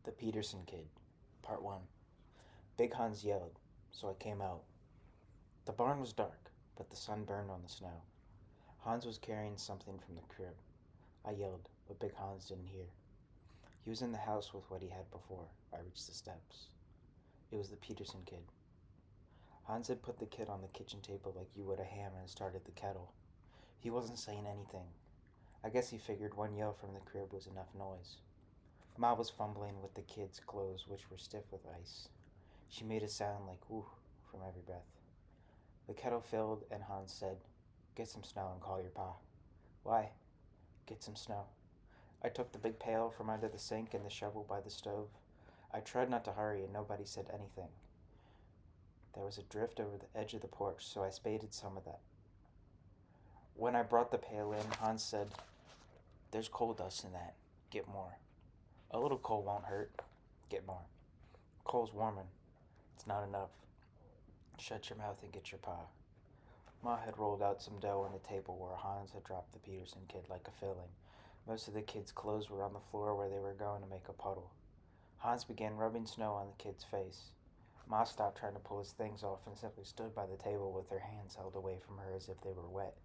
The Peterson Kid, Part 1. Big Hans yelled, so I came out. The barn was dark, but the sun burned on the snow. Hans was carrying something from the crib. I yelled, but Big Hans didn't hear. He was in the house with what he had before I reached the steps. It was the Peterson Kid. Hans had put the kid on the kitchen table like you would a ham and started the kettle. He wasn't saying anything. I guess he figured one yell from the crib was enough noise. Ma was fumbling with the kid's clothes, which were stiff with ice. She made a sound like whoo from every breath. The kettle filled, and Hans said, "Get some snow and call your pa." "Why?" "Get some snow." I took the big pail from under the sink and the shovel by the stove. I tried not to hurry, and nobody said anything. There was a drift over the edge of the porch, so I spaded some of that. When I brought the pail in, Hans said, "There's coal dust in that. Get more." "A little coal won't hurt. Get more." "Coal's warming. It's not enough." "Shut your mouth and get your pa." Ma had rolled out some dough on the table where Hans had dropped the Peterson Kid like a filling. Most of the kid's clothes were on the floor where they were going to make a puddle. Hans began rubbing snow on the kid's face. Ma stopped trying to pull his things off and simply stood by the table with her hands held away from her as if they were wet,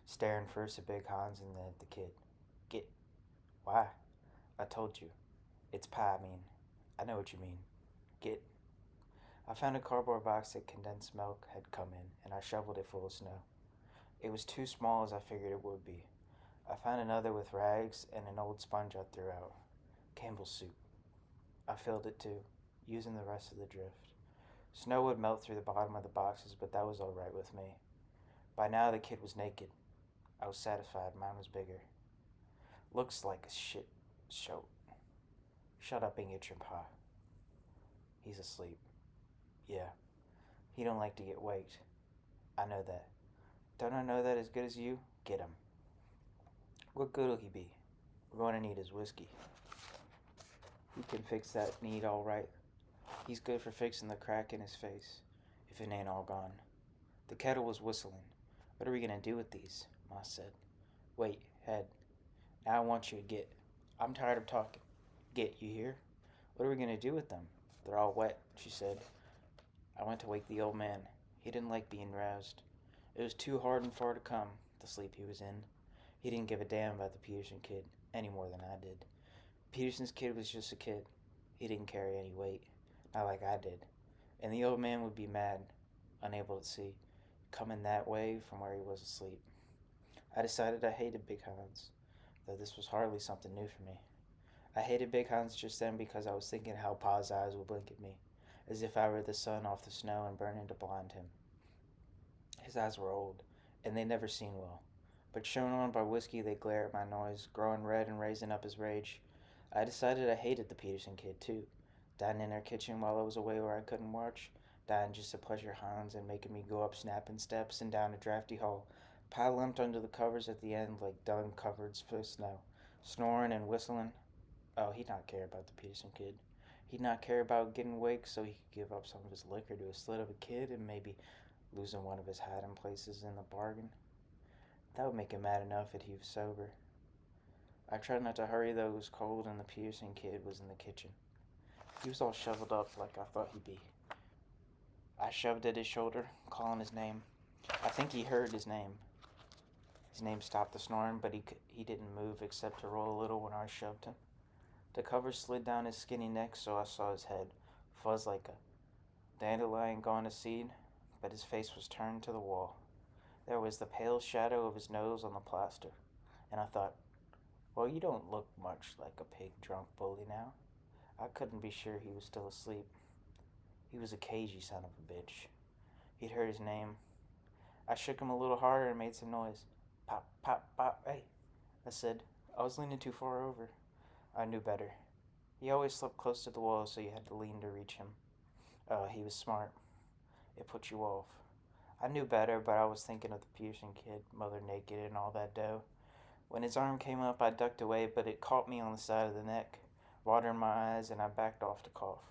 staring first at Big Hans and then at the kid. "Get." "Why?" "I told you. It's pa, I mean. I know what you mean. Get." I found a cardboard box that condensed milk had come in, and I shoveled it full of snow. It was too small as I figured it would be. I found another with rags and an old sponge I threw out. Campbell's soup. I filled it too, using the rest of the drift. Snow would melt through the bottom of the boxes, but that was all right with me. By now the kid was naked. I was satisfied mine was bigger. "Looks like a shit show." "Shut up and get your pa." "He's asleep." "Yeah. He don't like to get waked." "I know that." "Don't I know that as good as you? Get him." "What good'll he be?" "We're going to need his whiskey." "He can fix that need all right. He's good for fixing the crack in his face, if it ain't all gone." The kettle was whistling. "What are we going to do with these?" Ma said. "Wait, head. Now I want you to get. I'm tired of talking. Get, you hear? What are we going to do with them?" "They're all wet," she said. I went to wake the old man. He didn't like being roused. It was too hard and far to come, the sleep he was in. He didn't give a damn about the Peterson Kid, any more than I did. Peterson's kid was just a kid. He didn't carry any weight, not like I did. And the old man would be mad, unable to see, coming that way from where he was asleep. I decided I hated Big Hans, though this was hardly something new for me. I hated Big Hans just then because I was thinking how Pa's eyes would blink at me, as if I were the sun off the snow and burning to blind him. His eyes were old, and they never seen well, but shown on by whiskey they glare at my noise, growing red and raising up his rage. I decided I hated the Peterson Kid, too, dying in our kitchen while I was away where I couldn't watch, dying just to pleasure Hans and making me go up snapping steps and down a drafty hall, Pa limped under the covers at the end like dung covered for snow, snoring and whistling. Oh, he'd not care about the Peterson Kid. He'd not care about getting awake so he could give up some of his liquor to a slit of a kid and maybe losing one of his hiding places in the bargain. That would make him mad enough if he was sober. I tried not to hurry, though it was cold and the Peterson Kid was in the kitchen. He was all shoveled up like I thought he'd be. I shoved at his shoulder, calling his name. I think he heard his name. His name stopped the snoring, but he didn't move except to roll a little when I shoved him. The cover slid down his skinny neck, so I saw his head, fuzz like a dandelion gone to seed, but his face was turned to the wall. There was the pale shadow of his nose on the plaster, and I thought, well, you don't look much like a pig drunk bully now. I couldn't be sure he was still asleep. He was a cagey son of a bitch. He'd heard his name. I shook him a little harder and made some noise. "Pop, pop, pop, hey," I said. I was leaning too far over. I knew better. He always slept close to the wall, so you had to lean to reach him. He was smart. It put you off. I knew better, but I was thinking of the Peterson Kid, mother naked, and all that dough. When his arm came up, I ducked away, but it caught me on the side of the neck, water in my eyes, and I backed off to cough.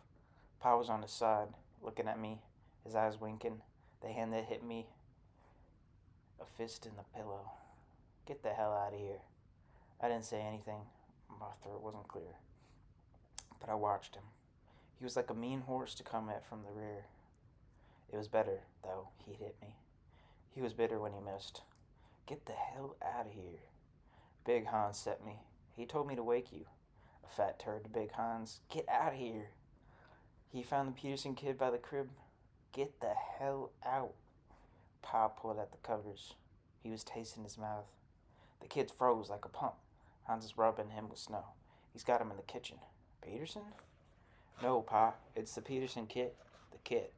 Pa was on his side, looking at me, his eyes winking, the hand that hit me, a fist in the pillow. "Get the hell out of here." I didn't say anything. My throat wasn't clear. but I watched him. He was like a mean horse to come at from the rear. It was better, though, he'd hit me. He was bitter when he missed. Get the hell out of here. Big Hans set me. He told me to wake you. A fat turd to Big Hans. Get out of here. He found the Peterson kid by the crib. Get the hell out. Pa pulled at the covers. He was tasting his mouth. The kid froze like a pump. Hans is rubbing him with snow. He's got him in the kitchen. Peterson? No, Pa. It's the Peterson kid. The kid.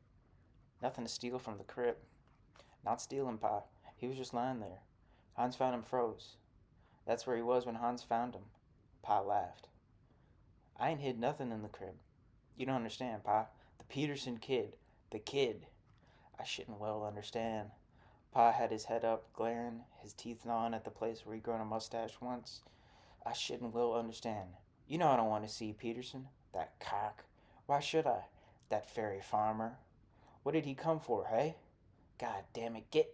Nothing to steal from the crib. Not stealing, Pa. He was just lying there. Hans found him froze. That's where he was when Hans found him. Pa laughed. I ain't hid nothing in the crib. You don't understand, Pa. The Peterson kid. The kid. I shouldn't well understand. Pa had his head up, glaring, his teeth gnawing at the place where he'd grown a mustache once. I shouldn't well understand. You know I don't want to see Peterson. That cock. Why should I? That fairy farmer. What did he come for, hey? God damn it, get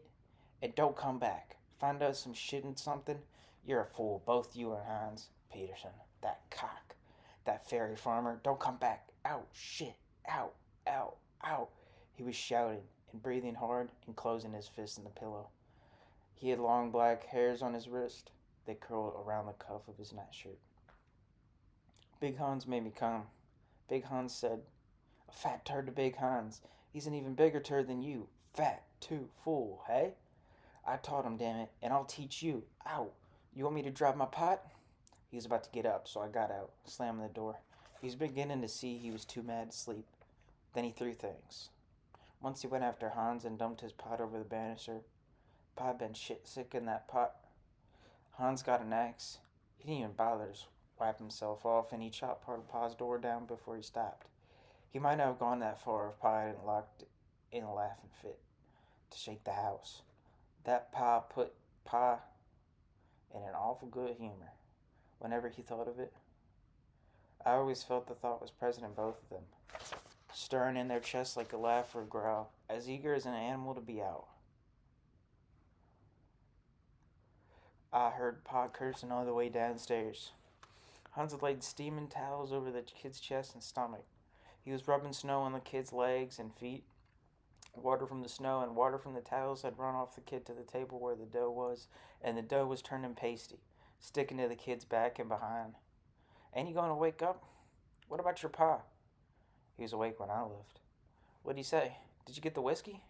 and don't come back. Find out some shit and something. You're a fool, both you and Hans. Peterson. That cock. That fairy farmer. Don't come back. Ow, shit. Ow, ow, ow. He was shouting and breathing hard and closing his fist in the pillow. He had long black hairs on his wrist. They curled around the cuff of his nightshirt. Big Hans made me come. Big Hans said, a fat turd to Big Hans. He's an even bigger turd than you. Fat, too, fool, hey? I taught him, damn it, and I'll teach you. Ow. You want me to drop my pot? He was about to get up, so I got out, slamming the door. He was beginning to see he was too mad to sleep. Then he threw things. Once he went after Hans and dumped his pot over the banister. Pa had been shit sick in that pot. Hans got an axe. He didn't even bother to wipe himself off, and he chopped part of Pa's door down before he stopped. He might not have gone that far if Pa hadn't locked in a laughing fit to shake the house. That Pa put Pa in an awful good humor whenever he thought of it. I always felt the thought was present in both of them, stirring in their chests like a laugh or a growl, as eager as an animal to be out. I heard Pa cursing all the way downstairs. Hans had laid steaming towels over the kid's chest and stomach. He was rubbing snow on the kid's legs and feet. Water from the snow and water from the towels had run off the kid to the table where the dough was, and the dough was turning pasty, sticking to the kid's back and behind. Ain't you going to wake up? What about your Pa? He was awake when I left. What'd he say? Did you get the whiskey?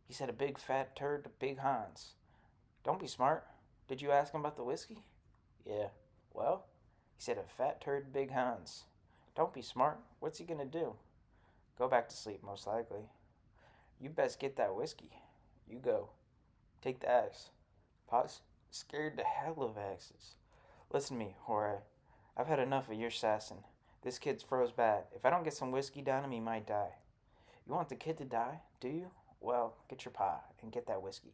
He said a big fat turd to Big Hans. Don't be smart. Did you ask him about the whiskey? Yeah. Well? He said a fat turd to Big Hans. Don't be smart. What's he gonna do? Go back to sleep, most likely. You best get that whiskey. You go. Take the axe. Pa's scared the hell of axes. Listen to me, Jorge. I've had enough of your sassing. This kid's froze bad. If I don't get some whiskey down him, he might die. You want the kid to die, do you? Well, get your Pa and get that whiskey.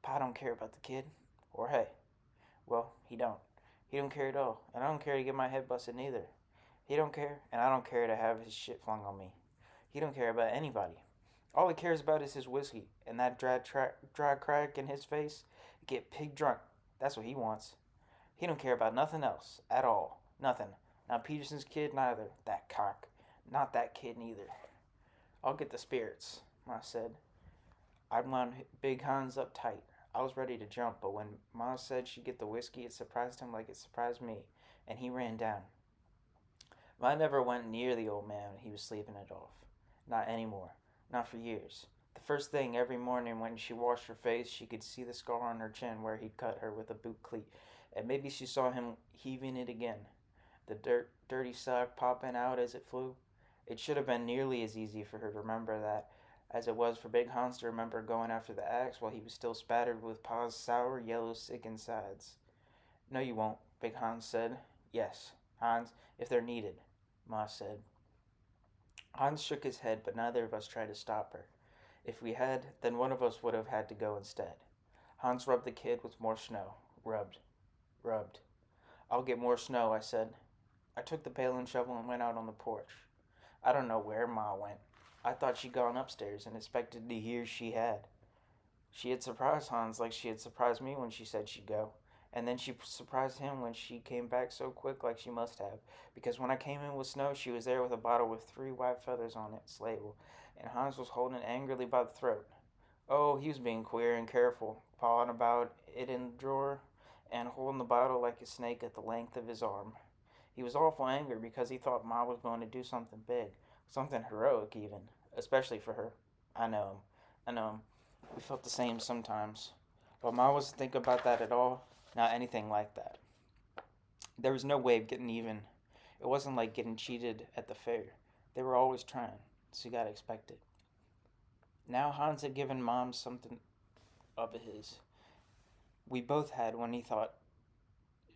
Pa don't care about the kid. Jorge. Well, he don't. He don't care at all. And I don't care to get my head busted neither. He don't care, and I don't care to have his shit flung on me. He don't care about anybody. All he cares about is his whiskey, and that dry crack in his face. Get pig drunk. That's what he wants. He don't care about nothing else. At all. Nothing. Not Peterson's kid, neither. That cock. Not that kid, neither. I'll get the spirits, Ma said. I'd wound Big Hans up tight. I was ready to jump, but when Ma said she'd get the whiskey, it surprised him like it surprised me, and he ran down. Ma never went near the old man when he was sleeping it off. Not anymore. Not for years. The first thing every morning when she washed her face, she could see the scar on her chin where he'd cut her with a boot cleat, and maybe she saw him heaving it again, the dirty sock popping out as it flew. It should have been nearly as easy for her to remember that as it was for Big Hans to remember going after the axe while he was still spattered with Pa's sour yellow sick insides. No, you won't, Big Hans said. Yes, Hans, if they're needed, Ma said. Hans shook his head, but neither of us tried to stop her. If we had, then one of us would have had to go instead. Hans rubbed the kid with more snow. Rubbed. I'll get more snow, I said. I took the pail and shovel and went out on the porch. I don't know where Ma went. I thought she'd gone upstairs and expected to hear she had. She had surprised Hans like she had surprised me when she said she'd go, And then she surprised him when she came back so quick, like she must have. Because when I came in with snow, she was there with a bottle with 3 white feathers on its label, and Hans was holding it angrily by the throat. Oh, he was being queer and careful, pawing about it in the drawer, and holding the bottle like a snake at the length of his arm. He was awful angry because he thought Ma was going to do something big, something heroic even, especially for her. I know him. I know him. We felt the same sometimes. But Ma wasn't thinking about that at all. Not anything like that. There was no way of getting even. It wasn't like getting cheated at the fair. They were always trying, so you gotta expect it. Now Hans had given Mom something of his. We both had when he thought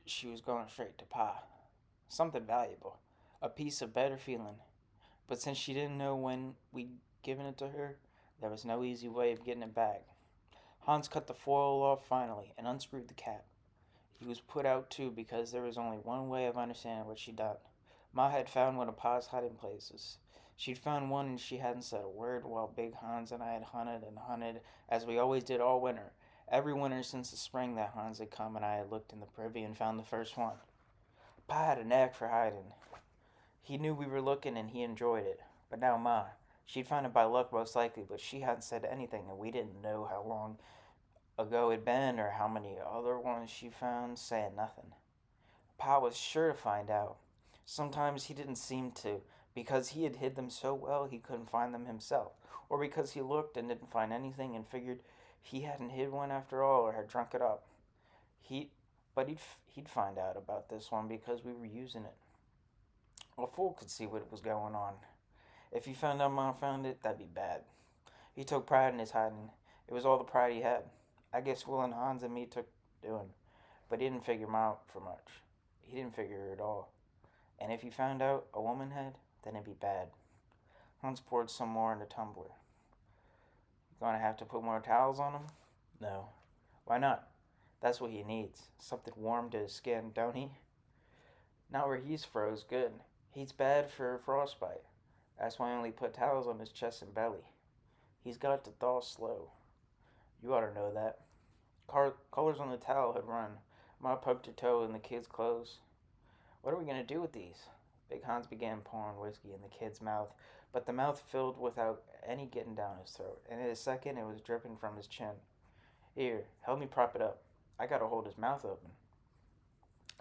she was going straight to Pa. Something valuable. A piece of better feeling. But since she didn't know when we'd given it to her, there was no easy way of getting it back. Hans cut the foil off finally and unscrewed the cap. He was put out too because there was only one way of understanding what she'd done. Ma had found one of Pa's hiding places. She'd found one and she hadn't said a word while Big Hans and I had hunted and hunted as we always did all winter. Every winter since the spring that Hans had come and I had looked in the privy and found the first one. Pa had a knack for hiding. He knew we were looking and he enjoyed it. But now Ma, she'd found it by luck most likely, but she hadn't said anything and we didn't know how long ago it'd been or how many other ones she found, saying nothing. Pa was sure to find out. Sometimes he didn't seem to, because he had hid them so well he couldn't find them himself, or because he looked and didn't find anything and figured he hadn't hid one after all or had drunk it up. He, but he'd find out about this one because we were using it. A fool could see what was going on. If he found out Mom found it, that'd be bad. He took pride in his hiding. It was all the pride he had. I guess fooling Hans and me took doing, but he didn't figure him out for much. He didn't figure her at all. And if he found out a woman had, then it'd be bad. Hans poured some more in the tumbler. Gonna have to put more towels on him? No. Why not? That's what he needs. Something warm to his skin, don't he? Not where he's froze good. He's bad for frostbite. That's why I only put towels on his chest and belly. He's got to thaw slow. You ought to know that. Colors on the towel had run. Ma poked her toe in the kid's clothes. What are we going to do with these? Big Hans began pouring whiskey in the kid's mouth, but the mouth filled without any getting down his throat, and in a second it was dripping from his chin. Here, help me prop it up. I got to hold his mouth open.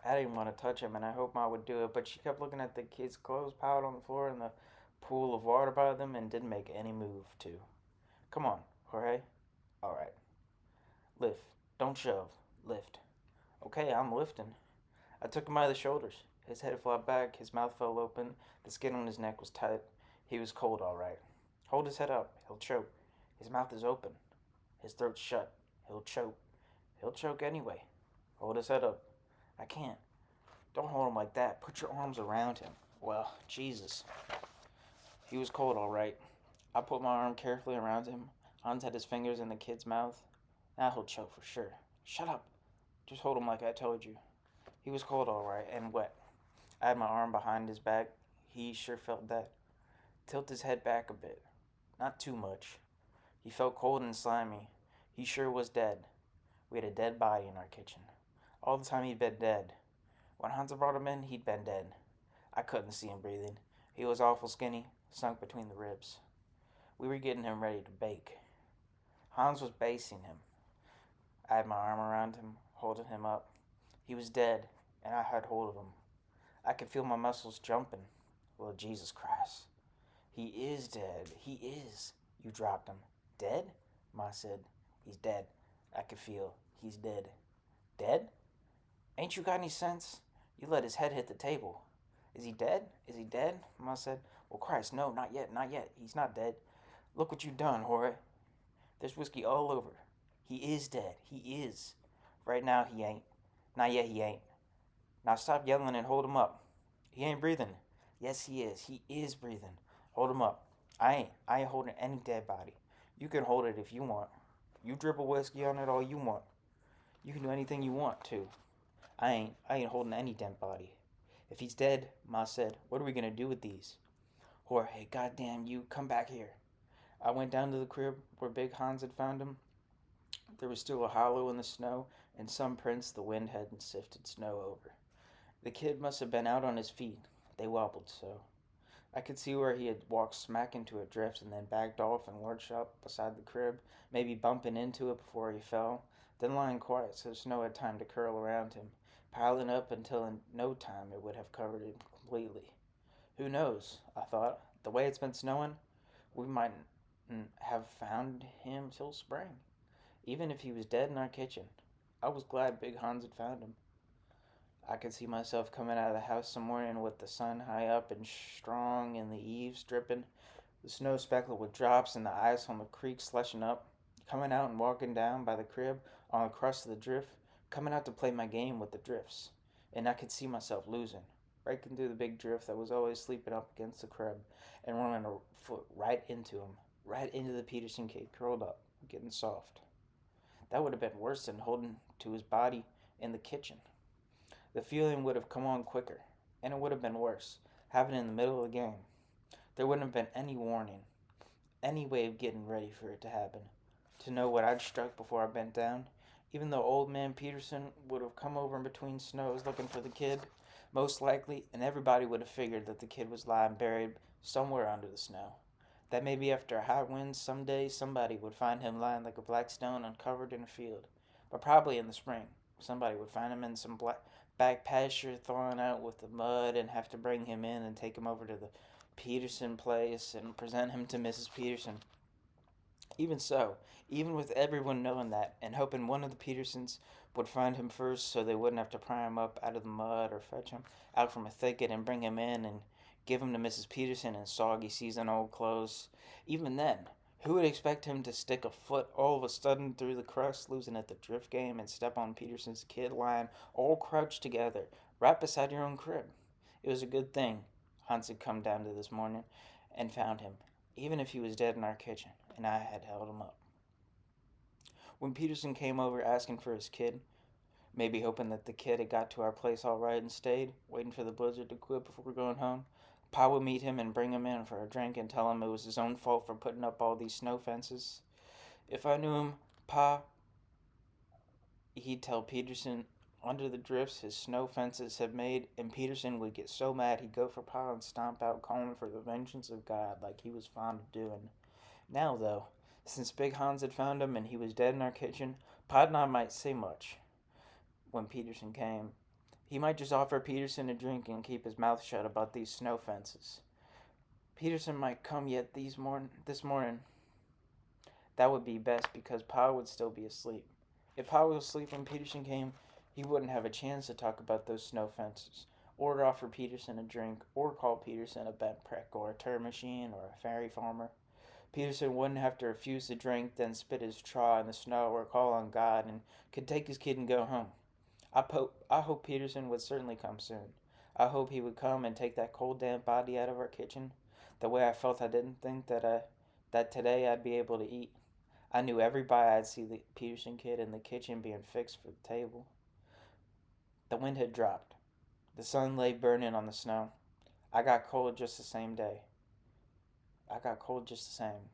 I didn't want to touch him, and I hoped Ma would do it, but she kept looking at the kid's clothes piled on the floor and the pool of water by them and didn't make any move, too. Come on, Jorge. All right. Lift. Don't shove. Lift. Okay, I'm lifting. I took him by the shoulders. His head flopped back, his mouth fell open, the skin on his neck was tight. He was cold, all right. Hold his head up. He'll choke. His mouth is open. His throat's shut. He'll choke. He'll choke anyway. Hold his head up. I can't. Don't hold him like that. Put your arms around him. Well, Jesus. He was cold, all right. I put my arm carefully around him. Hans had his fingers in the kid's mouth. Now he'll choke for sure. Shut up. Just hold him like I told you. He was cold, all right, and wet. I had my arm behind his back. He sure felt that. Tilt his head back a bit. Not too much. He felt cold and slimy. He sure was dead. We had a dead body in our kitchen. All the time he'd been dead. When Hans brought him in, he'd been dead. I couldn't see him breathing. He was awful skinny, sunk between the ribs. We were getting him ready to bake. Hans was basting him. I had my arm around him, holding him up. He was dead, and I had hold of him. I could feel my muscles jumping. Well, Jesus Christ. He is dead. He is. You dropped him. Dead? Ma said. He's dead. I could feel. He's dead. Dead? Ain't you got any sense? You let his head hit the table. Is he dead? Is he dead? Ma said. Well, Christ, no, not yet, not yet. He's not dead. Look what you done, Jorge. There's whiskey all over. He is dead. He is. Right now, he ain't. Not yet, he ain't. Now stop yelling and hold him up. He ain't breathing. Yes, he is. He is breathing. Hold him up. I ain't holding any dead body. You can hold it if you want. You dribble whiskey on it all you want. You can do anything you want to. I ain't holding any dead body. If he's dead, Ma said, what are we gonna do with these? Jorge, goddamn you, come back here. I went down to the crib where Big Hans had found him. There was still a hollow in the snow, and some prints the wind hadn't sifted snow over. The kid must have been out on his feet. They wobbled so. I could see where he had walked smack into a drift and then backed off and lurched up beside the crib, maybe bumping into it before he fell, then lying quiet so snow had time to curl around him, piling up until in no time it would have covered him completely. Who knows? I thought. The way it's been snowing, we mightn't have found him till spring, even if he was dead in our kitchen. I was glad Big Hans had found him. I could see myself coming out of the house some morning with the sun high up and strong and the eaves dripping, the snow speckled with drops and the ice on the creek slushing up, coming out and walking down by the crib on the crust of the drift, coming out to play my game with the drifts. And I could see myself losing, breaking through the big drift that was always sleeping up against the crib, and running a foot right into him, right into the Peterson kid curled up, getting soft. That would have been worse than holding to his body in the kitchen. The feeling would have come on quicker, and it would have been worse, happening in the middle of the game. There wouldn't have been any warning, any way of getting ready for it to happen, to know what I'd struck before I bent down. Even though old man Peterson would have come over in between snows looking for the kid, most likely, and everybody would have figured that the kid was lying buried somewhere under the snow. That maybe after a high wind someday somebody would find him lying like a black stone uncovered in a field. But probably in the spring, somebody would find him in some back pasture thawing out with the mud and have to bring him in and take him over to the Peterson place and present him to Mrs. Peterson. Even so, even with everyone knowing that and hoping one of the Petersons would find him first so they wouldn't have to pry him up out of the mud or fetch him out from a thicket and bring him in and give him to Mrs. Peterson in soggy season old clothes, even then, who would expect him to stick a foot all of a sudden through the crust, losing at the drift game, and step on Peterson's kid lying all crouched together, right beside your own crib? It was a good thing Hans had come down to this morning and found him, even if he was dead in our kitchen, and I had held him up. When Peterson came over asking for his kid, maybe hoping that the kid had got to our place all right and stayed, waiting for the blizzard to quit before going home, Pa would meet him and bring him in for a drink and tell him it was his own fault for putting up all these snow fences. If I knew him, Pa, he'd tell Peterson under the drifts his snow fences had made, and Peterson would get so mad he'd go for Pa and stomp out calling for the vengeance of God like he was fond of doing. Now, though, since Big Hans had found him and he was dead in our kitchen, Pa and I might say much when Peterson came. He might just offer Peterson a drink and keep his mouth shut about these snow fences. Peterson might come yet this morning. That would be best because Pa would still be asleep. If Pa was asleep when Peterson came, he wouldn't have a chance to talk about those snow fences, or to offer Peterson a drink, or call Peterson a bent prick, or a turd machine, or a fairy farmer. Peterson wouldn't have to refuse the drink, then spit his straw in the snow, or call on God, and could take his kid and go home. I hope Peterson would certainly come soon. I hope he would come and take that cold, damp body out of our kitchen, the way I felt I didn't think that today I'd be able to eat. I knew every bite I'd see the Peterson kid in the kitchen being fixed for the table. The wind had dropped. The sun lay burning on the snow. I got cold just the same day. I got cold just the same.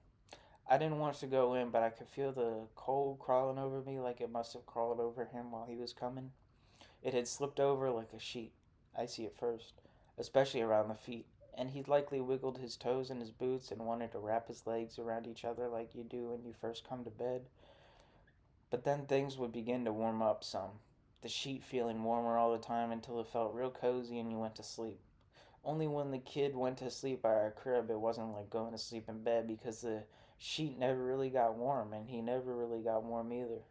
I didn't want to go in, but I could feel the cold crawling over me like it must have crawled over him while he was coming. It had slipped over like a sheet, icy at first, especially around the feet, and he'd likely wiggled his toes in his boots and wanted to wrap his legs around each other like you do when you first come to bed. But then things would begin to warm up some, the sheet feeling warmer all the time until it felt real cozy and you went to sleep. Only when the kid went to sleep by our crib, it wasn't like going to sleep in bed because the sheet never really got warm and he never really got warm either.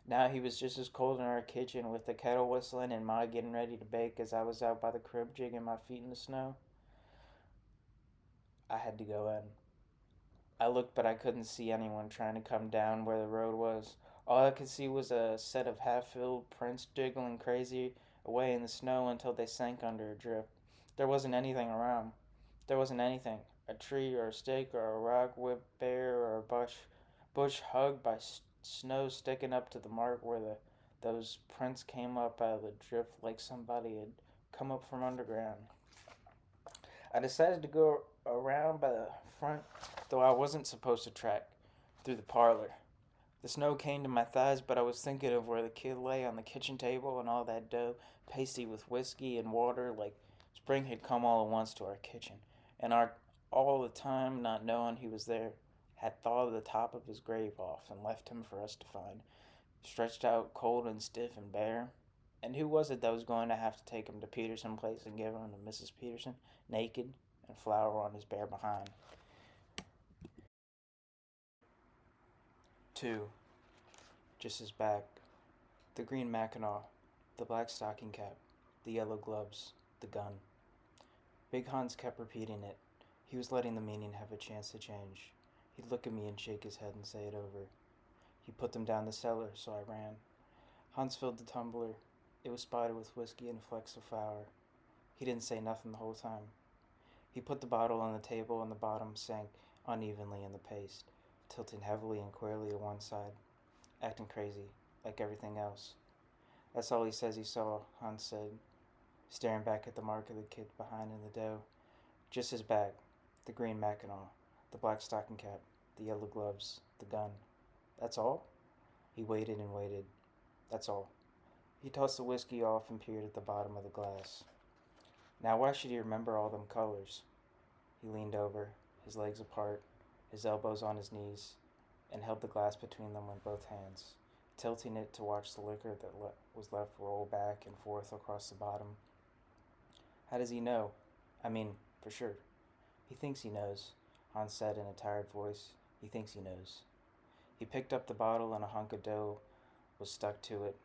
Now he was just as cold in our kitchen with the kettle whistling and Ma getting ready to bake as I was out by the crib jigging my feet in the snow. I had to go in. I looked, but I couldn't see anyone trying to come down where the road was. All I could see was a set of half-filled prints jiggling crazy away in the snow until they sank under a drift. There wasn't anything around. There wasn't anything. A tree or a stick or a rock whipped bare or a bush hugged by snow sticking up to the mark where those prints came up out of the drift like somebody had come up from underground. I decided to go around by the front, though I wasn't supposed to track through the parlor. The snow came to my thighs, but I was thinking of where the kid lay on the kitchen table and all that dough, pasty with whiskey and water, like spring had come all at once to our kitchen. And our all the time, not knowing he was there, had thawed the top of his grave off and left him for us to find, stretched out cold and stiff and bare. And who was it that was going to have to take him to Peterson Place and give him to Mrs. Peterson, naked and flour on his bare behind? 2. Just his back. The green mackinaw, the black stocking cap, the yellow gloves, the gun. Big Hans kept repeating it. He was letting the meaning have a chance to change. He'd look at me and shake his head and say it over. He put them down the cellar, so I ran. Hans filled the tumbler. It was spotted with whiskey and flecks of flour. He didn't say nothing the whole time. He put the bottle on the table and the bottom sank unevenly in the paste, tilting heavily and queerly to one side, acting crazy, like everything else. That's all he says he saw, Hans said, staring back at the mark of the kid behind in the dough. Just his back, the green mackinaw, the black stocking cap, the yellow gloves, the gun. That's all? He waited and waited. That's all. He tossed the whiskey off and peered at the bottom of the glass. Now why should he remember all them colors? He leaned over, his legs apart, his elbows on his knees, and held the glass between them with both hands, tilting it to watch the liquor that was left roll back and forth across the bottom. How does he know? I mean, for sure. He thinks he knows, Hans said in a tired voice. He thinks he knows. He picked up the bottle and a hunk of dough was stuck to it.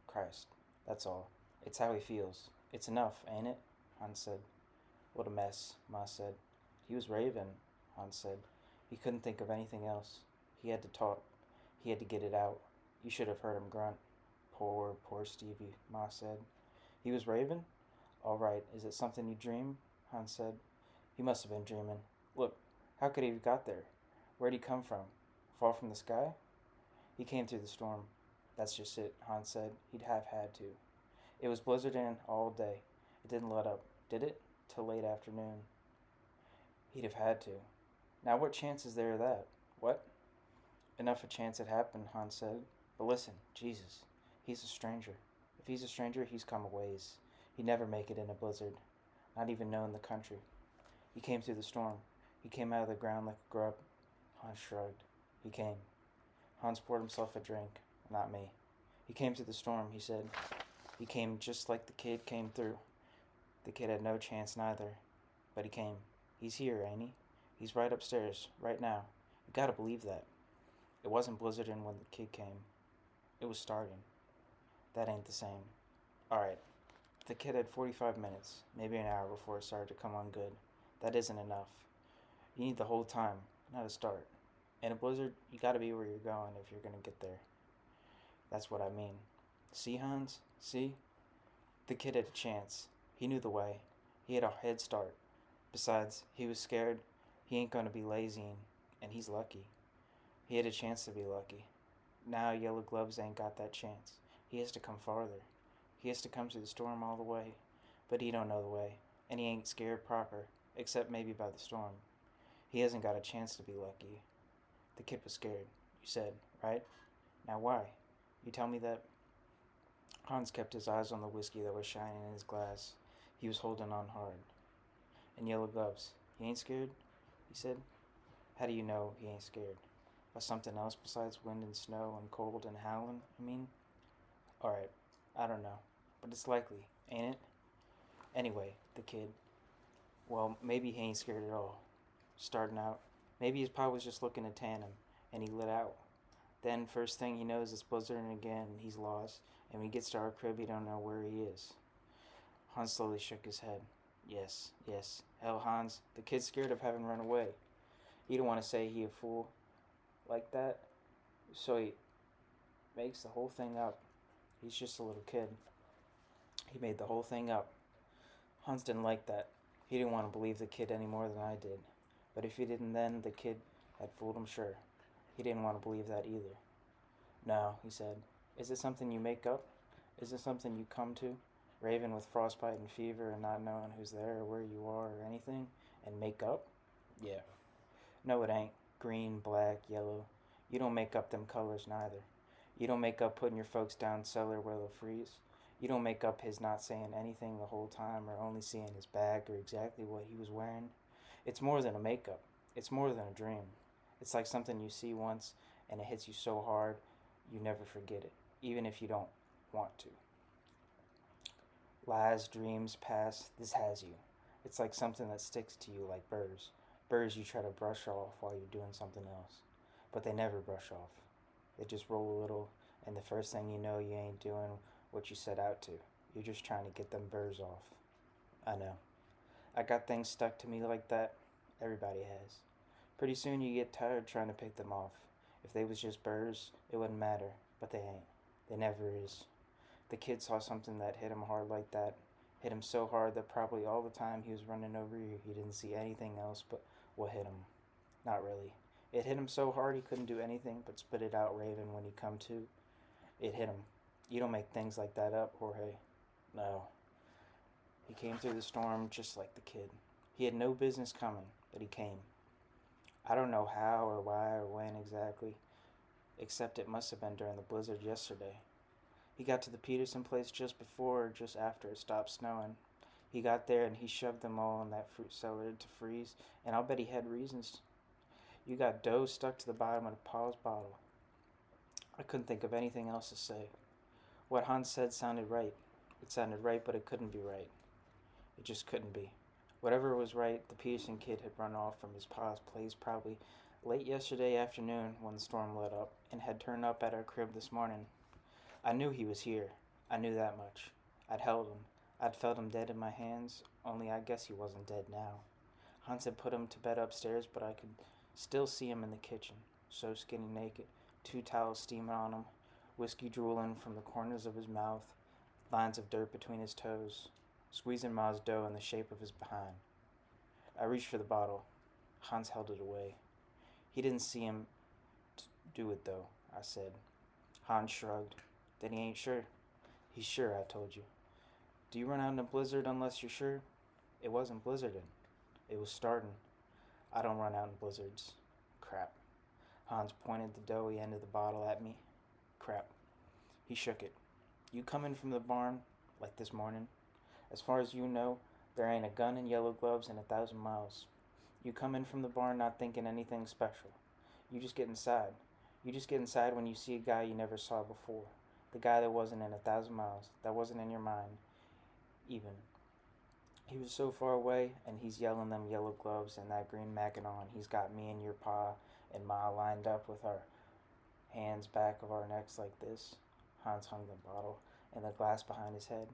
Christ, that's all. It's how he feels. It's enough, ain't it? Hans said. What a mess, Ma said. He was raving, Hans said. He couldn't think of anything else. He had to talk. He had to get it out. You should have heard him grunt. Poor Stevie, Ma said. He was raving? All right, is it something you dream? Hans said. He must have been dreaming. Look, how could he have got there? Where'd he come from? Fall from the sky? He came through the storm. That's just it, Hans said. He'd have had to. It was blizzarding all day. It didn't let up, did it? Till late afternoon. He'd have had to. Now what chance is there of that? What? Enough a chance it happened, Hans said. But listen, Jesus, he's a stranger. If he's a stranger, he's come a ways. He'd never make it in a blizzard, not even knowing the country. He came through the storm. He came out of the ground like a grub. Hans shrugged. He came. Hans poured himself a drink. Not me. He came through the storm, he said. He came just like the kid came through. The kid had no chance neither. But he came. He's here, ain't he? He's right upstairs, right now. You gotta believe that. It wasn't blizzarding when the kid came. It was starting. That ain't the same. Alright. The kid had 45 minutes, maybe an hour before it started to come on good. That isn't enough. You need the whole time, not a start. In a blizzard, you gotta be where you're going if you're gonna get there. That's what I mean. See, Hans? See? The kid had a chance. He knew the way. He had a head start. Besides, he was scared. He ain't gonna be lazy, and he's lucky. He had a chance to be lucky. Now Yellow Gloves ain't got that chance. He has to come farther. He has to come through the storm all the way. But he don't know the way, and he ain't scared proper, except maybe by the storm. He hasn't got a chance to be lucky. The kid was scared, you said, right? Now why? You tell me that? Hans kept his eyes on the whiskey that was shining in his glass. He was holding on hard. And Yellow Gloves, he ain't scared? He said. How do you know he ain't scared? By something else besides wind and snow and cold and howling, I mean? Alright, I don't know. But it's likely, ain't it? Anyway, the kid. Well, maybe he ain't scared at all. Starting out. Maybe his pa was just looking to tan him, and he lit out. Then, first thing he knows, it's blizzarding again, and he's lost. And when he gets to our crib, he don't know where he is. Hans slowly shook his head. Yes. Hell, Hans, the kid's scared of having run away. He don't want to say he a fool like that, so he makes the whole thing up. He's just a little kid. He made the whole thing up. Hans didn't like that. He didn't want to believe the kid any more than I did. But if he didn't then, the kid had fooled him sure. He didn't want to believe that either. No, he said. Is it something you make up? Is it something you come to? Raving with frostbite and fever and not knowing who's there or where you are or anything? And make up? Yeah. No, it ain't. Green, black, yellow. You don't make up them colors neither. You don't make up putting your folks down cellar where they'll freeze. You don't make up his not saying anything the whole time or only seeing his bag or exactly what he was wearing. It's more than a makeup. It's more than a dream. It's like something you see once and it hits you so hard you never forget it, even if you don't want to. Lies, dreams, past, this has you. It's like something that sticks to you like burrs. Burrs you try to brush off while you're doing something else. But they never brush off. They just roll a little, and the first thing you know, you ain't doing what you set out to. You're just trying to get them burrs off. I know. I got things stuck to me like that. Everybody has. Pretty soon you get tired trying to pick them off. If they was just burrs, it wouldn't matter. But they ain't. They never is. The kid saw something that hit him hard like that. Hit him so hard that probably all the time he was running over you, he didn't see anything else but what hit him. Not really. It hit him so hard he couldn't do anything but spit it out raving when he come to. It hit him. You don't make things like that up, Jorge. No. He came through the storm just like the kid. He had no business coming, but he came. I don't know how or why or when exactly, except it must have been during the blizzard yesterday. He got to the Peterson place just before or just after it stopped snowing. He got there and he shoved them all in that fruit cellar to freeze, and I'll bet he had reasons. You got dough stuck to the bottom of Paul's bottle. I couldn't think of anything else to say. What Hans said sounded right. It sounded right, but it couldn't be right. It just couldn't be. Whatever was right, the Peterson kid had run off from his pa's place probably late yesterday afternoon when the storm let up, and had turned up at our crib this morning. I knew he was here. I knew that much. I'd held him. I'd felt him dead in my hands, only I guess he wasn't dead now. Hans had put him to bed upstairs, but I could still see him in the kitchen, so skinny naked, 2 towels steaming on him, whiskey drooling from the corners of his mouth, lines of dirt between his toes, squeezing Ma's dough in the shape of his behind. I reached for the bottle. Hans held it away. He didn't see him do it, though, I said. Hans shrugged. Then he ain't sure. He's sure, I told you. Do you run out in a blizzard unless you're sure? It wasn't blizzarding. It was starting. I don't run out in blizzards. Crap. Hans pointed the doughy end of the bottle at me. Crap. He shook it. You come in from the barn, like this morning. As far as you know, there ain't a gun and yellow gloves in 1,000 miles. You come in from the barn not thinking anything special. You just get inside. You just get inside when you see a guy you never saw before. The guy that wasn't in 1,000 miles, that wasn't in your mind, even. He was so far away, and he's yelling them yellow gloves and that green mackinaw. He's got me and your pa and Ma lined up with our hands back of our necks like this. Hans hung the bottle and the glass behind his head.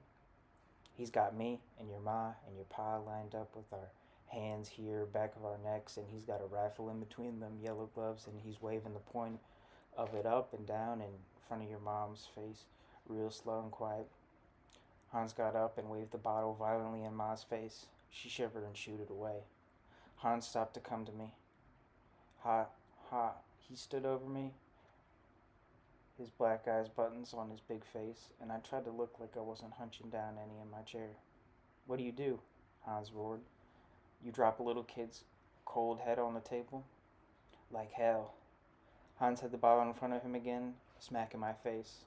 He's got me and your ma and your pa lined up with our hands here back of our necks, and he's got a rifle in between them yellow gloves, and he's waving the point of it up and down in front of your mom's face, real slow and quiet. Hans got up and waved the bottle violently in Ma's face. She shivered and shooed it away. Hans stopped to come to me. Ha, ha, he stood over me, his black eyes buttons on his big face, and I tried to look like I wasn't hunching down any in my chair. What do you do? Hans roared. You drop a little kid's cold head on the table? Like hell. Hans had the bottle in front of him again, smacking my face.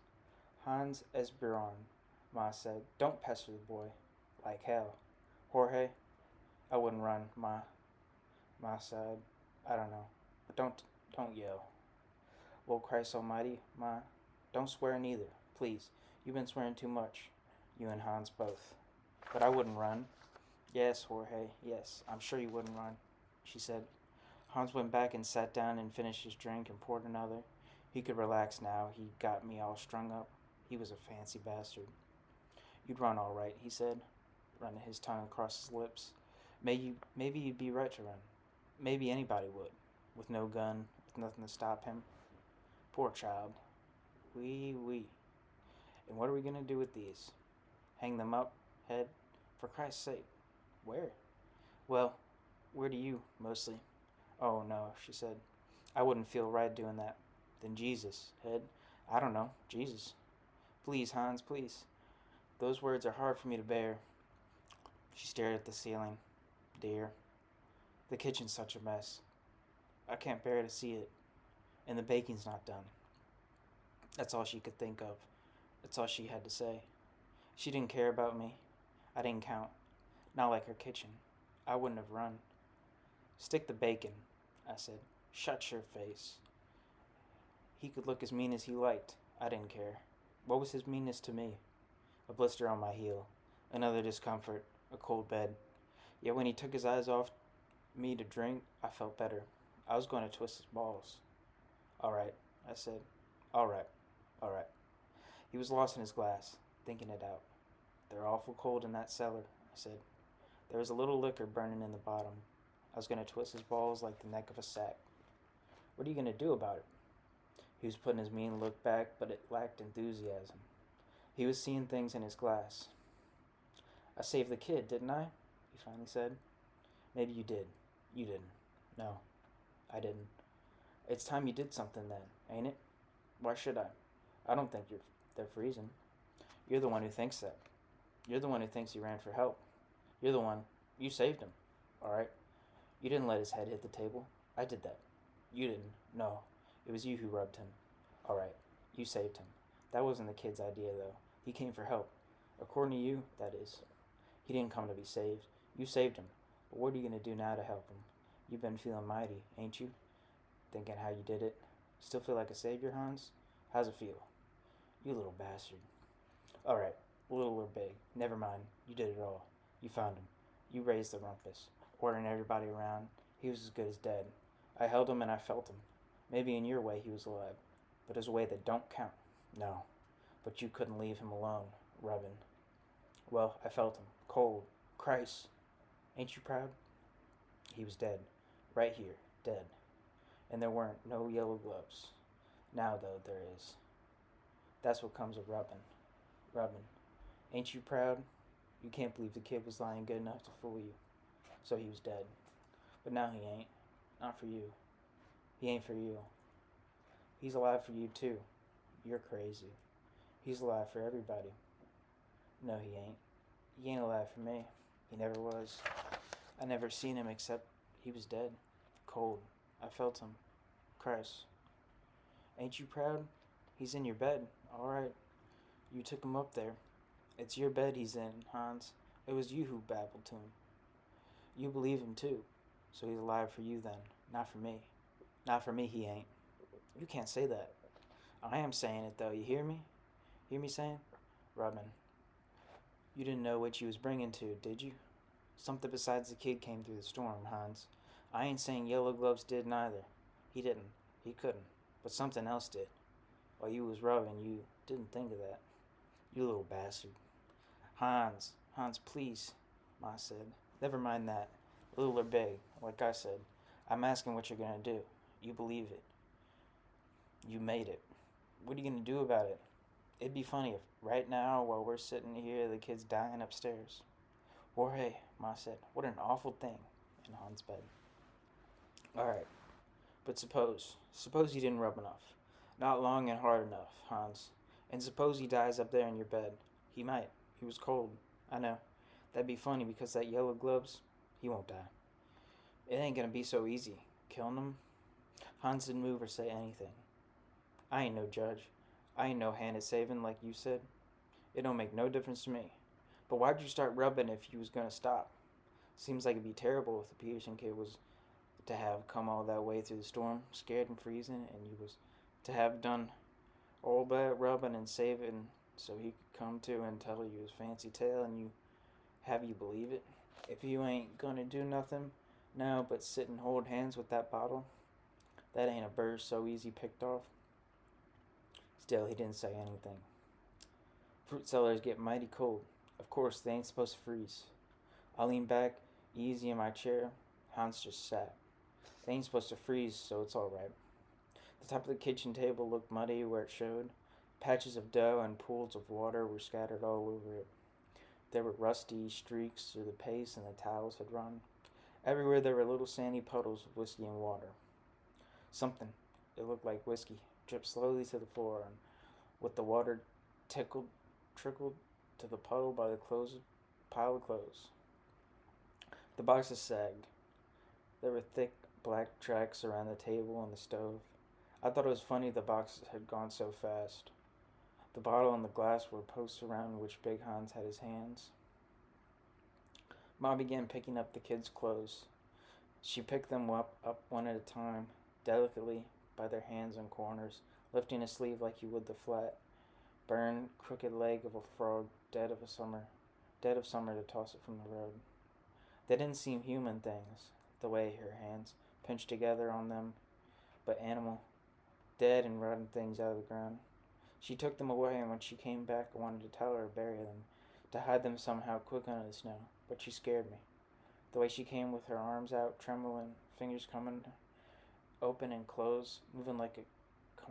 Hans Esberon, Ma said. Don't pester the boy. Like hell. Jorge? I wouldn't run, Ma. Ma said. I don't know. But don't yell. Well, Christ almighty, Ma. Don't swear neither, please. You've been swearing too much. You and Hans both. But I wouldn't run. Yes, Jorge, yes. I'm sure you wouldn't run, she said. Hans went back and sat down and finished his drink and poured another. He could relax now. He got me all strung up. He was a fancy bastard. You'd run all right, he said, running his tongue across his lips. Maybe you'd be right to run. Maybe anybody would, with no gun, with nothing to stop him. Poor child. Wee. And what are we going to do with these? Hang them up, head? For Christ's sake. Where? Well, where do you, mostly? Oh, no, she said. I wouldn't feel right doing that. Then Jesus, head? I don't know, Jesus. Please, Hans, please. Those words are hard for me to bear. She stared at the ceiling. Dear. The kitchen's such a mess. I can't bear to see it. and the baking's not done. That's all she could think of. That's all she had to say. She didn't care about me. I didn't count. Not like her kitchen. I wouldn't have run. Stick the bacon, I said. Shut your face. He could look as mean as he liked. I didn't care. What was his meanness to me? A blister on my heel. Another discomfort. A cold bed. Yet when he took his eyes off me to drink, I felt better. I was going to twist his balls. All right, I said. All right, all right. He was lost in his glass, thinking it out. They're awful cold in that cellar, I said. There was a little liquor burning in the bottom. I was going to twist his balls like the neck of a sack. What are you going to do about it? He was putting his mean look back, but it lacked enthusiasm. He was seeing things in his glass. I saved the kid, didn't I? He finally said. Maybe you did. You didn't. No, I didn't. It's time you did something then, ain't it? Why should I? I don't think you're there for reason. You're the one who thinks that. You're the one who thinks he ran for help. You're the one. You saved him. All right? You didn't let his head hit the table. I did that. You didn't. No. It was you who rubbed him. All right. You saved him. That wasn't the kid's idea, though. He came for help. According to you, that is. He didn't come to be saved. You saved him. But what are you going to do now to help him? You've been feeling mighty, ain't you? Thinking how you did it. Still feel like a savior, Hans? How's it feel? You little bastard. All right. Little or big. Never mind. You did it all. You found him. You raised the rumpus. Ordering everybody around. He was as good as dead. I held him and I felt him. Maybe in your way he was alive. But his way that don't count. No. But you couldn't leave him alone, rubbing. Well, I felt him. Cold. Christ. Ain't you proud? He was dead. Right here. Dead. And there weren't no yellow gloves. Now, though, there is. That's what comes of rubbing. Rubbing. Ain't you proud? You can't believe the kid was lying good enough to fool you. So he was dead. But now he ain't. Not for you. He ain't for you. He's alive for you, too. You're crazy. He's alive for everybody. No, he ain't. He ain't alive for me. He never was. I never seen him except he was dead. Cold. I felt him. Christ. Ain't you proud? He's in your bed. All right. You took him up there. It's your bed he's in, Hans. It was you who babbled to him. You believe him, too. So he's alive for you, then. Not for me. Not for me, he ain't. You can't say that. I am saying it, though. You hear me? Hear me saying? Rubbin. You didn't know what you was bringing to, did you? Something besides the kid came through the storm, Hans. I ain't saying Yellow Gloves did neither. He didn't. He couldn't. But something else did. While you was rubbing, you didn't think of that. You little bastard. Hans, please, Ma said. Never mind that. Little or big, like I said. I'm asking what you're going to do. You believe it. You made it. What are you going to do about it? It'd be funny if right now, while we're sitting here, the kid's dying upstairs. Jorge, Ma said, what an awful thing, in Hans' bed. All right, but suppose you didn't rub enough. Not long and hard enough, Hans. And suppose he dies up there in your bed. He might. He was cold. I know. That'd be funny because that Yellow Gloves, he won't die. It ain't gonna be so easy. Killing him? Hans didn't move or say anything. I ain't no judge. I ain't no hand at saving like you said. It don't make no difference to me. But why'd you start rubbing if you was gonna stop? Seems like it'd be terrible if the Peterson kid was to have come all that way through the storm, scared and freezing, and you was to have done all that rubbing and saving so he could come to and tell you his fancy tale and you have you believe it. If you ain't gonna do nothing now but sit and hold hands with that bottle, that ain't a bird so easy picked off. Still, he didn't say anything. Fruit cellars get mighty cold. Of course, they ain't supposed to freeze. I leaned back easy in my chair. Hans just sat. They ain't supposed to freeze, so it's all right. The top of the kitchen table looked muddy where it showed. Patches of dough and pools of water were scattered all over it. There were rusty streaks through the paste and the towels had run. Everywhere there were little sandy puddles of whiskey and water. Something, it looked like whiskey, dripped slowly to the floor, and with the water trickled to the puddle by the pile of clothes. The boxes sagged. There were thick black tracks around the table and the stove. I thought it was funny the boxes had gone so fast. The bottle and the glass were posts around which Big Hans had his hands. Ma began picking up the kids' clothes. She picked them up one at a time, delicately, by their hands and corners, lifting a sleeve like you would the flat, burned, crooked leg of a frog dead of summer to toss it from the road. They didn't seem human things, the way her hands pinched together on them, but animal, dead and rotten things out of the ground. She took them away, and when she came back, I wanted to tell her to bury them, to hide them somehow quick under the snow, but she scared me. The way she came with her arms out, trembling, fingers coming open and close, moving like a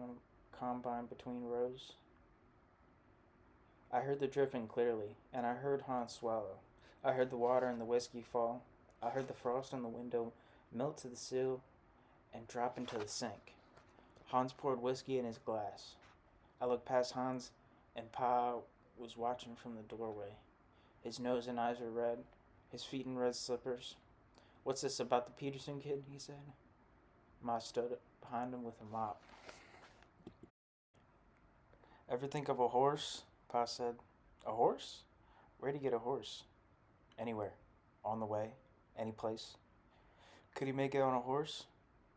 combine between rows. I heard the dripping clearly, and I heard Hans swallow. I heard the water and the whiskey fall. I heard the frost on the window melt to the sill and drop into the sink. Hans poured whiskey in his glass. I looked past Hans, and Pa was watching from the doorway. His nose and eyes were red, his feet in red slippers. "What's this about the Peterson kid?" he said. Ma stood behind him with a mop. "Ever think of a horse?" Pa said. "A horse? Where'd he get a horse?" "Anywhere. On the way. Any place." "Could he make it on a horse?"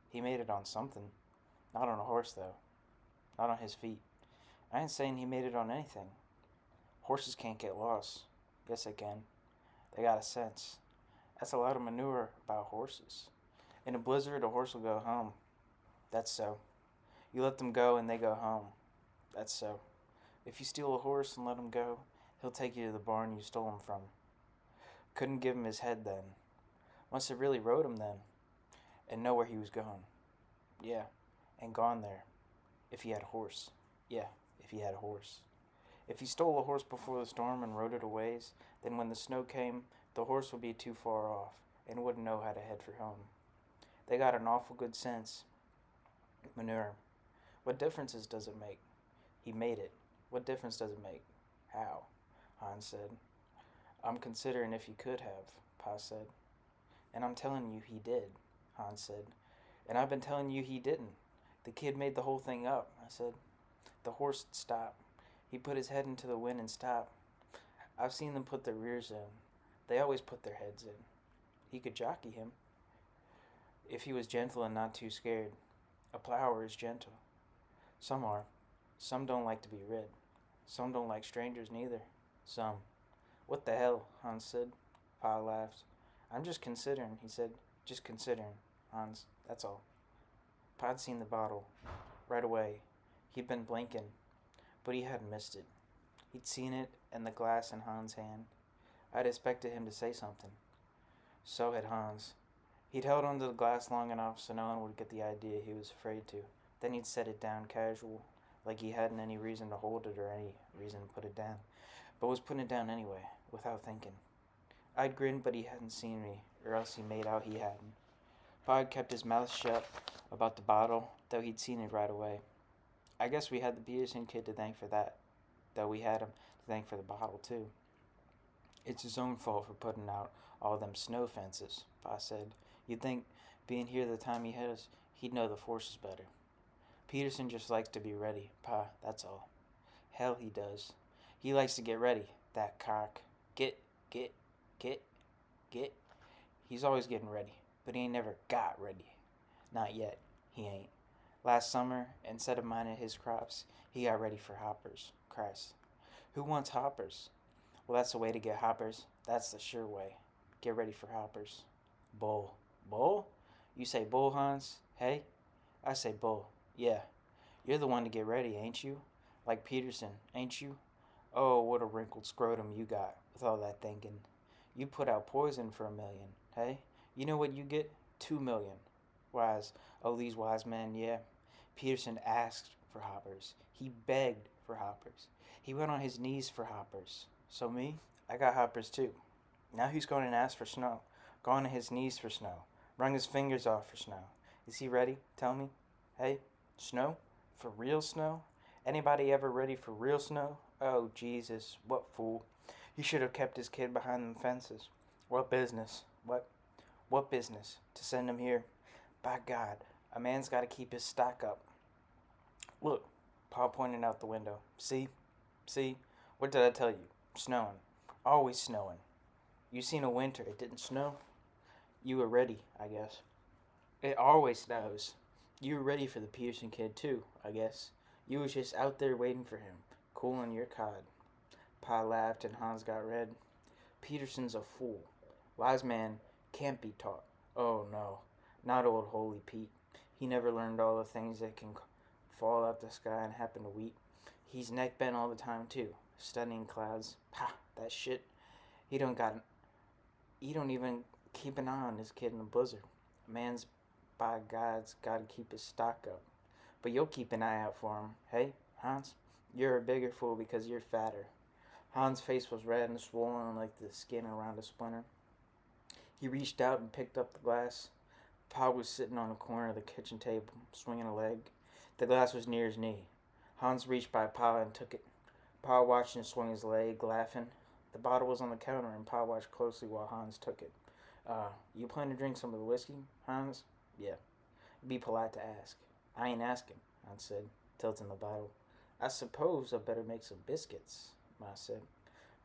"He made it on something. Not on a horse, though. Not on his feet. I ain't saying he made it on anything. Horses can't get lost. Yes, they can. They got a sense. That's a lot of manure about horses. In a blizzard, a horse will go home. That's so. You let them go and they go home. That's so. If you steal a horse and let him go, he'll take you to the barn you stole him from. Couldn't give him his head then. Must have really rode him then. And know where he was going. Yeah, and gone there. If he had a horse. Yeah, if he had a horse. If he stole a horse before the storm and rode it a ways, then when the snow came, the horse would be too far off and wouldn't know how to head for home. They got an awful good sense. Manure. What differences does it make? He made it. What difference does it make? How? Hans said. I'm considering if he could have, Pa said. And I'm telling you he did, Hans said. And I've been telling you he didn't. The kid made the whole thing up, I said. The horse stopped. He put his head into the wind and stopped. I've seen them put their rears in. They always put their heads in. He could jockey him. If he was gentle and not too scared. A plower is gentle. Some are. Some don't like to be rid. Some don't like strangers neither. Some. What the hell, Hans said. Pa laughed. I'm just considering, he said. Just considering, Hans. That's all. Pa'd seen the bottle. Right away. He'd been blinking. But he hadn't missed it. He'd seen it and the glass in Hans' hand. I'd expected him to say something. So had Hans. He'd held onto the glass long enough so no one would get the idea he was afraid to. Then he'd set it down casual, like he hadn't any reason to hold it or any reason to put it down, but was putting it down anyway, without thinking. I'd grinned, but he hadn't seen me, or else he made out he hadn't. Pa had kept his mouth shut about the bottle, though he'd seen it right away. I guess we had the Peterson kid to thank for that, though we had him to thank for the bottle, too. It's his own fault for putting out all them snow fences, Pa said. You'd think, being here the time he hit us, he'd know the forces better. Peterson just likes to be ready, Pa, that's all. Hell, he does. He likes to get ready, that cock. Get. He's always getting ready, but he ain't never got ready. Not yet, he ain't. Last summer, instead of minding his crops, he got ready for hoppers. Christ. Who wants hoppers? Well, that's the way to get hoppers. That's the sure way. Get ready for hoppers. Bull. Bull? You say bull, Hans? Hey? I say bull. Yeah. You're the one to get ready, ain't you? Like Peterson, ain't you? Oh, what a wrinkled scrotum you got with all that thinking. You put out poison for $1 million, hey? You know what you get? 2 million. Wise. Oh, these wise men, yeah. Peterson asked for hoppers. He begged for hoppers. He went on his knees for hoppers. So me? I got hoppers too. Now he's going and asked for snow. Gone on his knees for snow. Wrung his fingers off for snow. Is he ready? Tell me. Hey, snow? For real snow? Anybody ever ready for real snow? Oh, Jesus, what fool. He should have kept his kid behind them fences. What business? What business? To send him here? By God, a man's got to keep his stock up. Look, Pa pointed out the window. See? See? What did I tell you? Snowing. Always snowing. You seen a winter it didn't snow? You were ready, I guess. It always snows. You were ready for the Peterson kid, too, I guess. You was just out there waiting for him, cooling your cod. Pa laughed and Hans got red. Peterson's a fool. Wise man can't be taught. Oh, no. Not old Holy Pete. He never learned all the things that can fall out the sky and happen to wheat. He's neck bent all the time, too. Studying clouds. Ha, that shit. He don't got. He don't even keep an eye on his kid in a blizzard. A man's, by God's, got to keep his stock up. But you'll keep an eye out for him. Hey, Hans? You're a bigger fool because you're fatter. Hans' face was red and swollen like the skin around a splinter. He reached out and picked up the glass. Pa was sitting on a corner of the kitchen table, swinging a leg. The glass was near his knee. Hans reached by Pa and took it. Pa watched him swing his leg, laughing. The bottle was on the counter, and Pa watched closely while Hans took it. You plan to drink some of the whiskey, Hans? Yeah. Be polite to ask. I ain't asking, Hans said, tilting the bottle. I suppose I better make some biscuits, Ma said.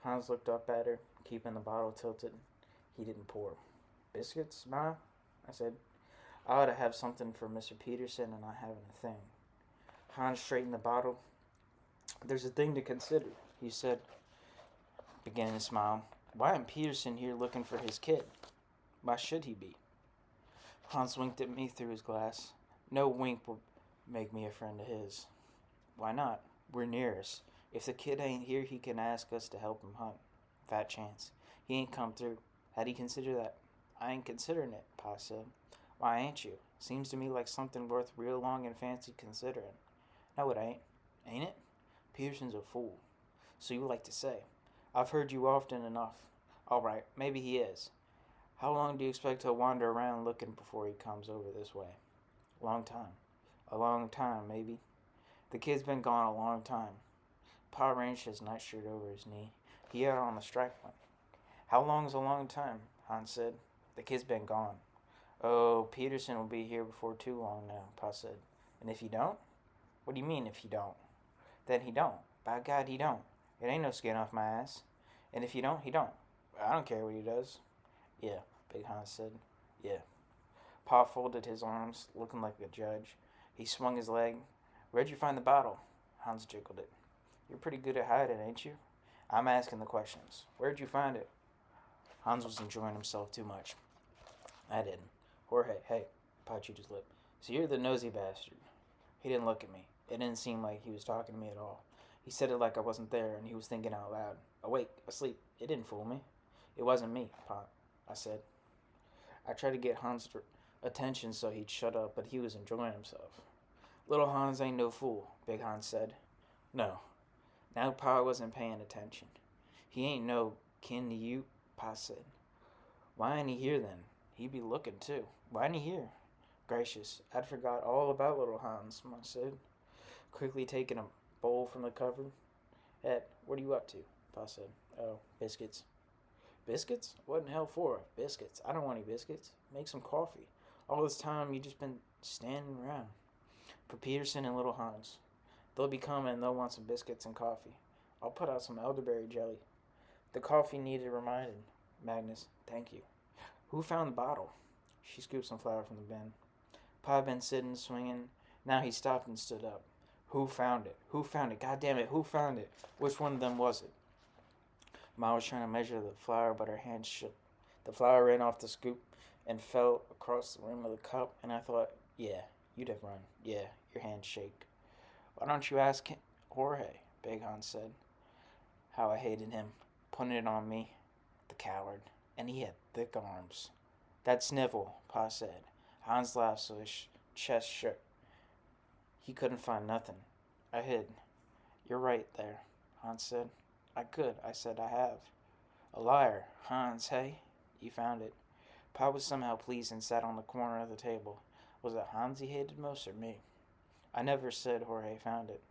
Hans looked up at her, keeping the bottle tilted. He didn't pour. Biscuits, Ma? I said. I ought to have something for Mr. Peterson and not having a thing. Hans straightened the bottle. There's a thing to consider, he said, beginning to smile. Why isn't Peterson here looking for his kid? Why should he be? Hans winked at me through his glass. No wink will make me a friend of his. Why not? We're nearest. If the kid ain't here, he can ask us to help him hunt. Fat chance. He ain't come through. How'd he consider that? I ain't considering it, Pa said. Why ain't you? Seems to me like something worth real long and fancy considering. No, it ain't. Ain't it? Peterson's a fool. So you like to say. I've heard you often enough. All right, maybe he is. How long do you expect he'll wander around looking before he comes over this way? Long time. A long time, maybe. The kid's been gone a long time. Pa arranged his nightshirt over his knee. He had on a striped one. How long's a long time? Hans said. The kid's been gone. Oh, Peterson will be here before too long now, Pa said. And if he don't? What do you mean if he don't? Then he don't. By God, he don't. It ain't no skin off my ass. And if he don't, he don't. I don't care what he does. Yeah, Big Hans said. Yeah. Pa folded his arms, looking like a judge. He swung his leg. Where'd you find the bottle? Hans jiggled it. You're pretty good at hiding, ain't you? I'm asking the questions. Where'd you find it? Hans was enjoying himself too much. I didn't. Jorge, hey, Pa chewed his lip. So you're the nosy bastard. He didn't look at me. It didn't seem like he was talking to me at all. He said it like I wasn't there, and he was thinking out loud. Awake, asleep. It didn't fool me. It wasn't me, Pa, I said. I tried to get Hans' attention so he'd shut up, but he was enjoying himself. Little Hans ain't no fool, Big Hans said. No. Now Pa wasn't paying attention. He ain't no kin to you, Pa said. Why ain't he here then? He'd be looking too. Why ain't he here? Gracious, I'd forgot all about little Hans, Ma said, quickly taking a bowl from the cupboard. Ed, what are you up to? Pa said. Oh, biscuits. Biscuits? What in hell for? Biscuits. I don't want any biscuits. Make some coffee. All this time you just been standing around. For Peterson and little Hans. They'll be coming and they'll want some biscuits and coffee. I'll put out some elderberry jelly. The coffee needed reminding. Magnus, thank you. Who found the bottle? She scooped some flour from the bin. Pa had been sitting, swinging. Now he stopped and stood up. Who found it? Who found it? God damn it, who found it? Which one of them was it? Ma was trying to measure the flour, but her hand shook. The flour ran off the scoop and fell across the rim of the cup, and I thought, yeah, you'd have run. Yeah, your hand shaked. Why don't you ask Jorge? Big Hans said. How I hated him. Putting it on me. The coward. And he had thick arms. That snivel, Pa said. Hans laughed so his chest shook. He couldn't find nothing. I hid. You're right there, Hans said. I could. I said I have. A liar. Hans, hey? You found it. Pa was somehow pleased and sat on the corner of the table. Was it Hans he hated most or me? I never said Jorge found it.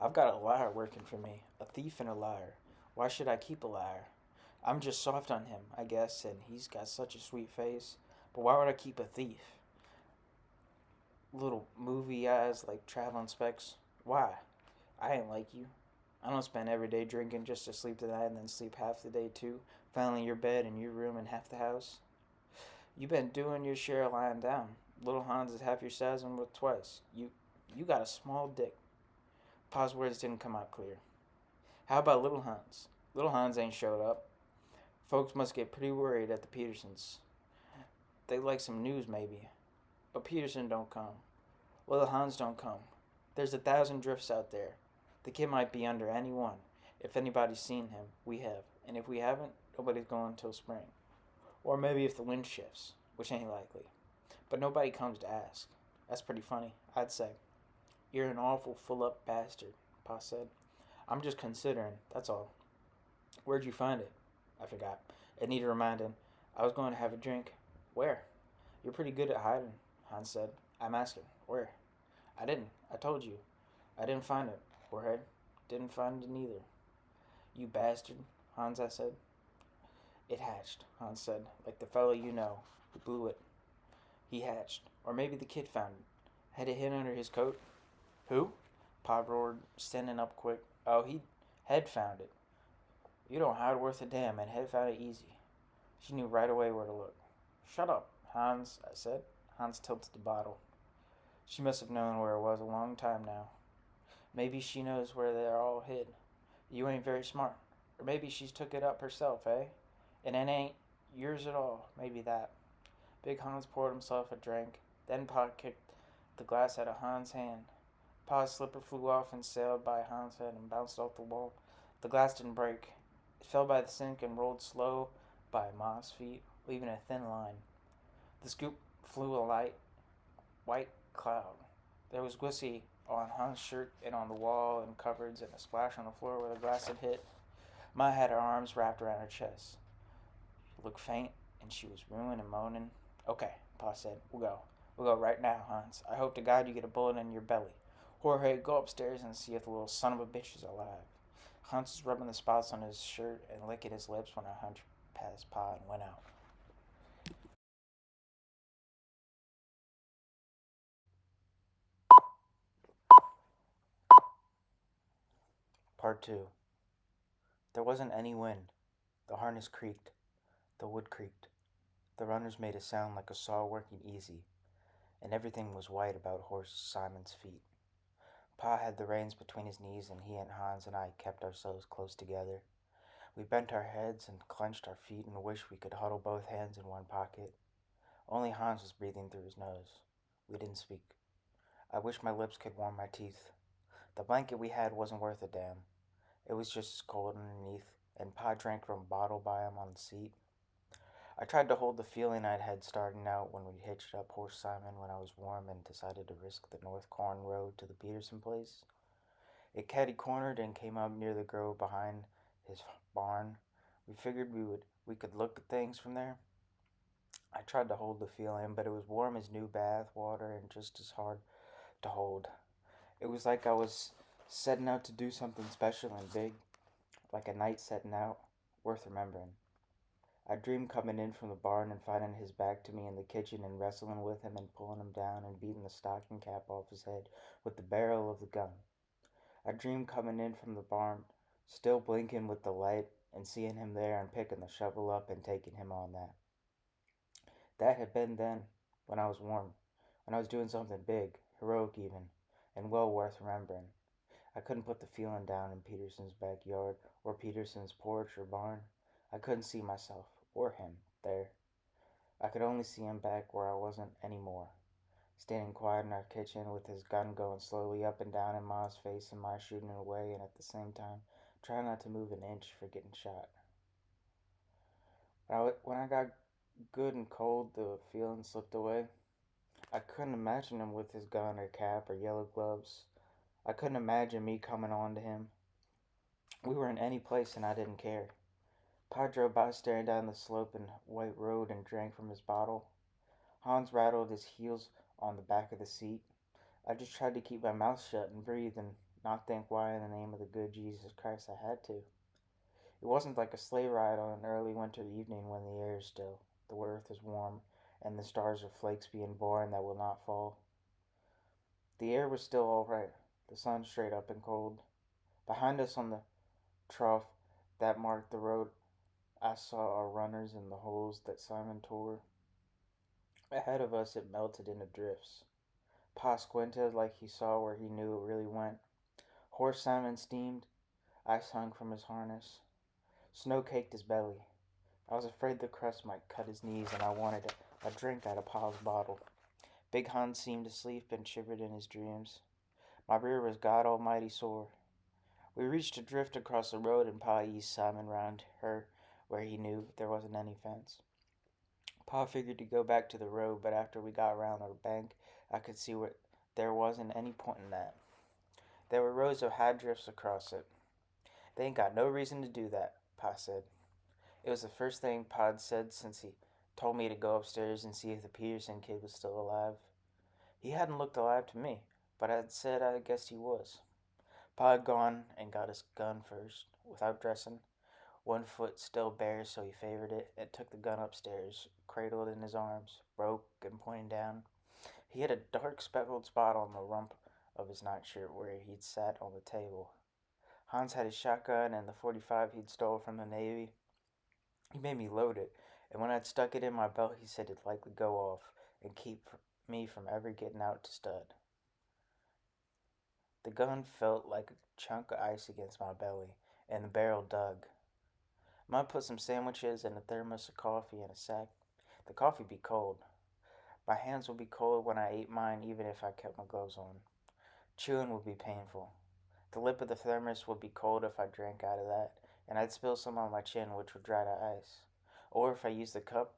I've got a liar working for me. A thief and a liar. Why should I keep a liar? I'm just soft on him, I guess, and he's got such a sweet face. But why would I keep a thief? little movie eyes like traveling specs. Why? I ain't like you. I don't spend every day drinking just to sleep tonight and then sleep half the day too. Finally, your bed and your room and half the house. You been doing your share of lying down. Little Hans is half your size and with twice. You got a small dick. Pa's words didn't come out clear. How about Little Hans? Little Hans ain't showed up. Folks must get pretty worried at the Petersons. They like some news maybe. But Peterson don't come. Little Hans don't come. There's 1,000 drifts out there. The kid might be under any one. If anybody's seen him, we have. And if we haven't, nobody's going until spring. Or maybe if the wind shifts, which ain't likely. But nobody comes to ask. That's pretty funny, I'd say. You're an awful full up bastard, Pa said. I'm just considering, that's all. Where'd you find it? I forgot. Anita reminded. I was going to have a drink. Where? You're pretty good at hiding, Hans said. I'm asking. Where? I didn't. I told you. I didn't find it, Jorge. Didn't find it neither. You bastard, Hans, I said. It hatched, Hans said, like the fellow you know, who blew it. He hatched. Or maybe the kid found it. Had it hid under his coat? Who? Pa roared, standing up quick. Oh, he had found it. You don't hide worth a damn, and had found it easy. She knew right away where to look. Shut up, Hans, I said. Hans tilted the bottle. She must have known where it was a long time now. Maybe she knows where they're all hid. You ain't very smart. Or maybe she's took it up herself, eh? And it ain't yours at all. Maybe that. Big Hans poured himself a drink. Then Pa kicked the glass out of Hans' hand. Pa's slipper flew off and sailed by Hans' head and bounced off the wall. The glass didn't break. It fell by the sink and rolled slow by Ma's feet, leaving a thin line. The scoop flew a light, white cloud. There was whiskey on Hans' shirt and on the wall and cupboards and a splash on the floor where the glass had hit. Ma had her arms wrapped around her chest. She looked faint and she was ruined and moaning. Okay, Pa said. We'll go. We'll go right now, Hans. I hope to God you get a bullet in your belly. Jorge, go upstairs and see if the little son of a bitch is alive. Hans was rubbing the spots on his shirt and licking his lips when I hunched past Pa and went out. Part 2. There wasn't any wind. The harness creaked. The wood creaked. The runners made a sound like a saw working easy, and everything was white about horse Simon's feet. Pa had the reins between his knees, and he and Hans and I kept ourselves close together. We bent our heads and clenched our feet and wished we could huddle both hands in one pocket. Only Hans was breathing through his nose. We didn't speak. I wished my lips could warm my teeth. The blanket we had wasn't worth a damn. It was just as cold underneath, and Pa drank from a bottle by him on the seat. I tried to hold the feeling I'd had starting out when we hitched up Horse Simon when I was warm and decided to risk the North Corn Road to the Peterson place. It caddy cornered and came up near the grove behind his barn. We figured we could look at things from there. I tried to hold the feeling, but it was warm as new bath water and just as hard to hold. It was like I was setting out to do something special and big, like a night setting out, worth remembering. I dreamed coming in from the barn and finding his back to me in the kitchen and wrestling with him and pulling him down and beating the stocking cap off his head with the barrel of the gun. I dreamed coming in from the barn, still blinking with the light, and seeing him there and picking the shovel up and taking him on that. That had been then, when I was warm, when I was doing something big, heroic even, and well worth remembering. I couldn't put the feeling down in Peterson's backyard, or Peterson's porch or barn. I couldn't see myself, or him, there. I could only see him back where I wasn't any more, standing quiet in our kitchen with his gun going slowly up and down in Ma's face and my shooting it away, and at the same time trying not to move an inch for getting shot. When I got good and cold, the feeling slipped away. I couldn't imagine him with his gun or cap or yellow gloves. I couldn't imagine me coming on to him. We were in any place and I didn't care. Pa drove by staring down the sloping white road and drank from his bottle. Hans rattled his heels on the back of the seat. I just tried to keep my mouth shut and breathe and not think why in the name of the good Jesus Christ I had to. It wasn't like a sleigh ride on an early winter evening when the air is still, the earth is warm, and the stars are flakes being born that will not fall. The air was still all right, the sun straight up and cold. Behind us on the trough that marked the road, I saw our runners in the holes that Simon tore. Ahead of us, it melted into drifts. Pa squinted like he saw where he knew it really went. Horse Simon steamed. Ice hung from his harness. Snow caked his belly. I was afraid the crust might cut his knees, and I wanted a drink out of Pa's bottle. Big Hans seemed asleep and shivered in his dreams. My rear was God Almighty sore. We reached a drift across the road, and Pa eased Simon round her where he knew there wasn't any fence. Pa figured to go back to the road, but after we got around the bank, I could see where there wasn't any point in that. There were rows of high drifts across it. They ain't got no reason to do that, Pa said. It was the first thing Pod said since he told me to go upstairs and see if the Peterson kid was still alive. He hadn't looked alive to me, but I'd said I guessed he was. Pa had gone and got his gun first, without dressing, one foot still bare, so he favored it, and took the gun upstairs, cradled in his arms, broke and pointing down. He had a dark speckled spot on the rump of his nightshirt where he'd sat on the table. Hans had his shotgun and the 45 he'd stole from the Navy. He made me load it, and when I'd stuck it in my belt, he said it'd likely go off and keep me from ever getting out to stud. The gun felt like a chunk of ice against my belly, and the barrel dug. Mud put some sandwiches and a thermos of coffee in a sack. The coffee'd be cold. My hands would be cold when I ate mine, even if I kept my gloves on. Chewing would be painful. The lip of the thermos would be cold if I drank out of that, and I'd spill some on my chin, which would dry to ice. Or if I used the cup,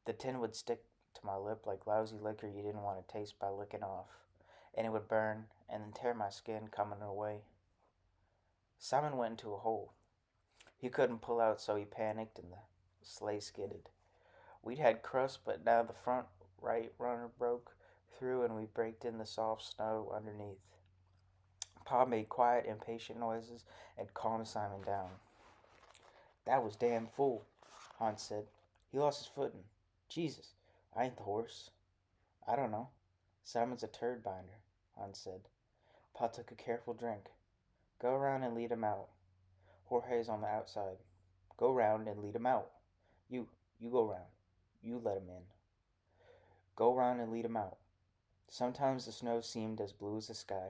the tin would stick to my lip like lousy liquor you didn't want to taste by licking off, and it would burn and then tear my skin coming away. Simon went into a hole. He couldn't pull out, so he panicked and the sleigh skidded. We'd had crust, but now the front right runner broke through and we braked in the soft snow underneath. Pa made quiet, impatient noises and calmed Simon down. That was damn fool, Hans said. He lost his footing. Jesus, I ain't the horse. I don't know. Simon's a turd binder, Hans said. Pa took a careful drink. Go around and lead him out. Jorge's on the outside. Go round and lead him out. You go round. You let him in. Go round and lead him out. Sometimes the snow seemed as blue as the sky.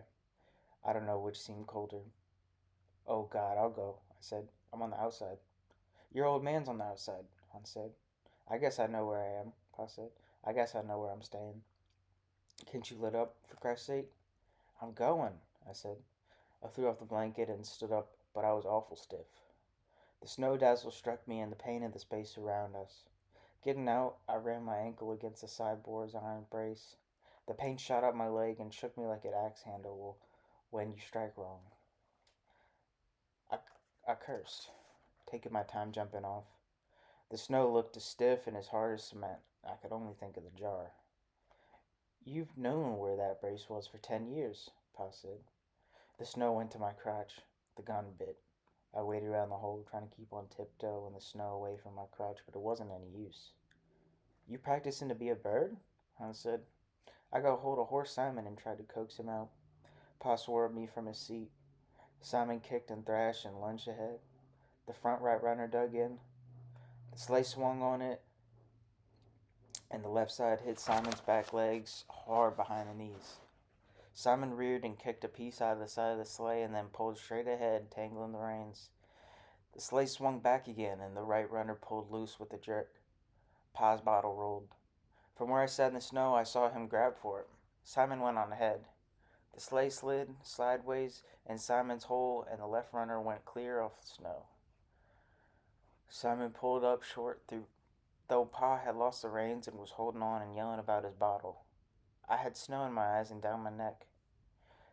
I don't know which seemed colder. Oh, God, I'll go, I said. I'm on the outside. Your old man's on the outside, Hans said. I guess I know where I am, Pa said. I guess I know where I'm staying. Can't you let up, for Christ's sake? I'm going, I said. I threw off the blanket and stood up, but I was awful stiff. The snow dazzle struck me and the pain of the space around us. Getting out, I ran my ankle against the sideboard's iron brace. The pain shot up my leg and shook me like an axe handle will when you strike wrong. I, I cursed, taking my time jumping off. The snow looked as stiff and as hard as cement. I could only think of the jar. You've known where that brace was for 10 years, Pa said. The snow went to my crotch. The gun bit. I waited around the hole, trying to keep on tiptoe in the snow away from my crotch, but it wasn't any use. You practicing to be a bird? Hans said. I got hold of Horse Simon and tried to coax him out. Pa swore at me from his seat. Simon kicked and thrashed and lunged ahead. The front right runner dug in. The sleigh swung on it, and the left side hit Simon's back legs hard behind the knees. Simon reared and kicked a piece out of the side of the sleigh and then pulled straight ahead, tangling the reins. The sleigh swung back again, and the right runner pulled loose with a jerk. Pa's bottle rolled. From where I sat in the snow, I saw him grab for it. Simon went on ahead. The sleigh slid sideways in Simon's hole, and the left runner went clear off the snow. Simon pulled up short though Pa had lost the reins and was holding on and yelling about his bottle. I had snow in my eyes and down my neck.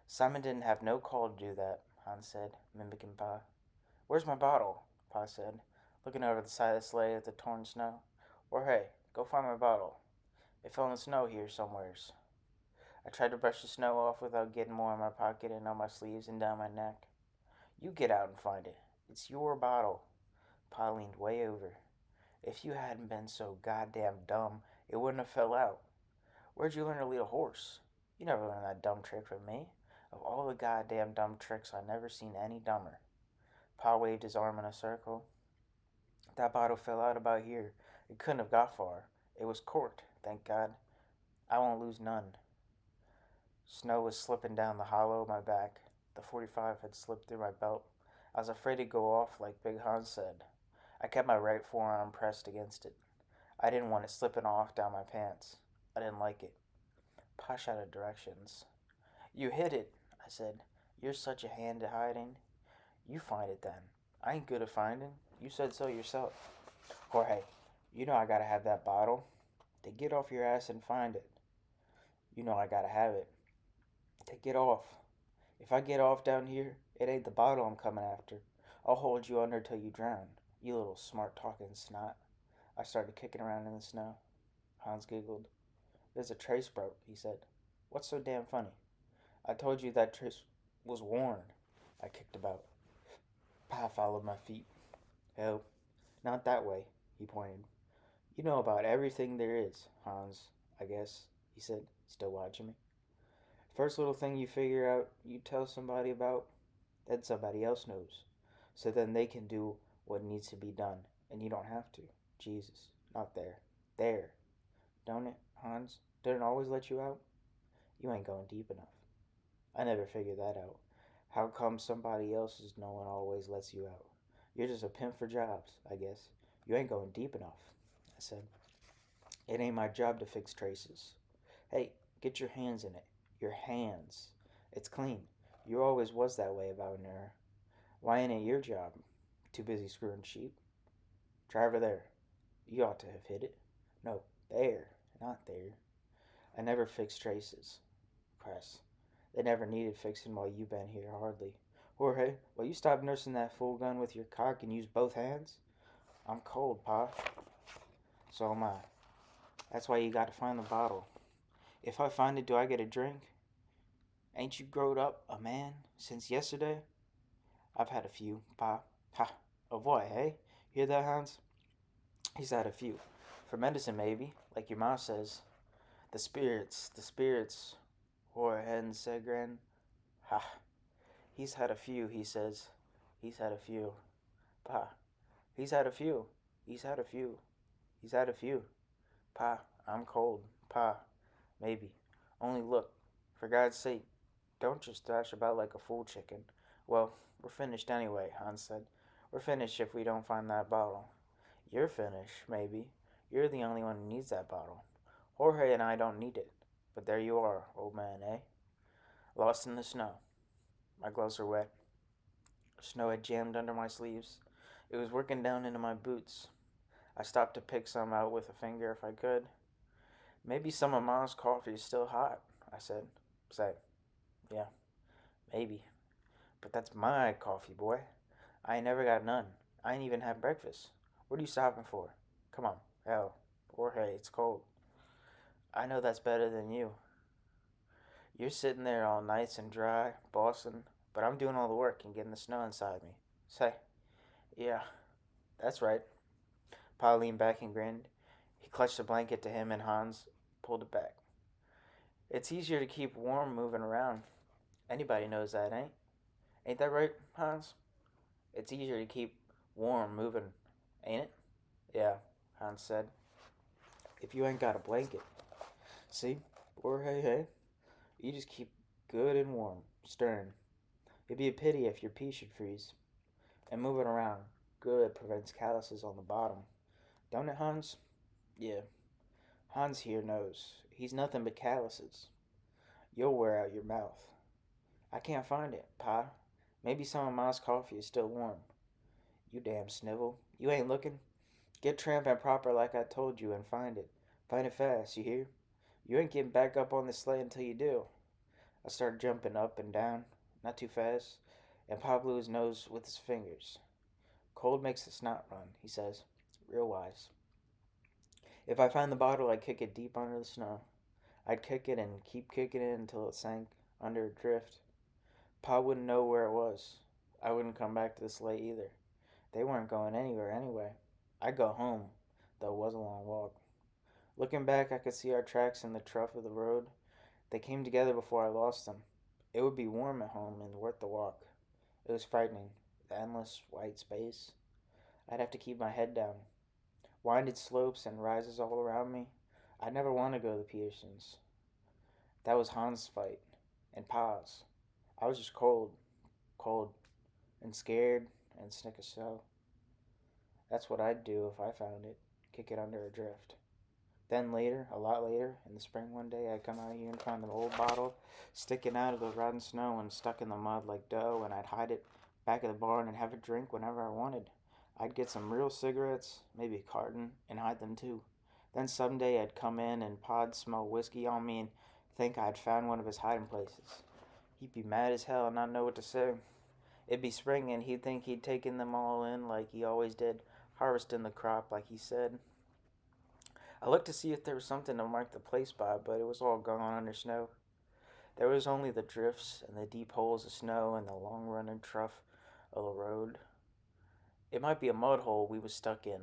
Simon didn't have no call to do that, Hans said, mimicking Pa. Where's my bottle? Pa said, looking over the side of the sleigh at the torn snow. Jorge, go find my bottle. It fell in the snow here somewheres. I tried to brush the snow off without getting more in my pocket and on my sleeves and down my neck. You get out and find it. It's your bottle. Pa leaned way over. If you hadn't been so goddamn dumb, it wouldn't have fell out. Where'd you learn to lead a horse? You never learned that dumb trick from me. Of all the goddamn dumb tricks, I never seen any dumber. Pa waved his arm in a circle. That bottle fell out about here. It couldn't have got far. It was corked, thank God. I won't lose none. Snow was slipping down the hollow of my back. The 45 had slipped through my belt. I was afraid to go off like Big Hans said. I kept my right forearm pressed against it. I didn't want it slipping off down my pants. I didn't like it. Pa shouted directions. You hit it, I said. You're such a hand at hiding. You find it then. I ain't good at finding. You said so yourself. Jorge, you know I gotta have that bottle. Then get off your ass and find it. You know I gotta have it. Then get off. If I get off down here, it ain't the bottle I'm coming after. I'll hold you under till you drown. You little smart talking snot. I started kicking around in the snow. Hans giggled. There's a trace broke, he said. What's so damn funny? I told you that trace was worn. I kicked about. Pa followed my feet. Oh, not that way, he pointed. You know about everything there is, Hans, I guess, he said, still watching me. First little thing you figure out, you tell somebody about, then somebody else knows. So then they can do what needs to be done, and you don't have to. Jesus, not there. There. Don't it, Hans? Did it always let you out? You ain't going deep enough. I never figured that out. How come somebody else's no one always lets you out? You're just a pimp for jobs, I guess. You ain't going deep enough, I said. It ain't my job to fix traces. Hey, get your hands in it. Your hands. It's clean. You always was that way about an error. Why ain't it your job? Too busy screwing sheep? Try over there. You ought to have hit it. No, there, not there. I never fixed traces. Press. They never needed fixing while you been here, hardly. Jorge, will you stop nursing that fool gun with your cock and use both hands? I'm cold, Pa. So am I. That's why you got to find the bottle. If I find it, do I get a drink? Ain't you growed up a man since yesterday? I've had a few, Pa. Ha, a boy, hey? Hear that, Hans? He's had a few. For medicine, maybe, like your ma says. The spirits. Jorge Segren. Ha. He's had a few, he says. He's had a few. Pa. He's had a few. He's had a few. He's had a few. Pa, I'm cold. Pa, maybe. Only look. For God's sake, don't just thrash about like a fool chicken. Well, we're finished anyway, Hans said. We're finished if we don't find that bottle. You're finished, maybe. You're the only one who needs that bottle. Jorge and I don't need it. But there you are, old man, eh? Lost in the snow. My gloves were wet. Snow had jammed under my sleeves. It was working down into my boots. I stopped to pick some out with a finger if I could. Maybe some of Mom's coffee is still hot, I said. Say, yeah, maybe. But that's my coffee, boy. I ain't never got none. I ain't even had breakfast. What are you stopping for? Come on. Hell. Jorge, it's cold. I know that's better than you. You're sitting there all nice and dry, bossing, but I'm doing all the work and getting the snow inside me. Say, yeah, that's right. Pa leaned back and grinned. He clutched the blanket to him and Hans pulled it back. It's easier to keep warm moving around. Anybody knows that, ain't? Ain't that right, Hans? It's easier to keep warm moving, ain't it? Yeah, Hans said. If you ain't got a blanket. See? Or hey, you just keep good and warm, stern. It'd be a pity if your pee should freeze. And moving around good prevents calluses on the bottom. Don't it, Hans? Yeah. Hans here knows. He's nothing but calluses. You'll wear out your mouth. I can't find it, Pa. Maybe some of Ma's coffee is still warm. You damn snivel. You ain't looking? Get tramping proper like I told you and find it. Find it fast, you hear? You ain't getting back up on the sleigh until you do. I started jumping up and down, not too fast, and Pa blew his nose with his fingers. Cold makes the snot run, he says. Real wise. If I find the bottle, I'd kick it deep under the snow. I'd kick it and keep kicking it until it sank under a drift. Pa wouldn't know where it was. I wouldn't come back to the sleigh either. They weren't going anywhere anyway. I'd go home, though it was a long walk. Looking back, I could see our tracks in the trough of the road. They came together before I lost them. It would be warm at home and worth the walk. It was frightening. The endless white space. I'd have to keep my head down. Winded slopes and rises all around me. I'd never want to go to the Petersons. That was Hans' fight. And Pa's. I was just cold, and scared, and sick as so. That's what I'd do if I found it. Kick it under a drift. Then later, a lot later, in the spring one day, I'd come out here and find an old bottle sticking out of the rotten snow and stuck in the mud like dough, and I'd hide it back of the barn and have a drink whenever I wanted. I'd get some real cigarettes, maybe a carton, and hide them too. Then someday I'd come in and Pod'd smell whiskey on me and think I'd found one of his hiding places. He'd be mad as hell and not know what to say. It'd be spring and he'd think he'd taken them all in like he always did, harvesting the crop like he said. I looked to see if there was something to mark the place by, but it was all gone under snow. There was only the drifts and the deep holes of snow and the long running trough of the road. It might be a mud hole we was stuck in,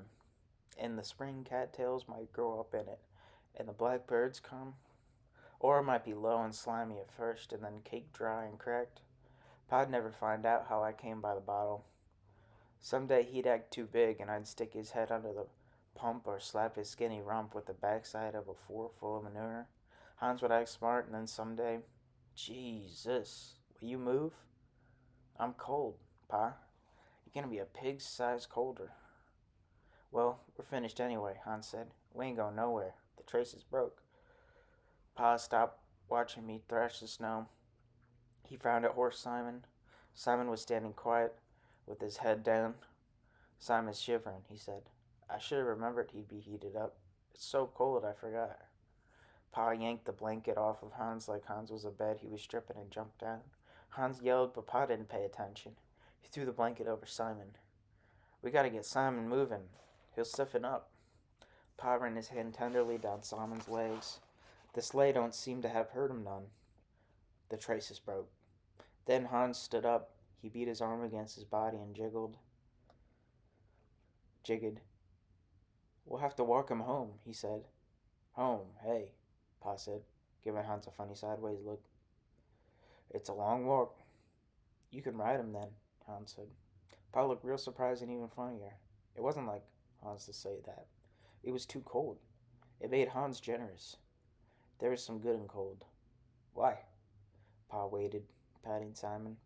and the spring cattails might grow up in it, and the blackbirds come. Or it might be low and slimy at first, and then caked dry and cracked. Pod'd never find out how I came by the bottle. Some day he'd act too big, and I'd stick his head under the pump or slap his skinny rump with the backside of a fork full of manure. Hans would act smart, and then someday, Jesus, will you move? I'm cold, Pa. You're gonna be a pig-sized colder. Well, we're finished anyway, Hans said. We ain't going nowhere. The trace is broke. Pa stopped watching me thrash the snow. He frowned at horse Simon. Simon was standing quiet, with his head down. Simon's shivering, he said. I should have remembered he'd be heated up. It's so cold I forgot. Pa yanked the blanket off of Hans like Hans was a bed he was stripping and jumped down. Hans yelled, but Pa didn't pay attention. He threw the blanket over Simon. We gotta get Simon moving. He'll stiffen up. Pa ran his hand tenderly down Simon's legs. The sleigh don't seem to have hurt him none. The traces broke. Then Hans stood up. He beat his arm against his body and jigged. We'll have to walk him home, he said. Home, hey, Pa said, giving Hans a funny sideways look. It's a long walk. You can ride him then, Hans said. Pa looked real surprised and even funnier. It wasn't like Hans to say that. It was too cold. It made Hans generous. There was some good in cold. Why? Pa waited, patting Simon,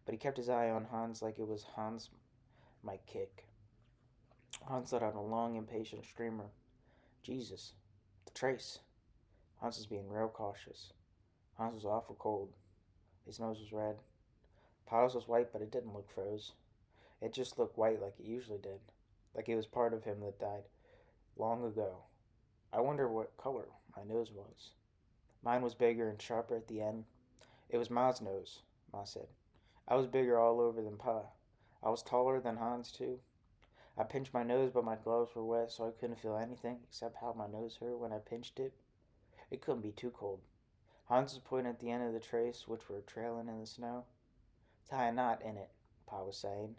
but he kept his eye on Hans like it was Hans might kick. Hans let out a long, impatient streamer. Jesus, the trace. Hans was being real cautious. Hans was awful cold. His nose was red. Pa's was white, but it didn't look froze. It just looked white like it usually did, like it was part of him that died long ago. I wonder what color my nose was. Mine was bigger and sharper at the end. It was Ma's nose, Ma said. I was bigger all over than Pa. I was taller than Hans, too. I pinched my nose, but my gloves were wet, so I couldn't feel anything except how my nose hurt when I pinched it. It couldn't be too cold. Hans was pointing at the end of the trace, which were trailing in the snow. Tie a knot in it, Pa was saying.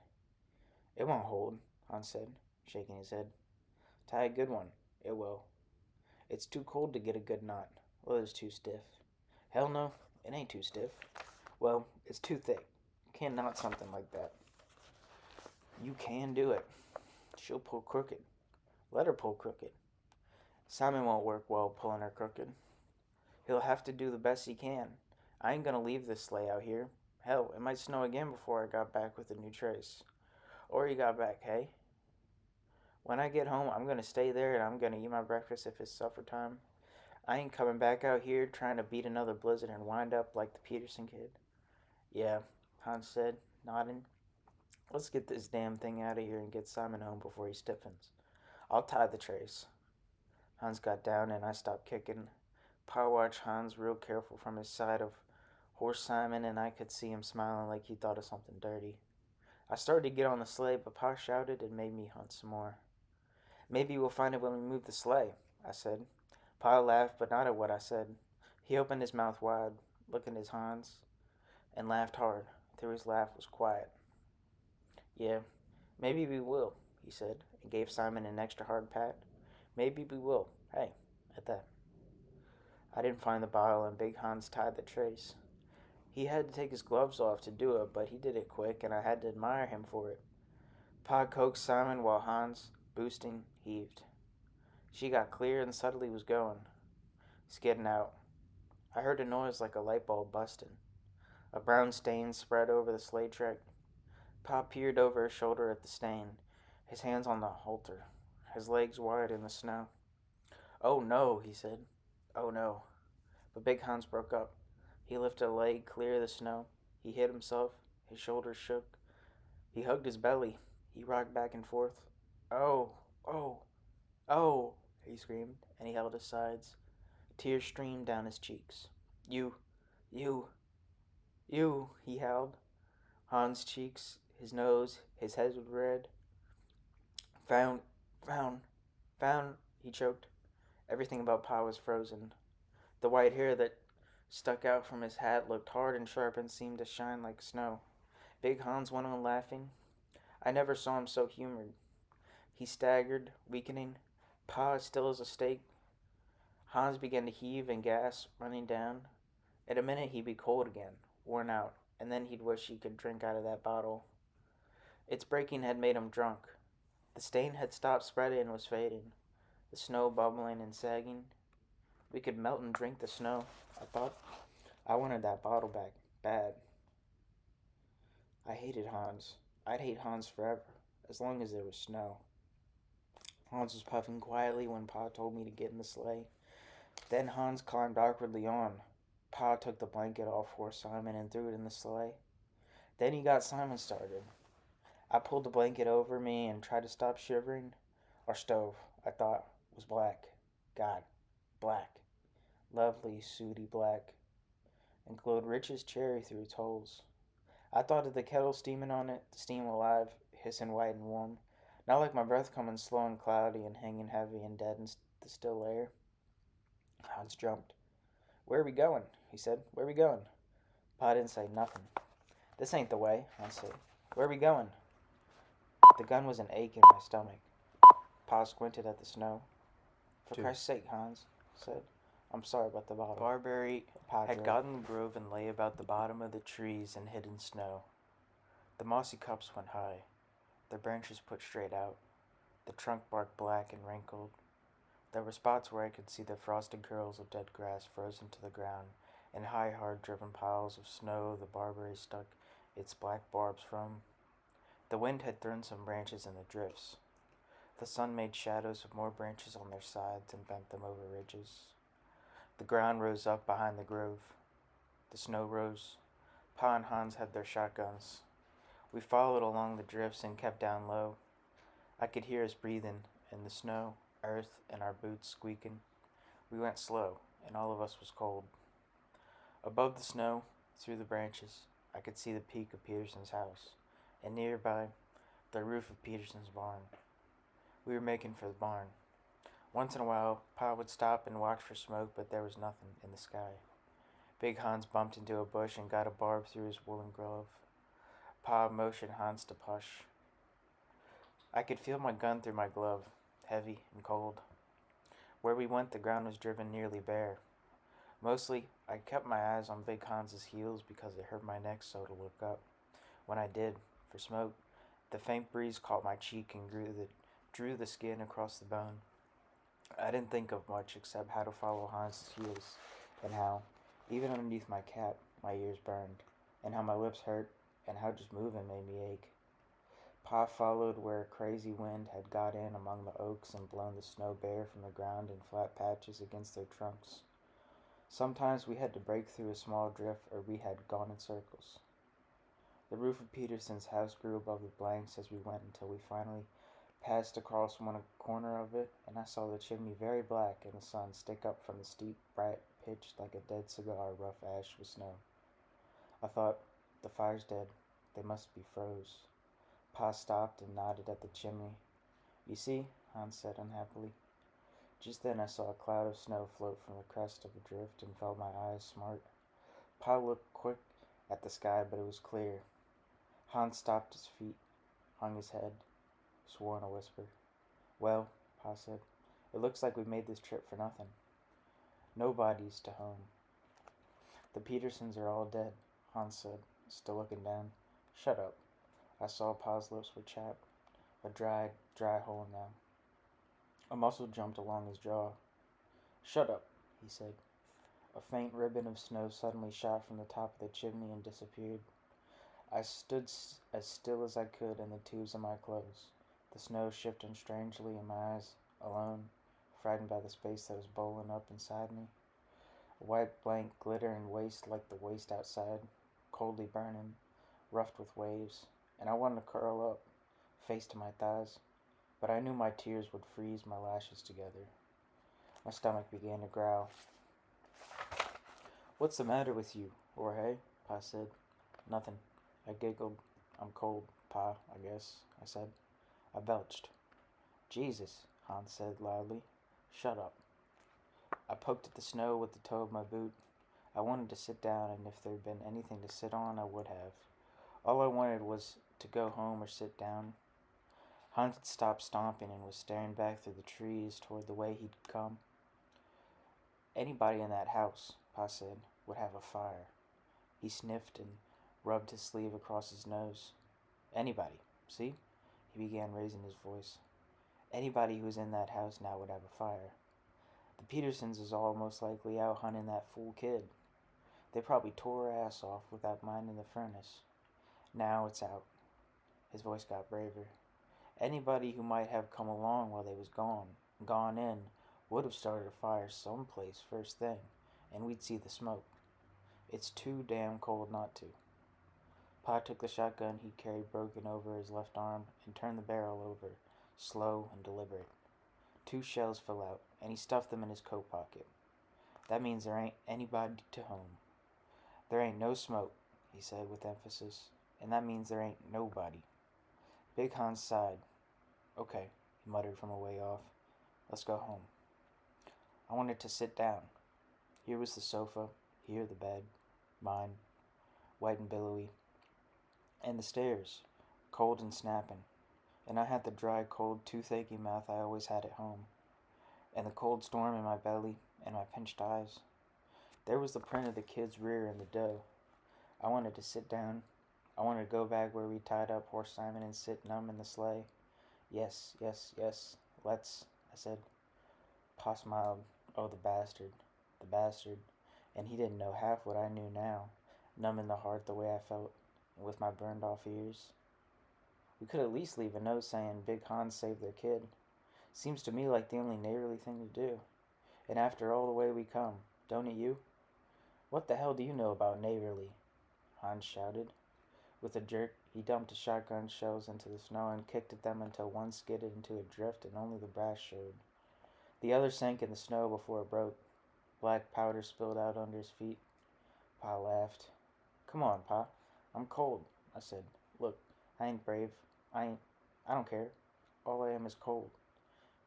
It won't hold, Hans said, shaking his head. Tie a good one. It will. It's too cold to get a good knot. Leather's too stiff. Hell no, it ain't too stiff. Well, it's too thick. You can't knot something like that. You can do it. She'll pull crooked. Let her pull crooked. Simon won't work well pulling her crooked. He'll have to do the best he can. I ain't gonna leave this sleigh out here. Hell, it might snow again before I got back with a new trace. Or you got back, hey? When I get home, I'm gonna stay there and I'm gonna eat my breakfast if it's supper time. I ain't coming back out here trying to beat another blizzard and wind up like the Peterson kid. Yeah, Hans said, nodding. Let's get this damn thing out of here and get Simon home before he stiffens. I'll tie the trace. Hans got down and I stopped kicking. Pa watched Hans real careful from his side of horse Simon, and I could see him smiling like he thought of something dirty. I started to get on the sleigh, but Pa shouted and made me hunt some more. Maybe we'll find it when we move the sleigh, I said. Pa laughed, but not at what I said. He opened his mouth wide, looking at Hans, and laughed hard. Through his laugh was quiet. Yeah, maybe we will, he said, and gave Simon an extra hard pat. Maybe we will. Hey, at that. I didn't find the bottle, and Big Hans tied the trace. He had to take his gloves off to do it, but he did it quick, and I had to admire him for it. Pa coaxed Simon while Hans, boosting, heaved. She got clear and suddenly was going, skidding out. I heard a noise like a light bulb busting. A brown stain spread over the sleigh track. Pa peered over his shoulder at the stain, his hands on the halter, his legs wide in the snow. "Oh no," he said. "Oh no." But Big Hans broke up. He lifted a leg clear of the snow. He hit himself. His shoulders shook. He hugged his belly. He rocked back and forth. "Oh, oh, oh," he screamed, and he held his sides. Tears streamed down his cheeks. You, you, you, he howled. Hans' cheeks, his nose, his head was red. Found, found, found, he choked. Everything about Pa was frozen. The white hair that stuck out from his hat looked hard and sharp and seemed to shine like snow. Big Hans went on laughing. I never saw him so humored. He staggered, weakening. Pa as still as a stake. Hans began to heave and gasp, running down. In a minute he'd be cold again, worn out, and then he'd wish he could drink out of that bottle. Its breaking had made him drunk. The stain had stopped spreading and was fading, the snow bubbling and sagging. We could melt and drink the snow, I thought. I wanted that bottle back, bad. I hated Hans. I'd hate Hans forever, as long as there was snow. Hans was puffing quietly when Pa told me to get in the sleigh. Then Hans climbed awkwardly on. Pa took the blanket off for Simon and threw it in the sleigh. Then he got Simon started. I pulled the blanket over me and tried to stop shivering. Our stove, I thought, was black. God, black. Lovely, sooty black, and glowed rich as cherry through its holes. I thought of the kettle steaming on it, the steam alive, hissing white and warm, not like my breath coming slow and cloudy and hanging heavy and dead in the still air. Hans jumped. "Where are we going?" he said. "Where are we going?" Pa didn't say nothing. "This ain't the way," Hans said. "Where are we going?" The gun was an ache in my stomach. Pa squinted at the snow. "For Christ's sake, Hans," said. "I'm sorry about the bottle." Barberry had gotten the grove and lay about the bottom of the trees and hid in snow. The mossy cups went high, their branches put straight out, the trunk bark black and wrinkled. There were spots where I could see the frosted curls of dead grass frozen to the ground, and high, hard-driven piles of snow the barberry stuck its black barbs from. The wind had thrown some branches in the drifts. The sun made shadows of more branches on their sides and bent them over ridges. The ground rose up behind the grove. The snow rose. Pa and Hans had their shotguns. We followed along the drifts and kept down low. I could hear us breathing, and the snow, earth, and our boots squeaking. We went slow, and all of us was cold. Above the snow, through the branches, I could see the peak of Peterson's house, and nearby, the roof of Peterson's barn. We were making for the barn. Once in a while, Pa would stop and watch for smoke, but there was nothing in the sky. Big Hans bumped into a bush and got a barb through his woolen glove. Pa motioned Hans to push. I could feel my gun through my glove, heavy and cold. Where we went, the ground was driven nearly bare. Mostly, I kept my eyes on Big Hans's heels because it hurt my neck so to look up. When I did, for smoke, the faint breeze caught my cheek and drew the skin across the bone. I didn't think of much except how to follow Hans's heels, and how, even underneath my cap, my ears burned, and how my lips hurt, and how just moving made me ache. Pa followed where a crazy wind had got in among the oaks and blown the snow bare from the ground in flat patches against their trunks. Sometimes we had to break through a small drift, or we had gone in circles. The roof of Peterson's house grew above the blanks as we went until we finally passed across one corner of it, and I saw the chimney very black in the sun stick up from the steep, bright pitch like a dead cigar, rough ash with snow. I thought, the fire's dead. They must be froze. Pa stopped and nodded at the chimney. "You see," Hans said unhappily. Just then I saw a cloud of snow float from the crest of a drift and felt my eyes smart. Pa looked quick at the sky, but it was clear. Hans stopped his feet, hung his head, swore in a whisper. "Well," Pa said, "it looks like we made this trip for nothing." Nobody's to home. The Petersons are all dead, Hans said, still looking down. Shut up. I saw Pa's lips were chapped, a dry hole now. A muscle jumped along his jaw. Shut up, he said. A faint ribbon of snow suddenly shot from the top of the chimney and disappeared. I stood as still as I could in the tubes of my clothes, the snow shifting strangely in my eyes, alone, frightened by the space that was bowling up inside me. A white blank glittering waste like the waste outside, coldly burning, roughed with waves, and I wanted to curl up, face to my thighs, but I knew my tears would freeze my lashes together. My stomach began to growl. What's the matter with you, Jorge? Pa said. Nothing. I giggled. I'm cold, Pa, I guess, I said. I belched. Jesus, Hans said loudly. Shut up. I poked at the snow with the toe of my boot. I wanted to sit down, and if there had been anything to sit on, I would have. All I wanted was to go home or sit down. Hans had stopped stomping and was staring back through the trees toward the way he'd come. Anybody in that house, Pa said, would have a fire. He sniffed and rubbed his sleeve across his nose. Anybody, see? He began raising his voice. Anybody who was in that house now would have a fire. The Petersons is all most likely out hunting that fool kid. They probably tore her ass off without minding the furnace. Now it's out. His voice got braver. Anybody who might have come along while they was gone in, would have started a fire someplace first thing, and we'd see the smoke. It's too damn cold not to. Pa took the shotgun he'd carried broken over his left arm and turned the barrel over, slow and deliberate. 2 shells fell out, and he stuffed them in his coat pocket. That means there ain't anybody to home. There ain't no smoke, he said with emphasis, and that means there ain't nobody. Big Hans sighed. Okay, he muttered from a way off. Let's go home. I wanted to sit down. Here was the sofa, here the bed, mine, white and billowy, and the stairs, cold and snapping, and I had the dry, cold, toothache mouth I always had at home, and the cold storm in my belly and my pinched eyes. There was the print of the kid's rear in the dough. I wanted to sit down. I wanted to go back where we tied up Horse Simon and sit numb in the sleigh. Yes, yes, yes, let's, I said. Pa smiled. Oh, the bastard, and he didn't know half what I knew now, numb in the heart the way I felt, with my burned off ears. We could at least leave a note saying Big Hans saved their kid. Seems to me like the only neighborly thing to do. And after all the way we come, don't it you? What the hell do you know about neighborly? Hans shouted. With a jerk, he dumped his shotgun shells into the snow and kicked at them until one skidded into a drift and only the brass showed. The other sank in the snow before it broke. Black powder spilled out under his feet. Pa laughed. Come on, Pa. I'm cold, I said. Look, I ain't brave. I don't care. All I am is cold.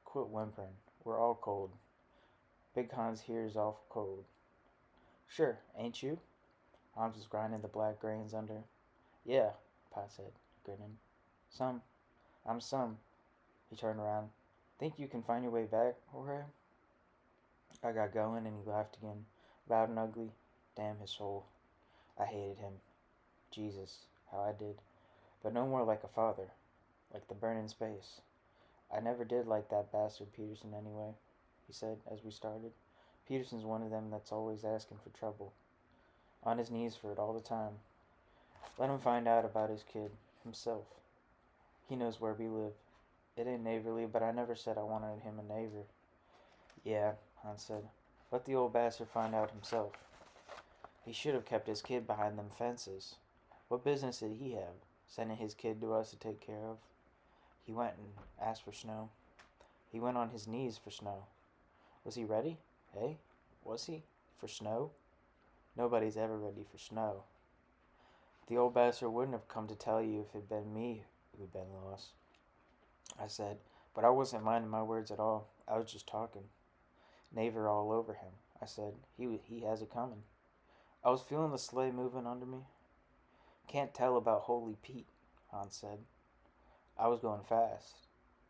Quit whimpering. We're all cold. Big Hans here's awful cold. Sure, ain't you? Hans was grinding the black grains under. Yeah, Pa said, grinning. I'm some. He turned around. Think you can find your way back, Jorge? I got going and he laughed again, loud and ugly. Damn his soul. I hated him. Jesus, how I did. But no more like a father. Like the burning space. I never did like that bastard Peterson anyway, he said as we started. Peterson's one of them that's always asking for trouble. On his knees for it all the time. Let him find out about his kid, himself. He knows where we live. It ain't neighborly, but I never said I wanted him a neighbor. Yeah, Hans said. Let the old bastard find out himself. He should have kept his kid behind them fences. What business did he have, sending his kid to us to take care of? He went and asked for snow. He went on his knees for snow. Was he ready? Eh? Was he? For snow? Nobody's ever ready for snow. The old bastard wouldn't have come to tell you if it'd been me who'd been lost, I said, but I wasn't minding my words at all. I was just talking. Neighbor all over him, I said. He has it coming. I was feeling the sleigh moving under me. Can't tell about Holy Pete, Hans said. I was going fast.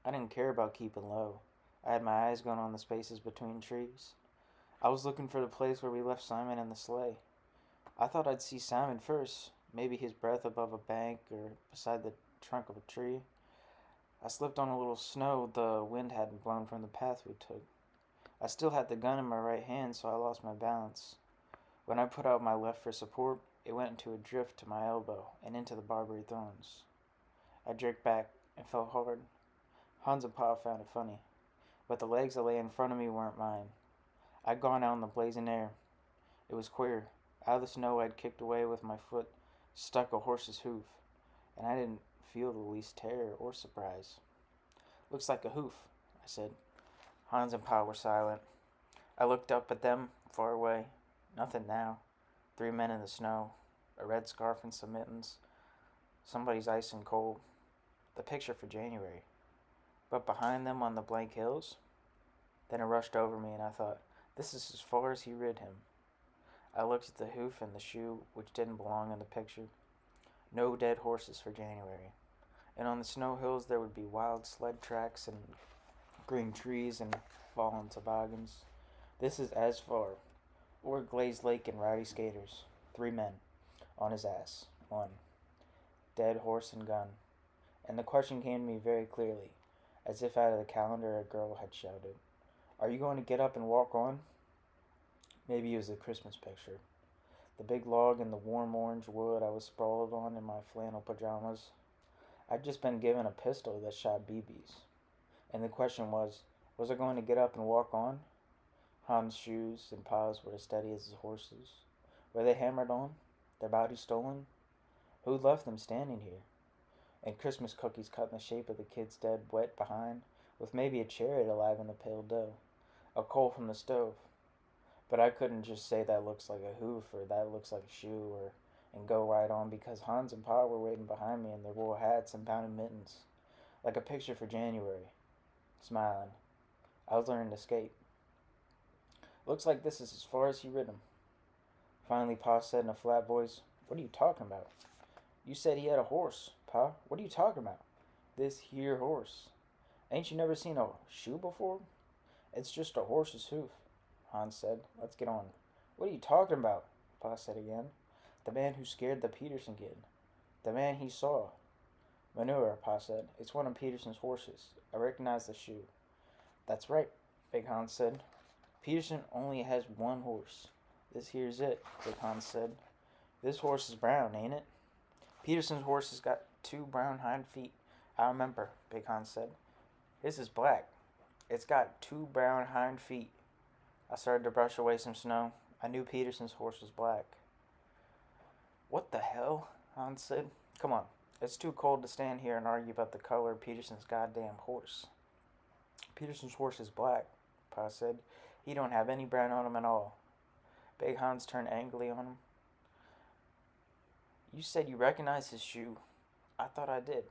I didn't care about keeping low. I had my eyes going on the spaces between trees. I was looking for the place where we left Simon in the sleigh. I thought I'd see Simon first, maybe his breath above a bank or beside the trunk of a tree. I slipped on a little snow the wind hadn't blown from the path we took. I still had the gun in my right hand, so I lost my balance. When I put out my left for support, it went into a drift to my elbow and into the barberry thorns. I jerked back and fell hard. Hans and Pa found it funny, but the legs that lay in front of me weren't mine. I'd gone out in the blazing air. It was queer. Out of the snow I'd kicked away with my foot stuck a horse's hoof, and I didn't feel the least terror or surprise. Looks like a hoof, I said. Hans and Pa were silent. I looked up at them, far away. Nothing now. 3 men in the snow, a red scarf and some mittens. Somebody's ice and cold. The picture for January. But behind them on the blank hills? Then it rushed over me and I thought, this is as far as he rid him. I looked at the hoof and the shoe, which didn't belong in the picture. No dead horses for January. And on the snow hills there would be wild sled tracks and green trees and fallen toboggans. This is as far. Or Glazed Lake and rowdy skaters. 3 men. On his ass. 1. Dead horse and gun. And the question came to me very clearly, as if out of the calendar a girl had shouted, "Are you going to get up and walk on?" Maybe it was a Christmas picture. The big log in the warm orange wood I was sprawled on in my flannel pajamas. I'd just been given a pistol that shot BBs. And the question was I going to get up and walk on? Hans' shoes and Pa's were as steady as his horses. Were they hammered on? Their bodies stolen? Who'd left them standing here? And Christmas cookies cut in the shape of the kid's dead wet behind, with maybe a cherry alive in the pale dough. A coal from the stove. But I couldn't just say that looks like a hoof or that looks like a shoe and go right on because Hans and Pa were waiting behind me in their wool hats and pounded mittens. Like a picture for January. Smiling. I was learning to skate. Looks like this is as far as he rid him. Finally Pa said in a flat voice, "What are you talking about?" "You said he had a horse, Pa. What are you talking about?" "This here horse. Ain't you never seen a shoe before?" "It's just a horse's hoof," Hans said. "Let's get on." "What are you talking about?" Pa said again. "The man who scared the Peterson kid. The man he saw." "Manure," Pa said. "It's one of Peterson's horses. I recognize the shoe." "That's right," Big Hans said. "Peterson only has one horse. This here's it," Big Hans said. "This horse is brown, ain't it?" "Peterson's horse has got 2 brown hind feet. I remember," Big Hans said. "His is black. It's got 2 brown hind feet." I started to brush away some snow. I knew Peterson's horse was black. "What the hell?" Hans said. "Come on. It's too cold to stand here and argue about the color of Peterson's goddamn horse." "Peterson's horse is black," Pa said. "He don't have any brown on him at all." Big Hans turned angrily on him. "You said you recognized his shoe." "I thought I did."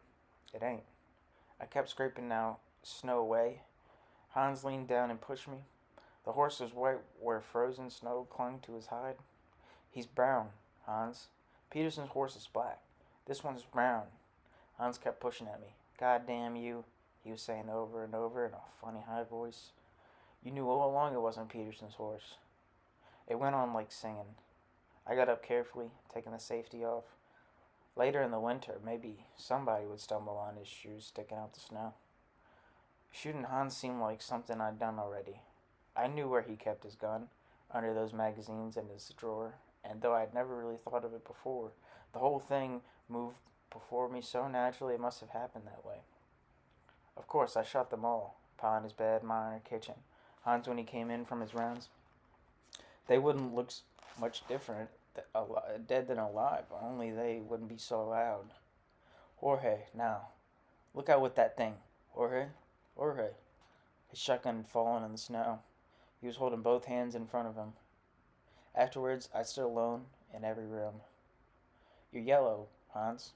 "It ain't." I kept scraping now snow away. Hans leaned down and pushed me. The horse was white where frozen snow clung to his hide. "He's brown, Hans. Peterson's horse is black. This one's brown." Hans kept pushing at me. "God damn you," he was saying over and over in a funny high voice. "You knew all along it wasn't Peterson's horse." It went on like singing. I got up carefully, taking the safety off. Later in the winter, maybe somebody would stumble on his shoes sticking out the snow. Shooting Hans seemed like something I'd done already. I knew where he kept his gun, under those magazines in his drawer, and though I'd never really thought of it before, the whole thing moved before me so naturally it must have happened that way. Of course, I shot them all. Pa in his bed, Ma in her kitchen, Hans when he came in from his rounds. They wouldn't look much different dead than alive, only they wouldn't be so loud. "Jorge, now, look out with that thing. Jorge, Jorge." His shotgun had fallen in the snow. He was holding both hands in front of him. Afterwards, I stood alone in every room. "You're yellow, Hans."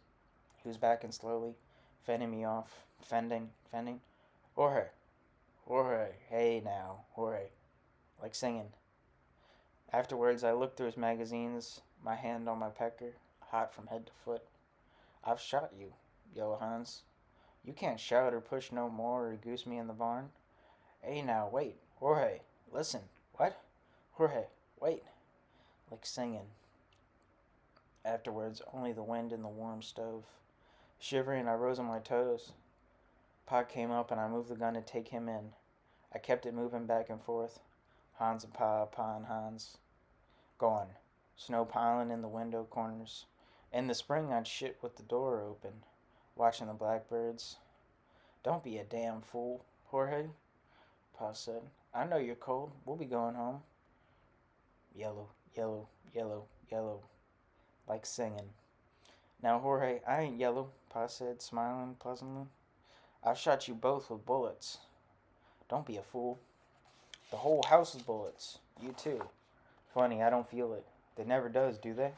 He was backing slowly, fending me off. Fending. "Jorge, Jorge, hey now, Jorge." Like singing. Afterwards, I looked through his magazines, my hand on my pecker, hot from head to foot. "I've shot you, Yellow Hans. You can't shout or push no more or goose me in the barn. Hey now, wait, Jorge, listen. What? Jorge, wait, like singing. Afterwards, only the wind and the warm stove. Shivering, I rose on my toes. Pa came up and I moved the gun to take him in. I kept it moving back and forth. Hans and Pa, Pa and Hans. Gone. Snow piling in the window corners. In the spring, I'd shit with the door open, watching the blackbirds. Don't be a damn fool, Jorge, Pa said. I know you're cold. We'll be going home. Yellow, yellow, yellow, yellow. Like singing. Now, Jorge, I ain't yellow, Pa said, smiling pleasantly. I've shot you both with bullets. Don't be a fool. The whole house is bullets. You too. Funny, I don't feel it. They never does, do they?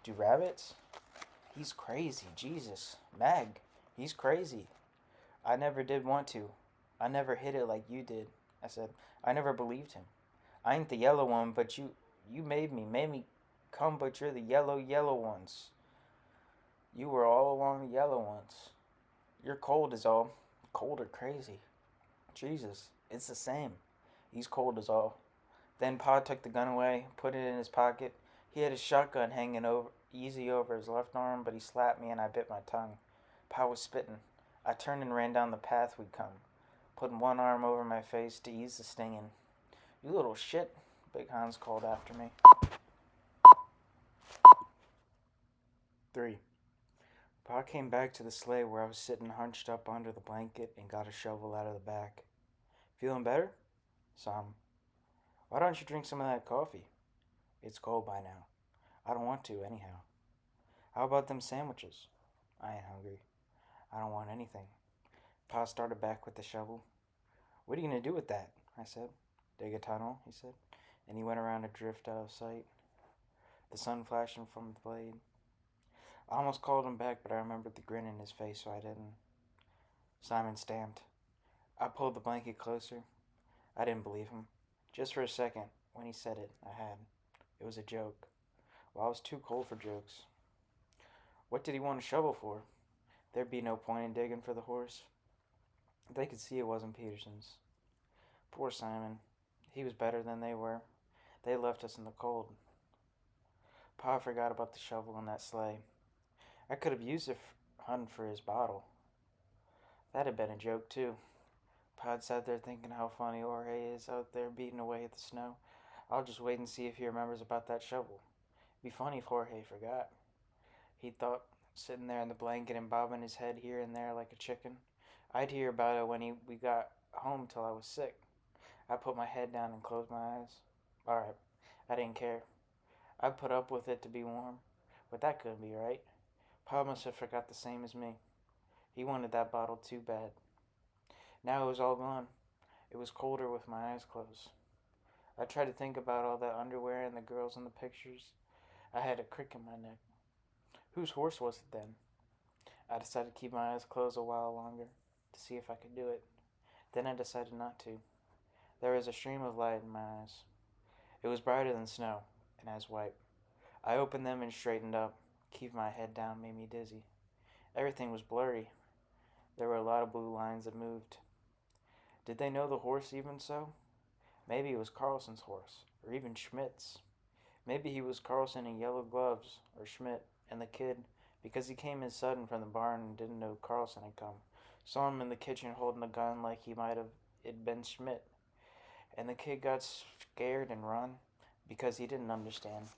Do rabbits? He's crazy, Jesus. Mag, he's crazy. I never did want to. I never hit it like you did. I said, I never believed him. I ain't the yellow one, but you made me come, but you're the yellow ones. You were all along the yellow ones. You're cold is all. Cold or crazy. Jesus, it's the same. He's cold as all. Then Pa took the gun away, put it in his pocket. He had his shotgun hanging easy over his left arm, but he slapped me and I bit my tongue. Pa was spitting. I turned and ran down the path we'd come, putting one arm over my face to ease the stinging. You little shit, Big Hans called after me. 3. Pa came back to the sleigh where I was sitting hunched up under the blanket and got a shovel out of the back. Feeling better? Some. Why don't you drink some of that coffee? It's cold by now. I don't want to, anyhow. How about them sandwiches? I ain't hungry. I don't want anything. Pa started back with the shovel. What are you going to do with that? I said. Dig a tunnel, he said. And he went around a drift out of sight, the sun flashing from the blade. I almost called him back, but I remembered the grin in his face, so I didn't. Simon stamped. I pulled the blanket closer. I didn't believe him. Just for a second, when he said it, I had. It was a joke. Well, I was too cold for jokes. What did he want a shovel for? There'd be no point in digging for the horse. They could see it wasn't Peterson's. Poor Simon. He was better than they were. They left us in the cold. Pa forgot about the shovel in that sleigh. I could have used it hunting for his bottle. That'd have been a joke, too. Pa sat there thinking how funny Jorge is out there beating away at the snow. I'll just wait and see if he remembers about that shovel. It'd be funny if Jorge forgot. He thought, sitting there in the blanket and bobbing his head here and there like a chicken. I'd hear about it when we got home till I was sick. I put my head down and closed my eyes. Alright, I didn't care. I'd put up with it to be warm, but that couldn't be right. Pa must have forgot the same as me. He wanted that bottle too bad. Now it was all gone. It was colder with my eyes closed. I tried to think about all that underwear and the girls in the pictures. I had a crick in my neck. Whose horse was it then? I decided to keep my eyes closed a while longer to see if I could do it. Then I decided not to. There was a stream of light in my eyes. It was brighter than snow, and as white. I opened them and straightened up. Keeping my head down made me dizzy. Everything was blurry. There were a lot of blue lines that moved. Did they know the horse even so? Maybe it was Carlson's horse, or even Schmidt's. Maybe he was Carlson in yellow gloves, or Schmidt, and the kid, because he came in sudden from the barn and didn't know Carlson had come, saw him in the kitchen holding the gun like he might have it been Schmidt. And the kid got scared and run because he didn't understand.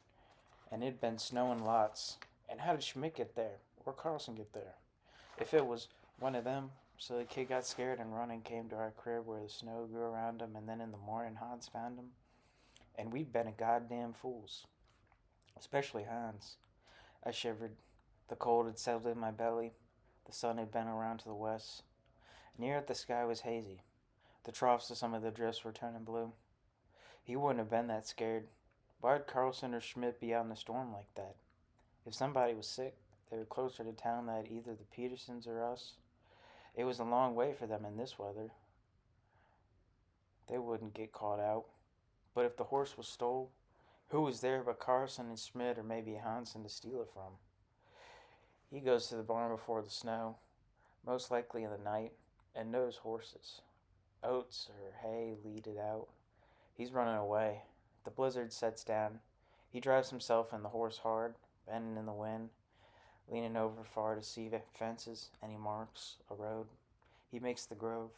And it'd been snowing lots. And how did Schmidt get there? Or Carlson get there? If it was one of them, so the kid got scared and run and came to our crib where the snow grew around him, and then in the morning Hans found him. And we'd been a goddamn fools. Especially Hans. I shivered. The cold had settled in my belly. The sun had been around to the west. Near it the sky was hazy. The troughs of some of the drifts were turning blue. He wouldn't have been that scared. Why'd Carlson or Schmidt be out in the storm like that? If somebody was sick, they were closer to town than either the Petersons or us. It was a long way for them in this weather. They wouldn't get caught out. But if the horse was stole, who was there but Carlson and Schmidt or maybe Hansen to steal it from? He goes to the barn before the snow, most likely in the night, and knows horses. Oats or hay lead it out. He's running away. The blizzard sets down. He drives himself and the horse hard, bending in the wind, leaning over far to see fences, and he marks a road. He makes the grove.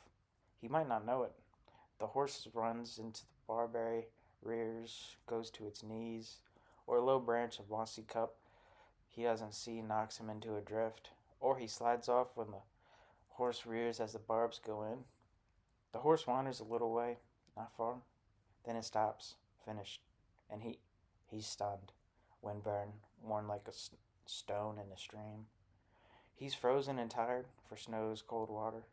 He might not know it. The horse runs into the barberry, rears, goes to its knees, or a low branch of mossy cup he doesn't see knocks him into a drift, or he slides off when the horse rears as the barbs go in. The horse wanders a little way, not far, then it stops, finished, and he's stunned, windburn, worn like a stone in a stream. He's frozen and tired, for snow's cold water.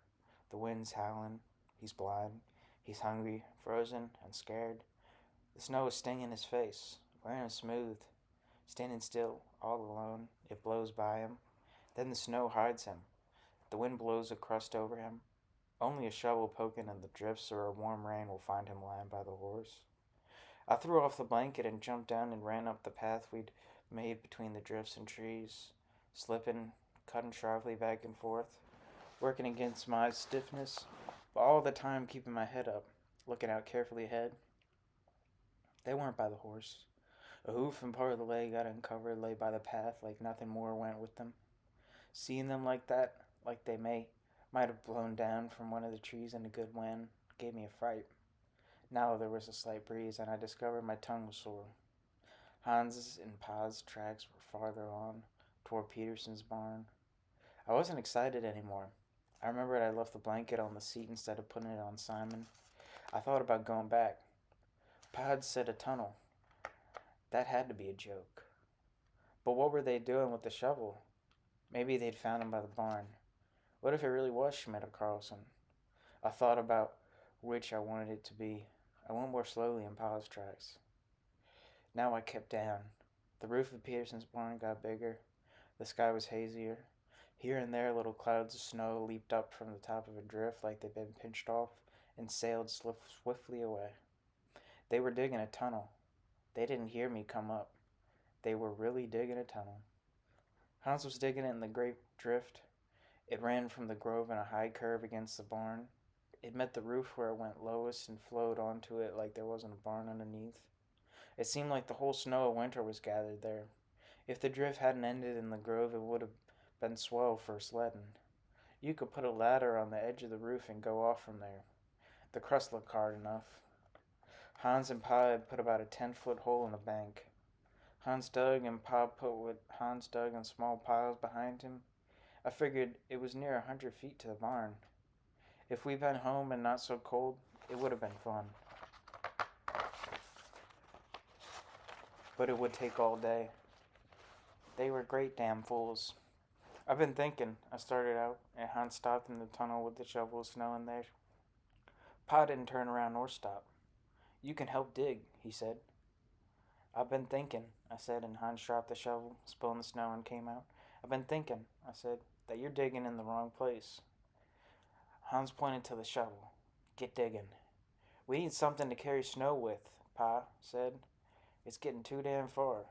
The wind's howling. He's blind. He's hungry, frozen, and scared. The snow is stinging his face, wearing him smooth. Standing still, all alone, it blows by him. Then the snow hides him. The wind blows a crust over him. Only a shovel poking in the drifts or a warm rain will find him lying by the horse. I threw off the blanket and jumped down and ran up the path we'd made between the drifts and trees, slipping, cutting sharply back and forth, working against my stiffness, but all the time keeping my head up, looking out carefully ahead. They weren't by the horse. A hoof and part of the leg got uncovered, lay by the path like nothing more went with them. Seeing them like that, like they might have blown down from one of the trees in a good wind, gave me a fright. Now there was a slight breeze, and I discovered my tongue was sore. Hans's and Pa's tracks were farther on, toward Peterson's barn. I wasn't excited anymore. I remembered I left the blanket on the seat instead of putting it on Simon. I thought about going back. Pa had said a tunnel. That had to be a joke. But what were they doing with the shovel? Maybe they'd found him by the barn. What if it really was Schmidt or Carlson? I thought about which I wanted it to be. I went more slowly in Pa's tracks. Now I kept down. The roof of Peterson's barn got bigger. The sky was hazier. Here and there little clouds of snow leaped up from the top of a drift like they'd been pinched off and sailed swiftly away. They were digging a tunnel. They didn't hear me come up. They were really digging a tunnel. Hans was digging it in the great drift. It ran from the grove in a high curve against the barn. It met the roof where it went lowest and flowed onto it like there wasn't a barn underneath. It seemed like the whole snow of winter was gathered there. If the drift hadn't ended in the grove, it would have been swell for sledding. You could put a ladder on the edge of the roof and go off from there. The crust looked hard enough. Hans and Pa had put about a 10-foot hole in the bank. Hans dug and Pa put what Hans dug in small piles behind him. I figured it was near 100 feet to the barn. If we'd been home and not so cold, it would have been fun. But it would take all day. They were great damn fools. I've been thinking, I started out, and Hans stopped in the tunnel with the shovel of snow in there. Pa didn't turn around or stop. You can help dig, he said. I've been thinking, I said, and Hans dropped the shovel, spilled the snow, and came out. I've been thinking, I said, that you're digging in the wrong place. Hans pointed to the shovel. Get digging. We need something to carry snow with, Pa said. It's getting too damn far.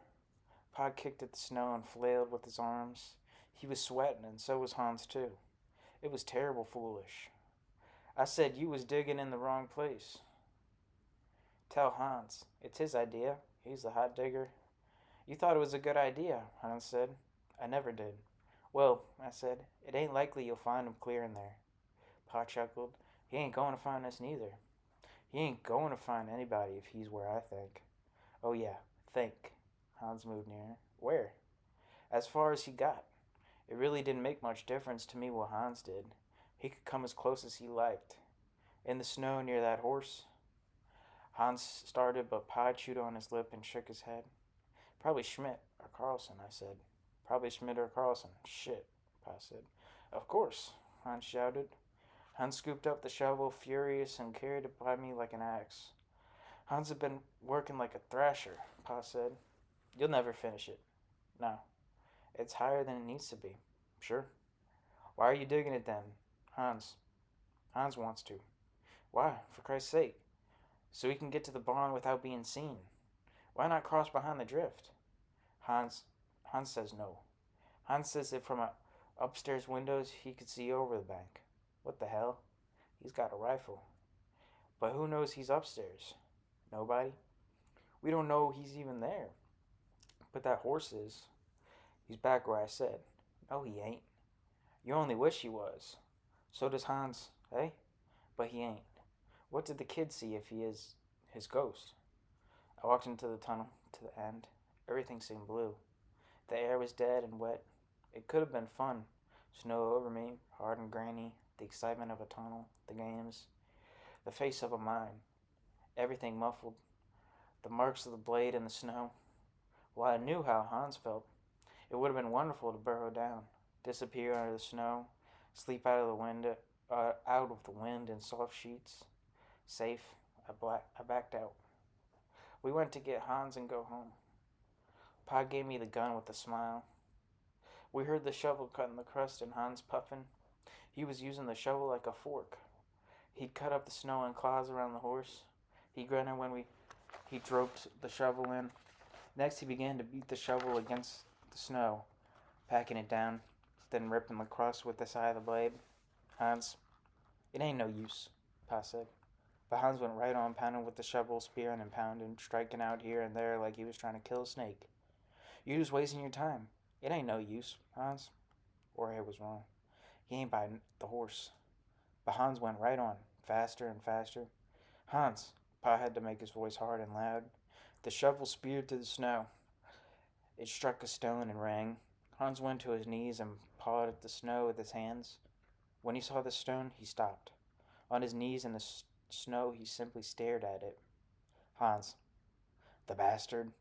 Pa kicked at the snow and flailed with his arms. He was sweating, and so was Hans, too. It was terrible foolish. I said you was digging in the wrong place. Tell Hans. It's his idea. He's the hot digger. You thought it was a good idea, Hans said. I never did. Well, I said, it ain't likely you'll find him clear in there. Pa chuckled. He ain't going to find us neither. He ain't going to find anybody if he's where I think. Oh yeah, think. Hans moved nearer. Where? As far as he got. It really didn't make much difference to me what Hans did. He could come as close as he liked. In the snow near that horse. Hans started, but Pa chewed on his lip and shook his head. Probably Schmidt or Carlson, I said. Probably Schmidt or Carlson. Shit, Pa said. Of course, Hans shouted. Hans scooped up the shovel, furious, and carried it by me like an axe. Hans had been working like a thrasher, Pa said. You'll never finish it. No. It's higher than it needs to be. Sure. Why are you digging it then? Hans. Hans wants to. Why, for Christ's sake? So he can get to the barn without being seen. Why not cross behind the drift? Hans says no. Hans says that from upstairs windows he could see over the bank. What the hell? He's got a rifle. But who knows he's upstairs? Nobody? We don't know he's even there. But that horse is. He's back where I said. No, he ain't. You only wish he was. So does Hans, eh? But he ain't. What did the kid see if he is his ghost? I walked into the tunnel, to the end. Everything seemed blue. The air was dead and wet. It could have been fun. Snow over me, hard and grainy, the excitement of a tunnel, the games, the face of a mine. Everything muffled, the marks of the blade in the snow. Well, I knew how Hans felt. It would have been wonderful to burrow down, disappear under the snow, sleep out of the wind in soft sheets. Safe. I backed out. We went to get Hans and go home. Pa gave me the gun with a smile. We heard the shovel cutting the crust and Hans puffing. He was using the shovel like a fork. He'd cut up the snow in claws around the horse. He grunted when he dropped the shovel in. Next, he began to beat the shovel against the snow, packing it down, then ripping the crust with the side of the blade. Hans, it ain't no use, Pa said. But Hans went right on, pounding with the shovel, spearing and pounding, striking out here and there like he was trying to kill a snake. You're just wasting your time. It ain't no use, Hans. Jorge was wrong. He ain't by the horse. But Hans went right on, faster and faster. Hans, Pa had to make his voice hard and loud. The shovel speared through the snow. It struck a stone and rang. Hans went to his knees and pawed at the snow with his hands. When he saw the stone, he stopped. On his knees in the snow, he simply stared at it. Hans, the bastard.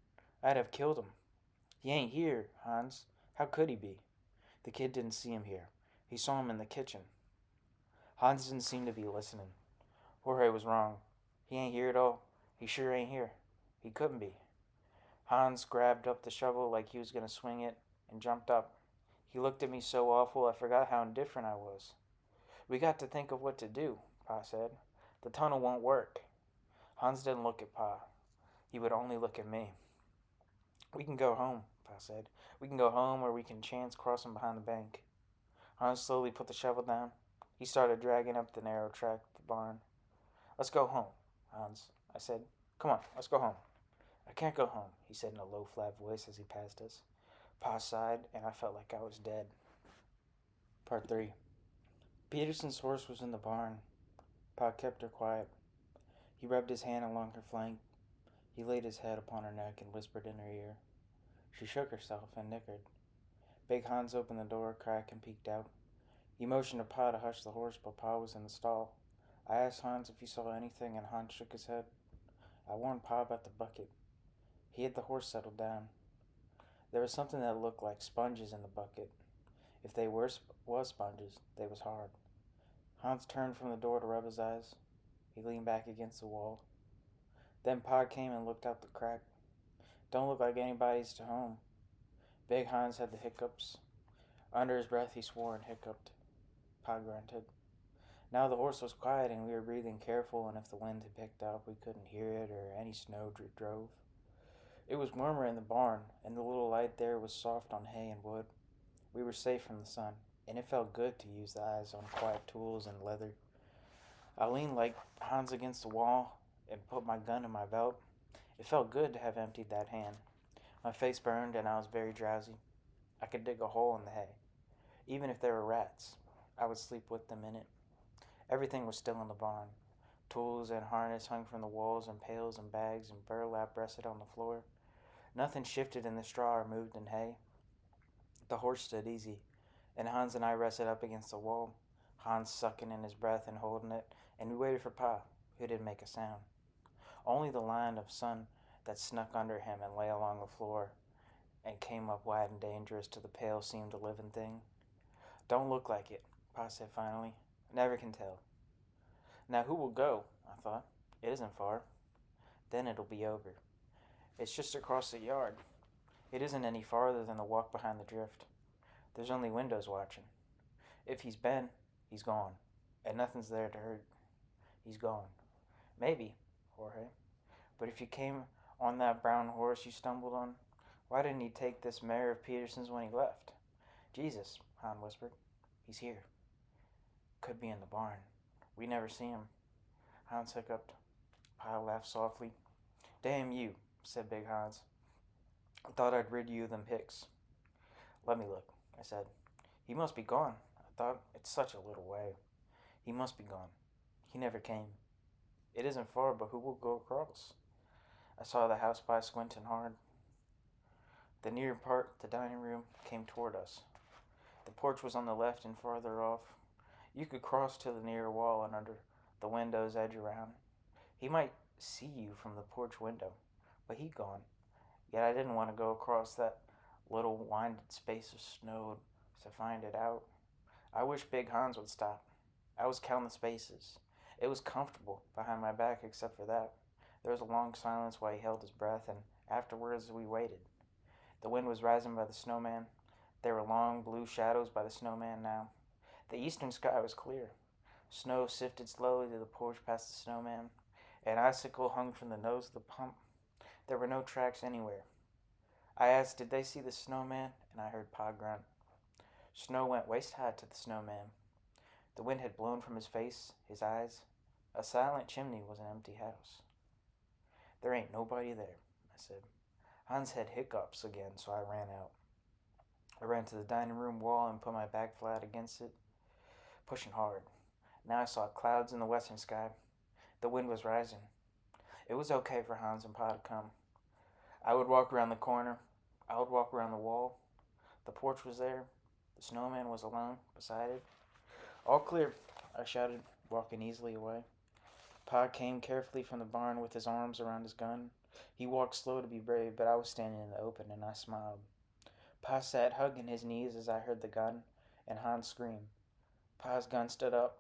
I'd have killed him. He ain't here, Hans. How could he be? The kid didn't see him here. He saw him in the kitchen. Hans didn't seem to be listening. Jorge was wrong. He ain't here at all. He sure ain't here. He couldn't be. Hans grabbed up the shovel like he was going to swing it and jumped up. He looked at me so awful I forgot how indifferent I was. We got to think of what to do, Pa said. The tunnel won't work. Hans didn't look at Pa. He would only look at me. We can go home, Pa said. We can go home or we can chance crossing behind the bank. Hans slowly put the shovel down. He started dragging up the narrow track to the barn. Let's go home, Hans, I said. Come on, let's go home. I can't go home, he said in a low, flat voice as he passed us. Pa sighed, and I felt like I was dead. Part 3. Peterson's horse was in the barn. Pa kept her quiet. He rubbed his hand along her flank. He laid his head upon her neck and whispered in her ear. She shook herself and nickered. Big Hans opened the door a crack and peeked out. He motioned to Pa to hush the horse, but Pa was in the stall. I asked Hans if he saw anything, and Hans shook his head. I warned Pa about the bucket. He had the horse settled down. There was something that looked like sponges in the bucket. If they was sponges, they was hard. Hans turned from the door to rub his eyes. He leaned back against the wall. Then Pa came and looked out the crack. Don't look like anybody's to home. Big Hans had the hiccups. Under his breath he swore and hiccuped. Pa grunted. Now the horse was quiet and we were breathing careful, and if the wind had picked up we couldn't hear it or any snow drove. It was warmer in the barn, and the little light there was soft on hay and wood. We were safe from the sun, and it felt good to use the eyes on quiet tools and leather. I leaned like Hans against the wall and put my gun in my belt. It felt good to have emptied that hand. My face burned and I was very drowsy. I could dig a hole in the hay. Even if there were rats, I would sleep with them in it. Everything was still in the barn. Tools and harness hung from the walls, and pails and bags and burlap rested on the floor. Nothing shifted in the straw or moved in hay. The horse stood easy, and Hans and I rested up against the wall, Hans sucking in his breath and holding it, and we waited for Pa, who didn't make a sound. Only the line of sun that snuck under him and lay along the floor and came up wide and dangerous to the pail seemed a living thing. Don't look like it, Pa said finally. Never can tell. Now who will go? I thought. It isn't far. Then it'll be over. It's just across the yard. It isn't any farther than the walk behind the drift. There's only windows watching. If he's been, he's gone. And nothing's there to hurt. He's gone. Maybe, Jorge. But if you came on that brown horse you stumbled on, why didn't he take this mare of Peterson's when he left? Jesus, Han whispered. He's here. Could be in the barn. We never see him. Hans hiccuped. Pa laughed softly. Damn you, said Big Hans. I thought I'd rid you of them hicks. Let me look, I said. He must be gone. I thought, it's such a little way. He must be gone. He never came. It isn't far, but who will go across? I saw the house by squinting hard. The near part, the dining room, came toward us. The porch was on the left and farther off. You could cross to the near wall and under the window's edge around. He might see you from the porch window, but he'd gone. Yet I didn't want to go across that little winded space of snow to find it out. I wish Big Hans would stop. I was counting the spaces. It was comfortable behind my back except for that. There was a long silence while he held his breath, and afterwards we waited. The wind was rising by the snowman. There were long blue shadows by the snowman now. The eastern sky was clear. Snow sifted slowly to the porch past the snowman. An icicle hung from the nose of the pump. There were no tracks anywhere. I asked, did they see the snowman? And I heard Pa grunt. Snow went waist high to the snowman. The wind had blown from his face, his eyes. A silent chimney was an empty house. There ain't nobody there, I said. Hans had hiccups again, so I ran out. I ran to the dining room wall and put my back flat against it, pushing hard. Now I saw clouds in the western sky. The wind was rising. It was okay for Hans and Pa to come. I would walk around the corner. I would walk around the wall. The porch was there. The snowman was alone beside it. All clear, I shouted, walking easily away. Pa came carefully from the barn with his arms around his gun. He walked slow to be brave, but I was standing in the open and I smiled. Pa sat hugging his knees as I heard the gun and Hans scream. Pa's gun stood up.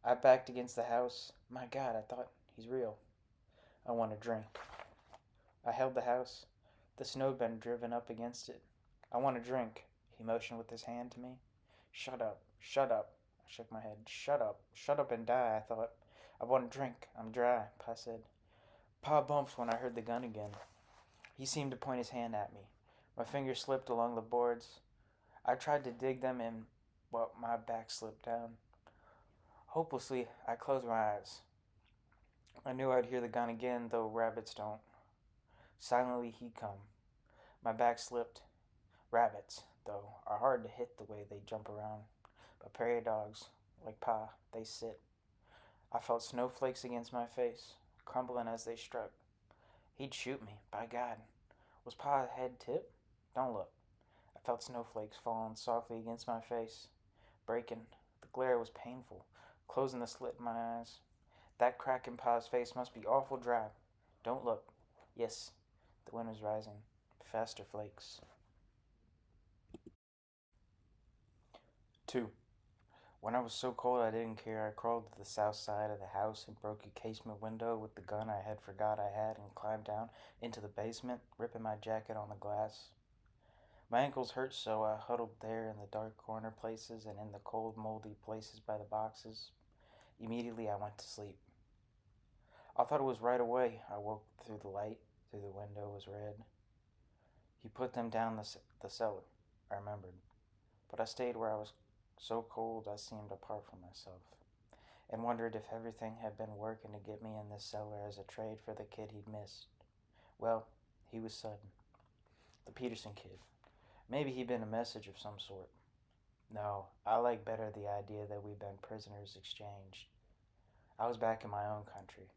I backed against the house. My God, I thought, he's real. I want a drink. I held the house. The snow had been driven up against it. I want a drink. He motioned with his hand to me. Shut up, shut up. I shook my head. Shut up and die, I thought. I want a drink. I'm dry, Pa said. Pa bumped when I heard the gun again. He seemed to point his hand at me. My fingers slipped along the boards. I tried to dig them in, but my back slipped down. Hopelessly, I closed my eyes. I knew I'd hear the gun again, though rabbits don't. Silently he'd come. My back slipped. Rabbits, though, are hard to hit the way they jump around. But prairie dogs, like Pa, they sit. I felt snowflakes against my face, crumbling as they struck. He'd shoot me, by God. Was Pa's head tipped? Don't look. I felt snowflakes falling softly against my face, breaking. The glare was painful, closing the slit in my eyes. That crack in Pa's face must be awful dry. Don't look. Yes, the wind was rising. Faster flakes. 2. When I was so cold I didn't care, I crawled to the south side of the house and broke a casement window with the gun I had forgot I had and climbed down into the basement, ripping my jacket on the glass. My ankles hurt, so I huddled there in the dark corner places and in the cold, moldy places by the boxes. Immediately I went to sleep. I thought it was right away. I woke through the light, through the window was red. He put them down the cellar, I remembered. But I stayed where I was so cold I seemed apart from myself, and wondered if everything had been working to get me in this cellar as a trade for the kid he'd missed. Well, he was sudden. The Peterson kid. Maybe he'd been a message of some sort. No, I like better the idea that we'd been prisoners exchanged. I was back in my own country.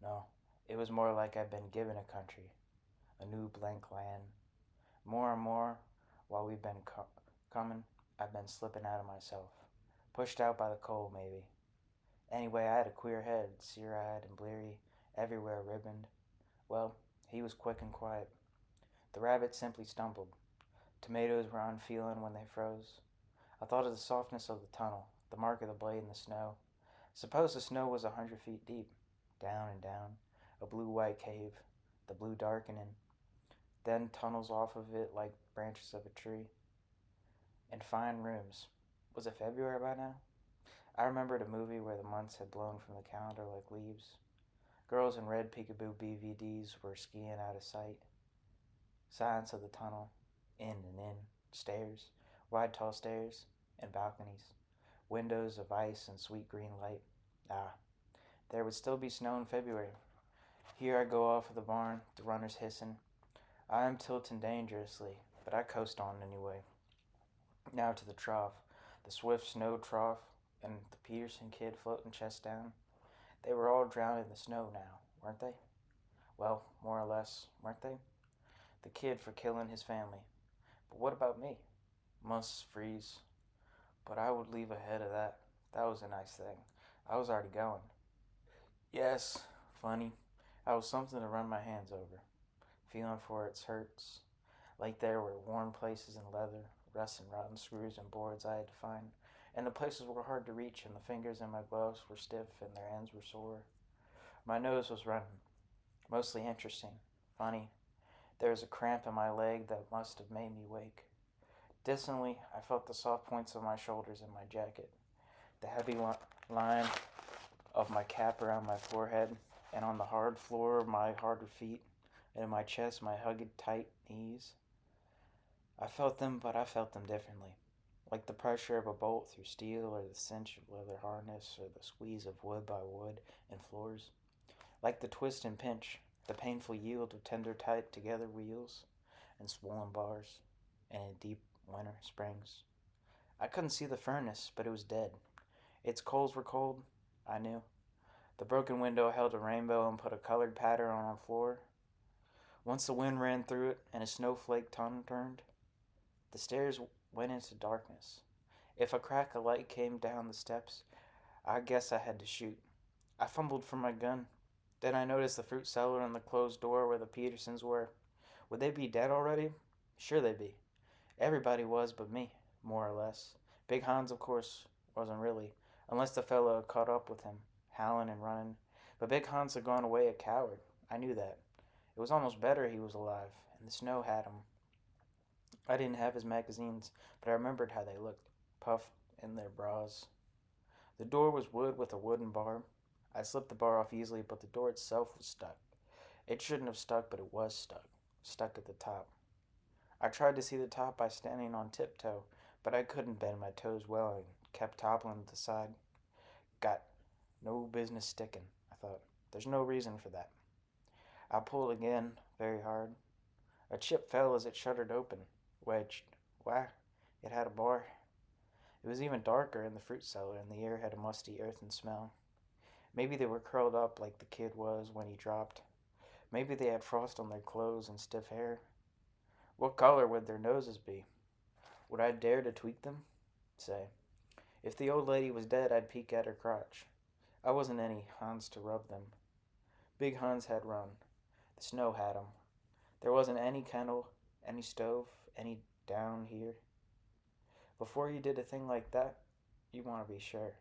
No, it was more like I'd been given a country, a new blank land. More and more, while we've been coming, I've been slipping out of myself. Pushed out by the cold, maybe. Anyway, I had a queer head, sear-eyed and bleary, everywhere ribboned. Well, he was quick and quiet. The rabbit simply stumbled. Tomatoes were unfeeling when they froze. I thought of the softness of the tunnel, the mark of the blade in the snow. Suppose the snow was 100 feet deep. Down and down, a blue-white cave, the blue darkening. Then tunnels off of it like branches of a tree. And fine rooms. Was it February by now? I remembered a movie where the months had blown from the calendar like leaves. Girls in red peekaboo BVDs were skiing out of sight. Silence of the tunnel. In and in. Stairs. Wide tall stairs. And balconies. Windows of ice and sweet green light. Ah, there would still be snow in February. Here I go off of the barn, the runners hissing. I am tilting dangerously, but I coast on anyway. Now to the trough, the swift snow trough, and the Peterson kid floating chest down. They were all drowned in the snow now, weren't they? Well, more or less, weren't they? The kid for killing his family. But what about me? Must freeze. But I would leave ahead of that. That was a nice thing. I was already going. Yes, funny. I was something to run my hands over, feeling for its hurts. Like there were worn places in leather, rusts and rotten screws and boards I had to find, and the places were hard to reach, and the fingers in my gloves were stiff and their ends were sore. My nose was running, mostly interesting, funny. There was a cramp in my leg that must have made me wake. Distantly, I felt the soft points of my shoulders in my jacket, the heavy line of my cap around my forehead, and on the hard floor of my harder feet, and in my chest, my hugged tight knees. I felt them, but I felt them differently. Like the pressure of a bolt through steel, or the cinch of leather harness, or the squeeze of wood by wood and floors. Like the twist and pinch, the painful yield of tender tight together wheels and swollen bars, and in deep winter springs. I couldn't see the furnace, but it was dead. Its coals were cold, I knew. The broken window held a rainbow and put a colored pattern on the floor. Once the wind ran through it and a snowflake tongue turned, the stairs went into darkness. If a crack of light came down the steps, I guess I had to shoot. I fumbled for my gun. Then I noticed the fruit cellar and the closed door where the Petersons were. Would they be dead already? Sure they'd be. Everybody was but me, more or less. Big Hans, of course, wasn't really, unless the fellow had caught up with him, howling and running. But Big Hans had gone away a coward. I knew that. It was almost better he was alive, and the snow had him. I didn't have his magazines, but I remembered how they looked, puffed in their bras. The door was wood with a wooden bar. I slipped the bar off easily, but the door itself was stuck. It shouldn't have stuck, but it was stuck at the top. I tried to see the top by standing on tiptoe, but I couldn't bend my toes well and kept toppling to the side. Got no business sticking, I thought. There's no reason for that. I pulled again, very hard. A chip fell as it shuddered open, wedged. Why, it had a bar. It was even darker in the fruit cellar, and the air had a musty earthen smell. Maybe they were curled up like the kid was when he dropped. Maybe they had frost on their clothes and stiff hair. What color would their noses be? Would I dare to tweak them? Say, if the old lady was dead, I'd peek at her crotch. I wasn't any Hans to rub them. Big Hans had run. The snow had him. There wasn't any kennel, any stove, any down here. Before you did a thing like that, you want to be sure.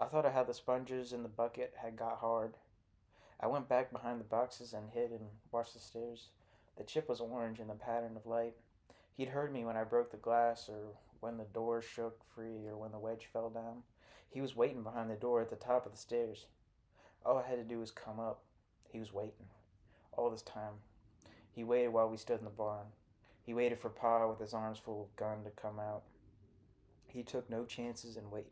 I thought of how the sponges in the bucket had got hard. I went back behind the boxes and hid and watched the stairs. The chip was orange in the pattern of light. He'd heard me when I broke the glass, or when the door shook free, or when the wedge fell down. He was waiting behind the door at the top of the stairs. All I had to do was come up. He was waiting. All this time. He waited while we stood in the barn. He waited for Pa with his arms full of gun to come out. He took no chances in waiting.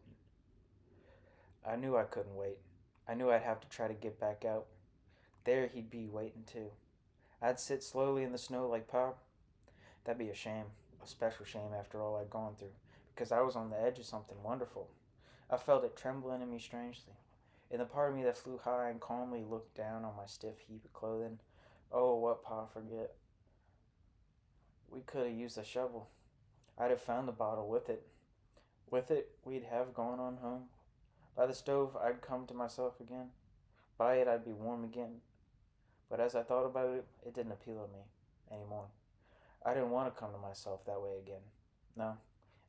I knew I couldn't wait. I knew I'd have to try to get back out. There he'd be waiting too. I'd sit slowly in the snow like Pa. That'd be a shame, a special shame after all I'd gone through, because I was on the edge of something wonderful. I felt it trembling in me strangely. In the part of me that flew high and calmly looked down on my stiff heap of clothing. Oh, what Pa forget. We could have used a shovel. I'd have found the bottle with it. With it, we'd have gone on home. By the stove, I'd come to myself again. By it, I'd be warm again. But as I thought about it, it didn't appeal to me anymore. I didn't want to come to myself that way again. No,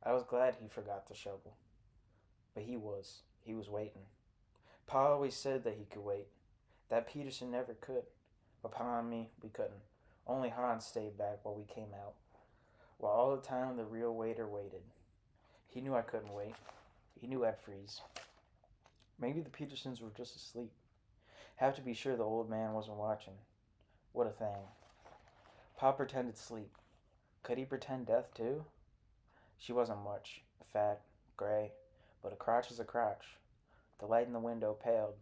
I was glad he forgot the shovel. But he was. He was waiting. Pa always said that he could wait. That Peterson never could. But Pa and me, we couldn't. Only Hans stayed back while we came out. While all the time the real waiter waited. He knew I couldn't wait. He knew I'd freeze. Maybe the Petersons were just asleep. Have to be sure the old man wasn't watching. What a thing. Pa pretended sleep. Could he pretend death too? She wasn't much. Fat, gray, but a crotch is a crotch. The light in the window paled.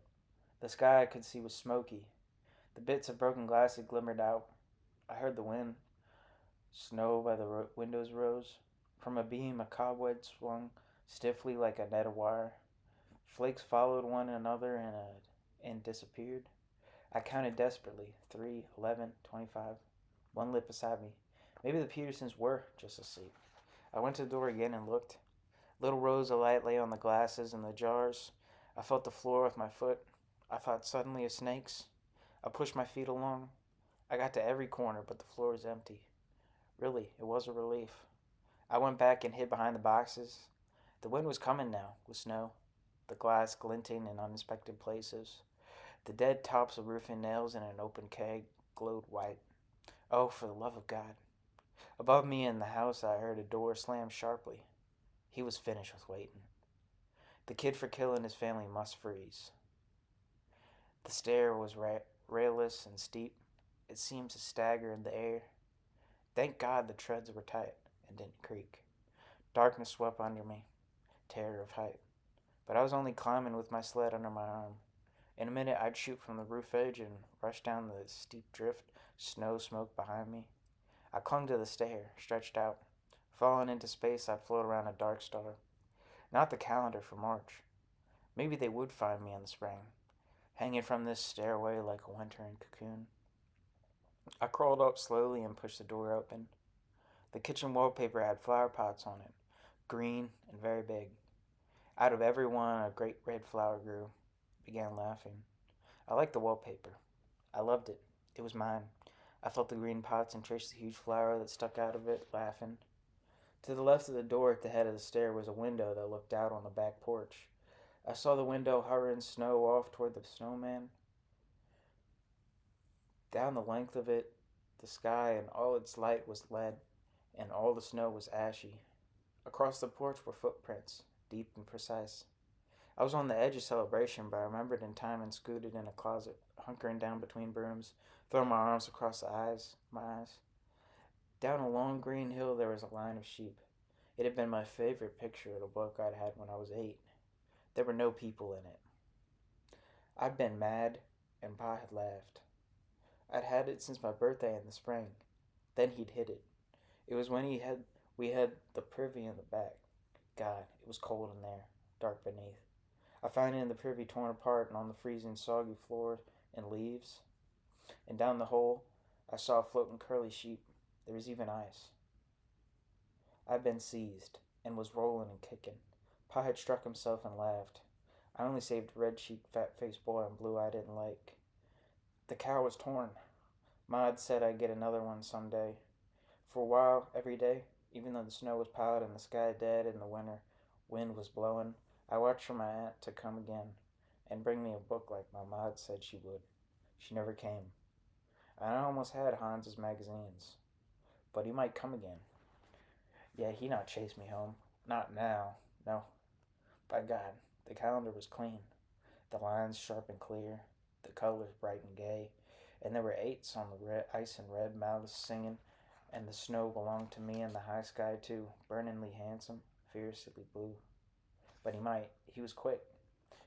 The sky I could see was smoky. The bits of broken glass had glimmered out. I heard the wind. Snow by the windows rose. From a beam, a cobweb swung stiffly like a net of wire. Flakes followed one another and disappeared. I counted desperately 3, 11, 25. One lit beside me. Maybe the Petersons were just asleep. I went to the door again and looked. Little rows of light lay on the glasses and the jars. I felt the floor with my foot. I thought suddenly of snakes. I pushed my feet along. I got to every corner, but the floor was empty. Really, it was a relief. I went back and hid behind the boxes. The wind was coming now, with snow, the glass glinting in unexpected places. The dead tops of roofing nails in an open keg glowed white. Oh, for the love of God. Above me in the house, I heard a door slam sharply. He was finished with waiting. The kid for killing his family must freeze. The stair was railless and steep. It seemed to stagger in the air. Thank God the treads were tight and didn't creak. Darkness swept under me, terror of height. But I was only climbing with my sled under my arm. In a minute, I'd shoot from the roof edge and rush down the steep drift, snow smoke behind me. I clung to the stair, stretched out. Falling into space, I'd float around a dark star. Not the calendar for March. Maybe they would find me in the spring, hanging from this stairway like a wintering cocoon. I crawled up slowly and pushed the door open. The kitchen wallpaper had flower pots on it, green and very big. Out of every one, a great red flower grew. Began laughing. I liked the wallpaper. I loved it. It was mine. I felt the green pots and traced the huge flower that stuck out of it, laughing. To the left of the door at the head of the stair was a window that looked out on the back porch. I saw the window hurrying snow off toward the snowman. Down the length of it, the sky and all its light was lead, and all the snow was ashy. Across the porch were footprints, deep and precise. I was on the edge of celebration, but I remembered in time and scooted in a closet, hunkering down between brooms, throwing my arms across my eyes. Down a long green hill there was a line of sheep. It had been my favorite picture in a book I'd had when I was 8. There were no people in it. I'd been mad, and Pa had laughed. I'd had it since my birthday in the spring. Then he'd hid it. It was when we had the privy in the back. God, it was cold in there, dark beneath. I found it in the privy torn apart and on the freezing soggy floor and leaves. And down the hole I saw floating curly sheep. There was even ice. I'd been seized and was rolling and kicking. Pa had struck himself and laughed. I only saved a red-cheeked, fat-faced boy and blue I didn't like. The cow was torn. Ma had said I'd get another one someday. For a while, every day, even though the snow was piled and the sky dead and the winter wind was blowing, I watched for my aunt to come again and bring me a book like my ma had said she would. She never came. I almost had Hans's magazines, but he might come again. Yeah, he not chase me home. Not now. No. By God, the calendar was clean. The lines sharp and clear, the colors bright and gay, and there were 8s on the ice and red mouths singing, and the snow belonged to me and the high sky too, burningly handsome, fiercely blue. But he might. He was quick.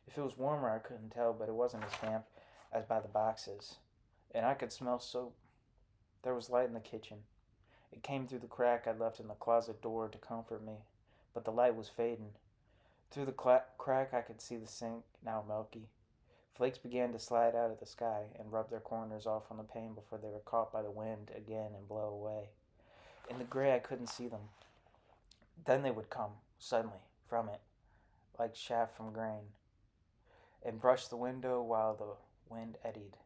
If it was warmer, I couldn't tell, but it wasn't as damp as by the boxes. And I could smell soap. There was light in the kitchen. It came through the crack I'd left in the closet door to comfort me, but the light was fading. Through the crack, I could see the sink, now milky. Flakes began to slide out of the sky and rub their corners off on the pane before they were caught by the wind again and blow away. In the gray, I couldn't see them. Then they would come, suddenly, from it, like chaff from grain, and brush the window while the wind eddied.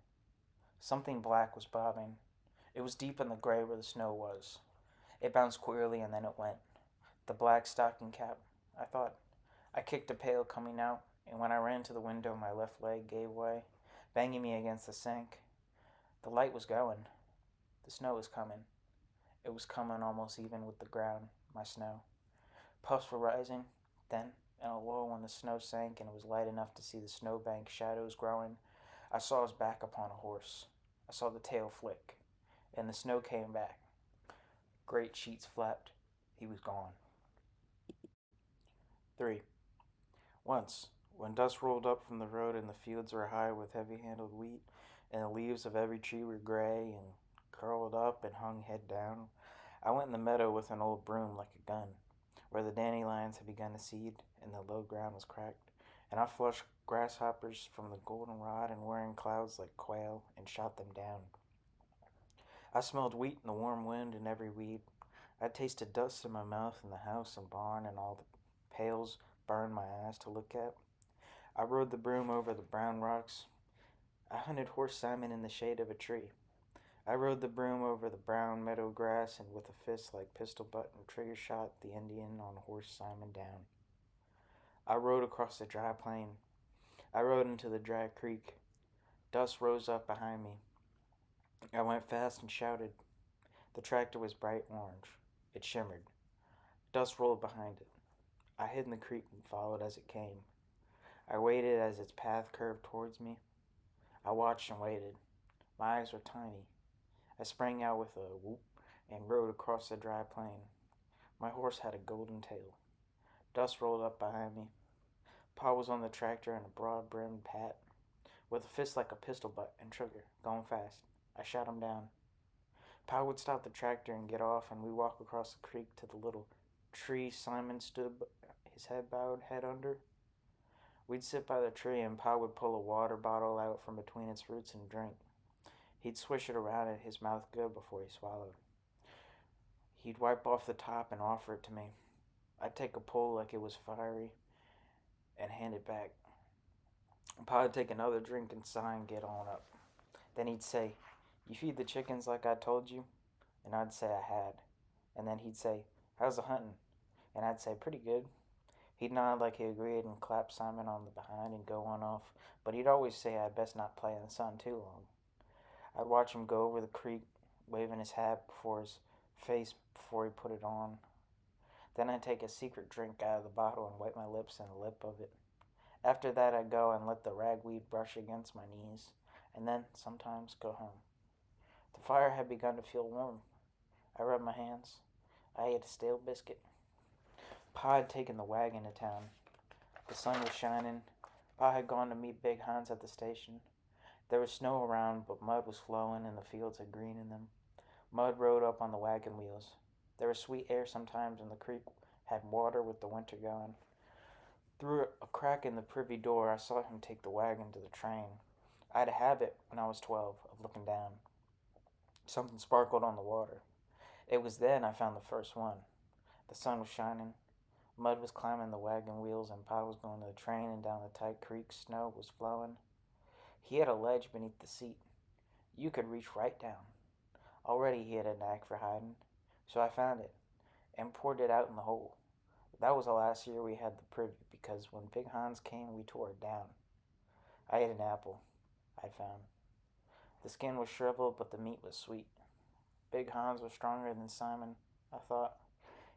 Something black was bobbing. It was deep in the gray where the snow was. It bounced queerly and then it went. The black stocking cap, I thought. I kicked a pail coming out, and when I ran to the window, my left leg gave way, banging me against the sink. The light was going. The snow was coming. It was coming almost even with the ground, my snow. Puffs were rising. Then, in a lull when the snow sank and it was light enough to see the snowbank shadows growing, I saw his back upon a horse. I saw the tail flick, and the snow came back. Great sheets flapped. He was gone. 3. Once, when dust rolled up from the road and the fields were high with heavy-handled wheat, and the leaves of every tree were gray and curled up and hung head down. I went in the meadow with an old broom like a gun, where the dandelions had begun to seed and the low ground was cracked, and I flushed grasshoppers from the goldenrod and wearing clouds like quail and shot them down. I smelled wheat in the warm wind and every weed. I tasted dust in my mouth in the house and barn, and all the pails burned my eyes to look at. I rode the broom over the brown rocks. I hunted horse Simon in the shade of a tree. I rode the broom over the brown meadow grass, and with a fist like pistol butt and trigger shot the Indian on horse Simon down. I rode across the dry plain. I rode into the dry creek. Dust rose up behind me. I went fast and shouted. The tractor was bright orange. It shimmered. Dust rolled behind it. I hid in the creek and followed as it came. I waited as its path curved towards me. I watched and waited. My eyes were tiny. I sprang out with a whoop and rode across the dry plain. My horse had a golden tail. Dust rolled up behind me. Pa was on the tractor in a broad-brimmed hat, with a fist like a pistol butt and trigger, going fast. I shot him down. Pa would stop the tractor and get off, and we walk across the creek to the little tree Simon stood, his head bowed, head under. We'd sit by the tree, and Pa would pull a water bottle out from between its roots and drink. He'd swish it around in his mouth good before he swallowed. He'd wipe off the top and offer it to me. I'd take a pull like it was fiery and hand it back. Pa'd take another drink and sigh and get on up. Then he'd say, "You feed the chickens like I told you?" And I'd say I had. And then he'd say, "How's the hunting?" And I'd say, "Pretty good." He'd nod like he agreed and clap Simon on the behind and go on off, but he'd always say I'd best not play in the sun too long. I'd watch him go over the creek, waving his hat before his face before he put it on. Then I'd take a secret drink out of the bottle and wipe my lips and the lip of it. After that, I'd go and let the ragweed brush against my knees, and then sometimes go home. The fire had begun to feel warm. I rubbed my hands. I ate a stale biscuit. Pa had taken the wagon to town. The sun was shining. Pa had gone to meet Big Hans at the station. There was snow around, but mud was flowing and the fields had green in them. Mud rode up on the wagon wheels. There was sweet air sometimes, and the creek had water with the winter gone. Through a crack in the privy door, I saw him take the wagon to the train. I had a habit, when I was 12, of looking down. Something sparkled on the water. It was then I found the first one. The sun was shining. Mud was climbing the wagon wheels, and Pa was going to the train, and down the tight creek snow was flowing. He had a ledge beneath the seat. You could reach right down. Already he had a knack for hiding, so I found it and poured it out in the hole. That was the last year we had the privy, because when Big Hans came, we tore it down. I ate an apple, I found. The skin was shriveled, but the meat was sweet. Big Hans was stronger than Simon, I thought.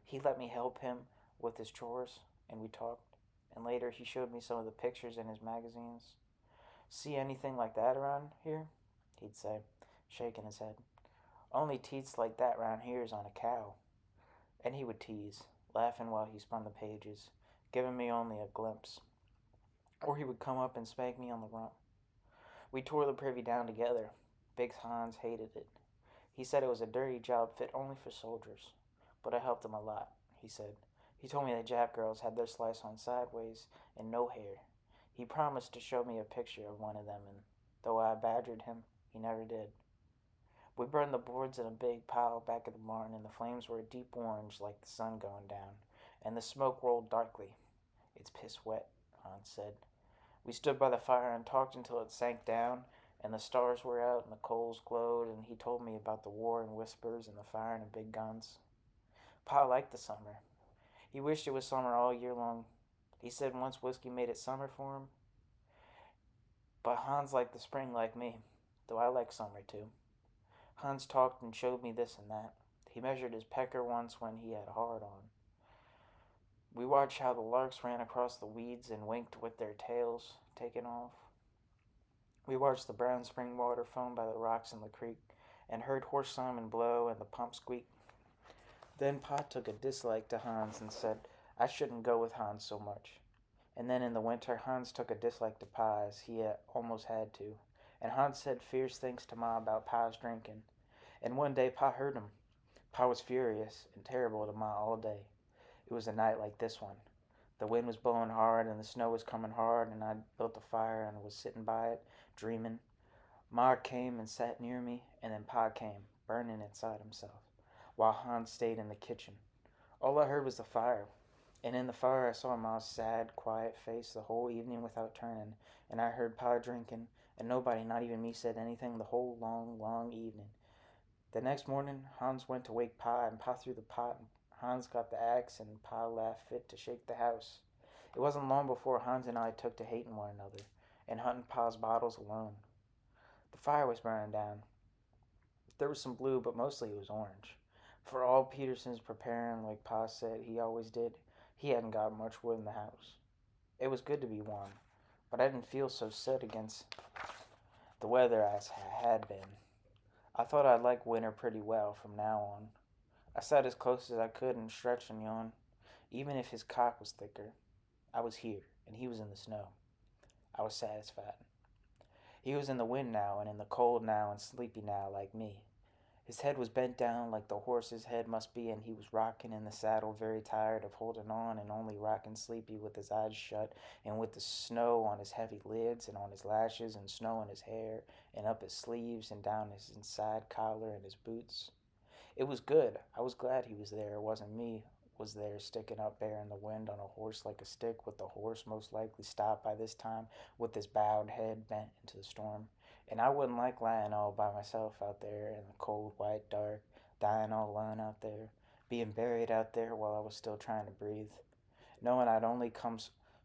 He let me help him with his chores, and we talked. And later he showed me some of the pictures in his magazines. "See anything like that around here?" he'd say, shaking his head. "Only teats like that round here's on a cow." And he would tease, laughing while he spun the pages, giving me only a glimpse. Or he would come up and spank me on the rump. We tore the privy down together. Big Hans hated it. He said it was a dirty job fit only for soldiers. But I helped him a lot, he said. He told me that Jap girls had their slice on sideways and no hair. He promised to show me a picture of one of them, and though I badgered him, he never did. We burned the boards in a big pile back of the barn, and the flames were a deep orange like the sun going down, and the smoke rolled darkly. "It's piss wet," Hans said. We stood by the fire and talked until it sank down, and the stars were out and the coals glowed, and he told me about the war and whispers and the fire and the big guns. Pa liked the summer. He wished it was summer all year long. He said once whiskey made it summer for him. But Hans liked the spring like me, though I like summer too. Hans talked and showed me this and that. He measured his pecker once when he had a hard on. We watched how the larks ran across the weeds and winked with their tails taken off. We watched the brown spring water foam by the rocks in the creek and heard horse Simon blow and the pump squeak. Then Pa took a dislike to Hans and said I shouldn't go with Hans so much. And then in the winter, Hans took a dislike to Pa, as he almost had to, and Hans said fierce things to Ma about Pa's drinking. And one day Pa heard him. Pa was furious and terrible to Ma all day. It was a night like this one. The wind was blowing hard and the snow was coming hard, and I built a fire and was sitting by it, dreaming. Ma came and sat near me, and then Pa came, burning inside himself, while Hans stayed in the kitchen. All I heard was the fire, and in the fire I saw Ma's sad, quiet face the whole evening without turning, and I heard Pa drinking, and nobody, not even me, said anything the whole long, long evening. The next morning Hans went to wake Pa, and Pa threw the pot, and Hans got the axe, and Pa laughed fit to shake the house. It wasn't long before Hans and I took to hating one another, and hunting Pa's bottles alone. The fire was burning down. There was some blue, but mostly it was orange. For all Peterson's preparing like Pa said he always did, he hadn't got much wood in the house. It was good to be warm, but I didn't feel so set against the weather as I had been. I thought I'd like winter pretty well from now on. I sat as close as I could and stretched and yawned. Even if his cock was thicker, I was here, and he was in the snow. I was satisfied. He was in the wind now, and in the cold now, and sleepy now, like me. His head was bent down like the horse's head must be, and he was rocking in the saddle, very tired of holding on, and only rocking sleepy with his eyes shut, and with the snow on his heavy lids, and on his lashes, and snow in his hair, and up his sleeves, and down his inside collar, and his boots. It was good. I was glad he was there. It wasn't me was there sticking up bare in the wind on a horse like a stick, with the horse most likely stopped by this time, with his bowed head bent into the storm. And I wouldn't like lying all by myself out there in the cold white dark, dying all alone out there, being buried out there while I was still trying to breathe, knowing I'd only come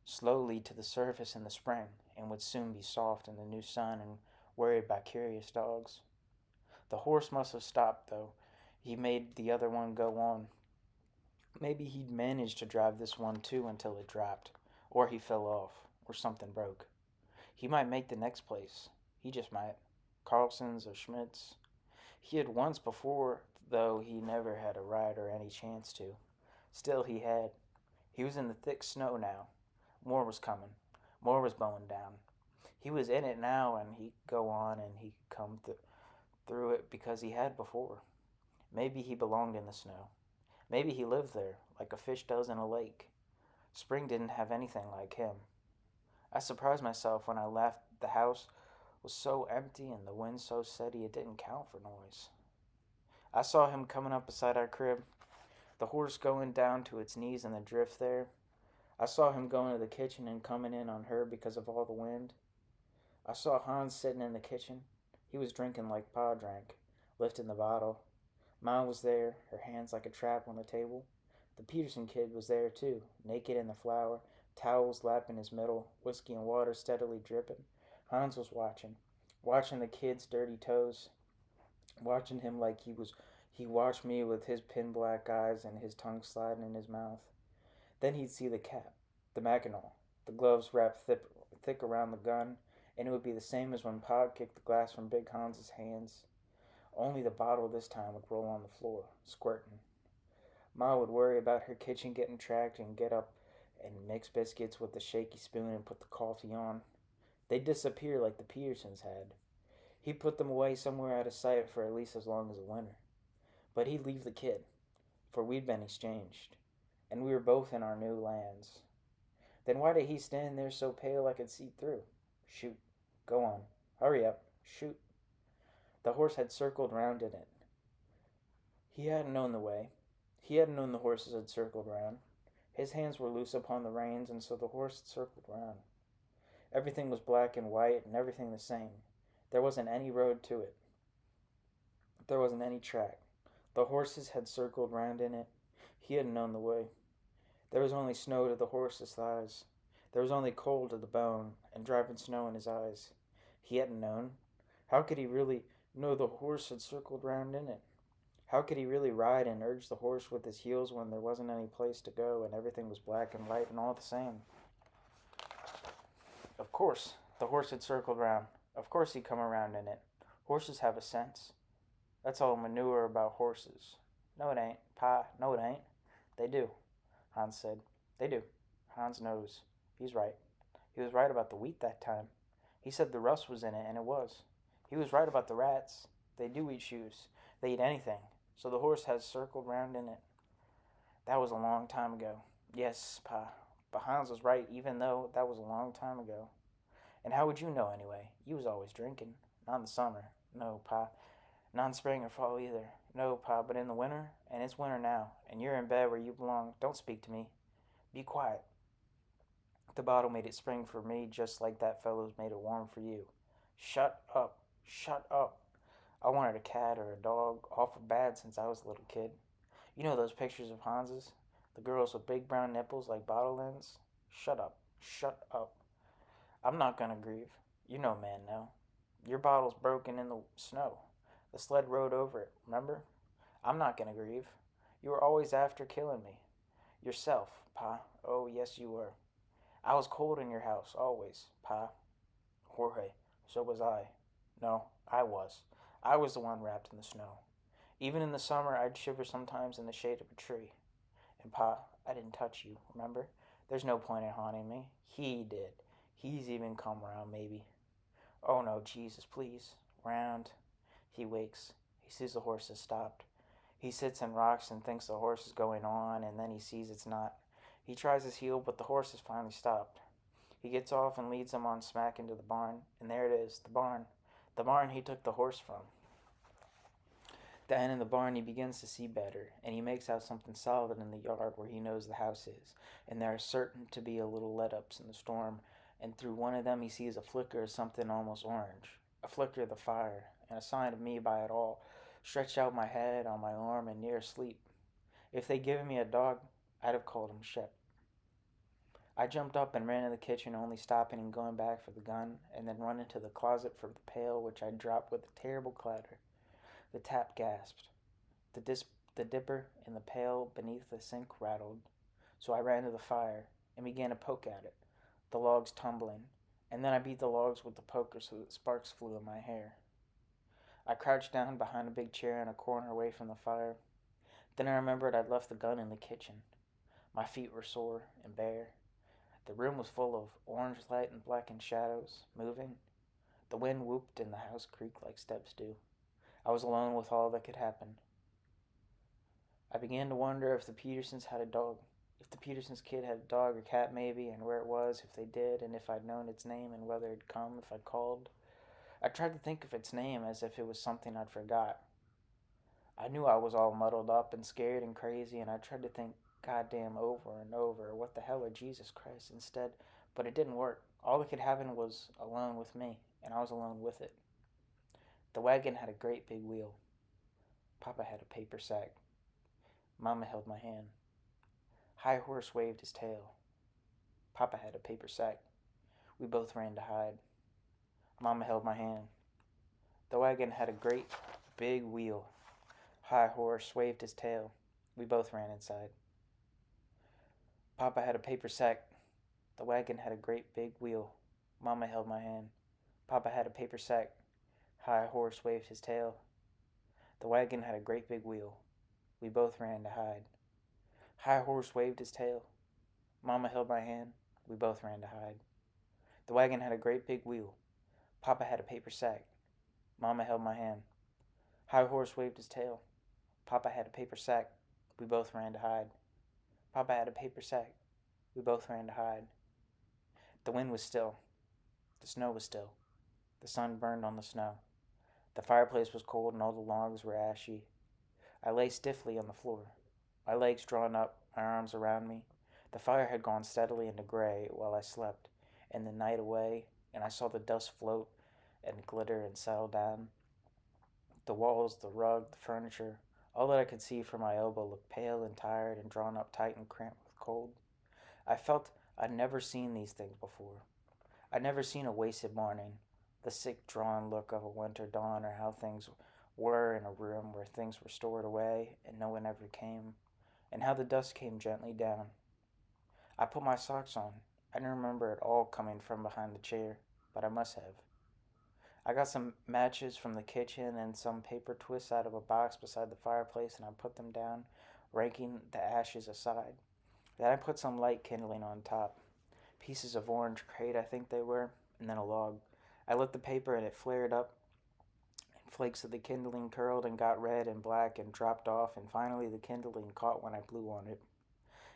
slowly to the surface in the spring, and would soon be soft in the new sun and worried by curious dogs. The horse must have stopped, though. He made the other one go on. Maybe he'd managed to drive this one too until it dropped, or he fell off, or something broke. He might make the next place. He just might. Carlson's or Schmidt's. He had once before, though he never had a ride or any chance to. Still, he had. He was in the thick snow now. More was coming. More was blowing down. He was in it now, and he'd go on, and he could come through it because he had before. Maybe he belonged in the snow. Maybe he lived there, like a fish does in a lake. Spring didn't have anything like him. I surprised myself when I left. The house was so empty and the wind so steady it didn't count for noise. I saw him coming up beside our crib, the horse going down to its knees in the drift there. I saw him going to the kitchen and coming in on her because of all the wind. I saw Hans sitting in the kitchen. He was drinking like Pa drank, lifting the bottle. Ma was there, her hands like a trap on the table. The Peterson kid was there too, naked in the flour, towels lapping his middle, whiskey and water steadily dripping. Hans was watching the kid's dirty toes, watching him like he watched me with his pin black eyes and his tongue sliding in his mouth. Then he'd see the cap, the mackinaw, the gloves wrapped thick around the gun, and it would be the same as when Pa kicked the glass from Big Hans's hands. Only the bottle this time would roll on the floor, squirting. Ma would worry about her kitchen getting tracked and get up and mix biscuits with the shaky spoon and put the coffee on. They'd disappear like the Petersons had. He'd put them away somewhere out of sight for at least as long as the winter. But he'd leave the kid, for we'd been exchanged, and we were both in our new lands. Then why did he stand there so pale I could see through? Shoot. Go on. Hurry up. Shoot. The horse had circled round in it. He hadn't known the way. He hadn't known the horses had circled round. His hands were loose upon the reins, and so the horse had circled round. Everything was black and white, and everything the same. There wasn't any road to it. There wasn't any track. The horses had circled round in it. He hadn't known the way. There was only snow to the horse's thighs. There was only cold to the bone, and driving snow in his eyes. He hadn't known. How could he really know the horse had circled round in it? How could he really ride and urge the horse with his heels when there wasn't any place to go and everything was black and white and all the same? Of course, the horse had circled round. Of course he'd come around in it. Horses have a sense. That's all manure about horses. No, it ain't. Pa, no, it ain't. They do, Hans said. They do. Hans knows. He's right. He was right about the wheat that time. He said the rust was in it, and it was. He was right about the rats. They do eat shoes. They eat anything. So the horse has circled round in it. That was a long time ago. Yes, Pa. But Hans was right, even though that was a long time ago. And how would you know anyway? You was always drinking. Not in the summer. No, Pa. Not in spring or fall either. No, Pa, but in the winter, and it's winter now, and you're in bed where you belong. Don't speak to me. Be quiet. The bottle made it spring for me just like that fellow's made it warm for you. Shut up. Shut up. I wanted a cat or a dog awful bad since I was a little kid. You know those pictures of Hans's? The girls with big brown nipples like bottle ends? Shut up. Shut up. I'm not gonna grieve. You know, man, now. Your bottle's broken in the snow. The sled rode over it, remember? I'm not gonna grieve. You were always after killing me. Yourself, Pa. Oh, yes, you were. I was cold in your house, always, Pa. Jorge, so was I. No, I was. I was the one wrapped in the snow. Even in the summer, I'd shiver sometimes in the shade of a tree. And Pa, I didn't touch you, remember? There's no point in haunting me. He did. He's even come round, maybe. Oh no, Jesus, please. Round. He wakes. He sees the horse has stopped. He sits and rocks and thinks the horse is going on, and then he sees it's not. He tries his heel, but the horse has finally stopped. He gets off and leads him on smack into the barn, and there it is, the barn. The barn he took the horse from. Then in the barn he begins to see better, and he makes out something solid in the yard where he knows the house is, and there are certain to be a little let-ups in the storm, and through one of them he sees a flicker of something almost orange, a flicker of the fire, and a sign of me by it all, stretched out my head on my arm and near asleep. If they'd given me a dog, I'd have called him Shep. I jumped up and ran to the kitchen, only stopping and going back for the gun, and then run into the closet for the pail, which I dropped with a terrible clatter. The tap gasped. The dipper in the pail beneath the sink rattled. So I ran to the fire and began to poke at it, the logs tumbling, and then I beat the logs with the poker so that sparks flew in my hair. I crouched down behind a big chair in a corner away from the fire. Then I remembered I'd left the gun in the kitchen. My feet were sore and bare. The room was full of orange light and blackened shadows, moving. The wind whooped and the house creaked like steps do. I was alone with all that could happen. I began to wonder if the Petersons had a dog. If the Petersons' kid had a dog or cat, maybe, and where it was, if they did, and if I'd known its name and whether it'd come if I'd called. I tried to think of its name as if it was something I'd forgot. I knew I was all muddled up and scared and crazy, and I tried to think goddamn over and over, what the hell or Jesus Christ instead, but it didn't work. All that could happen was alone with me, and I was alone with it. The wagon had a great big wheel. Papa had a paper sack. Mama held my hand. High Horse waved his tail. Papa had a paper sack. We both ran to hide. Mama held my hand. The wagon had a great big wheel. High Horse waved his tail. We both ran inside. Papa had a paper sack. The wagon had a great big wheel. Mama held my hand. Papa had a paper sack. High Horse waved his tail. The wagon had a great big wheel. We both ran to hide. High Horse waved his tail. Mama held my hand. We both ran to hide. The wagon had a great big wheel. Papa had a paper sack. Mama held my hand. High Horse waved his tail. Papa had a paper sack. We both ran to hide. Papa had a paper sack. We both ran to hide. The wind was still. The snow was still. The sun burned on the snow. The fireplace was cold and all the logs were ashy. I lay stiffly on the floor, my legs drawn up, my arms around me. The fire had gone steadily into gray while I slept, and the night away, and I saw the dust float and glitter and settle down. The walls, the rug, the furniture, all that I could see from my elbow looked pale and tired and drawn up tight and cramped with cold. I felt I'd never seen these things before. I'd never seen a wasted morning, the sick, drawn look of a winter dawn, or how things were in a room where things were stored away and no one ever came, and how the dust came gently down. I put my socks on. I didn't remember it all coming from behind the chair, but I must have. I got some matches from the kitchen and some paper twists out of a box beside the fireplace, and I put them down, raking the ashes aside. Then I put some light kindling on top. Pieces of orange crate, I think they were, and then a log. I lit the paper and it flared up Flakes of the kindling curled and got red and black and dropped off, and finally the kindling caught when I blew on it.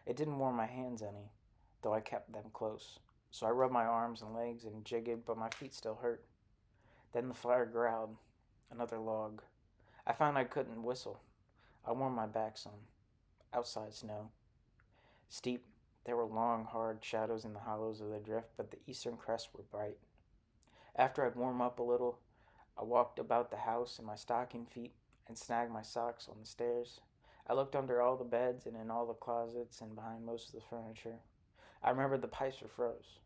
It didn't warm my hands any, though I kept them close. So I rubbed my arms and legs and jigged, but my feet still hurt. Then the fire growled. Another log. I found I couldn't whistle. I warmed my back some. Outside snow. Steep, there were long, hard shadows in the hollows of the drift, but the eastern crests were bright. After I'd warmed up a little, I walked about the house in my stocking feet and snagged my socks on the stairs. I looked under all the beds and in all the closets and behind most of the furniture. I remembered the pipes were froze.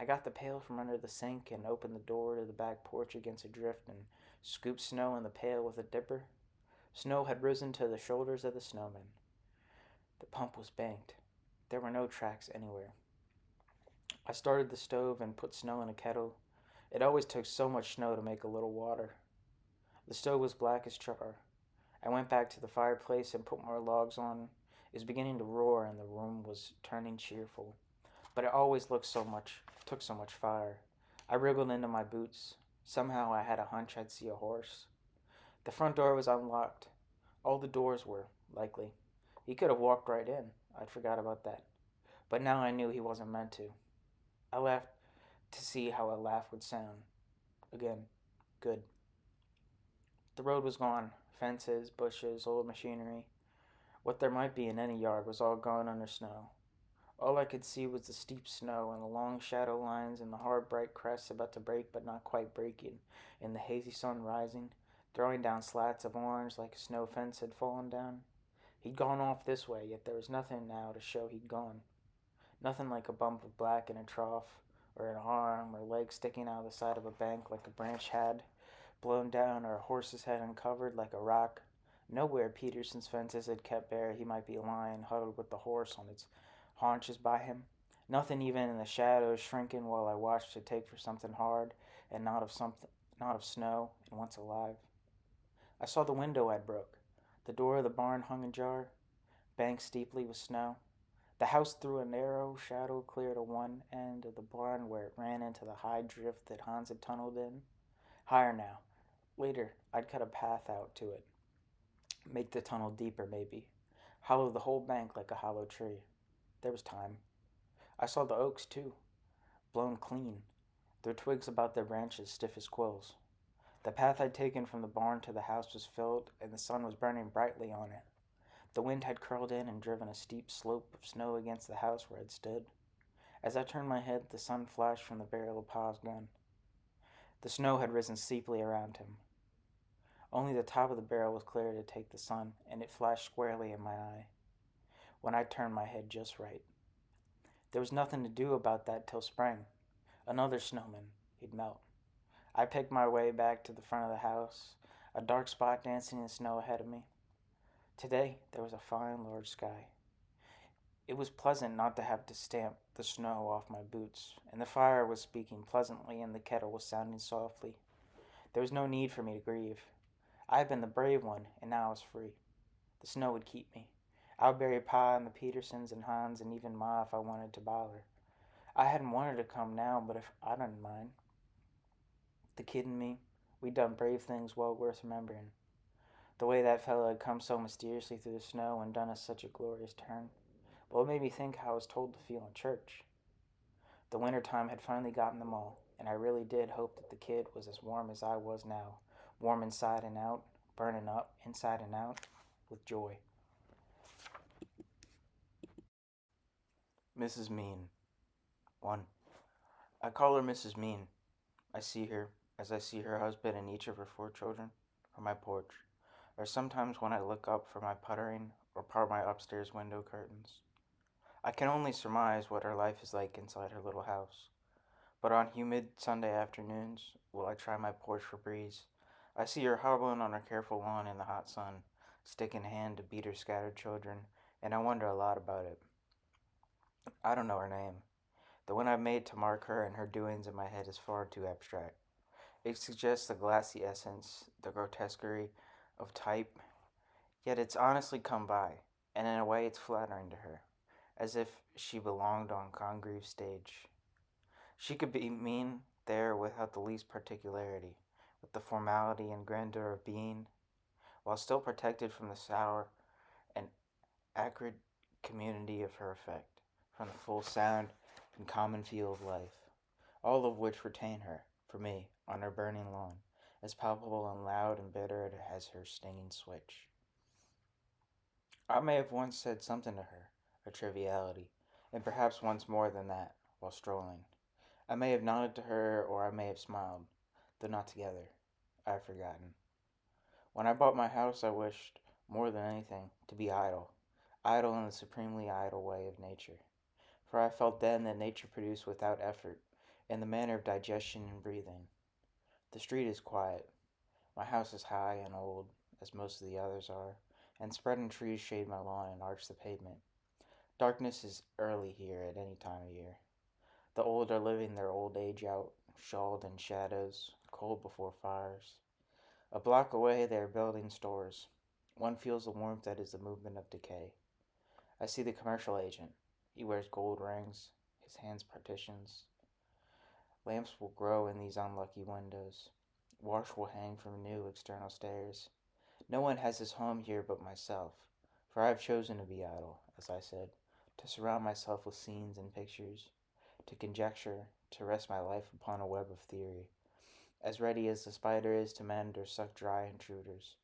I got the pail from under the sink and opened the door to the back porch against a drift and scooped snow in the pail with a dipper. Snow had risen to the shoulders of the snowman. The pump was banked. There were no tracks anywhere. I started the stove and put snow in a kettle. It always took so much snow to make a little water. The stove was black as char. I went back to the fireplace and put more logs on. It was beginning to roar and the room was turning cheerful. But it always took so much fire. I wriggled into my boots. Somehow I had a hunch I'd see a horse. The front door was unlocked. All the doors were, likely. He could have walked right in. I'd forgot about that. But now I knew he wasn't meant to. I laughed to see how a laugh would sound. Again, good. The road was gone. Fences, bushes, old machinery. What there might be in any yard was all gone under snow. All I could see was the steep snow and the long shadow lines and the hard bright crests about to break but not quite breaking, and the hazy sun rising, throwing down slats of orange like a snow fence had fallen down. He'd gone off this way, yet there was nothing now to show he'd gone. Nothing like a bump of black in a trough, or an arm or leg sticking out of the side of a bank like a branch had blown down, or a horse's head uncovered like a rock. Nowhere Peterson's fences had kept bare he might be lying huddled with the horse on its haunches by him. Nothing even in the shadows shrinking while I watched to take for something hard and not of snow and once alive. I saw the window I'd broke. The door of the barn hung ajar, banked steeply with snow. The house threw a narrow shadow clear to one end of the barn where it ran into the high drift that Hans had tunneled in. Higher now. Later, I'd cut a path out to it. Make the tunnel deeper, maybe. Hollow the whole bank like a hollow tree. There was time. I saw the oaks, too, blown clean, their twigs about their branches stiff as quills. The path I'd taken from the barn to the house was filled, and the sun was burning brightly on it. The wind had curled in and driven a steep slope of snow against the house where I'd stood. As I turned my head, the sun flashed from the barrel of Pa's gun. The snow had risen steeply around him. Only the top of the barrel was clear to take the sun, and it flashed squarely in my eye when I turned my head just right. There was nothing to do about that till spring. Another snowman. He'd melt. I picked my way back to the front of the house, a dark spot dancing in the snow ahead of me. Today, there was a fine, large sky. It was pleasant not to have to stamp the snow off my boots, and the fire was speaking pleasantly and the kettle was sounding softly. There was no need for me to grieve. I had been the brave one, and now I was free. The snow would keep me. I would bury Pa and the Petersons and Hans and even Ma if I wanted to bother. I hadn't wanted to come now, but if I didn't mind. The kid and me, we'd done brave things well worth remembering. The way that fellow had come so mysteriously through the snow and done us such a glorious turn. Well, it made me think how I was told to feel in church. The winter time had finally gotten them all, and I really did hope that the kid was as warm as I was now, warm inside and out, burning up inside and out with joy. Mrs. Mean. 1. I call her Mrs. Mean. I see her, as I see her husband and each of her 4 children, from my porch, or sometimes when I look up for my puttering or part my upstairs window curtains. I can only surmise what her life is like inside her little house. But on humid Sunday afternoons, while I try my porch for breeze, I see her hobbling on her careful lawn in the hot sun, stick in hand to beat her scattered children, and I wonder a lot about it. I don't know her name. The one I've made to mark her and her doings in my head is far too abstract. It suggests the glassy essence, the grotesquerie of type, yet it's honestly come by, and in a way it's flattering to her, as if she belonged on Congreve's stage. She could be mean there without the least particularity, with the formality and grandeur of being, while still protected from the sour and acrid community of her effect, from the full sound and common feel of life, all of which retain her, for me, on her burning lawn, as palpable and loud and bitter as her stinging switch. I may have once said something to her, a triviality, and perhaps once more than that, while strolling. I may have nodded to her, or I may have smiled, though not together. I have forgotten. When I bought my house, I wished, more than anything, to be idle, idle in the supremely idle way of nature. For I felt then that nature produced without effort, in the manner of digestion and breathing. The street is quiet. My house is high and old, as most of the others are, and spreading trees shade my lawn and arch the pavement. Darkness is early here at any time of year. The old are living their old age out, shawled in shadows, cold before fires. A block away they are building stores. One feels the warmth that is the movement of decay. I see the commercial agent. He wears gold rings, his hands partitions. Lamps will grow in these unlucky windows. Wash will hang from new external stairs. No one has his home here but myself, for I have chosen to be idle, as I said, to surround myself with scenes and pictures, to conjecture, to rest my life upon a web of theory, as ready as the spider is to mend or suck dry intruders.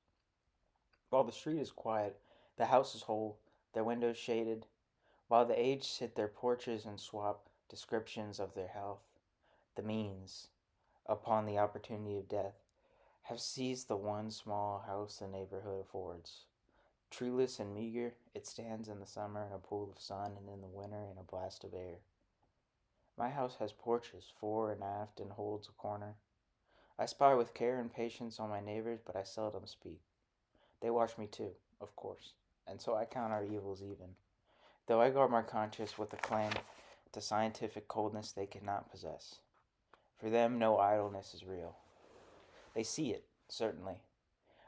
While the street is quiet, the house is whole, their windows shaded, while the aged sit their porches and swap descriptions of their health. The means, upon the opportunity of death, have seized the one small house the neighborhood affords. Treeless and meager, it stands in the summer in a pool of sun and in the winter in a blast of air. My house has porches fore and aft and holds a corner. I spy with care and patience on my neighbors, but I seldom speak. They watch me too, of course, and so I count our evils even, though I guard my conscience with a claim to scientific coldness they cannot possess. For them, no idleness is real. They see it, certainly.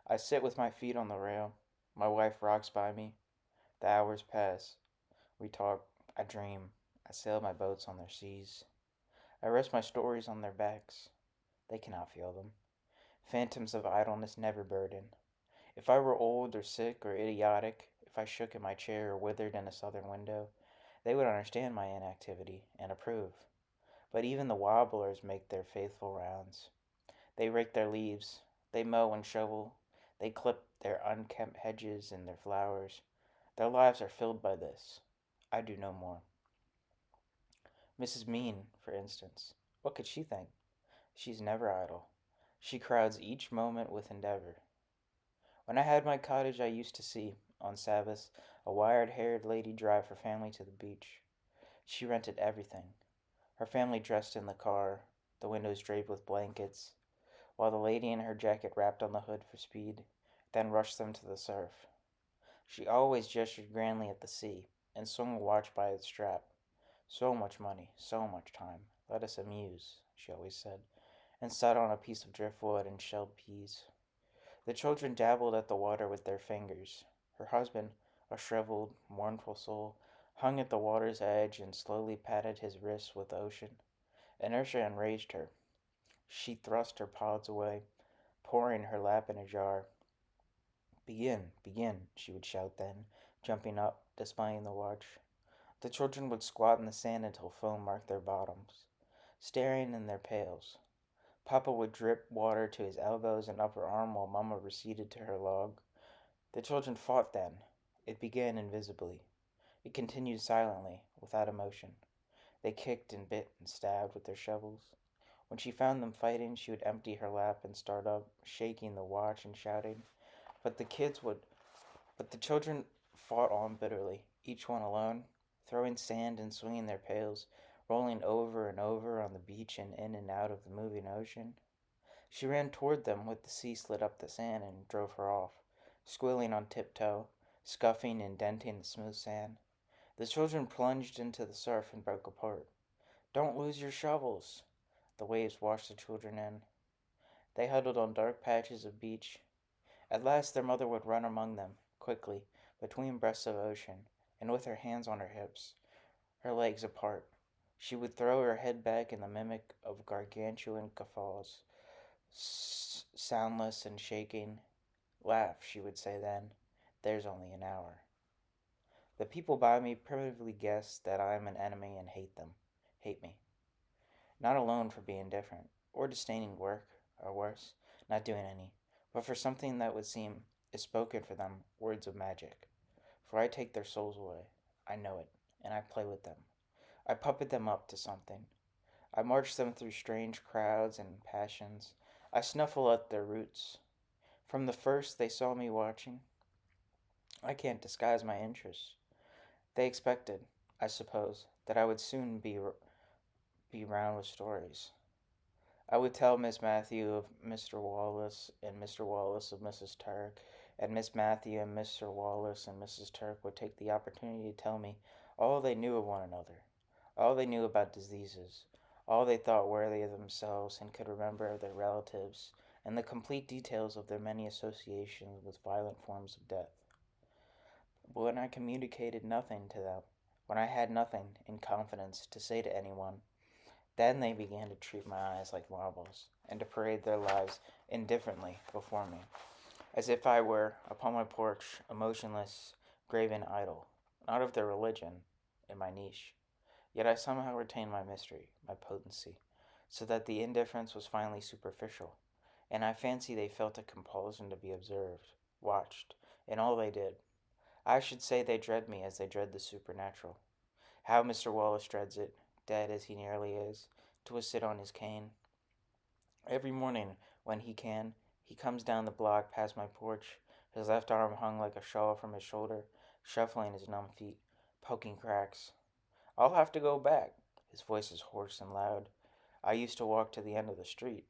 I sit with my feet on the rail. My wife rocks by me. The hours pass. We talk. I dream. I sail my boats on their seas. I rest my stories on their backs. They cannot feel them. Phantoms of idleness never burden. If I were old or sick or idiotic, if I shook in my chair or withered in a southern window, they would understand my inactivity and approve. But even the wobblers make their faithful rounds. They rake their leaves. They mow and shovel. They clip their unkempt hedges and their flowers. Their lives are filled by this. I do no more. Mrs. Mean, for instance, what could she think? She's never idle. She crowds each moment with endeavor. When I had my cottage, I used to see, on Sabbaths, a wired-haired lady drive her family to the beach. She rented everything. Her family dressed in the car, the windows draped with blankets, while the lady in her jacket rapped on the hood for speed, then rushed them to the surf. She always gestured grandly at the sea, and swung a watch by its strap. So much money, so much time. Let us amuse, she always said, and sat on a piece of driftwood and shelled peas. The children dabbled at the water with their fingers. Her husband, a shriveled, mournful soul, hung at the water's edge and slowly patted his wrists with the ocean. Inertia enraged her. She thrust her pods away, pouring her lap in a jar. Begin, begin, she would shout then, jumping up, displaying the watch. The children would squat in the sand until foam marked their bottoms, staring in their pails. Papa would drip water to his elbows and upper arm while Mamma receded to her log. The children fought then. It began invisibly. It continued silently, without emotion. They kicked and bit and stabbed with their shovels. When she found them fighting, she would empty her lap and start up, shaking the watch and shouting. But the kids would but the children fought on bitterly, each one alone, throwing sand and swinging their pails, rolling over and over on the beach and in and out of the moving ocean. She ran toward them with the sea slid up the sand and drove her off, squealing on tiptoe, scuffing and denting the smooth sand. The children plunged into the surf and broke apart. Don't lose your shovels! The waves washed the children in. They huddled on dark patches of beach. At last their mother would run among them, quickly, between breasts of ocean, and with her hands on her hips, her legs apart. She would throw her head back in the mimic of gargantuan guffaws, Soundless and shaking. Laugh, she would say then. There's only an hour. The people by me primitively guess that I am an enemy and hate them. Hate me. Not alone for being different, or disdaining work, or worse, not doing any, but for something that would seem, is spoken for them, words of magic. For I take their souls away. I know it, and I play with them. I puppet them up to something. I march them through strange crowds and passions. I snuffle at their roots. From the first they saw me watching. I can't disguise my interest. They expected, I suppose, that I would soon be round with stories. I would tell Miss Matthew of Mr. Wallace and Mr. Wallace of Mrs. Turk, and Miss Matthew and Mr. Wallace and Mrs. Turk would take the opportunity to tell me all they knew of one another, all they knew about diseases, all they thought worthy of themselves and could remember of their relatives, and the complete details of their many associations with violent forms of death. But when I communicated nothing to them, when I had nothing, in confidence, to say to anyone, then they began to treat my eyes like marbles, and to parade their lives indifferently before me, as if I were, upon my porch, a motionless, graven idol, not of their religion, in my niche. Yet I somehow retained my mystery, my potency, so that the indifference was finally superficial, and I fancy they felt a compulsion to be observed, watched, in all they did. I should say they dread me as they dread the supernatural. How Mr. Wallace dreads it, dead as he nearly is, to sit on his cane. Every morning, when he can, he comes down the block past my porch, his left arm hung like a shawl from his shoulder, shuffling his numb feet, poking cracks. I'll have to go back. His voice is hoarse and loud. I used to walk to the end of the street.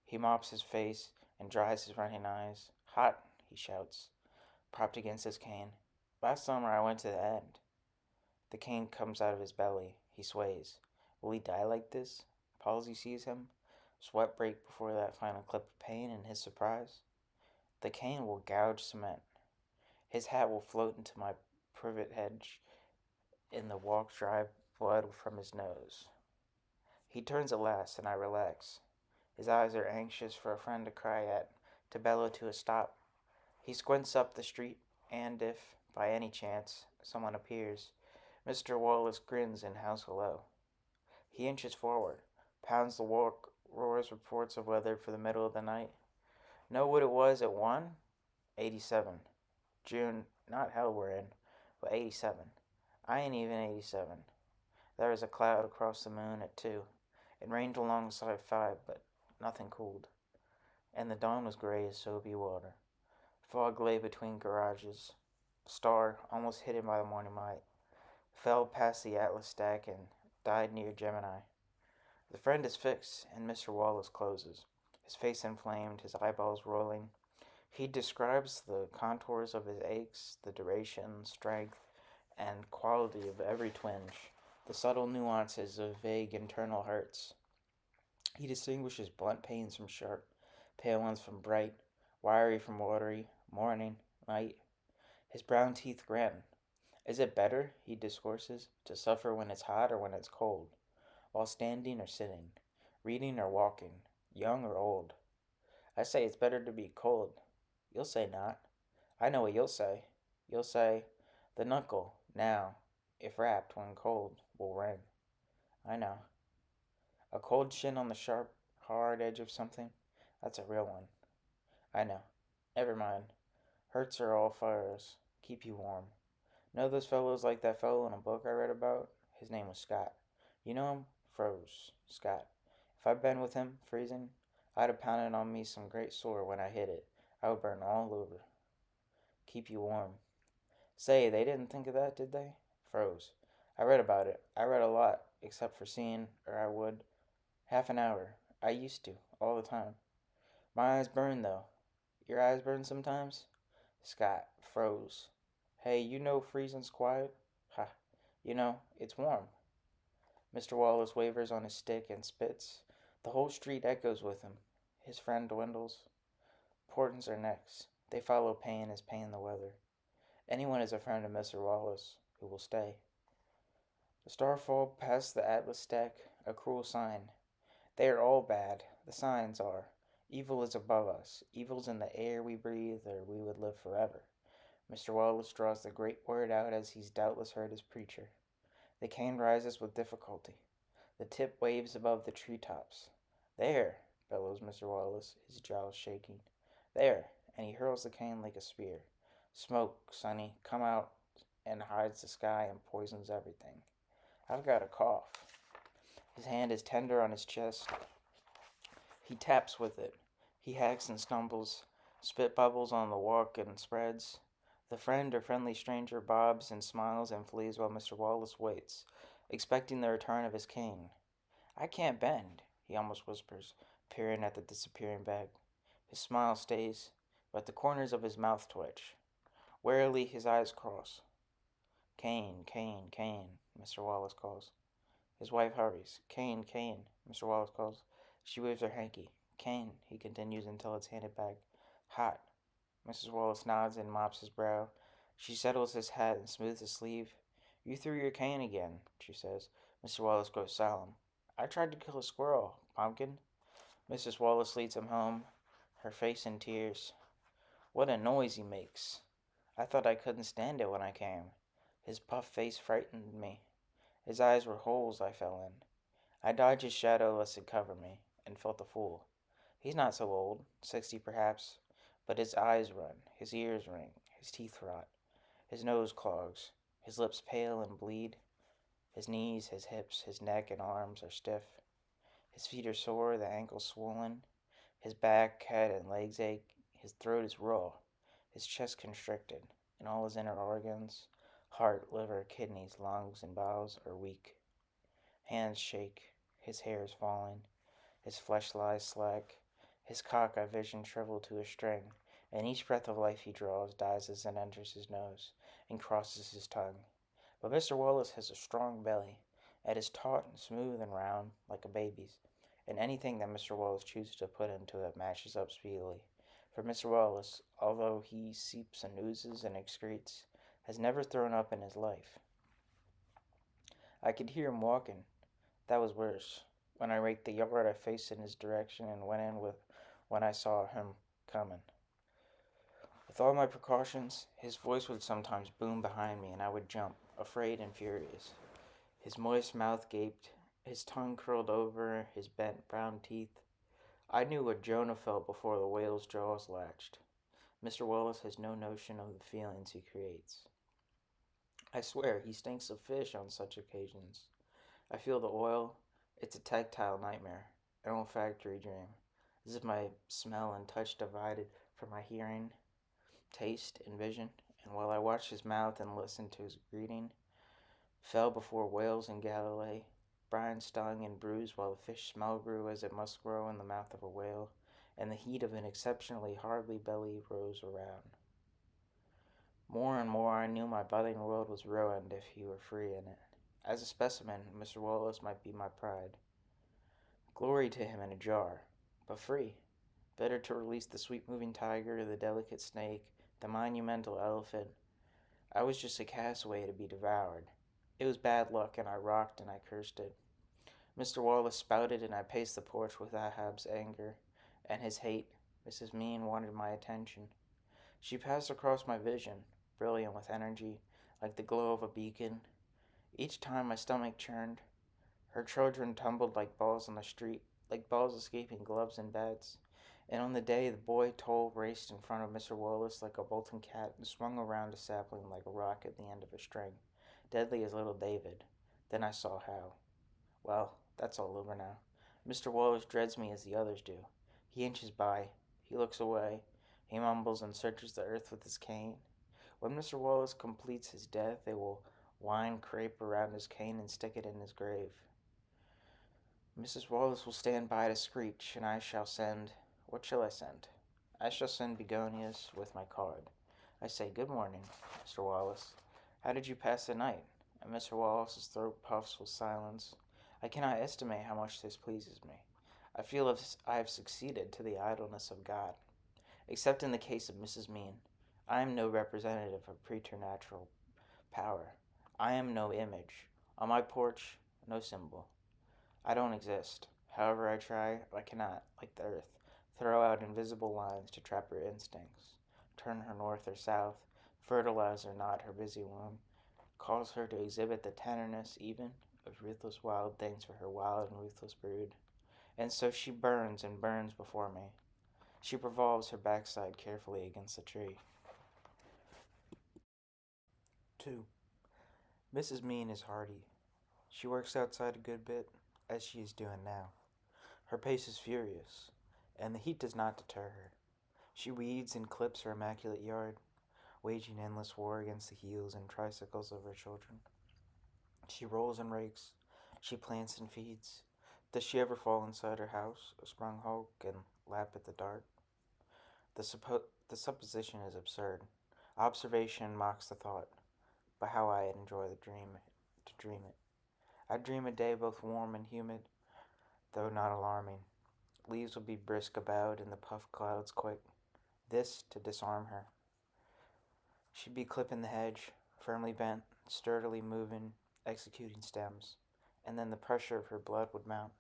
He mops his face and dries his running eyes. Hot, he shouts, propped against his cane. Last summer I went to the end. The cane comes out of his belly. He sways. Will he die like this? Palsy sees him. Sweat break before that final clip of pain in his surprise. The cane will gouge cement. His hat will float into my privet hedge in the walk dry blood from his nose. He turns at last, and I relax. His eyes are anxious for a friend to cry at, to bellow to a stop. He squints up the street, and if, by any chance, someone appears, Mr. Wallace grins and howls hello. He inches forward, pounds the walk, roars reports of weather for the middle of the night. Know what it was at 1? 87. June, not hell we're in, but 87. I ain't even 87. There was a cloud across the moon at 2. It rained alongside 5, but nothing cooled. And the dawn was gray as soapy water. Fog lay between garages. Star, almost hidden by the morning light, fell past the Atlas stack and died near Gemini. The friend is fixed, and Mr. Wallace closes, his face inflamed, his eyeballs rolling. He describes the contours of his aches, the duration, strength, and quality of every twinge, the subtle nuances of vague internal hurts. He distinguishes blunt pains from sharp, pale ones from bright, wiry from watery, morning, night. His brown teeth grin. Is it better, he discourses, to suffer when it's hot or when it's cold, while standing or sitting, reading or walking, young or old? I say it's better to be cold. You'll say not. I know what you'll say. You'll say, the knuckle, now, if rapped when cold, will ring. I know. A cold shin on the sharp, hard edge of something, that's a real one. I know. Never mind. Hurts are all fires. Keep you warm. Know those fellows like that fellow in a book I read about? His name was Scott. You know him? Froze. Scott. If I'd been with him, freezing, I'd have pounded on me some great sore when I hit it. I would burn all over. Keep you warm. Say, they didn't think of that, did they? Froze. I read about it. I read a lot, except for seeing, or I would. Half an hour. I used to, all the time. My eyes burn, though. Your eyes burn sometimes? Scott. Froze. Hey, you know freezing's quiet? Ha. You know, it's warm. Mr. Wallace wavers on his stick and spits. The whole street echoes with him. His friend dwindles. Portents are next. They follow pain as pain the weather. Anyone is a friend of Mr. Wallace who will stay. The starfall past the Atlas stack, a cruel sign. They are all bad. The signs are. Evil is above us. Evil's in the air we breathe, or we would live forever. Mr. Wallace draws the great word out as he's doubtless heard his preacher. The cane rises with difficulty. The tip waves above the treetops. There, bellows Mr. Wallace, his jowls shaking. There, and he hurls the cane like a spear. Smoke, Sonny, come out and hides the sky and poisons everything. I've got a cough. His hand is tender on his chest. He taps with it. He hacks and stumbles. Spit bubbles on the walk and spreads. The friend or friendly stranger bobs and smiles and flees while Mr. Wallace waits, expecting the return of his cane. I can't bend, he almost whispers, peering at the disappearing bag. His smile stays, but the corners of his mouth twitch. Warily his eyes cross. Cane, cane, cane, Mr. Wallace calls. His wife hurries. Cane, cane, Mr. Wallace calls. She waves her hanky. Cane, he continues until it's handed back. Hot. Mrs. Wallace nods and mops his brow. She settles his hat and smooths his sleeve. You threw your cane again, she says. Mr. Wallace grows solemn. I tried to kill a squirrel, Pumpkin. Mrs. Wallace leads him home, her face in tears. What a noise he makes. I thought I couldn't stand it when I came. His puffed face frightened me. His eyes were holes I fell in. I dodged his shadow lest it cover me, and felt a fool. He's not so old, 60 perhaps, but his eyes run, his ears ring, his teeth rot, his nose clogs, his lips pale and bleed, his knees, his hips, his neck and arms are stiff, his feet are sore, the ankles swollen, his back, head, and legs ache, his throat is raw, his chest constricted, and all his inner organs, heart, liver, kidneys, lungs, and bowels, are weak. Hands shake, his hair is falling, his flesh lies slack, his cock I vision shriveled to a string, and each breath of life he draws dies as it enters his nose and crosses his tongue. But Mr. Wallace has a strong belly. It is taut and smooth and round, like a baby's, and anything that Mr. Wallace chooses to put into it mashes up speedily. For Mr. Wallace, although he seeps and oozes and excretes, has never thrown up in his life. I could hear him walking. That was worse. When I raked the yard, I faced in his direction and went in with when I saw him coming. With all my precautions, his voice would sometimes boom behind me, and I would jump, afraid and furious. His moist mouth gaped, his tongue curled over his bent brown teeth. I knew what Jonah felt before the whale's jaws latched. Mr. Wallace has no notion of the feelings he creates. I swear he stinks of fish on such occasions. I feel the oil. It's a tactile nightmare, an olfactory dream, as if my smell and touch divided from my hearing, taste, and vision, and while I watched his mouth and listened to his greeting, fell before whales in Galilee. Brian stung and bruised while the fish smell grew as it must grow in the mouth of a whale, and the heat of an exceptionally hardly belly rose around. More and more I knew my budding world was ruined if he were free in it. As a specimen, Mr. Wallace might be my pride. Glory to him in a jar, but free. Better to release the sweet-moving tiger, the delicate snake, the monumental elephant. I was just a castaway to be devoured. It was bad luck, and I rocked and I cursed it. Mr. Wallace spouted, and I paced the porch with Ahab's anger and his hate. Mrs. Mean wanted my attention. She passed across my vision, brilliant with energy, like the glow of a beacon. Each time my stomach churned, her children tumbled like balls on the street, like balls escaping gloves and beds. And on the day the boy Toll raced in front of Mr. Wallace like a bolting cat and swung around a sapling like a rock at the end of a string, deadly as little David. Then I saw how. Well, that's all over now. Mr. Wallace dreads me as the others do. He inches by. He looks away. He mumbles and searches the earth with his cane. When Mr. Wallace completes his death, they will wind crepe around his cane and stick it in his grave. Mrs. Wallace will stand by to screech, and I shall send. What shall I send? I shall send begonias with my card. I say, Good morning, Mr. Wallace. How did you pass the night? And Mr. Wallace's throat puffs with silence. I cannot estimate how much this pleases me. I feel as I have succeeded to the idleness of God. Except in the case of Mrs. Mean, I am no representative of preternatural power. I am no image. On my porch, no symbol. I don't exist. However I try, I cannot, like the earth, throw out invisible lines to trap her instincts, turn her north or south, fertilize or not her busy womb, cause her to exhibit the tenderness even of ruthless wild things for her wild and ruthless brood. And so she burns and burns before me. She revolves her backside carefully against the tree. 2. Mrs. Mean is hardy. She works outside a good bit, as she is doing now. Her pace is furious, and the heat does not deter her. She weeds and clips her immaculate yard, waging endless war against the heels and tricycles of her children. She rolls and rakes. She plants and feeds. Does she ever fall inside her house, a sprung hulk, and lap at the dark? The supposition is absurd. Observation mocks the thought. But how I enjoy to dream it. I dream a day both warm and humid, though not alarming. Leaves will be brisk about and the puff clouds quick. This to disarm her. She'd be clipping the hedge, firmly bent, sturdily moving, executing stems. And then the pressure of her blood would mount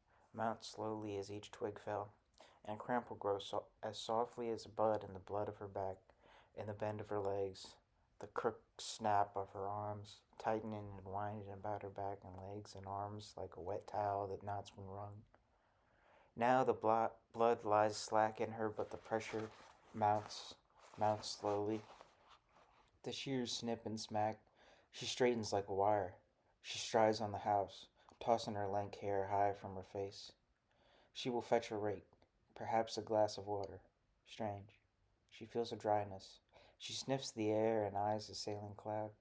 slowly as each twig fell, and cramp will grow as softly as a bud in the blood of her back, in the bend of her legs, the crook snap of her arms, tightening and winding about her back and legs and arms like a wet towel that knots when wrung. Now the blood lies slack in her, but the pressure mounts slowly. The shears snip and smack. She straightens like a wire. She strides on the house, tossing her lank hair high from her face. She will fetch a rake, perhaps a glass of water. Strange. She feels a dryness. She sniffs the air and eyes the sailing cloud.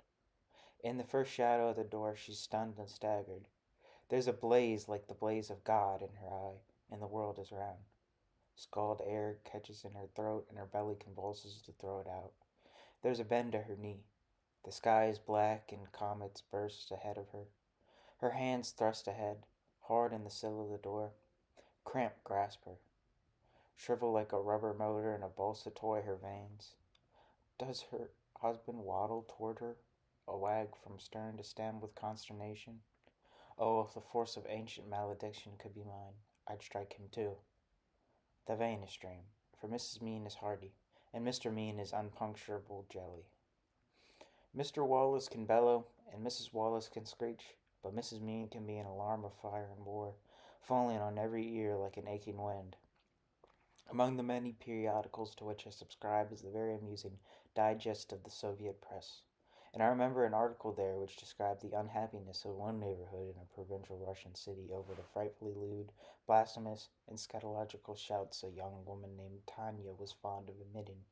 In the first shadow of the door, she's stunned and staggered. There's a blaze like the blaze of God in her eye, and the world is round. Scald air catches in her throat, and her belly convulses to throw it out. There's a bend to her knee. The sky is black, and comets burst ahead of her. Her hands thrust ahead, hard in the sill of the door. Cramp grasp her. Shrivel like a rubber motor and a balsa toy her veins. Does her husband waddle toward her, a wag from stern to stem with consternation? Oh, if the force of ancient malediction could be mine, I'd strike him too. The vein is strained, for Mrs. Mean is hardy, and Mr. Mean is unpuncturable jelly. Mr. Wallace can bellow, and Mrs. Wallace can screech, but Mrs. Mean can be an alarm of fire and war, falling on every ear like an aching wind. Among the many periodicals to which I subscribe is the very amusing Digest of the Soviet Press, and I remember an article there which described the unhappiness of one neighborhood in a provincial Russian city over the frightfully lewd, blasphemous, and scatological shouts a young woman named Tanya was fond of emitting.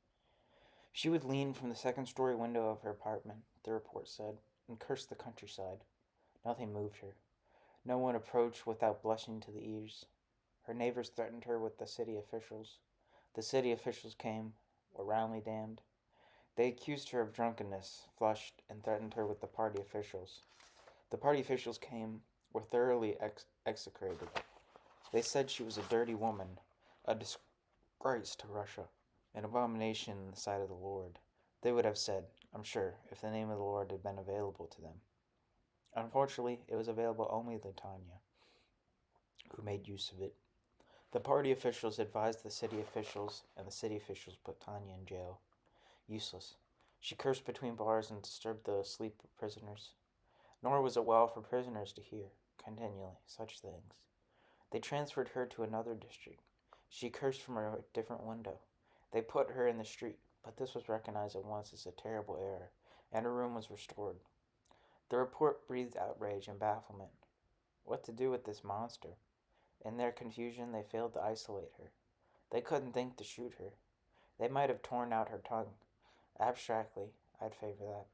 She would lean from the second-story window of her apartment, the report said, and curse the countryside. Nothing moved her. No one approached without blushing to the ears. Her neighbors threatened her with the city officials. The city officials came, were roundly damned. They accused her of drunkenness, flushed, and threatened her with the party officials. The party officials came, were thoroughly execrated. They said she was a dirty woman, a disgrace to Russia, an abomination in the sight of the Lord. They would have said, I'm sure, if the name of the Lord had been available to them. Unfortunately, it was available only to Tanya, who made use of it. The party officials advised the city officials, and the city officials put Tanya in jail. Useless. She cursed between bars and disturbed the sleep of prisoners. Nor was it well for prisoners to hear, continually, such things. They transferred her to another district. She cursed from a different window. They put her in the street, but this was recognized at once as a terrible error, and her room was restored. The report breathed outrage and bafflement. What to do with this monster? In their confusion, they failed to isolate her. They couldn't think to shoot her. They might have torn out her tongue. Abstractly, I'd favor that.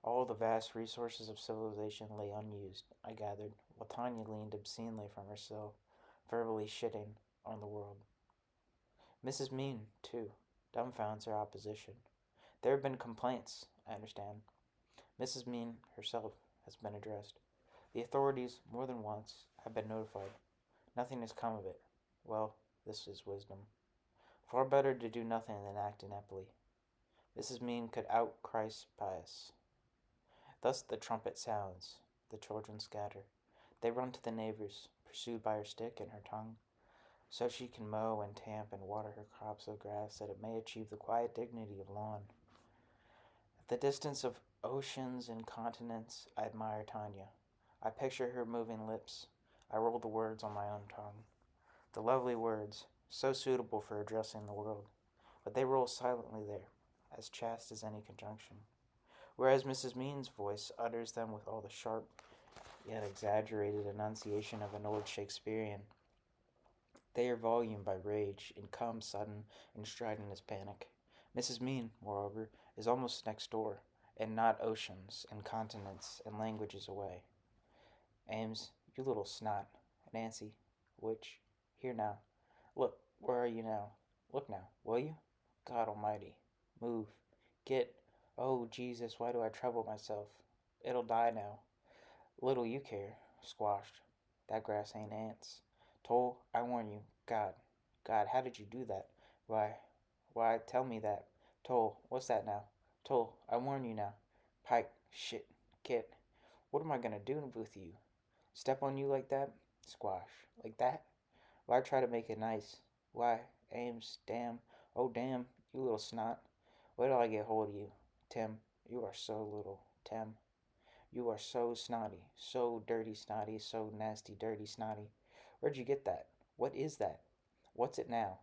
All the vast resources of civilization lay unused, I gathered, while Tanya leaned obscenely from her cell, verbally shitting on the world. Mrs. Mean, too, dumbfounds her opposition. There have been complaints, I understand. Mrs. Mean herself has been addressed. The authorities, more than once, have been notified. Nothing has come of it. Well, this is wisdom. Far better to do nothing than act ineptly. Mrs. Mean could out Christ pious. Thus the trumpet sounds. The children scatter. They run to the neighbors, pursued by her stick and her tongue. so she can mow and tamp and water her crops of grass that it may achieve the quiet dignity of lawn. At the distance of oceans and continents, I admire Tanya. I picture her moving lips. I roll the words on my own tongue. The lovely words, so suitable for addressing the world, but they roll silently there, as chaste as any conjunction. Whereas Mrs. Mean's voice utters them with all the sharp, yet exaggerated enunciation of an old Shakespearean. They are volumed by rage and come sudden and strident as panic. Mrs. Mean, moreover, is almost next door, and not oceans and continents and languages away. Ames, you little snot. Nancy, which, here now. Look, where are you now? Look now, will you? God Almighty. Move. Get. Oh, Jesus, why do I trouble myself? It'll die now. Little you care. Squashed. That grass ain't ants. Toll, I warn you. God. God, how did you do that? Why, tell me that. Toll, what's that now? Toll, I warn you now. Pike, shit, Kit. What am I gonna do with you? Step on you like that? Squash. Like that? Why try to make it nice? Why, Ames, damn. Oh, damn, you little snot. Wait till I get hold of you. Tim, you are so little. Tim, you are so snotty. So dirty snotty. So nasty dirty snotty. Where'd you get that? What is that? What's it now?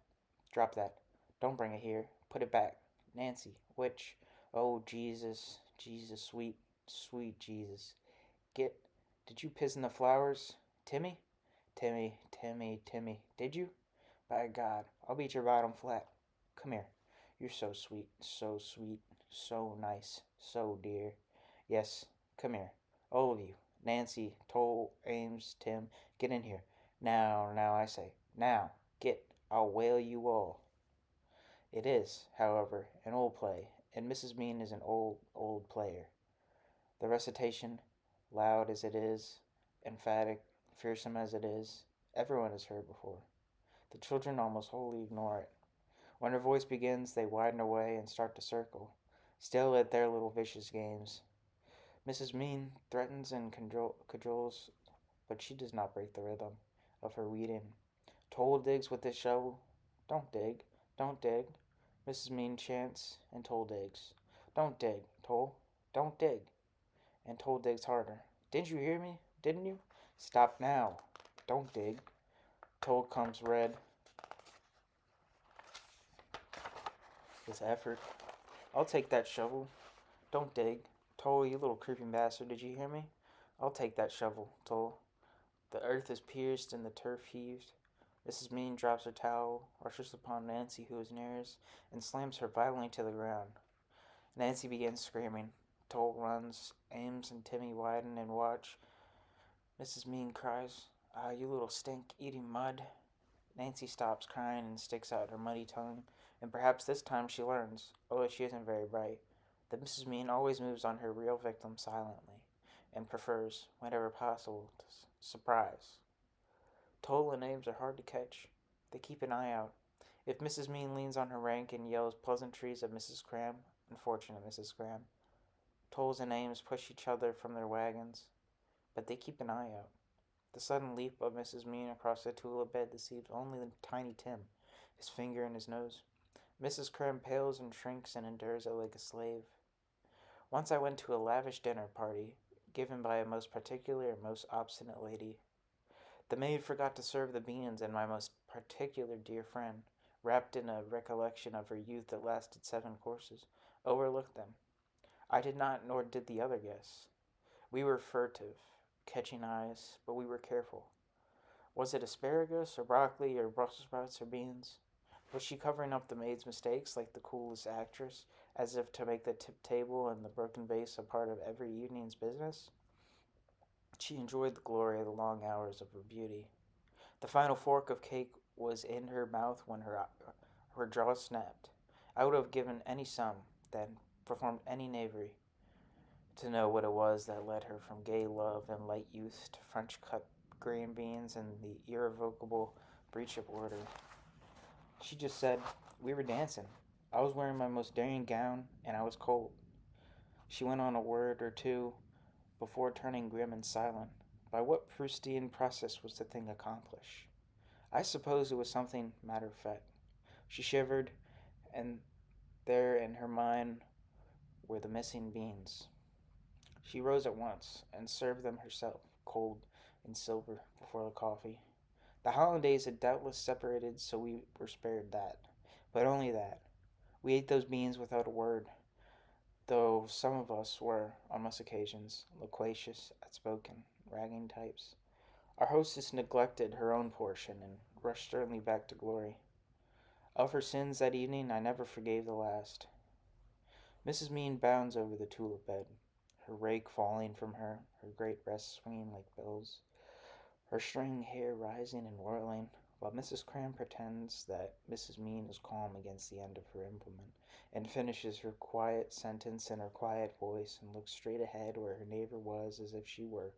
Drop that. Don't bring it here. Put it back. Nancy, which? Oh, Jesus, Jesus, sweet, sweet Jesus. Get. Did you piss in the flowers? Timmy? Timmy. Did you? By God, I'll beat your bottom flat. Come here. You're so sweet, so nice, so dear. Yes, come here. All of you. Nancy, Toll, Ames, Tim, get in here. Now, I say. Now, get. I'll whale you all. It is, however, an old play, and Mrs. Mean is an old player. The recitation, loud as it is, emphatic, fearsome as it is, everyone has heard before. The children almost wholly ignore it. When her voice begins, they widen away and start to circle, still at their little vicious games. Mrs. Mean threatens and cajoles, but she does not break the rhythm of her weeding. Toll digs with his shovel. Don't dig, don't dig. Mrs. Mean chants, and Toll digs. Don't dig, Toll, don't dig. And Toll digs harder. Didn't you hear me? Didn't you? Stop now. Don't dig. Toll comes red with effort. I'll take that shovel. Don't dig. Toll, you little creeping bastard, did you hear me? I'll take that shovel, Toll. The earth is pierced and the turf heaved. Mrs. Mean drops her towel, rushes upon Nancy, who is nearest, and slams her violently to the ground. Nancy begins screaming. Toll runs. Ames and Timmy widen and watch. Mrs. Mean cries, "Ah, you little stink, eating mud." Nancy stops crying and sticks out her muddy tongue, and perhaps this time she learns, although she isn't very bright, that Mrs. Mean always moves on her real victim silently, and prefers, whenever possible, to surprise. Toll and Ames are hard to catch. They keep an eye out. If Mrs. Mean leans on her rank and yells pleasantries at Mrs. Cram, unfortunate Mrs. Cram, Tolls and Ames push each other from their wagons, but they keep an eye out. The sudden leap of Mrs. Mean across the tulip bed deceives only the tiny Tim, his finger in his nose. Mrs. Cram pales and shrinks and endures it like a slave. Once I went to a lavish dinner party given by a most particular and most obstinate lady. The maid forgot to serve the beans, and my most particular dear friend, wrapped in a recollection of her youth that lasted 7 courses, overlooked them. I did not, nor did the other guests. We were furtive, catching eyes, but we were careful. Was it asparagus, or broccoli, or Brussels sprouts, or beans? Was she covering up the maid's mistakes like the coolest actress, as if to make the tip table and the broken vase a part of every evening's business? She enjoyed the glory of the long hours of her beauty. The final fork of cake was in her mouth when her jaw snapped. I would have given any sum, then, performed any knavery, to know what it was that led her from gay love and light youth to French cut green beans and the irrevocable breach of order. She just said, "We were dancing. I was wearing my most daring gown, and I was cold." She went on a word or two before turning grim and silent. By what Proustian process was the thing accomplished? I suppose it was something matter of fact. She shivered, and there in her mind were the missing beans. She rose at once and served them herself, cold in silver, before the coffee. The holidays had doubtless separated, so we were spared that. But only that. We ate those beans without a word, though some of us were, on most occasions, loquacious, outspoken, ragging types. Our hostess neglected her own portion and rushed sternly back to glory. Of her sins that evening, I never forgave the last. Mrs. Mean bounds over the tulip bed, her rake falling from her, her great breasts swinging like bells, her string hair rising and whirling, while Mrs. Cram pretends that Mrs. Mean is calm against the end of her implement, and finishes her quiet sentence in her quiet voice, and looks straight ahead where her neighbor was, as if she were,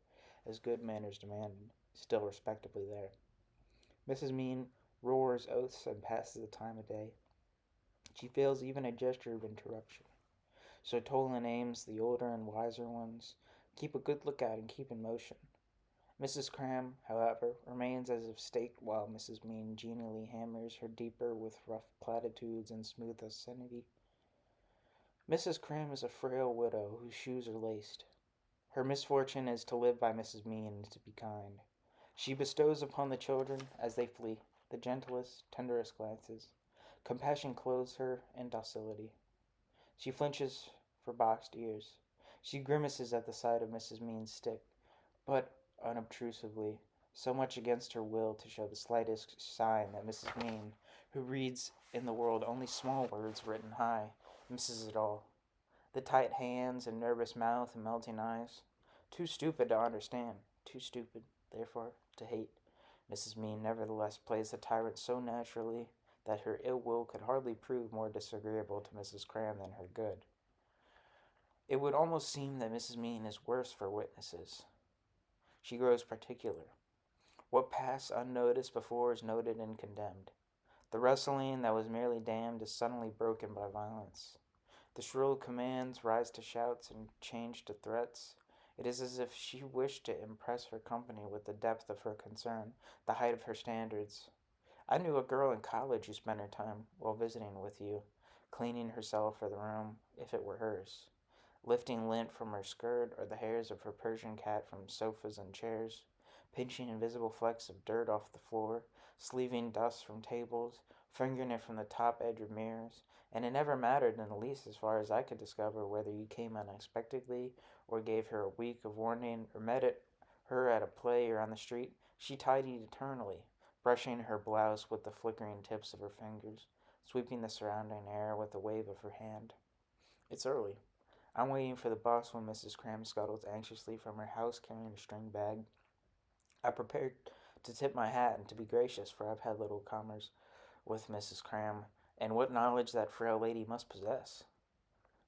as good manners demanded, still respectably there. Mrs. Mean roars oaths and passes the time of day. She fails even a gesture of interruption. So Tolan aims the older and wiser ones. Keep a good lookout and keep in motion. Mrs. Cram, however, remains as if staked while Mrs. Mean genially hammers her deeper with rough platitudes and smooth obscenity. Mrs. Cram is a frail widow whose shoes are laced. Her misfortune is to live by Mrs. Mean and to be kind. She bestows upon the children, as they flee, the gentlest, tenderest glances. Compassion clothes her in docility. She flinches for boxed ears. She grimaces at the sight of Mrs. Mean's stick, but unobtrusively, so much against her will to show the slightest sign that Mrs. Mean, who reads in the world only small words written high, misses it all. The tight hands and nervous mouth and melting eyes. Too stupid to understand, too stupid, therefore, to hate. Mrs. Mean nevertheless plays the tyrant so naturally that her ill will could hardly prove more disagreeable to Mrs. Cram than her good. It would almost seem that Mrs. Mean is worse for witnesses. She grows particular. What passed unnoticed before is noted and condemned. The wrestling that was merely damned is suddenly broken by violence. The shrill commands rise to shouts and change to threats. It is as if she wished to impress her company with the depth of her concern, the height of her standards. I knew a girl in college who spent her time, while visiting with you, cleaning herself for the room, if it were hers, lifting lint from her skirt or the hairs of her Persian cat from sofas and chairs, pinching invisible flecks of dirt off the floor, sleeving dust from tables, fingering it from the top edge of mirrors, and it never mattered in the least, as far as I could discover, whether you came unexpectedly or gave her a week of warning or her at a play or on the street. She tidied eternally, brushing her blouse with the flickering tips of her fingers, sweeping the surrounding air with a wave of her hand. It's early. I'm waiting for the bus when Mrs. Cram scuttles anxiously from her house carrying a string bag. I prepared to tip my hat and to be gracious, for I've had little commerce with Mrs. Cram, and what knowledge that frail lady must possess.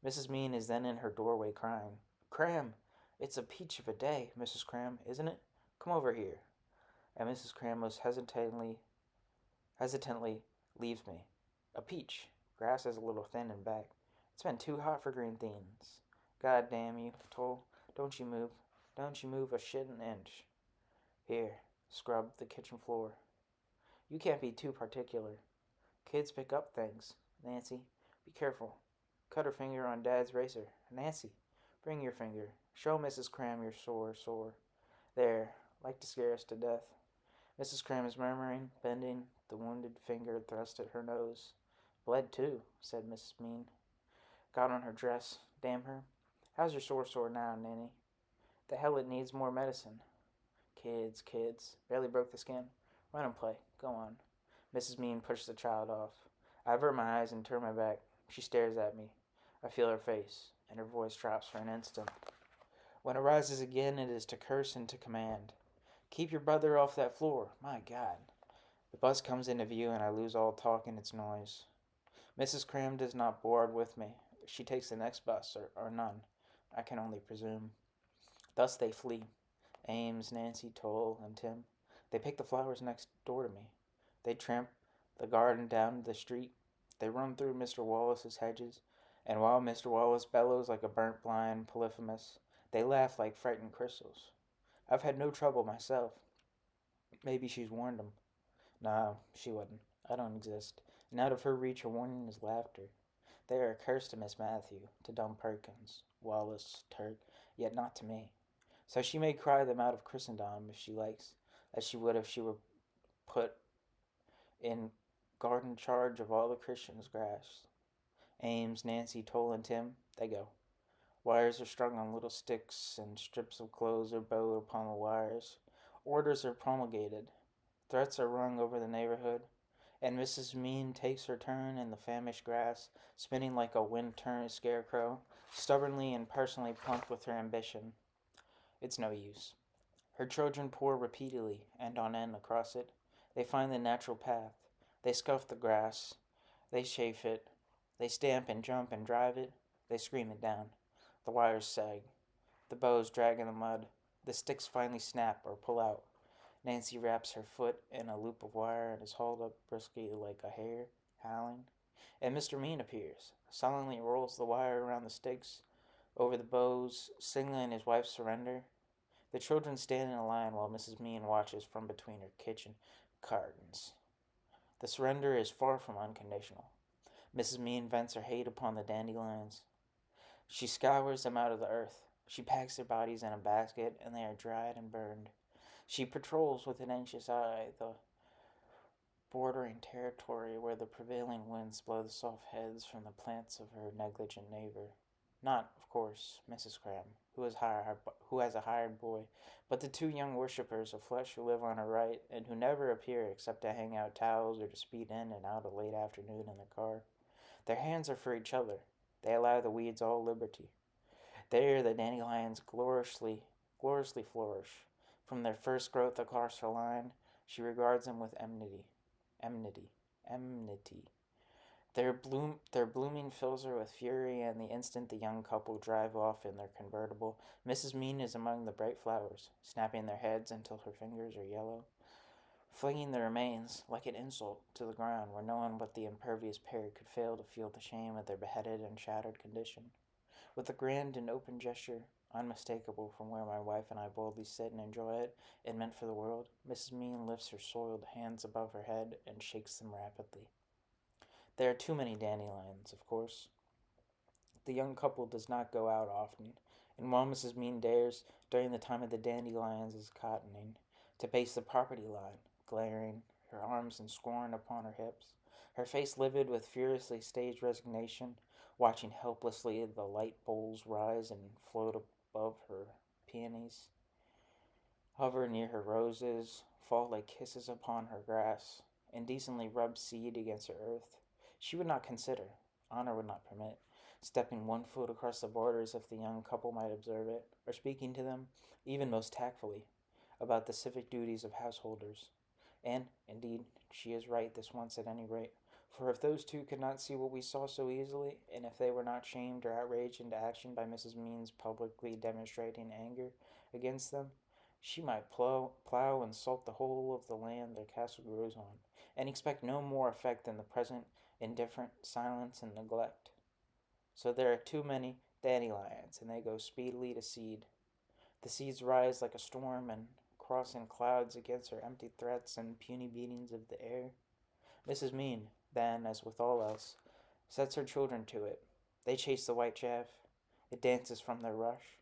Mrs. Mean is then in her doorway crying, "Cram, it's a peach of a day, Mrs. Cram, isn't it? Come over here." And Mrs. Cram most hesitantly leaves me. A peach. Grass is a little thin and back. It's been too hot for green things. God damn you, Toll. Don't you move. Don't you move a shit an inch. Here, scrub the kitchen floor. You can't be too particular. Kids pick up things. Nancy, be careful. Cut her finger on Dad's razor. Nancy, bring your finger. Show Mrs. Cram your sore. There, like to scare us to death. Mrs. Cram is murmuring, bending, the wounded finger thrust at her nose. Bled too, said Mrs. Mean. Got on her dress. Damn her. How's your sore now, Nanny? The hell it needs more medicine. Kids. Barely broke the skin. Run and play. Go on. Mrs. Mean pushed the child off. I avert my eyes and turn my back. She stares at me. I feel her face, and her voice drops for an instant. When it rises again, it is to curse and to command. Keep your brother off that floor. My God. The bus comes into view, and I lose all talk in its noise. Mrs. Cram does not board with me. She takes the next bus, or none. I can only presume. Thus they flee. Ames, Nancy, Toll, and Tim. They pick the flowers next door to me. They tramp the garden down to the street. They run through Mr. Wallace's hedges, and while Mr. Wallace bellows like a burnt blind Polyphemus, they laugh like frightened crystals. I've had no trouble myself. Maybe she's warned them. No, she wouldn't. I don't exist. And out of her reach, a warning is laughter. They are a curse to Miss Matthew, to Dumb Perkins, Wallace, Turk, yet not to me. So she may cry them out of Christendom if she likes, as she would if she were put in garden charge of all the Christians' grass. Ames, Nancy, Toll, and Tim, they go. Wires are strung on little sticks, and strips of clothes are bowed upon the wires. Orders are promulgated. Threats are rung over the neighborhood, and Mrs. Mean takes her turn in the famished grass, spinning like a wind-turned scarecrow, stubbornly and personally pumped with her ambition. It's no use. Her children pour repeatedly, end on end, across it. They find the natural path. They scuff the grass. They chafe it. They stamp and jump and drive it. They scream it down. The wires sag. The bows drag in the mud. The sticks finally snap or pull out. Nancy wraps her foot in a loop of wire and is hauled up briskly like a hare, howling. And Mr. Mean appears, sullenly rolls the wire around the sticks, over the bows, signaling his wife's surrender. The children stand in a line while Mrs. Mean watches from between her kitchen curtains. The surrender is far from unconditional. Mrs. Mean vents her hate upon the dandelions. She scours them out of the earth. She packs their bodies in a basket, and they are dried and burned. She patrols with an anxious eye the bordering territory where the prevailing winds blow the soft heads from the plants of her negligent neighbor. Not, of course, Mrs. Cram, who has a hired boy, but the two young worshippers of flesh who live on her right and who never appear except to hang out towels or to speed in and out a late afternoon in the car. Their hands are for each other. They allow the weeds all liberty. There the dandelions gloriously flourish. From their first growth across her line, she regards them with enmity. Enmity. Enmity. Their blooming fills her with fury, and the instant the young couple drive off in their convertible, Mrs. Mean is among the bright flowers, snapping their heads until her fingers are yellow, flinging the remains, like an insult, to the ground where no one but the impervious pair could fail to feel the shame of their beheaded and shattered condition. With a grand and open gesture, unmistakable from where my wife and I boldly sit and enjoy it, and meant for the world, Mrs. Mean lifts her soiled hands above her head and shakes them rapidly. There are too many dandelions, of course. The young couple does not go out often, and while Mrs. Mean dares, during the time of the dandelions is cottoning, to pace the property line, glaring, her arms in scorn upon her hips, her face livid with furiously staged resignation, watching helplessly the light bowls rise and float above her peonies, hover near her roses, fall like kisses upon her grass, indecently rub seed against her earth. She would not consider, honor would not permit, stepping one foot across the borders if the young couple might observe it, or speaking to them, even most tactfully, about the civic duties of householders. And, indeed, she is right this once at any rate, for if those two could not see what we saw so easily, and if they were not shamed or outraged into action by Mrs. Mean's publicly demonstrating anger against them, she might plow and salt the whole of the land their castle grows on, and expect no more effect than the present indifferent silence and neglect. So there are too many dandelions, and they go speedily to seed. The seeds rise like a storm and cross in clouds against her empty threats and puny beatings of the air. Mrs. Mean, then, as with all else, sets her children to it. They chase the white chaff. It dances from their rush.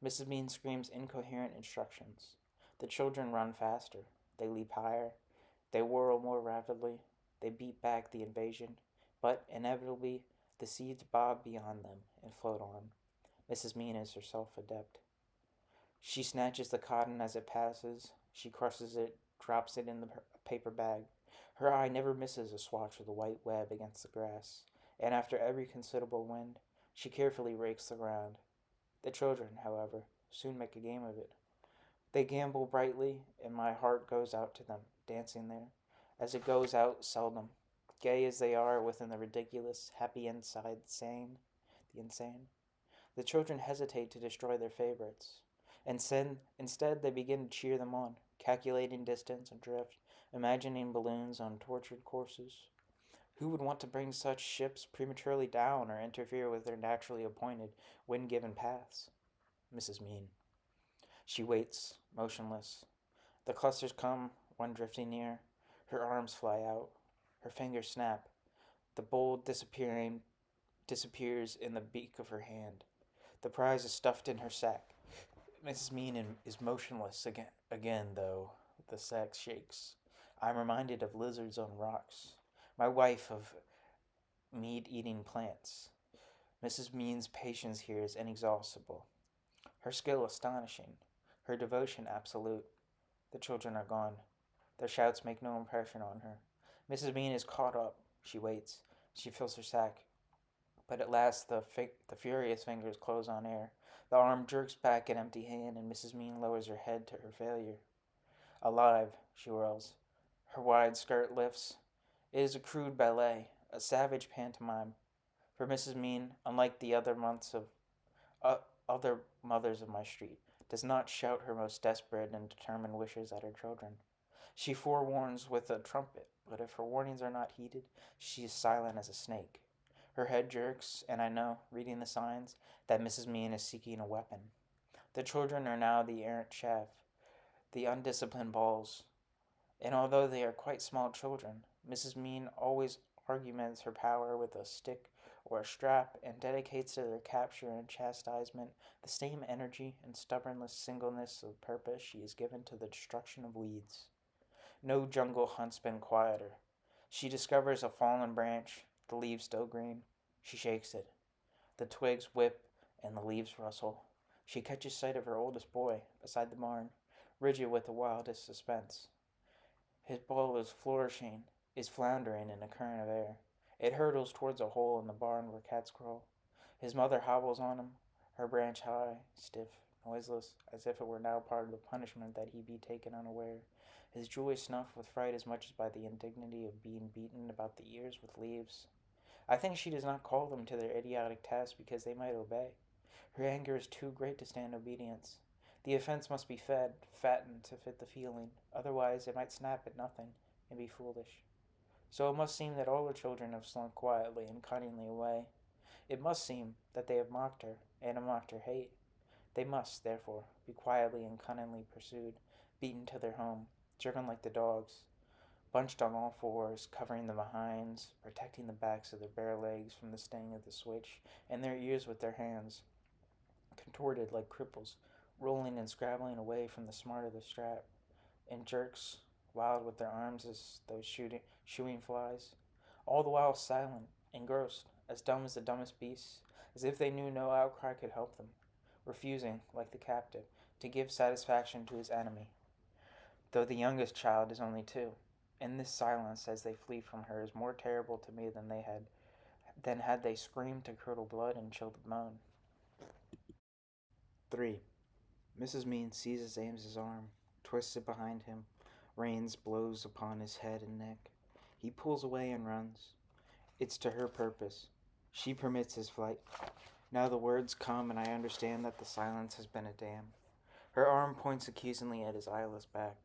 Mrs. Mean screams incoherent instructions. The children run faster. They leap higher. They whirl more rapidly. They beat back the invasion. But, inevitably, the seeds bob beyond them and float on. Mrs. Mean is herself adept. She snatches the cotton as it passes. She crushes it, drops it in the paper bag. Her eye never misses a swatch of the white web against the grass, and after every considerable wind, she carefully rakes the ground. The children, however, soon make a game of it. They gambol brightly, and my heart goes out to them, dancing there, as it goes out seldom, gay as they are within the ridiculous, happy inside the insane. The children hesitate to destroy their favorites, and instead they begin to cheer them on, calculating distance and drift, imagining balloons on tortured courses. Who would want to bring such ships prematurely down or interfere with their naturally appointed, wind-given paths? Mrs. Mean. She waits, motionless. The clusters come, one drifting near. Her arms fly out. Her fingers snap. The bowl disappears in the beak of her hand. The prize is stuffed in her sack. Mrs. Mean is motionless again, though the sack shakes. I'm reminded of lizards on rocks. My wife of meat-eating plants. Mrs. Mean's patience here is inexhaustible. Her skill astonishing. Her devotion absolute. The children are gone. Their shouts make no impression on her. Mrs. Mean is caught up. She waits. She fills her sack. But at last the furious fingers close on air. The arm jerks back an empty hand, and Mrs. Mean lowers her head to her failure. Alive, she whirls. Her wide skirt lifts. It is a crude ballet, a savage pantomime. For Mrs. Mean, unlike the uh, other mothers of my street, does not shout her most desperate and determined wishes at her children. She forewarns with a trumpet, but if her warnings are not heeded, she is silent as a snake. Her head jerks, and I know, reading the signs, that Mrs. Mean is seeking a weapon. The children are now the errant chaff, the undisciplined balls, and although they are quite small children, Mrs. Mean always arguments her power with a stick or a strap and dedicates to their capture and chastisement the same energy and stubbornless singleness of purpose she has given to the destruction of weeds. No jungle hunt's been quieter. She discovers a fallen branch, the leaves still green. She shakes it. The twigs whip and the leaves rustle. She catches sight of her oldest boy beside the barn, rigid with the wildest suspense. His ball is floundering in a current of air. It hurtles towards a hole in the barn where cats crawl. His mother hobbles on him, her branch high, stiff, noiseless, as if it were now part of the punishment that he be taken unaware. His joy snuffed with fright as much as by the indignity of being beaten about the ears with leaves. I think she does not call them to their idiotic task because they might obey. Her anger is too great to stand obedience. The offense must be fed, fattened to fit the feeling, otherwise it might snap at nothing and be foolish. So it must seem that all her children have slunk quietly and cunningly away. It must seem that they have mocked her, and have mocked her hate. They must, therefore, be quietly and cunningly pursued, beaten to their home, driven like the dogs, bunched on all fours, covering the behinds, protecting the backs of their bare legs from the sting of the switch, and their ears with their hands, contorted like cripples, rolling and scrabbling away from the smart of the strap, in jerks, wild with their arms as though shooing flies, all the while silent, engrossed, as dumb as the dumbest beasts, as if they knew no outcry could help them, refusing, like the captive, to give satisfaction to his enemy, though the youngest child is only 2. And this silence as they flee from her is more terrible to me than had they screamed to curdle blood and chill the bone. 3. Mrs. Mean seizes Ames's arm, twists it behind him, rains blows upon his head and neck. He pulls away and runs. It's to her purpose. She permits his flight. Now the words come, and I understand that the silence has been a dam. Her arm points accusingly at his eyeless back.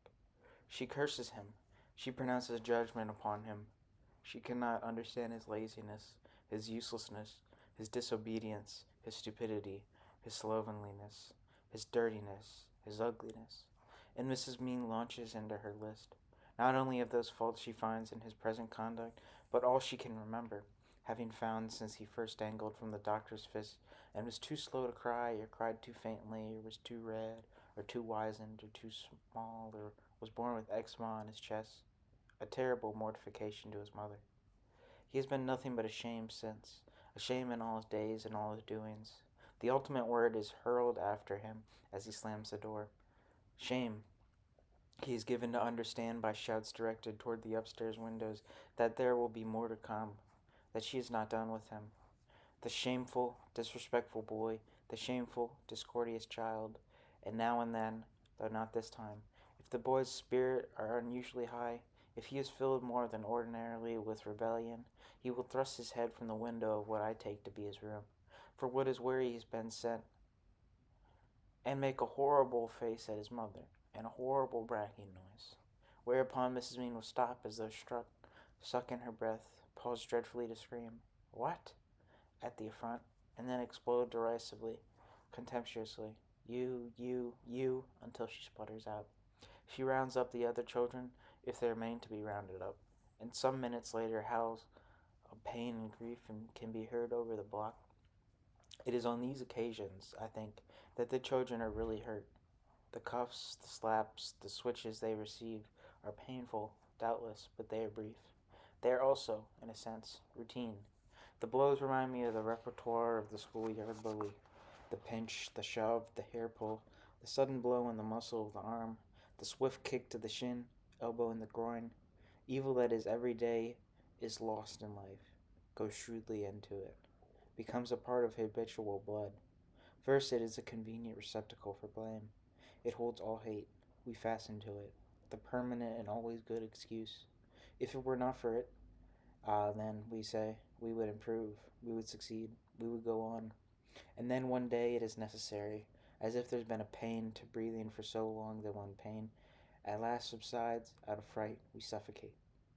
She curses him. She pronounces judgment upon him. She cannot understand his laziness, his uselessness, his disobedience, his stupidity, his slovenliness, his dirtiness, his ugliness. And Mrs. Mean launches into her list, not only of those faults she finds in his present conduct, but all she can remember, having found since he first dangled from the doctor's fist, and was too slow to cry, or cried too faintly, or was too red, or too wizened, or too small, or was born with eczema on his chest, a terrible mortification to his mother. He has been nothing but ashamed since, ashamed in all his days and all his doings. The ultimate word is hurled after him as he slams the door. Shame. He is given to understand by shouts directed toward the upstairs windows that there will be more to come, that she is not done with him. The shameful, disrespectful boy, the shameful, discourteous child, and now and then, though not this time, if the boy's spirit are unusually high, if he is filled more than ordinarily with rebellion, he will thrust his head from the window of what I take to be his room, for what is where he has been sent, and make a horrible face at his mother, and a horrible bragging noise. Whereupon Mrs. Mean will stop as though struck, suck in her breath, pause dreadfully to scream, "What?" at the affront, and then explode derisively, contemptuously, you, until she sputters out. She rounds up the other children, if they remain to be rounded up. And some minutes later, howls of pain and grief can be heard over the block. It is on these occasions, I think, that the children are really hurt. The cuffs, the slaps, the switches they receive are painful, doubtless, but they are brief. They are also, in a sense, routine. The blows remind me of the repertoire of the schoolyard bully. The pinch, the shove, the hair pull, the sudden blow in the muscle of the arm, the swift kick to the shin, elbow in the groin. Evil that is every day is lost in life, goes shrewdly into it, becomes a part of habitual blood. First, it is a convenient receptacle for blame. It holds all hate. We fasten to it, the permanent and always good excuse. If it were not for it, then, we say, we would improve, we would succeed, we would go on. And then one day it is necessary, as if there's been a pain to breathing for so long that when pain at last subsides, out of fright, we suffocate.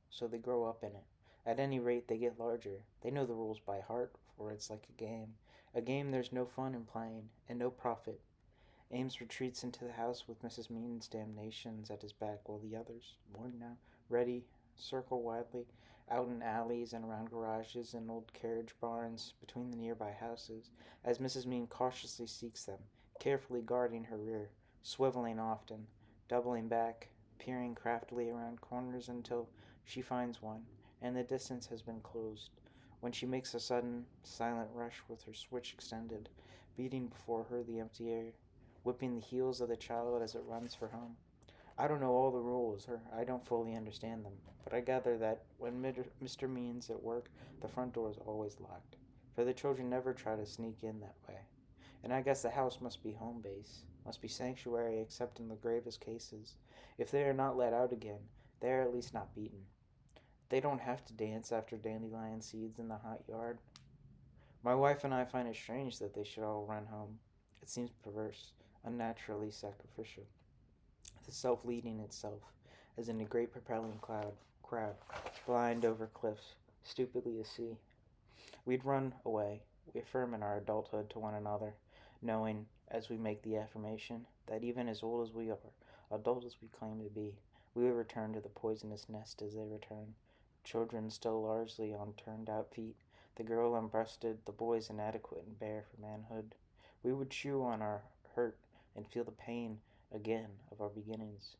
So they grow up in it. At any rate, they get larger. They know the rules by heart, for it's like a game. A game there's no fun in playing, and no profit. Ames retreats into the house with Mrs. Mean's damnations at his back, while the others, worn now, ready, circle widely, out in alleys and around garages and old carriage barns, between the nearby houses, as Mrs. Mean cautiously seeks them, carefully guarding her rear, swiveling often, doubling back, peering craftily around corners until she finds one, and the distance has been closed, when she makes a sudden, silent rush with her switch extended, beating before her the empty air, whipping the heels of the child as it runs for home. I don't know all the rules, or I don't fully understand them, but I gather that when Mr. Mean's at work, the front door is always locked, for the children never try to sneak in that way. And I guess the house must be home base, must be sanctuary except in the gravest cases. If they are not let out again, they are at least not beaten. They don't have to dance after dandelion seeds in the hot yard. My wife and I find it strange that they should all run home. It seems perverse, unnaturally sacrificial. The self leading itself, as in a great propelling crowd, blind over cliffs, stupidly a sea. We'd run away, we affirm in our adulthood to one another, knowing, as we make the affirmation, that even as old as we are, adult as we claim to be, we will return to the poisonous nest as they return. Children still largely on turned out feet, the girl unbreasted, the boys inadequate and bare for manhood. We would chew on our hurt and feel the pain again of our beginnings.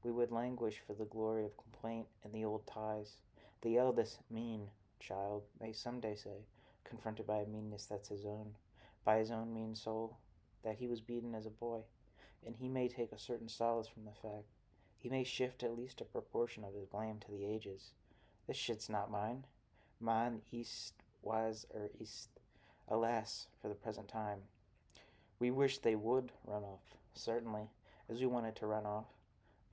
We would languish for the glory of complaint and the old ties. The eldest mean child may someday say, confronted by a meanness that's his own, by his own mean soul, that he was beaten as a boy, and he may take a certain solace from the fact. He may shift at least a proportion of his blame to the ages. This shit's not mine. Mine east was east. Alas, for the present time. We wish they would run off, certainly, as we wanted to run off.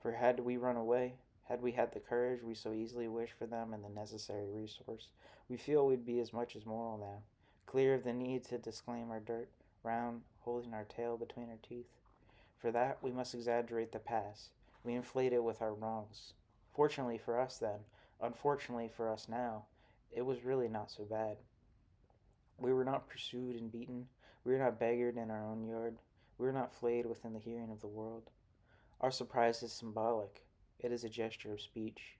For had we run away, had we had the courage we so easily wish for them and the necessary resource, we feel we'd be as much as moral now, clear of the need to disclaim our dirt, round, holding our tail between our teeth. For that, we must exaggerate the past. We inflate it with our wrongs. Fortunately for us then, unfortunately for us now, it was really not so bad. We were not pursued and beaten. We were not beggared in our own yard. We were not flayed within the hearing of the world. Our surprise is symbolic. It is a gesture of speech.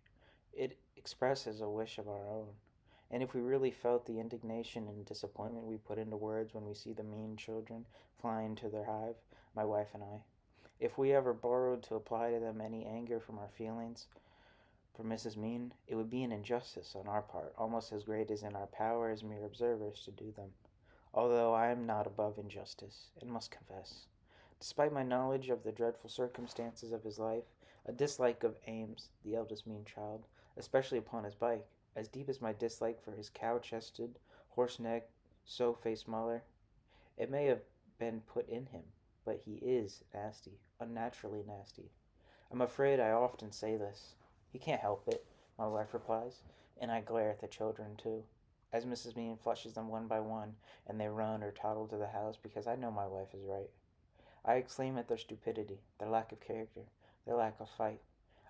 It expresses a wish of our own. And if we really felt the indignation and disappointment we put into words when we see the mean children flying to their hive, my wife and I, if we ever borrowed to apply to them any anger from our feelings for Mrs. Mean, it would be an injustice on our part, almost as great as in our power as mere observers to do them, although I am not above injustice, and must confess, despite my knowledge of the dreadful circumstances of his life, a dislike of Ames, the eldest mean child, especially upon his bike, as deep as my dislike for his cow-chested, horse-necked, sow-faced mother. It may have been put in him, but he is nasty, unnaturally nasty. I'm afraid I often say this. He can't help it, my wife replies, and I glare at the children too, as Mrs. Mean flushes them one by one, and they run or toddle to the house because I know my wife is right. I exclaim at their stupidity, their lack of character, their lack of fight.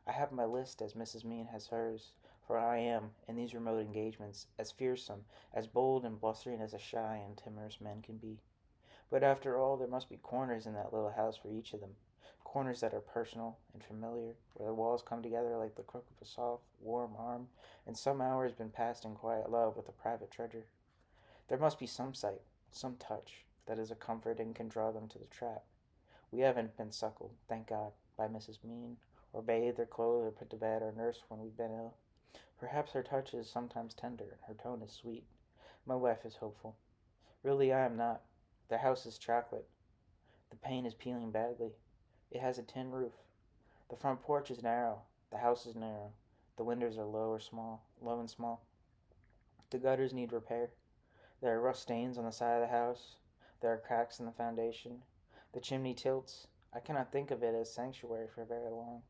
I have my list as Mrs. Mean has hers, for I am, in these remote engagements, as fearsome, as bold and blustering as a shy and timorous man can be. But after all, there must be corners in that little house for each of them. corners that are personal and familiar, where the walls come together like the crook of a soft, warm arm, and some hour has been passed in quiet love with a private treasure. There must be some sight, some touch, that is a comfort and can draw them to the trap. We haven't been suckled, thank God, by Mrs. Mean, or bathed or clothed or put to bed or nursed when we've been ill. Perhaps her touch is sometimes tender, and her tone is sweet. My wife is hopeful. Really, I am not. The house is chocolate. The paint is peeling badly. It has a tin roof. The front porch is narrow. The house is narrow. The windows are low and small. The gutters need repair. There are rust stains on the side of the house. There are cracks in the foundation. The chimney tilts. I cannot think of it as sanctuary for very long.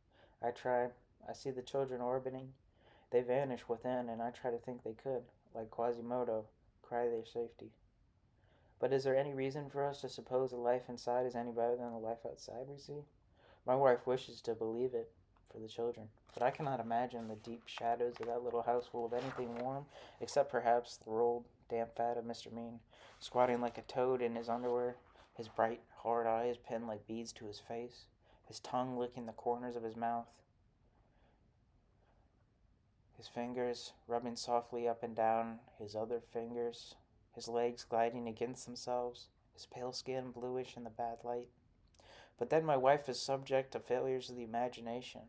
I try. I see the children orbiting. They vanish within, and I try to think they could, like Quasimodo, cry their safety. But is there any reason for us to suppose the life inside is any better than the life outside we see? My wife wishes to believe it for the children, but I cannot imagine the deep shadows of that little house full of anything warm, except perhaps the rolled, damp fat of Mr. Mean, squatting like a toad in his underwear, his bright, hard eyes pinned like beads to his face, his tongue licking the corners of his mouth, his fingers rubbing softly up and down his other fingers, his legs gliding against themselves, his pale skin bluish in the bad light. But then my wife is subject to failures of the imagination.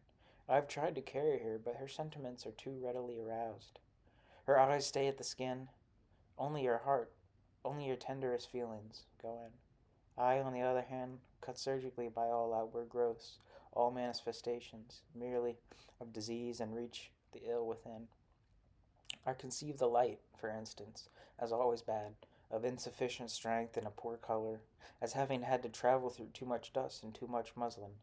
I have tried to carry her, but her sentiments are too readily aroused. Her eyes stay at the skin. Only your heart, only your tenderest feelings go in. I, on the other hand, cut surgically by all outward growths, all manifestations, merely of disease, and reach the ill within. I conceive the light, for instance, as always bad, of insufficient strength and a poor color, as having had to travel through too much dust and too much muslin,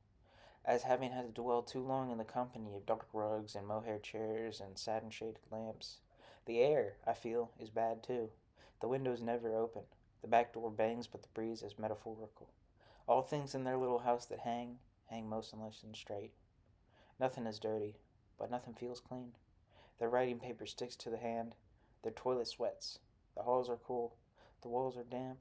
as having had to dwell too long in the company of dark rugs and mohair chairs and satin shaded lamps. The air, I feel, is bad too. The windows never open. The back door bangs, but the breeze is metaphorical. All things in their little house that hang motionless and straight. Nothing is dirty, but nothing feels clean. Their writing paper sticks to the hand. Their toilet sweats. The halls are cool. The walls are damp.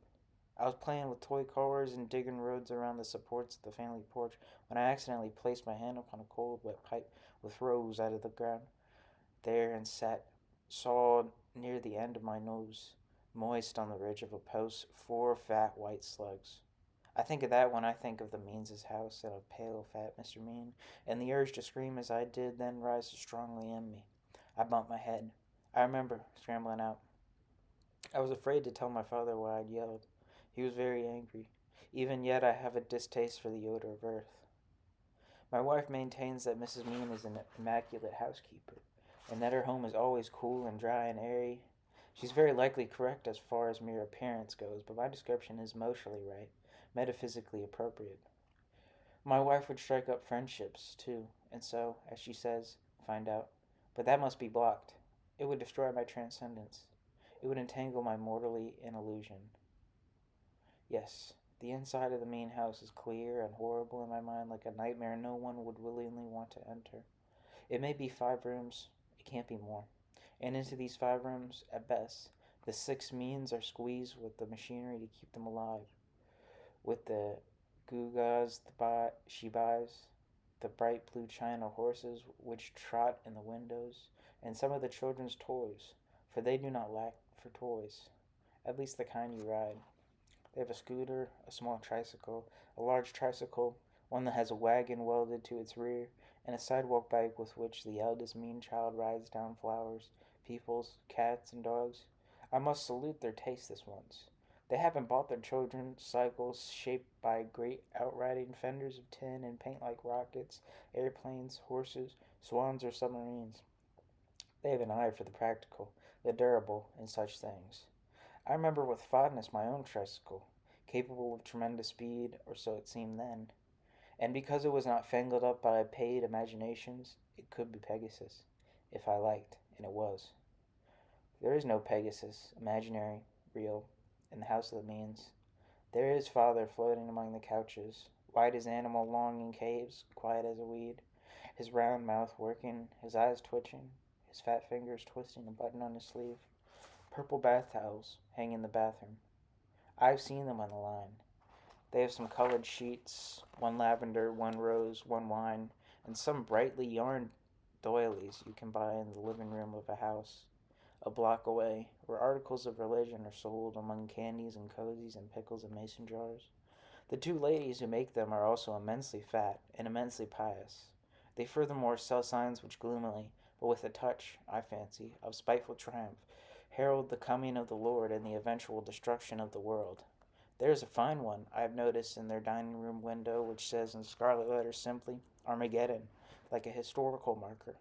I was playing with toy cars and digging roads around the supports of the family porch when I accidentally placed my hand upon a cold, wet pipe with rose out of the ground there and saw near the end of my nose, moist on the ridge of a post, 4 fat white slugs. I think of that when I think of the Meanses' house and of pale, fat Mr. Mean, and the urge to scream as I did then rises strongly in me. I bumped my head. I remember scrambling out. I was afraid to tell my father why I'd yelled. He was very angry. Even yet I have a distaste for the odor of earth. My wife maintains that Mrs. Mean is an immaculate housekeeper, and that her home is always cool and dry and airy. She's very likely correct as far as mere appearance goes, but my description is emotionally right, metaphysically appropriate. My wife would strike up friendships, too, and so, as she says, find out. But that must be blocked. It would destroy my transcendence. It would entangle my mortally in illusion. Yes, the inside of the Mean house is clear and horrible in my mind like a nightmare no one would willingly want to enter. It may be 5 rooms, it can't be more. And into these 5 rooms, at best, the 6 Means are squeezed with the machinery to keep them alive. With the gewgaws she buys, the bright blue china horses which trot in the windows, and some of the children's toys, for they do not lack for toys, at least the kind you ride. They have a scooter, a small tricycle, a large tricycle, one that has a wagon welded to its rear, and a sidewalk bike with which the eldest Mean child rides down flowers, peoples, cats, and dogs. I must salute their taste this once. They haven't bought their children cycles shaped by great outriding fenders of tin and paint like rockets, airplanes, horses, swans, or submarines. They have an eye for the practical, the durable, in such things. I remember with fondness my own tricycle, capable of tremendous speed, or so it seemed then. And because it was not fangled up by paid imaginations, it could be Pegasus, if I liked, and it was. There is no Pegasus, imaginary, real, in the House of the Means. There is father floating among the couches, white as animal long in caves, quiet as a weed, his round mouth working, his eyes twitching, his fat fingers twisting a button on his sleeve. Purple bath towels hang in the bathroom. I've seen them on the line. They have some colored sheets, one lavender, one rose, one wine, and some brightly yarned doilies you can buy in the living room of a house a block away, where articles of religion are sold among candies and cozies and pickles in mason jars. The two ladies who make them are also immensely fat and immensely pious. They furthermore sell signs which gloomily, but with a touch, I fancy, of spiteful triumph, herald the coming of the Lord and the eventual destruction of the world. There is a fine one I have noticed in their dining room window which says in scarlet letters simply Armageddon, like a historical marker.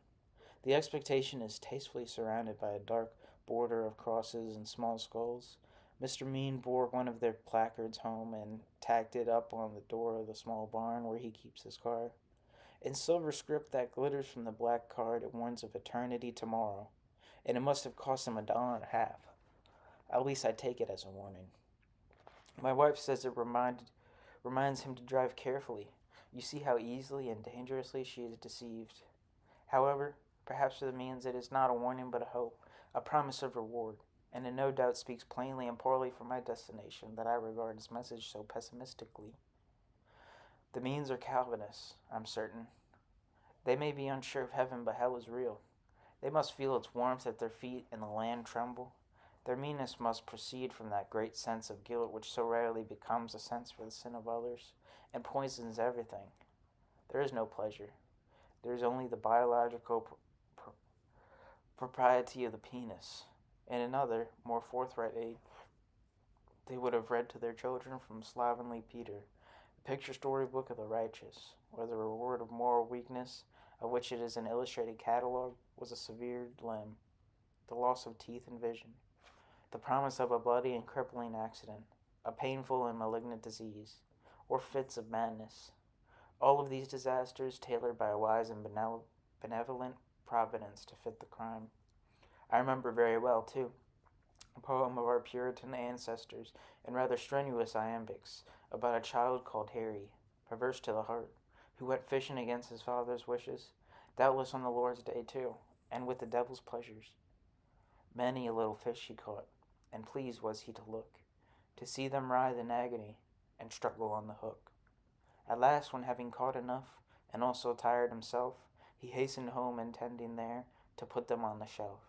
The expectation is tastefully surrounded by a dark border of crosses and small skulls. Mr. Mean bore one of their placards home and tacked it up on the door of the small barn where he keeps his car. In silver script that glitters from the black card, it warns of eternity tomorrow, and it must have cost him $1.50. At least I take it as a warning. My wife says it reminds him to drive carefully. You see how easily and dangerously she is deceived. However, perhaps for the means it is not a warning but a hope, a promise of reward, and it no doubt speaks plainly and poorly for my destination that I regard his message so pessimistically. The means are Calvinists, I'm certain. They may be unsure of heaven, but hell is real. They must feel its warmth at their feet and the land tremble. Their meanness must proceed from that great sense of guilt which so rarely becomes a sense for the sin of others and poisons everything. There is no pleasure. There is only the biological propriety of the penis. In another, more forthright age, they would have read to their children from Slovenly Peter, the picture storybook of the righteous, where the reward of moral weakness, of which it is an illustrated catalogue, was a severed limb, the loss of teeth and vision, the promise of a bloody and crippling accident, a painful and malignant disease, or fits of madness. All of these disasters tailored by a wise and benevolent providence to fit the crime. I remember very well, too, a poem of our Puritan ancestors in rather strenuous iambics about a child called Harry, perverse to the heart, who went fishing against his father's wishes, doubtless on the Lord's day, too, and with the devil's pleasures. Many a little fish he caught, and pleased was he to look, to see them writhe in agony and struggle on the hook. At last, when having caught enough, and also tired himself, he hastened home, intending there to put them on the shelf.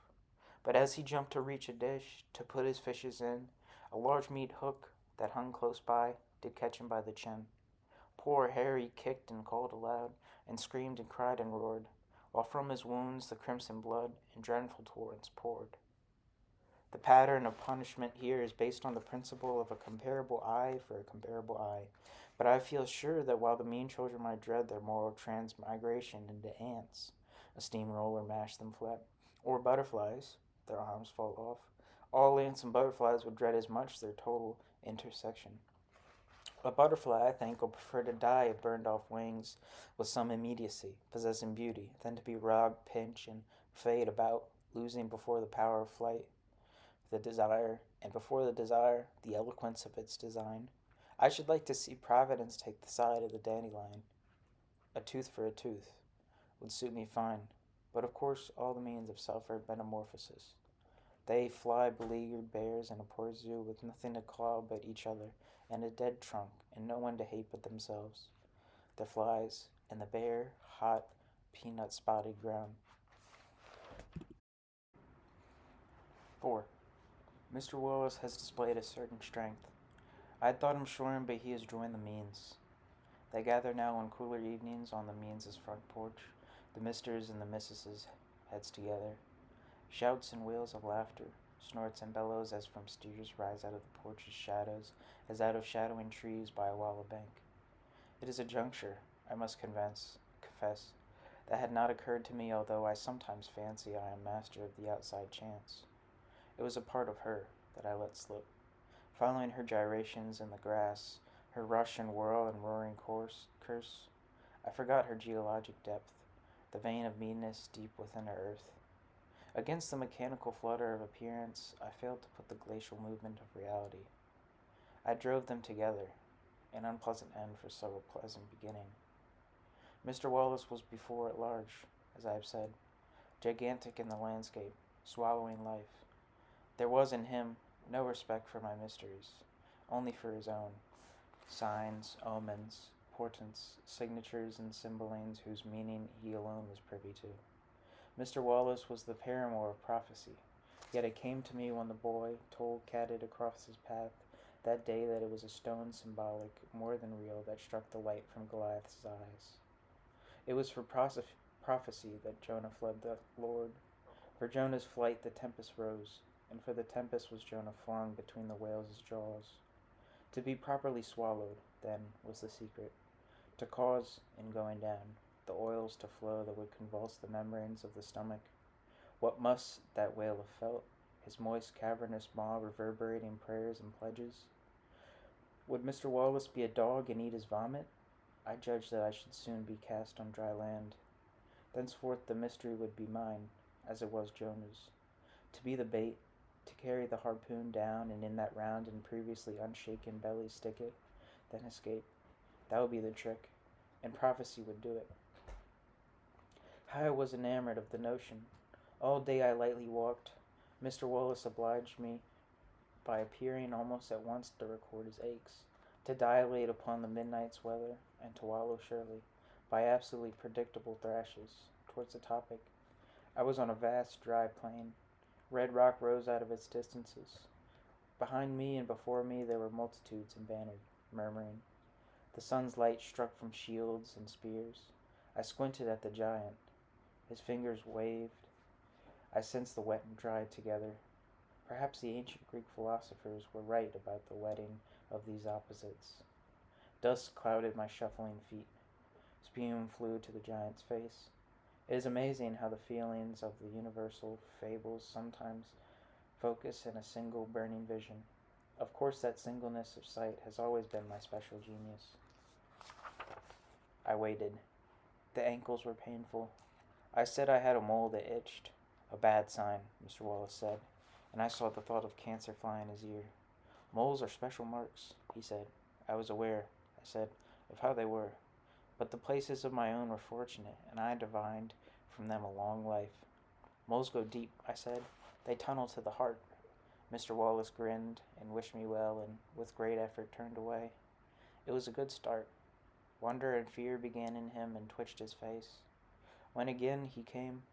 But as he jumped to reach a dish, to put his fishes in, a large meat hook that hung close by did catch him by the chin. Poor Harry kicked and called aloud, and screamed and cried and roared, while from his wounds the crimson blood in dreadful torrents poured. The pattern of punishment here is based on the principle of a comparable eye for a comparable eye, but I feel sure that while the mean children might dread their moral transmigration into ants, a steamroller mash them flat, or butterflies, their arms fall off, all ants and butterflies would dread as much their total intersection. A butterfly, I think, will prefer to die of burned off wings with some immediacy, possessing beauty, than to be robbed, pinch, and fade about, losing before the power of flight the desire, and before the desire, the eloquence of its design. I should like to see Providence take the side of the dandelion. A tooth for a tooth would suit me fine, but of course all the means of suffer metamorphosis. They fly beleaguered bears in a poor zoo with nothing to claw but each other, and a dead trunk, and no one to hate but themselves. The flies, and the bare, hot, peanut-spotted ground. 4. Mr. Willis has displayed a certain strength. I had thought him shorn, but he has joined the means. They gather now on cooler evenings on the means' front porch, the misters and the missuses, heads together. Shouts and wails of laughter, snorts and bellows as from steers rise out of the porch's shadows, as out of shadowing trees by a wall of bank. It is a juncture, I must confess, that had not occurred to me, although I sometimes fancy I am master of the outside chance. It was a part of her that I let slip, following her gyrations in the grass, her rush and whirl and roaring curse. I forgot her geologic depth, the vein of meanness deep within her earth. Against the mechanical flutter of appearance, I failed to put the glacial movement of reality. I drove them together, an unpleasant end for so pleasant beginning. Mr. Wallace was before at large, as I have said, gigantic in the landscape, swallowing life. There was in him no respect for my mysteries, only for his own. signs, omens, portents, signatures, and symbolines whose meaning he alone was privy to. Mr. Wallace was the paramour of prophecy, yet it came to me when the boy told catted across his path that day that it was a stone symbolic, more than real, that struck the light from Goliath's eyes. It was for prophecy that Jonah fled the Lord. For Jonah's flight the tempest rose, and for the tempest was Jonah flung between the whale's jaws. To be properly swallowed, then, was the secret, to cause, in going down, the oils to flow that would convulse the membranes of the stomach. What must that whale have felt? His moist, cavernous maw reverberating prayers and pledges? Would Mr. Wallace be a dog and eat his vomit? I judged that I should soon be cast on dry land. Thenceforth the mystery would be mine, as it was Jonah's. To be the bait, to carry the harpoon down and in that round and previously unshaken belly stick it, then escape. That would be the trick, and prophecy would do it. How I was enamored of the notion. All day I lightly walked. Mr. Wallace obliged me by appearing almost at once to record his aches, to dilate upon the midnight's weather, and to wallow surely, by absolutely predictable thrashes, towards the topic. I was on a vast dry plain. Red rock rose out of its distances. Behind me and before me there were multitudes and bannered, murmuring. The sun's light struck from shields and spears. I squinted at the giant. His fingers waved. I sensed the wet and dry together. Perhaps the ancient Greek philosophers were right about the wedding of these opposites. Dust clouded my shuffling feet. Spume flew to the giant's face. It is amazing how the feelings of the universal fables sometimes focus in a single burning vision. Of course, that singleness of sight has always been my special genius. I waited. The ankles were painful. I said I had a mole that itched. A bad sign, Mr. Wallace said, and I saw the thought of cancer fly in his ear. Moles are special marks, he said. I was aware, I said, of how they were. But the places of my own were fortunate, and I divined from them a long life. Moles go deep, I said. They tunnel to the heart. Mr. Wallace grinned and wished me well, and with great effort turned away. It was a good start. Wonder and fear began in him and twitched his face. When again he came,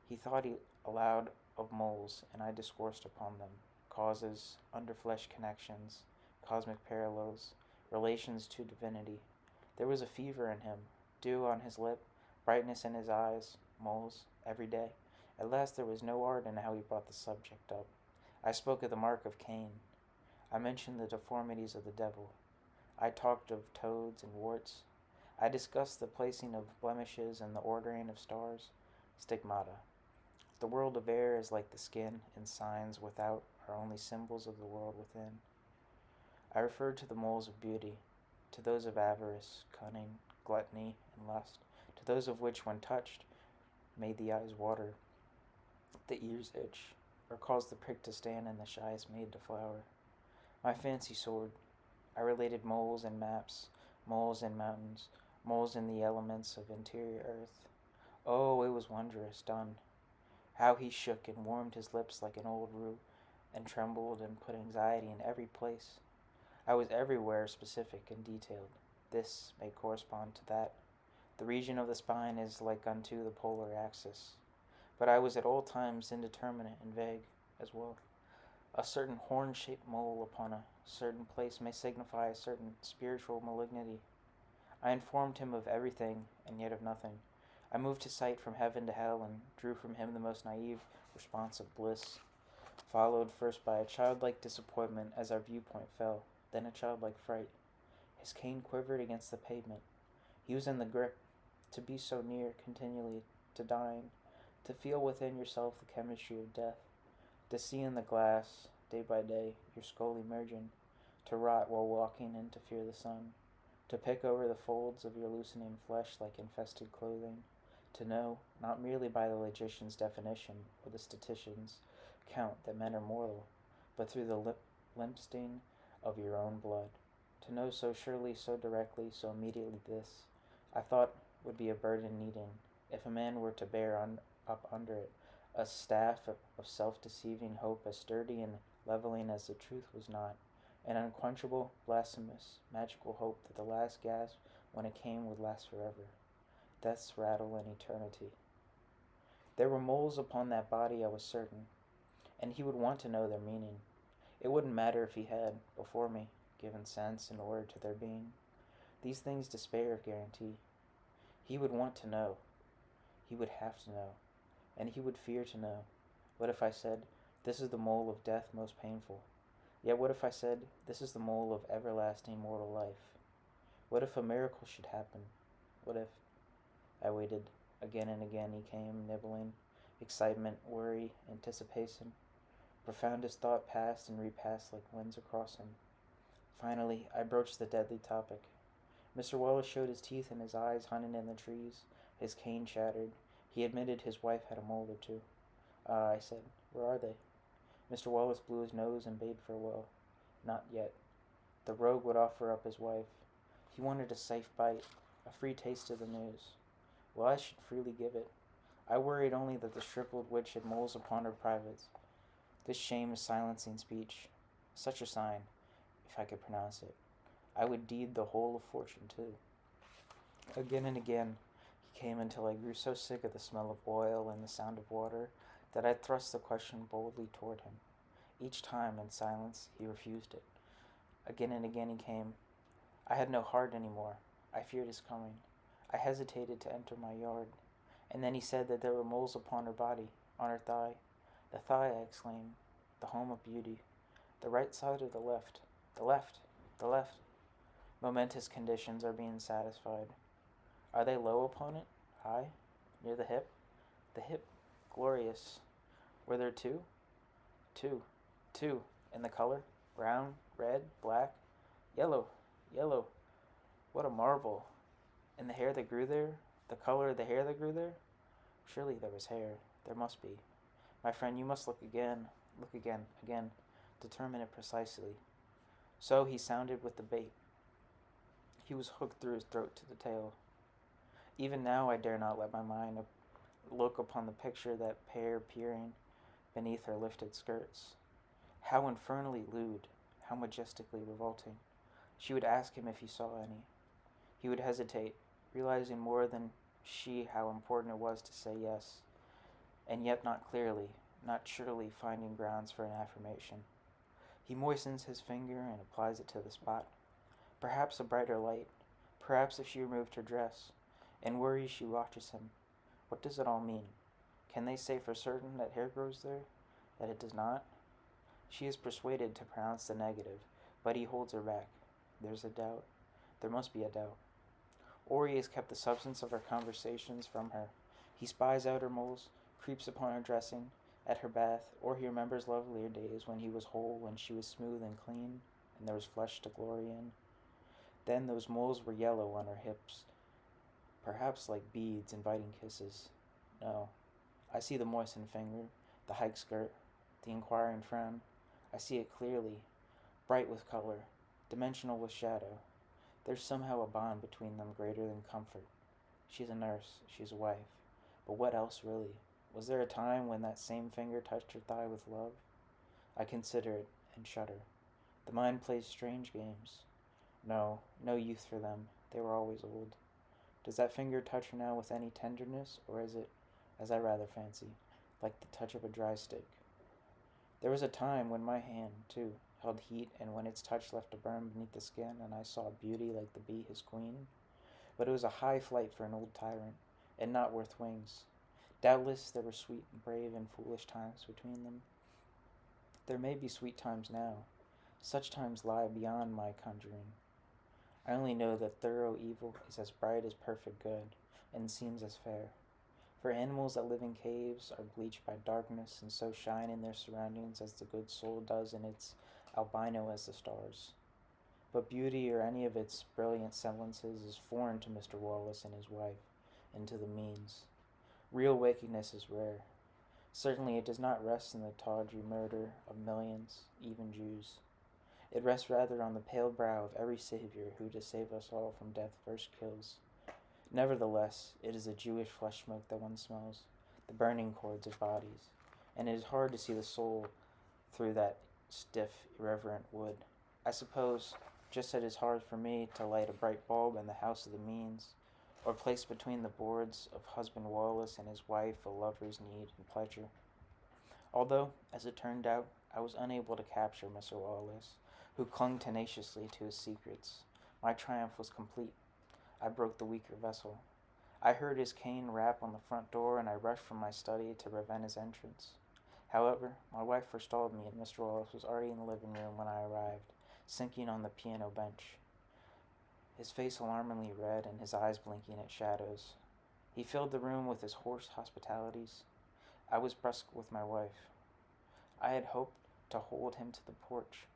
he thought aloud of moles, and I discoursed upon them, causes, underflesh connections, cosmic parallels, relations to divinity. There was a fever in him, dew on his lip, brightness in his eyes, moles, every day. At last there was no art in how he brought the subject up. I spoke of the mark of Cain. I mentioned the deformities of the devil. I talked of toads and warts. I discussed the placing of blemishes and the ordering of stars, stigmata. The world of air is like the skin, and signs without are only symbols of the world within. I referred to the moles of beauty, to those of avarice, cunning, gluttony, and lust, to those of which, when touched, made the eyes water, the ears itch, or caused the prick to stand and the shyest maid to flower. My fancy soared. I related moles in maps, moles in mountains, moles in the elements of interior earth. Oh, it was wondrous done. How he shook and warmed his lips like an old rue, and trembled and put anxiety in every place. I was everywhere specific and detailed. This may correspond to that. The region of the spine is like unto the polar axis. But I was at all times indeterminate and vague as well. A certain horn-shaped mole upon a certain place may signify a certain spiritual malignity. I informed him of everything and yet of nothing. I moved his sight from heaven to hell and drew from him the most naive response of bliss, followed first by a childlike disappointment as our viewpoint fell, then a childlike fright. His cane quivered against the pavement. He was in the grip. To be so near continually to dying, to feel within yourself the chemistry of death, to see in the glass, day by day, your skull emerging, to rot while walking and to fear the sun, to pick over the folds of your loosening flesh like infested clothing, to know, not merely by the logician's definition or the statistician's count that men are mortal, but through the limp stain of your own blood, to know so surely, so directly, so immediately this, I thought, would be a burden needing, if a man were to bear up under it, a staff of self-deceiving hope as sturdy and leveling as the truth was not, an unquenchable, blasphemous, magical hope that the last gasp, when it came, would last forever. Death's rattle and eternity. There were moles upon that body, I was certain, and he would want to know their meaning. It wouldn't matter if he had, before me, given sense and order to their being. These things despair guarantee. He would want to know. He would have to know. And he would fear to know. What if I said, this is the mole of death most painful? Yet what if I said, this is the mole of everlasting mortal life? What if a miracle should happen? What if? I waited. Again and again he came, nibbling. Excitement, worry, anticipation. Profoundest thought passed and repassed like winds across him. Finally, I broached the deadly topic. Mr. Wallace showed his teeth and his eyes hunted in the trees. His cane chattered. He admitted his wife had a mole or two. Ah, I said, where are they? Mr. Wallace blew his nose and bade farewell. Not yet. The rogue would offer up his wife. He wanted a safe bite, a free taste of the news. Well, I should freely give it. I worried only that the shriveled witch had moles upon her privates. This shame is silencing speech. Such a sign, if I could pronounce it. I would deed the whole of fortune, too. Again and again he came until I grew so sick of the smell of oil and the sound of water that I thrust the question boldly toward him. Each time, in silence, he refused it. Again and again he came. I had no heart any more. I feared his coming. I hesitated to enter my yard. And then he said that there were moles upon her body, on her thigh. The thigh, I exclaimed, the home of beauty. The right side or the left? The left, the left. Momentous conditions are being satisfied. Are they low upon it? High? Near the hip? The hip, glorious. Were there two? Two. Two. In the color? Brown, red, black, yellow, yellow. What a marvel. And the hair that grew there? The color of the hair that grew there? Surely there was hair. There must be. My friend, you must look again. Look again, again. Determine it precisely. So he sounded with the bait. He was hooked through his throat to the tail. Even now I dare not let my mind look upon the picture that pair peering beneath her lifted skirts. How infernally lewd, how majestically revolting. She would ask him if he saw any. He would hesitate, realizing more than she how important it was to say yes, and yet not clearly, not surely finding grounds for an affirmation. He moistens his finger and applies it to the spot. Perhaps a brighter light, perhaps if she removed her dress. In worry she watches him. What does it all mean? Can they say for certain that hair grows there? That it does not? She is persuaded to pronounce the negative, but he holds her back. There's a doubt. There must be a doubt. Or he has kept the substance of our conversations from her. He spies out her moles, creeps upon her dressing, at her bath, or he remembers lovelier days when he was whole, when she was smooth and clean, and there was flesh to glory in. Then those moles were yellow on her hips, perhaps like beads inviting kisses. No, I see the moistened finger, the hike skirt, the inquiring frown. I see it clearly, bright with color, dimensional with shadow. There's somehow a bond between them greater than comfort. She's a nurse, she's a wife. But what else really? Was there a time when that same finger touched her thigh with love? I consider it and shudder. The mind plays strange games. No, no youth for them. They were always old. Does that finger touch her now with any tenderness, or is it, as I rather fancy, like the touch of a dry stick? There was a time when my hand, too, held heat, and when its touch left a burn beneath the skin, and I saw beauty like the bee his queen. But it was a high flight for an old tyrant, and not worth wings. Doubtless there were sweet and brave and foolish times between them. There may be sweet times now. Such times lie beyond my conjuring. I only know that thorough evil is as bright as perfect good, and seems as fair. For animals that live in caves are bleached by darkness, and so shine in their surroundings as the good soul does in its albino as the stars. But beauty or any of its brilliant semblances is foreign to Mr. Wallace and his wife, and to the means. Real wickedness is rare. Certainly it does not rest in the tawdry murder of millions, even Jews. It rests rather on the pale brow of every Savior who, to save us all from death, first kills. Nevertheless, it is a Jewish flesh smoke that one smells, the burning cords of bodies, and it is hard to see the soul through that stiff, irreverent wood. I suppose just as it is hard for me to light a bright bulb in the house of the means, or place between the boards of husband Wallace and his wife a lover's need and pleasure. Although, as it turned out, I was unable to capture Mr. Wallace, who clung tenaciously to his secrets, my triumph was complete. I broke the weaker vessel. I heard his cane rap on the front door, and I rushed from my study to prevent his entrance. However, my wife forestalled me, and Mr. Wallace was already in the living room when I arrived, sinking on the piano bench, his face alarmingly red and his eyes blinking at shadows. He filled the room with his hoarse hospitalities. I was brusque with my wife. I had hoped to hold him to the porch.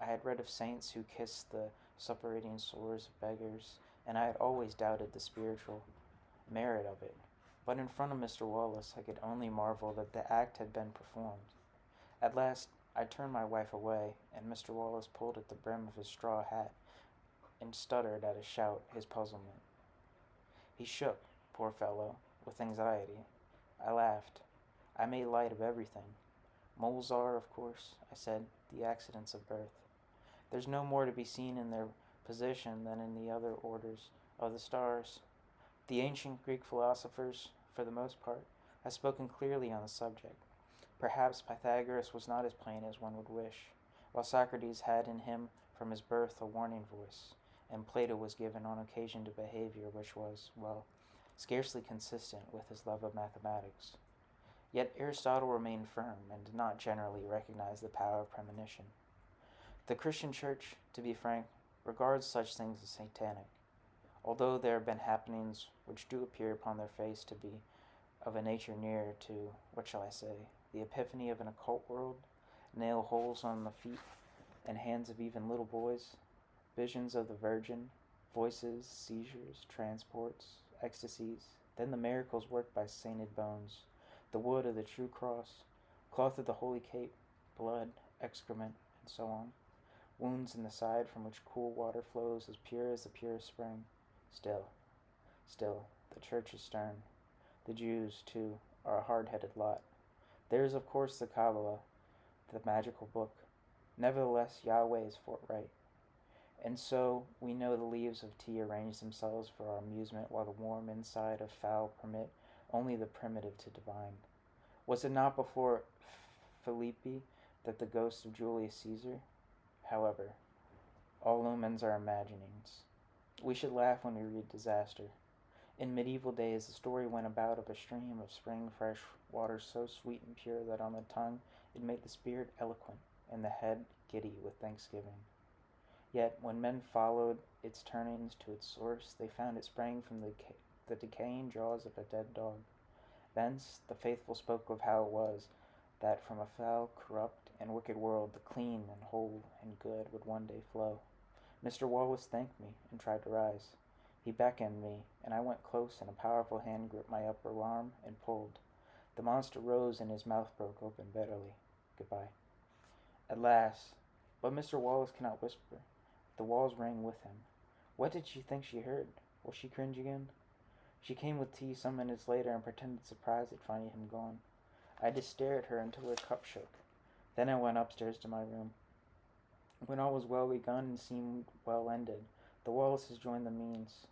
I had read of saints who kissed the suppurating sores of beggars, and I had always doubted the spiritual merit of it. But in front of Mr. Wallace, I could only marvel that the act had been performed. At last, I turned my wife away, and Mr. Wallace pulled at the brim of his straw hat and stuttered at a shout his puzzlement. He shook, poor fellow, with anxiety. I laughed. I made light of everything. Moles are, of course, I said, the accidents of birth. There's no more to be seen in their position than in the other orders of the stars. The ancient Greek philosophers, for the most part, have spoken clearly on the subject. Perhaps Pythagoras was not as plain as one would wish, while Socrates had in him from his birth a warning voice, and Plato was given on occasion to behavior which was, well, scarcely consistent with his love of mathematics. Yet Aristotle remained firm and did not generally recognize the power of premonition. The Christian Church, to be frank, regards such things as satanic, although there have been happenings which do appear upon their face to be of a nature near to, what shall I say, the epiphany of an occult world, nail holes on the feet and hands of even little boys, visions of the Virgin, voices, seizures, transports, ecstasies, then the miracles worked by sainted bones, the wood of the true cross, cloth of the holy cape, blood, excrement, and so on, wounds in the side from which cool water flows as pure as the purest spring. Still, the church is stern. The Jews, too, are a hard-headed lot. There is, of course, the Kabbalah, the magical book. Nevertheless, Yahweh is forthright. And so we know the leaves of tea arrange themselves for our amusement, while the warm inside of fowl permit only the primitive to divine. Was it not before Philippi that the ghost of Julius Caesar? However, all omens are imaginings. We should laugh when we read disaster. In medieval days, the story went about of a stream of spring fresh water so sweet and pure that on the tongue it made the spirit eloquent and the head giddy with thanksgiving. Yet, when men followed its turnings to its source, they found it sprang from the decaying jaws of a dead dog. Thence, the faithful spoke of how it was that from a foul, corrupt, and wicked world the clean and whole and good would one day flow. Mr. Wallace thanked me and tried to rise. He beckoned me, and I went close, and a powerful hand gripped my upper arm and pulled. The monster rose, and his mouth broke open bitterly. Goodbye. At last, but Mr. Wallace cannot whisper. The walls rang with him. What did she think she heard? Will she cringe again? She came with tea some minutes later and pretended surprise at finding him gone. I had to stare at her until her cup shook. Then I went upstairs to my room. When all was well begun and seemed well ended, the Wallaces joined the Means.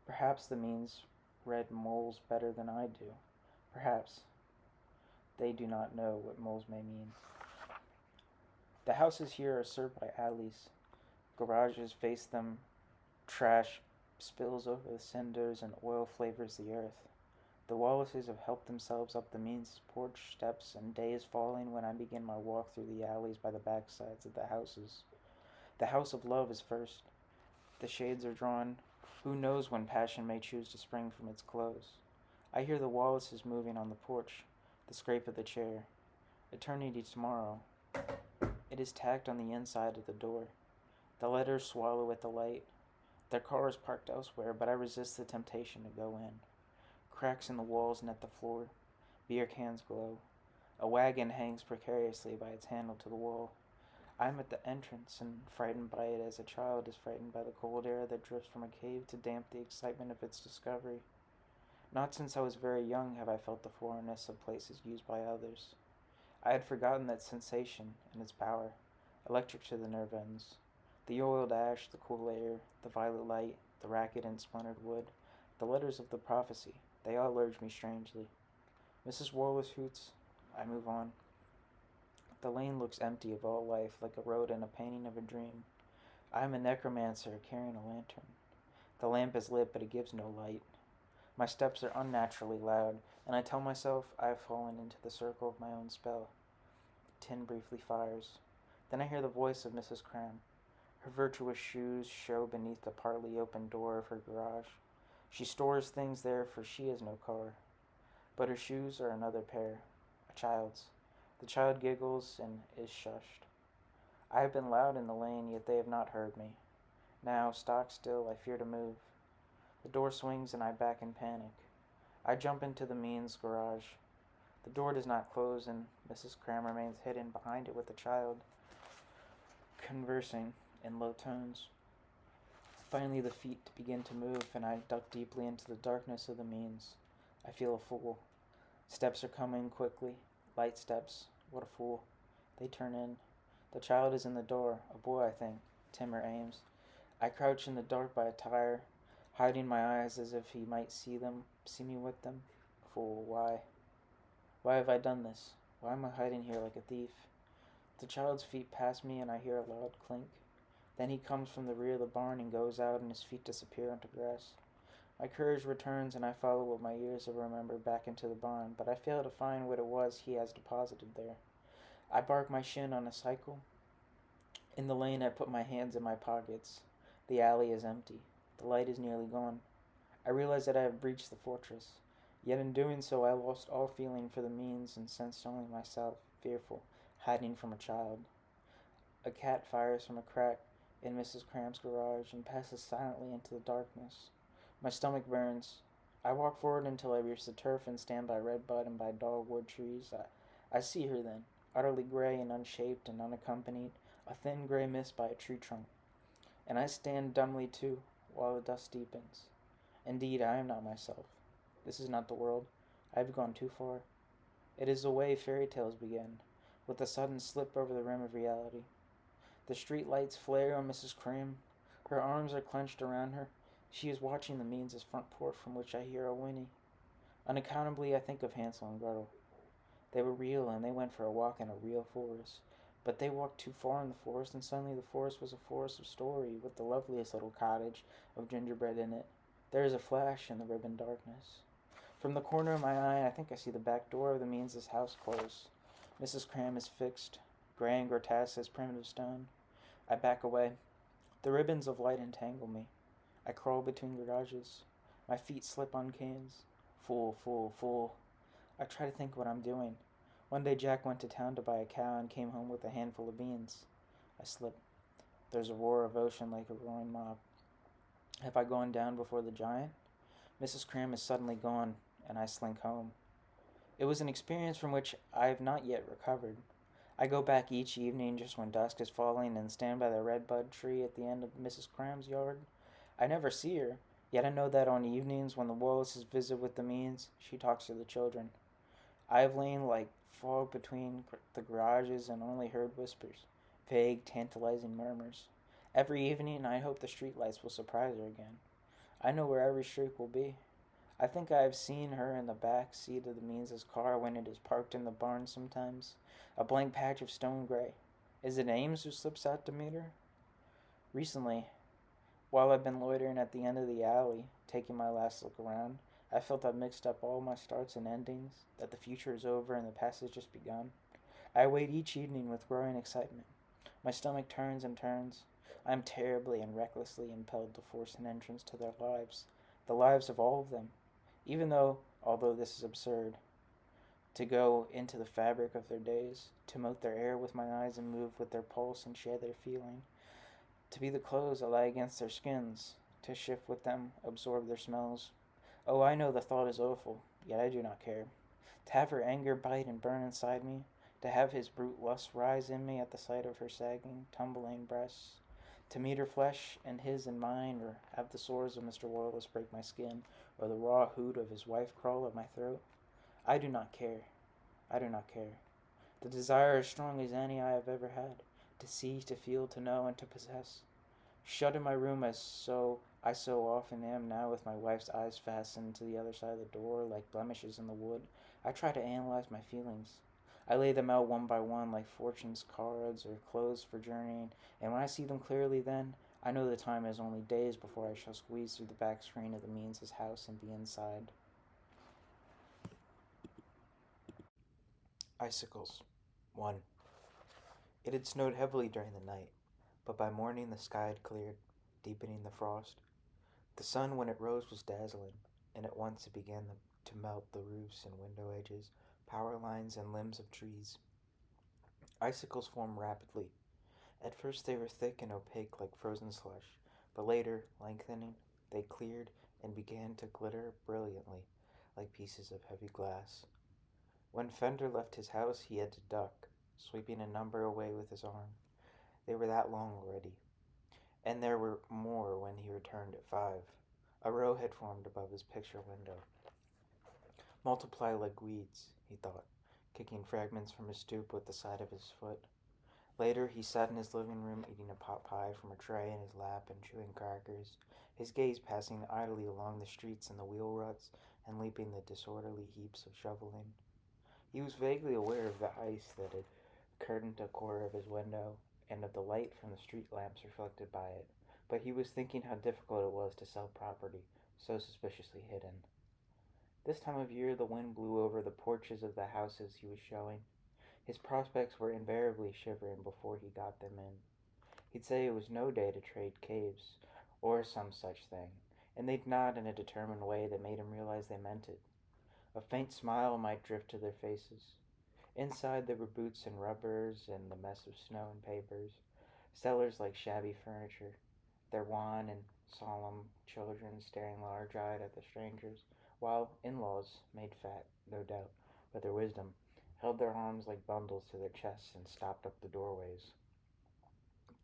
Perhaps the Means read moles better than I do. Perhaps they do not know what moles may mean. The houses here are served by alleys. Garages face them. Trash spills over the cinders and oil flavors the earth. The Wallaces have helped themselves up the Means porch steps, and day is falling when I begin my walk through the alleys by the backsides of the houses. The house of love is first. The shades are drawn. Who knows when passion may choose to spring from its close? I hear the Wallaces moving on the porch, the scrape of the chair. Eternity tomorrow. It is tacked on the inside of the door. The letters swallow at the light. Their car is parked elsewhere, but I resist the temptation to go in. Cracks in the walls net the floor. Beer cans glow. A wagon hangs precariously by its handle to the wall. I am at the entrance and frightened by it as a child is frightened by the cold air that drifts from a cave to damp the excitement of its discovery. Not since I was very young have I felt the foreignness of places used by others. I had forgotten that sensation and its power, electric to the nerve ends. The oiled ash, the cool air, the violet light, the racket and splintered wood, the letters of the prophecy, they all urge me strangely. Mrs. Wallace hoots. I move on. The lane looks empty of all life, like a road in a painting of a dream. I am a necromancer carrying a lantern. The lamp is lit, but it gives no light. My steps are unnaturally loud, and I tell myself I have fallen into the circle of my own spell. The tin briefly fires. Then I hear the voice of Mrs. Cram. Her virtuous shoes show beneath the partly open door of her garage. She stores things there, for she has no car. But her shoes are another pair, a child's. The child giggles and is shushed. I have been loud in the lane, yet they have not heard me. Now, stock still, I fear to move. The door swings and I back in panic. I jump into the Means garage. The door does not close and Mrs. Cram remains hidden behind it with the child, conversing in low tones. Finally, the feet begin to move and I duck deeply into the darkness of the Means. I feel a fool. Steps are coming quickly. Light steps. What a fool. They turn in. The child is in the door. A boy, I think. Tim or Ames. I crouch in the dark by a tire, hiding my eyes as if he might see me with them. Fool, why? Why have I done this? Why am I hiding here like a thief? The child's feet pass me and I hear a loud clink. Then he comes from the rear of the barn and goes out and his feet disappear into grass. My courage returns and I follow what my ears have remembered back into the barn, but I fail to find what it was he has deposited there. I bark my shin on a cycle. In the lane I put my hands in my pockets. The alley is empty. The light is nearly gone. I realize that I have breached the fortress. Yet in doing so I lost all feeling for the Means and sensed only myself, fearful, hiding from a child. A cat fires from a crack in Mrs. Cram's garage and passes silently into the darkness. My stomach burns. I walk forward until I reach the turf and stand by redbud and by dogwood trees. I see her then, utterly gray and unshaped and unaccompanied, a thin gray mist by a tree trunk. And I stand dumbly too, while the dust deepens. Indeed, I am not myself. This is not the world. I have gone too far. It is the way fairy tales begin, with a sudden slip over the rim of reality. The street lights flare on Mrs. Cram. Her arms are clenched around her. She is watching the Means' front porch from which I hear a whinny. Unaccountably, I think of Hansel and Gretel. They were real, and they went for a walk in a real forest. But they walked too far in the forest, and suddenly the forest was a forest of story, with the loveliest little cottage of gingerbread in it. There is a flash in the ribbon darkness. From the corner of my eye, I think I see the back door of the Means' house close. Mrs. Cram is fixed, gray and grotesque as primitive stone. I back away. The ribbons of light entangle me. I crawl between garages. My feet slip on canes. Fool, fool, fool. I try to think what I'm doing. One day Jack went to town to buy a cow and came home with a handful of beans. I slip. There's a roar of ocean like a roaring mob. Have I gone down before the giant? Mrs. Cram is suddenly gone, and I slink home. It was an experience from which I have not yet recovered. I go back each evening just when dusk is falling and stand by the redbud tree at the end of Mrs. Cram's yard. I never see her, yet I know that on evenings when the Wallaces visit with the Means, she talks to the children. I have lain like fog between the garages and only heard whispers, vague, tantalizing murmurs. Every evening I hope the streetlights will surprise her again. I know where every streak will be. I think I have seen her in the back seat of the Means' car when it is parked in the barn sometimes, a blank patch of stone gray. Is it Ames who slips out to meet her? Recently, while I've been loitering at the end of the alley, taking my last look around, I felt I've mixed up all my starts and endings, that the future is over and the past has just begun. I await each evening with growing excitement. My stomach turns and turns. I am terribly and recklessly impelled to force an entrance to their lives, the lives of all of them, even though, although this is absurd, to go into the fabric of their days, to moat their air with my eyes and move with their pulse and share their feeling, to be the clothes that lie against their skins, to shift with them, absorb their smells. Oh, I know the thought is awful, yet I do not care. To have her anger bite and burn inside me, to have his brute lust rise in me at the sight of her sagging, tumbling breasts, to meet her flesh and his and mine, or have the sores of Mr. Wallace break my skin, or the raw hoot of his wife crawl at my throat. I do not care. I do not care. The desire is strong as any I have ever had, to see, to feel, to know, and to possess. Shut in my room as I so often am now, with my wife's eyes fastened to the other side of the door like blemishes in the wood, I try to analyze my feelings. I lay them out one by one like fortune's cards or clothes for journeying, and when I see them clearly then, I know the time is only days before I shall squeeze through the back screen of the Means' house and be inside. Icicles. 1. It had snowed heavily during the night, but by morning the sky had cleared, deepening the frost. The sun, when it rose, was dazzling, and at once it began to melt the roofs and window edges, power lines, and limbs of trees. Icicles formed rapidly. At first they were thick and opaque like frozen slush, but later, lengthening, they cleared and began to glitter brilliantly like pieces of heavy glass. When Fender left his house, he had to duck, sweeping a number away with his arm. They were that long already. And there were more when he returned at 5. A row had formed above his picture window. Multiply like weeds, he thought, kicking fragments from his stoop with the side of his foot. Later, he sat in his living room eating a pot pie from a tray in his lap and chewing crackers, his gaze passing idly along the streets and the wheel ruts and leaping the disorderly heaps of shoveling. He was vaguely aware of the ice that had curtained a corner of his window and of the light from the street lamps reflected by it, but he was thinking how difficult it was to sell property so suspiciously hidden. This time of year the wind blew over the porches of the houses he was showing. His prospects were invariably shivering before he got them in. He'd say it was no day to trade caves, or some such thing, and they'd nod in a determined way that made him realize they meant it. A faint smile might drift to their faces. Inside there were boots and rubbers and the mess of snow and papers, sellers like shabby furniture, their wan and solemn children staring large-eyed at the strangers, while in-laws, made fat, no doubt, by their wisdom, held their arms like bundles to their chests and stopped up the doorways.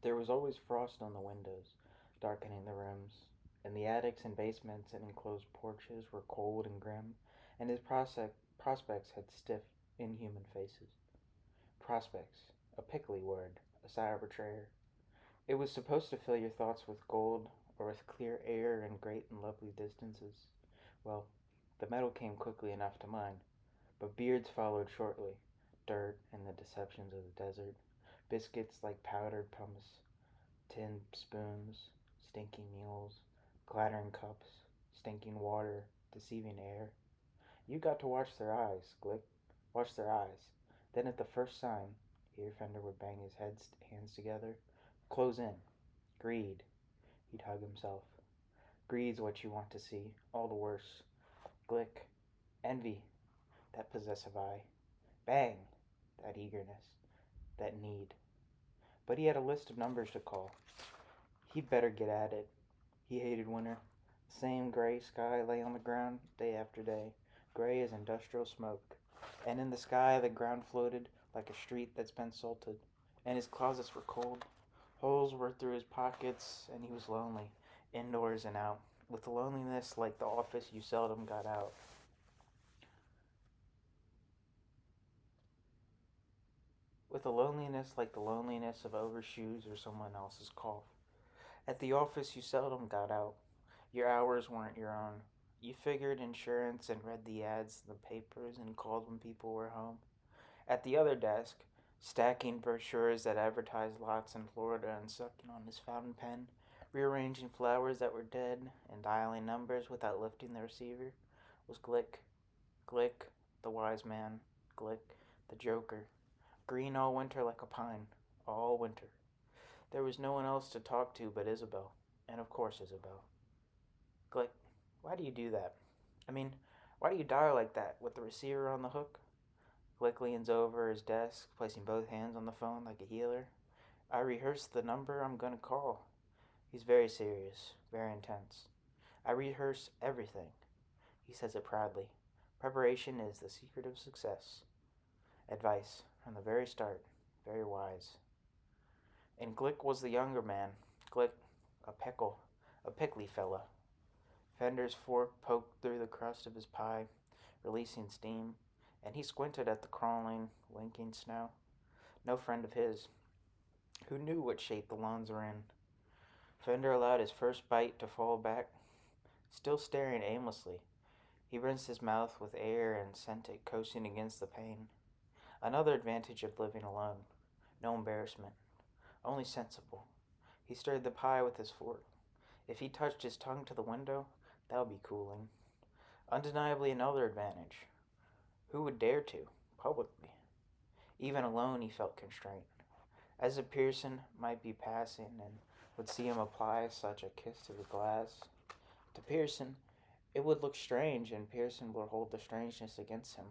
There was always frost on the windows, darkening the rooms, and the attics and basements and enclosed porches were cold and grim, and his prospects had stiff, inhuman faces. Prospects, a pickly word, a sour betrayer. It was supposed to fill your thoughts with gold, or with clear air and great and lovely distances. Well, the metal came quickly enough to mine, but beards followed shortly, dirt and the deceptions of the desert, biscuits like powdered pumice, tin spoons, stinking mules, clattering cups, stinking water, deceiving air. You got to watch their eyes, Glick. Watch their eyes. Then at the first sign, here Fender would bang his hands together. Close in. Greed. He'd hug himself. Greed's what you want to see, all the worse. Glick. Envy. That possessive eye. Bang. That eagerness. That need. But he had a list of numbers to call. He'd better get at it. He hated winter. The same gray sky lay on the ground day after day, gray as industrial smoke. And in the sky the ground floated like a street that's been salted. And his closets were cold. Holes were through his pockets, and he was lonely, indoors and out, with a loneliness like the office you seldom got out. With a loneliness like the loneliness of overshoes or someone else's cough. At the office you seldom got out. Your hours weren't your own. You figured insurance and read the ads in the papers and called when people were home. At the other desk, stacking brochures that advertised lots in Florida and sucking on his fountain pen, rearranging flowers that were dead, and dialing numbers without lifting the receiver, was Glick. Glick, the wise man. Glick, the joker. Green all winter like a pine. All winter. There was no one else to talk to but Isabel. And of course Isabel. Glick, why do you do that? I mean, why do you dial like that, with the receiver on the hook? Glick leans over his desk, placing both hands on the phone like a healer. I rehearsed the number I'm going to call. He's very serious, very intense. I rehearse everything. He says it proudly. Preparation is the secret of success. Advice, from the very start, very wise. And Glick was the younger man. Glick, a pickly fella. Fender's fork poked through the crust of his pie, releasing steam, and he squinted at the crawling, winking snow. No friend of his. Who knew what shape the lawns were in? Fender allowed his first bite to fall back, still staring aimlessly. He rinsed his mouth with air and sent it coasting against the pane. Another advantage of living alone. No embarrassment. Only sensible. He stirred the pie with his fork. If he touched his tongue to the window, that would be cooling. Undeniably another advantage. Who would dare to? Publicly. Even alone, he felt constraint. As if Pearson might be passing and would see him apply such a kiss to the glass. To Pearson, it would look strange, and Pearson would hold the strangeness against him.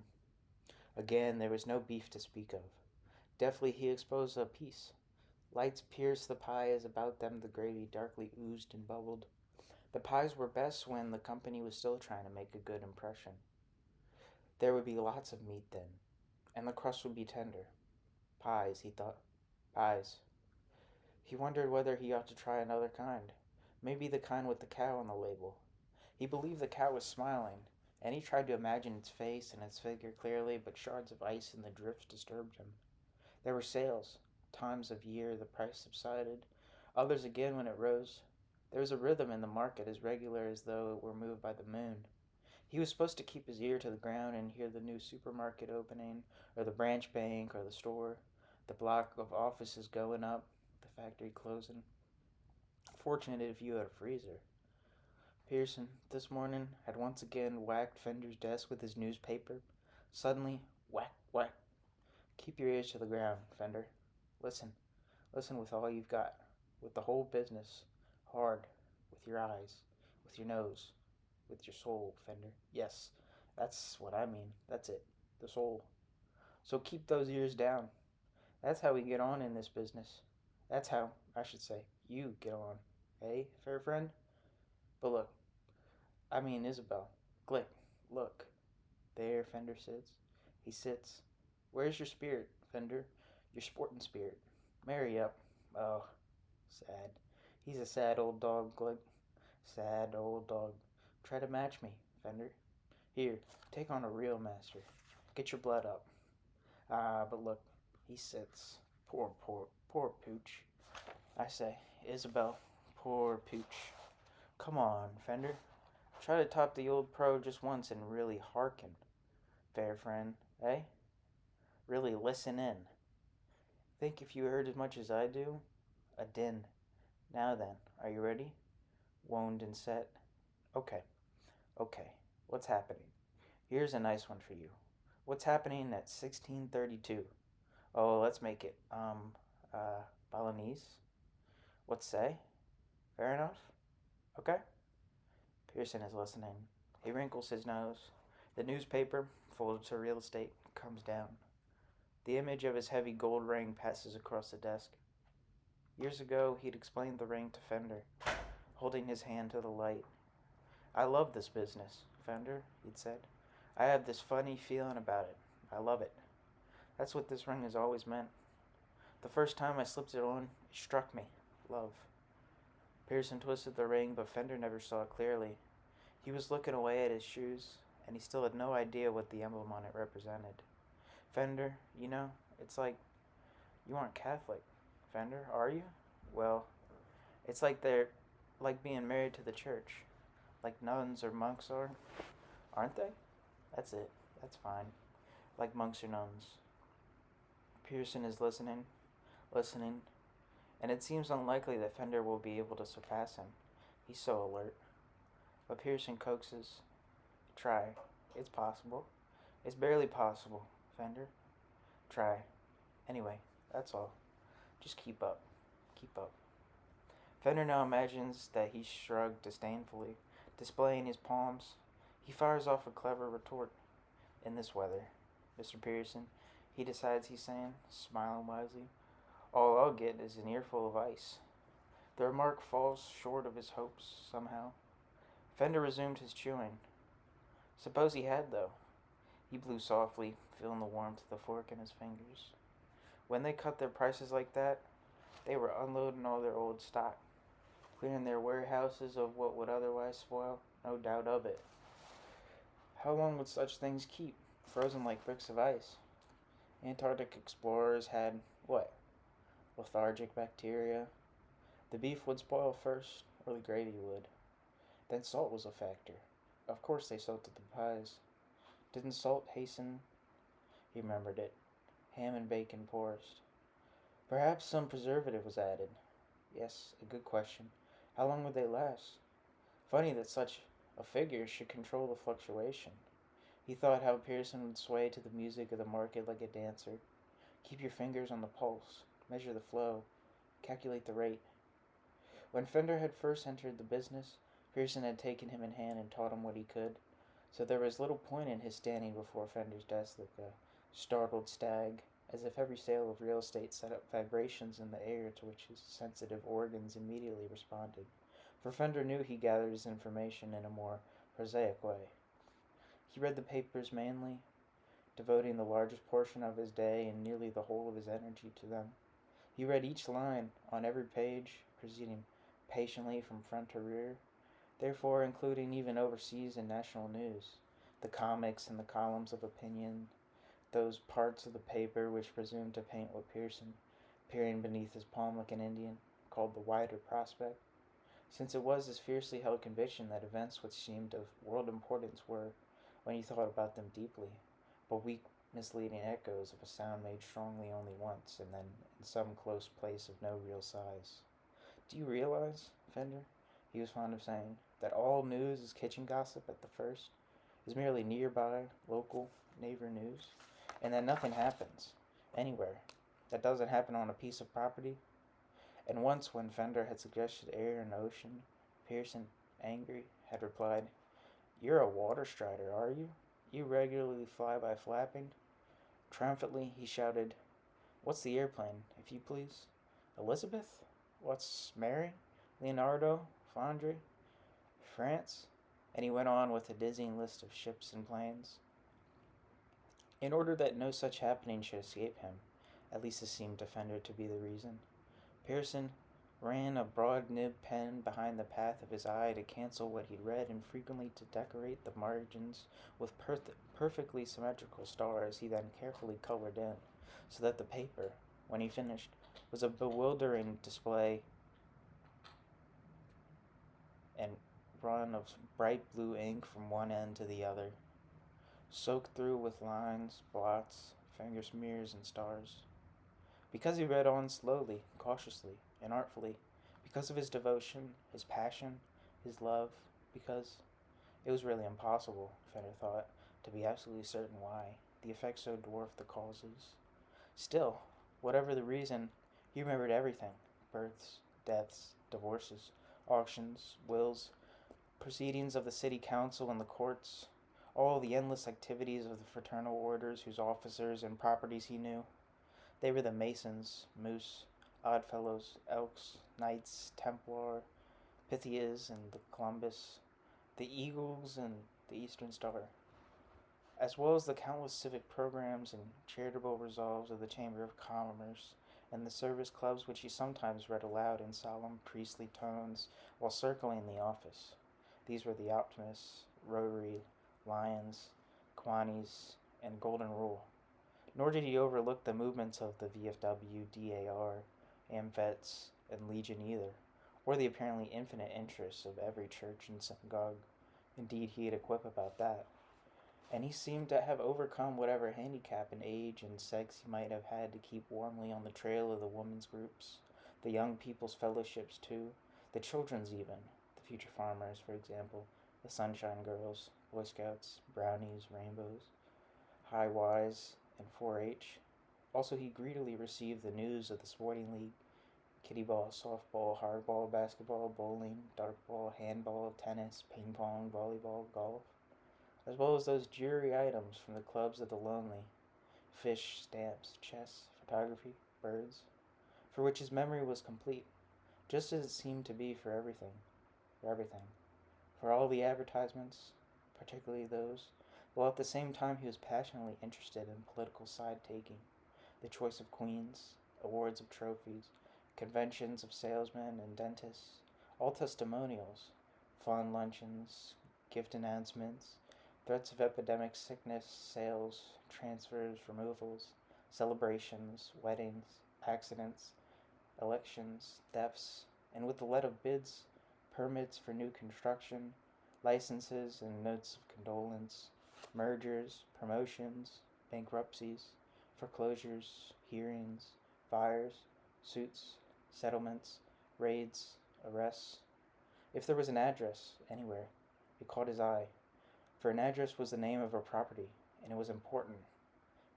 Again, there was no beef to speak of. Deftly he exposed a piece. Lights pierced the pie as about them the gravy darkly oozed and bubbled. The pies were best when the company was still trying to make a good impression. There would be lots of meat then, and the crust would be tender. Pies, he thought. Pies. He wondered whether he ought to try another kind. Maybe the kind with the cow on the label. He believed the cow was smiling, and he tried to imagine its face and its figure clearly, but shards of ice in the drifts disturbed him. There were sales, times of year the price subsided, others again when it rose. There was a rhythm in the market as regular as though it were moved by the moon. He was supposed to keep his ear to the ground and hear the new supermarket opening, or the branch bank, or the store, the block of offices going up, the factory closing. Fortunate if you had a freezer. Pearson, this morning, had once again whacked Fender's desk with his newspaper. Suddenly, whack, whack. Keep your ears to the ground, Fender. Listen. Listen with all you've got. With the whole business. Hard. With your eyes. With your nose. With your soul, Fender. Yes, that's what I mean. That's it. The soul. So keep those ears down. That's how we get on in this business. That's how, I should say, you get on. Eh, fair friend? But look, I mean Isabel. Glick, look. There, Fender sits. He sits. Where's your spirit, Fender? Your sporting spirit. Marry up. Oh, sad. He's a sad old dog, Glick. Sad old dog. Try to match me, Fender. Here, take on a real master. Get your blood up. Ah, but look, he sits. Poor Pooch. I say, Isabel, poor Pooch. Come on, Fender. Try to top the old pro just once and really hearken, fair friend, eh? Really listen in. Think if you heard as much as I do? A din. Now then, are you ready? Wound and set. Okay. What's happening? Here's a nice one for you. What's happening at 1632? Oh, let's make it, Balinese? What say? Fair enough? Okay? Pearson is listening. He wrinkles his nose. The newspaper, folded to real estate, comes down. The image of his heavy gold ring passes across the desk. Years ago, he'd explained the ring to Fender, holding his hand to the light. I love this business, Fender, he'd said. I have this funny feeling about it. I love it. That's what this ring has always meant. The first time I slipped it on, it struck me. Love. Pearson twisted the ring, but Fender never saw it clearly. He was looking away at his shoes, and he still had no idea what the emblem on it represented. Fender, you know, it's like you aren't Catholic. Fender, are you? Well, it's like they're like being married to the church. Like nuns or monks are. Aren't they? That's it. That's fine. Like monks or nuns. Pearson is listening, and it seems unlikely that Fender will be able to surpass him. He's so alert. But Pearson coaxes, try. It's possible. It's barely possible, Fender. Try. Anyway, that's all. Just keep up. Keep up. Fender now imagines that he shrugged disdainfully, displaying his palms. He fires off a clever retort. In this weather, Mr. Pearson, he decides he's saying, smiling wisely, all I'll get is an earful of ice. The remark falls short of his hopes, somehow. Fender resumed his chewing. Suppose he had, though. He blew softly, feeling the warmth of the fork in his fingers. When they cut their prices like that, they were unloading all their old stock, clearing their warehouses of what would otherwise spoil, no doubt of it. How long would such things keep, frozen like bricks of ice? Antarctic explorers had, what? Lethargic bacteria? The beef would spoil first, or the gravy would. Then salt was a factor. Of course they salted the pies. Didn't salt hasten? He remembered it. Ham and bacon porced. Perhaps some preservative was added. Yes, a good question. How long would they last? Funny that such a figure should control the fluctuation. He thought how Pearson would sway to the music of the market like a dancer. Keep your fingers on the pulse, measure the flow, calculate the rate. When Fender had first entered the business, Pearson had taken him in hand and taught him what he could, so there was little point in his standing before Fender's desk like a startled stag, as if every sale of real estate set up vibrations in the air to which his sensitive organs immediately responded. For Fender knew he gathered his information in a more prosaic way. He read the papers mainly, devoting the largest portion of his day and nearly the whole of his energy to them. He read each line on every page, proceeding patiently from front to rear, therefore including even overseas and national news, the comics and the columns of opinion, those parts of the paper which presumed to paint what Pearson, peering beneath his palm like an Indian, called the wider prospect, since it was his fiercely held conviction that events which seemed of world importance were, when he thought about them deeply, but weak misleading echoes of a sound made strongly only once, and then in some close place of no real size. Do you realize, Fender, he was fond of saying, that all news is kitchen gossip at the first, is merely nearby, local, neighbor news, and that nothing happens, anywhere, that doesn't happen on a piece of property? And once when Fender had suggested air and ocean, Pearson, angry, had replied, "You're a water strider, are you? You regularly fly by flapping?" Triumphantly he shouted, "What's the airplane, if you please? Elizabeth? What's Mary? Leonardo? Flandre? France?" And he went on with a dizzying list of ships and planes. In order that no such happening should escape him, at least this seemed to Fender to be the reason, Pearson ran a broad-nibbed pen behind the path of his eye to cancel what he'd read and frequently to decorate the margins with perfectly symmetrical stars he then carefully colored in, so that the paper, when he finished, was a bewildering display and run of bright blue ink from one end to the other, soaked through with lines, blots, finger smears, and stars. Because he read on slowly, cautiously, and artfully, because of his devotion, his passion, his love, because it was really impossible, Fender thought, to be absolutely certain why the effects so dwarfed the causes. Still, whatever the reason, he remembered everything: births, deaths, divorces, auctions, wills, proceedings of the city council and the courts, all the endless activities of the fraternal orders whose officers and properties he knew. They were the Masons, Moose, Oddfellows, Elks, Knights, Templar, Pythias, and the Columbus, the Eagles, and the Eastern Star, as well as the countless civic programs and charitable resolves of the Chamber of Commerce and the service clubs which he sometimes read aloud in solemn priestly tones while circling the office. These were the Optimists, Rotary, Lions, Kiwanis, and Golden Rule. Nor did he overlook the movements of the VFW, DAR, AMVETS, and Legion either, or the apparently infinite interests of every church and synagogue. Indeed, he had a quip about that. And he seemed to have overcome whatever handicap in age and sex he might have had to keep warmly on the trail of the women's groups, the young people's fellowships too, the children's even, the future farmers, for example, the Sunshine Girls, Boy Scouts, Brownies, Rainbows, High Wise, and 4-H. Also, he greedily received the news of the sporting league: kiddie ball, softball, hardball, basketball, bowling, dartball, handball, tennis, ping pong, volleyball, golf, as well as those dreary items from the clubs of the lonely: fish, stamps, chess, photography, birds, for which his memory was complete, just as it seemed to be for everything, for all the advertisements, particularly those, while at the same time he was passionately interested in political side-taking, the choice of queens, awards of trophies, conventions of salesmen and dentists, all testimonials, fun luncheons, gift announcements, threats of epidemic sickness, sales, transfers, removals, celebrations, weddings, accidents, elections, thefts, and with the let of bids, permits for new construction, licenses and notes of condolence, mergers, promotions, bankruptcies, foreclosures, hearings, fires, suits, settlements, raids, arrests. If there was an address anywhere, it caught his eye, for an address was the name of a property, and it was important.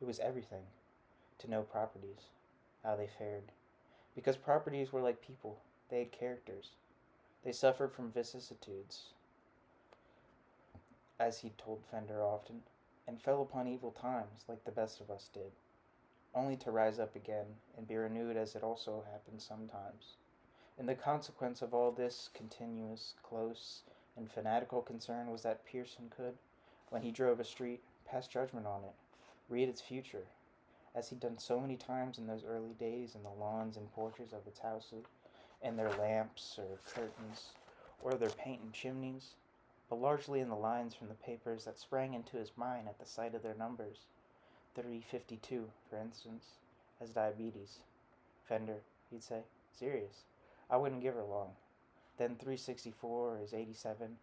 It was everything to know properties, how they fared. Because properties were like people, they had characters. They suffered from vicissitudes, as he'd told Fender often, and fell upon evil times like the best of us did, only to rise up again and be renewed as it also happened sometimes. And the consequence of all this continuous, close, and fanatical concern was that Pearson could, when he drove a street, pass judgment on it, read its future, as he'd done so many times in those early days in the lawns and porches of its houses, and their lamps or curtains, or their paint and chimneys, but largely in the lines from the papers that sprang into his mind at the sight of their numbers. 352, for instance, has diabetes. Fender, he'd say, serious. I wouldn't give her long. Then 364 is 87,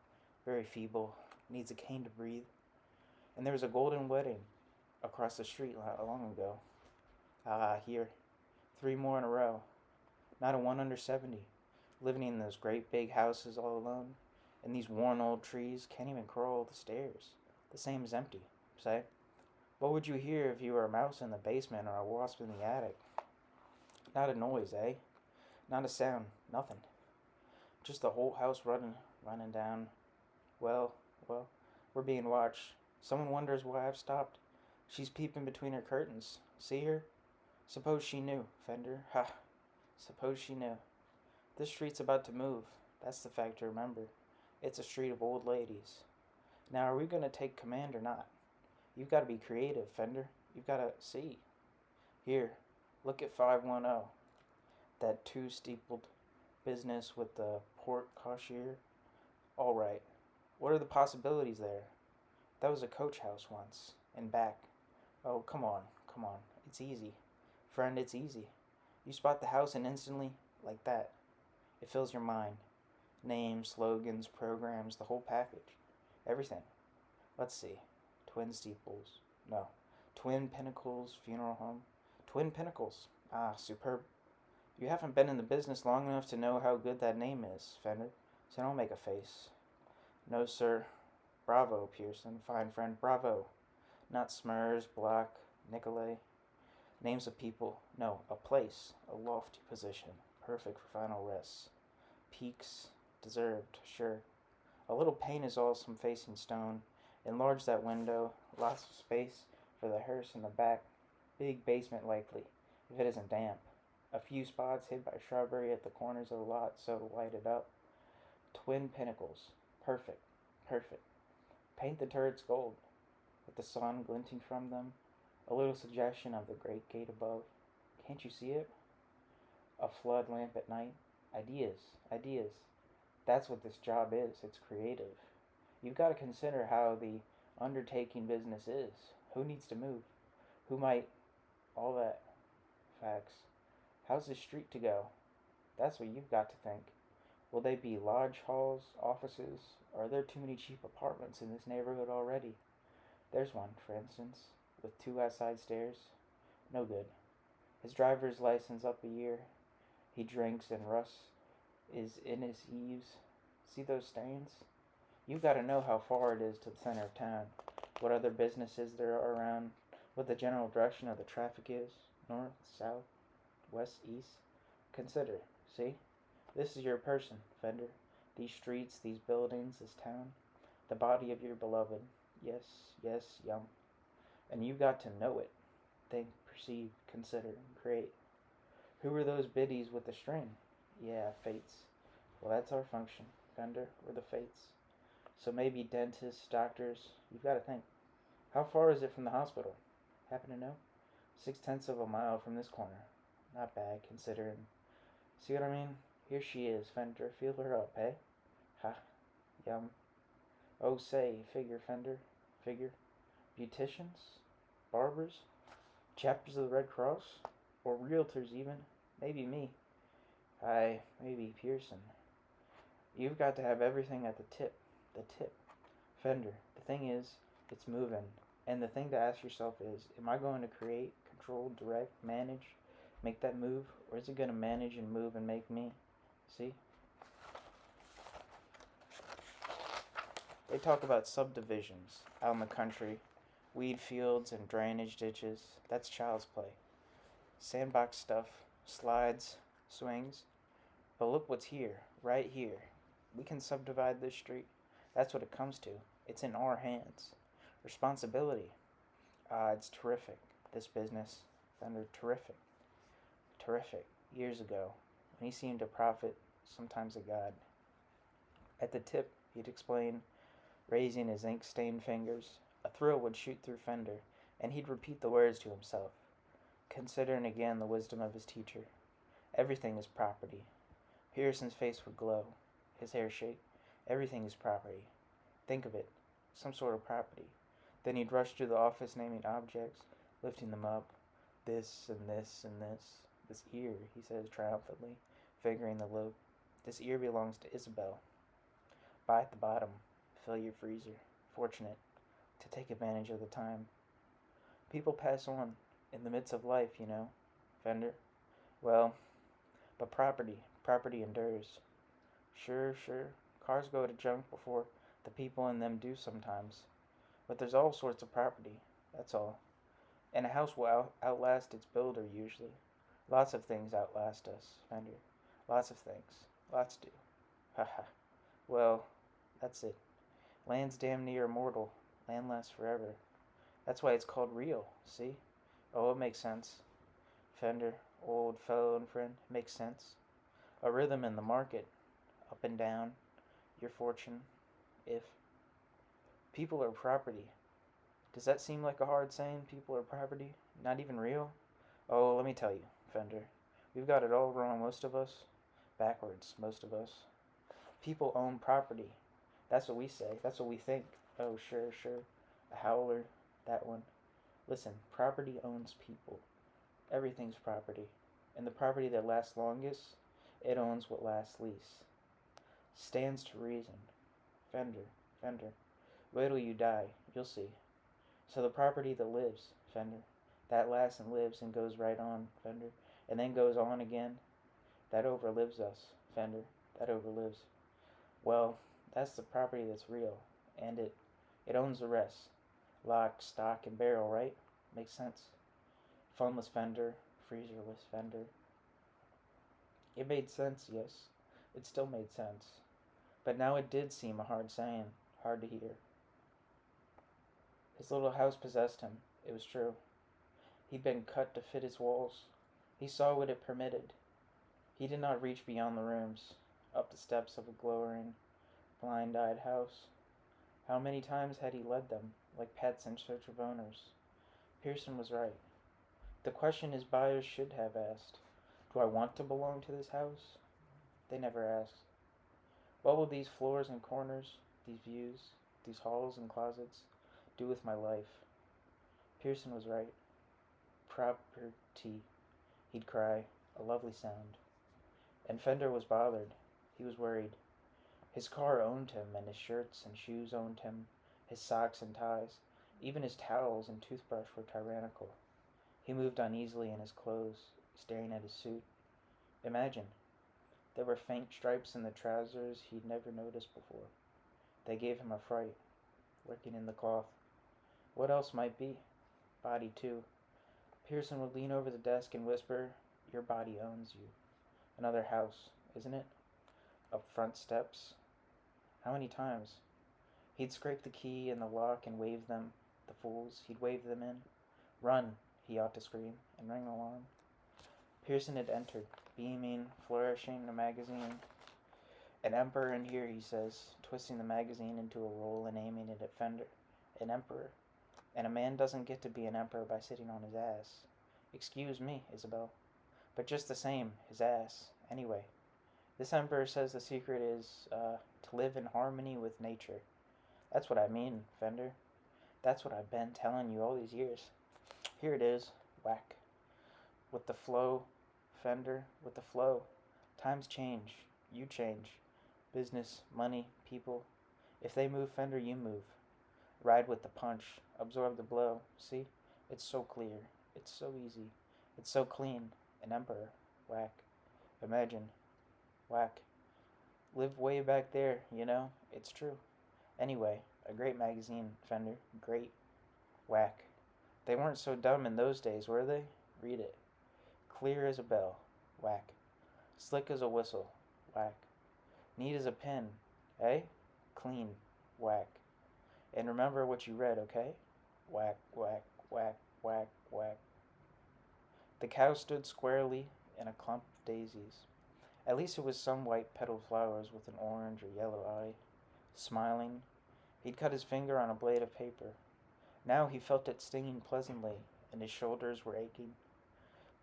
very feeble, needs a cane to breathe. And there was a golden wedding across the street long ago. Ah, here, 3 more in a row. Not a one under 70, living in those great big houses all alone, and these worn old trees can't even crawl the stairs. The same is empty, say. What would you hear if you were a mouse in the basement or a wasp in the attic? Not a noise, eh? Not a sound, nothing. Just the whole house running down. Well, we're being watched. Someone wonders why I've stopped. She's peeping between her curtains. See her? Suppose she knew, Fender. Ha! Suppose she knew. This street's about to move. That's the fact to remember. It's a street of old ladies. Now, are we going to take command or not? You've got to be creative, Fender. You've got to see. Here, look at 510. That 2-steepled business with the port cochere. All right. What are the possibilities there? That was a coach house once, and back. Oh, come on. It's easy. Friend, it's easy. You spot the house and instantly, like that, it fills your mind. Names, slogans, programs, the whole package. Everything. Let's see. Twin steeples. No. Twin Pinnacles Funeral Home. Twin Pinnacles. Ah, superb. You haven't been in the business long enough to know how good that name is, Fender, so don't make a face. No, sir. Bravo, Pearson. Fine friend, bravo. Not Smurs, Block, Nicolay. Names of people. No, a place. A lofty position. Perfect for final rests. Peaks. Deserved, sure. A little paint is all some facing stone. Enlarge that window. Lots of space for the hearse in the back. Big basement likely, if it isn't damp. A few spots hid by shrubbery at the corners of the lot so lighted up. Twin pinnacles. Perfect. Paint the turrets gold, with the sun glinting from them. A little suggestion of the great gate above. Can't you see it? A flood lamp at night. Ideas. That's what this job is. It's creative. You've got to consider how the undertaking business is. Who needs to move? Who might? All that. Facts. How's the street to go? That's what you've got to think. Will they be lodge halls, offices? Are there too many cheap apartments in this neighborhood already? There's one, for instance, with 2 outside stairs. No good. His driver's license up a year. He drinks and rust is in his eaves. See those stains? You've got to know how far it is to the center of town, what other businesses there are around, what the general direction of the traffic is, north, south, west, east. Consider, see? This is your person, Fender. These streets, these buildings, this town. The body of your beloved. Yes, young. And you've got to know it. Think, perceive, consider, and create. Who are those biddies with the string? Yeah, fates. Well, that's our function, Fender. We're the fates. So maybe dentists, doctors. You've got to think. How far is it from the hospital? Happen to know? 6/10 of a mile from this corner. Not bad, considering. See what I mean? Here she is, Fender. Feel her up, eh? Ha. Yum. Oh, say, figure, Fender. Figure. Beauticians? Barbers? Chapters of the Red Cross? Or realtors, even. Maybe me. Hi, maybe Pearson. You've got to have everything at the tip. The tip. Fender. The thing is, it's moving. And the thing to ask yourself is, am I going to create, control, direct, manage, make that move? Or is it going to manage and move and make me? See? They talk about subdivisions out in the country, weed fields and drainage ditches. That's child's play. Sandbox stuff, slides, swings. But look what's here, right here. We can subdivide this street. That's what it comes to. It's in our hands. Responsibility. It's terrific. This business. Thunder, terrific. Terrific. Years ago, when he seemed a prophet, sometimes a god. At the tip, he'd explain, raising his ink-stained fingers. A thrill would shoot through Fender, and he'd repeat the words to himself, considering again the wisdom of his teacher. Everything is property. Pearson's face would glow, his hair shake. Everything is property. Think of it, some sort of property. Then he'd rush through the office naming objects, lifting them up. This and this and this. This ear, he says triumphantly, figuring the loop. This ear belongs to Isabel. Buy at the bottom. Fill your freezer. Fortunate to take advantage of the time. People pass on in the midst of life, you know, Fender. Well, but property endures. Sure. Cars go to junk before the people in them do sometimes. But there's all sorts of property, that's all. And a house will outlast its builder usually. Lots of things outlast us, Fender. Lots of things. Lots do. Haha. Well, that's it. Land's damn near immortal. Land lasts forever. That's why it's called real, see? Oh, it makes sense. Fender, old fellow and friend, makes sense. A rhythm in the market. Up and down. Your fortune. If. People are property. Does that seem like a hard saying? People are property? Not even real? Oh, let me tell you, Fender. We've got it all wrong, most of us. Backwards, most of us. People own property. That's what we say. That's what we think. Oh, sure. A howler. That one. Listen, property owns people. Everything's property. And the property that lasts longest, it owns what lasts least. Stands to reason. Fender. Wait till you die. You'll see. So the property that lives, Fender, that lasts and lives and goes right on, Fender, and then goes on again, that overlives us, Fender. That overlives. Well, that's the property that's real, and it owns the rest. Lock, stock, and barrel, right? Makes sense. Phoneless Fender, freezerless Fender. It made sense, yes. It still made sense. But now it did seem a hard saying, hard to hear. His little house possessed him, it was true. He'd been cut to fit its walls. He saw what it permitted. He did not reach beyond the rooms, up the steps of a glowering, blind-eyed house. How many times had he led them, like pets in search of owners? Pearson was right. The question his buyers should have asked, do I want to belong to this house? They never asked. What will these floors and corners, these views, these halls and closets, do with my life? Pearson was right. Property, he'd cry, a lovely sound. And Fender was bothered. He was worried. His car owned him, and his shirts and shoes owned him, his socks and ties. Even his towels and toothbrush were tyrannical. He moved uneasily in his clothes, staring at his suit. Imagine. There were faint stripes in the trousers he'd never noticed before. They gave him a fright, working in the cloth. What else might be? Body, too. Pearson would lean over the desk and whisper, your body owns you. Another house, isn't it? Up front steps. How many times? He'd scrape the key in the lock and wave them, the fools, he'd wave them in. Run, he ought to scream, and ring the alarm. Pearson had entered, beaming, flourishing a magazine. An emperor in here, he says, twisting the magazine into a roll and aiming it at Fender. An emperor. And a man doesn't get to be an emperor by sitting on his ass. Excuse me, Isabel. But just the same, his ass. Anyway, this emperor says the secret is, to live in harmony with nature. That's what I mean, Fender. That's what I've been telling you all these years. Here it is. Whack. With the flow, Fender, with the flow. Times change. You change. Business, money, people. If they move, Fender, you move. Ride with the punch. Absorb the blow. See? It's so clear. It's so easy. It's so clean. An emperor. Whack. Imagine. Whack. Live way back there, you know? It's true. Anyway, a great magazine, Fender. Great. Whack. They weren't so dumb in those days, were they? Read it. Clear as a bell. Whack. Slick as a whistle. Whack. Neat as a pin. Eh? Clean. Whack. And remember what you read, okay? Whack, whack, whack, whack, whack. The cow stood squarely in a clump of daisies. At least it was some white petaled flowers with an orange or yellow eye. Smiling, he'd cut his finger on a blade of paper. Now he felt it stinging pleasantly, and his shoulders were aching.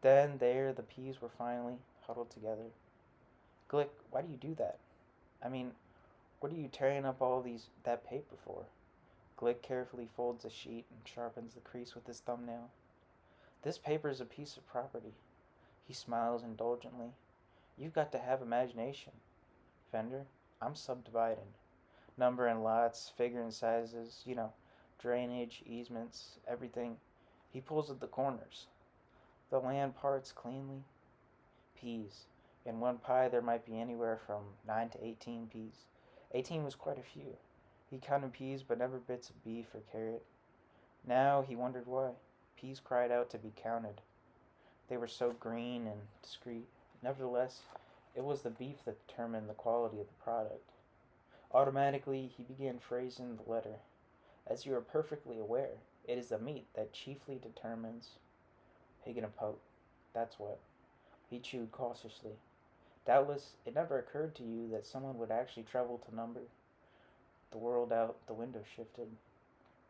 Then there the peas were finally huddled together. Glick, why do you do that? I mean, what are you tearing up all that paper for? Glick carefully folds the sheet and sharpens the crease with his thumbnail. This paper is a piece of property. He smiles indulgently. You've got to have imagination. Fender, I'm subdividing. Numbering lots, figuring sizes, drainage, easements, everything. He pulls at the corners. The land parts cleanly. Peas. In one pie there might be anywhere from 9 to 18 peas. 18 was quite a few. He counted peas but never bits of beef or carrot. Now he wondered why. Peas cried out to be counted. They were so green and discreet. Nevertheless, it was the beef that determined the quality of the product. Automatically, he began phrasing the letter. As you are perfectly aware, it is the meat that chiefly determines. Pig in a poke. That's what. He chewed cautiously. Doubtless, it never occurred to you that someone would actually travel to number. The world out, the window shifted.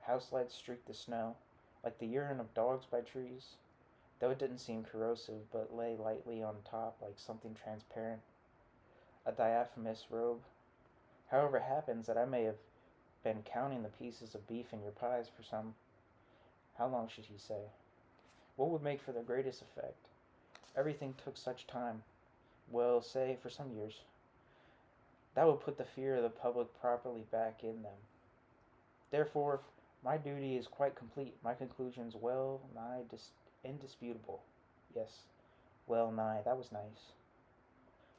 House lights streaked the snow, like the urine of dogs by trees, though it didn't seem corrosive, but lay lightly on top like something transparent. A diaphanous robe. However, it happens that I may have been counting the pieces of beef in your pies for some. How long should he say? What would make for the greatest effect? Everything took such time. Well, say, for some years. That would put the fear of the public properly back in them. Therefore, my duty is quite complete. My conclusions well nigh indisputable. Yes, well nigh. That was nice.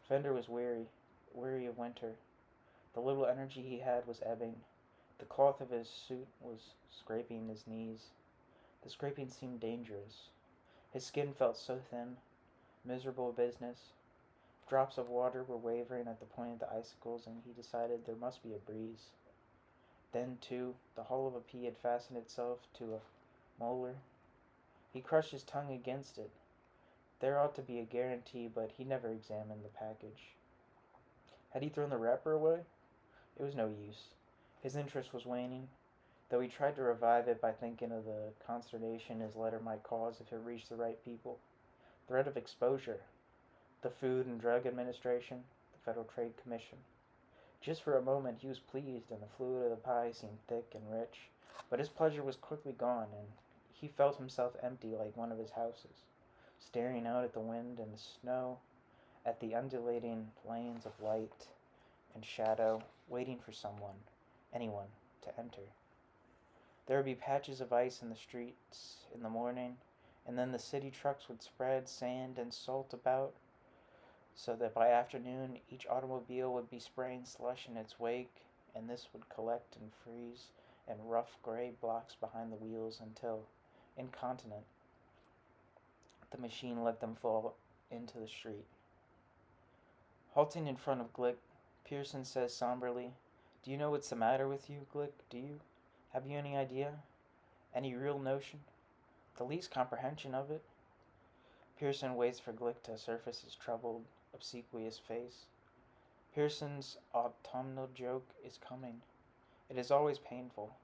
Fender was weary of winter. The little energy he had was ebbing. The cloth of his suit was scraping his knees. The scraping seemed dangerous. His skin felt so thin. Miserable business. Drops of water were wavering at the point of the icicles, and he decided there must be a breeze. Then, too, the hull of a pea had fastened itself to a molar. He crushed his tongue against it. There ought to be a guarantee, but he never examined the package. Had he thrown the wrapper away? It was no use. His interest was waning, though he tried to revive it by thinking of the consternation his letter might cause if it reached the right people. Threat of exposure. The Food and Drug Administration, the Federal Trade Commission. Just for a moment he was pleased, and the fluid of the pie seemed thick and rich, but his pleasure was quickly gone, and he felt himself empty like one of his houses, staring out at the wind and the snow, at the undulating lanes of light and shadow, waiting for anyone, to enter. There would be patches of ice in the streets in the morning, and then the city trucks would spread sand and salt about, so that by afternoon each automobile would be spraying slush in its wake, and this would collect and freeze in rough gray blocks behind the wheels until, incontinent, the machine let them fall into the street. Halting in front of Glick, Pearson says somberly, "Do you know what's the matter with you, Glick? Do you? Have you any idea? Any real notion? The least comprehension of it?" Pearson waits for Glick to surface his troubled, obsequious face. Pearson's autumnal joke is coming. It is always painful.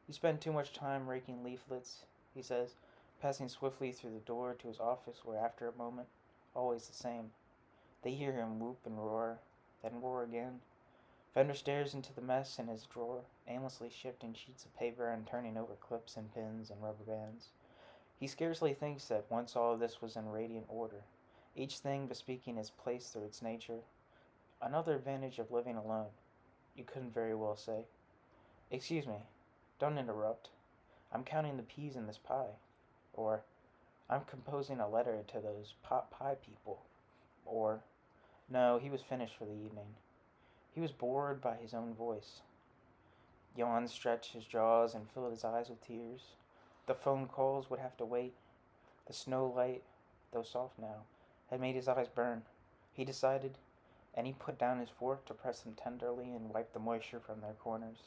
"You spend too much time raking leaflets," he says, passing swiftly through the door to his office, where after a moment, always the same, they hear him whoop and roar, then roar again. Fender stares into the mess in his drawer, aimlessly shifting sheets of paper and turning over clips and pins and rubber bands. He scarcely thinks that once all of this was in radiant order, each thing bespeaking its place through its nature. Another advantage of living alone, you couldn't very well say. Excuse me, don't interrupt. I'm counting the peas in this pie. Or, I'm composing a letter to those pot pie people. Or, no, he was finished for the evening. He was bored by his own voice. Yawn stretched his jaws and filled his eyes with tears. The phone calls would have to wait. The snow light, though soft now, had made his eyes burn. He decided, and he put down his fork to press them tenderly and wipe the moisture from their corners.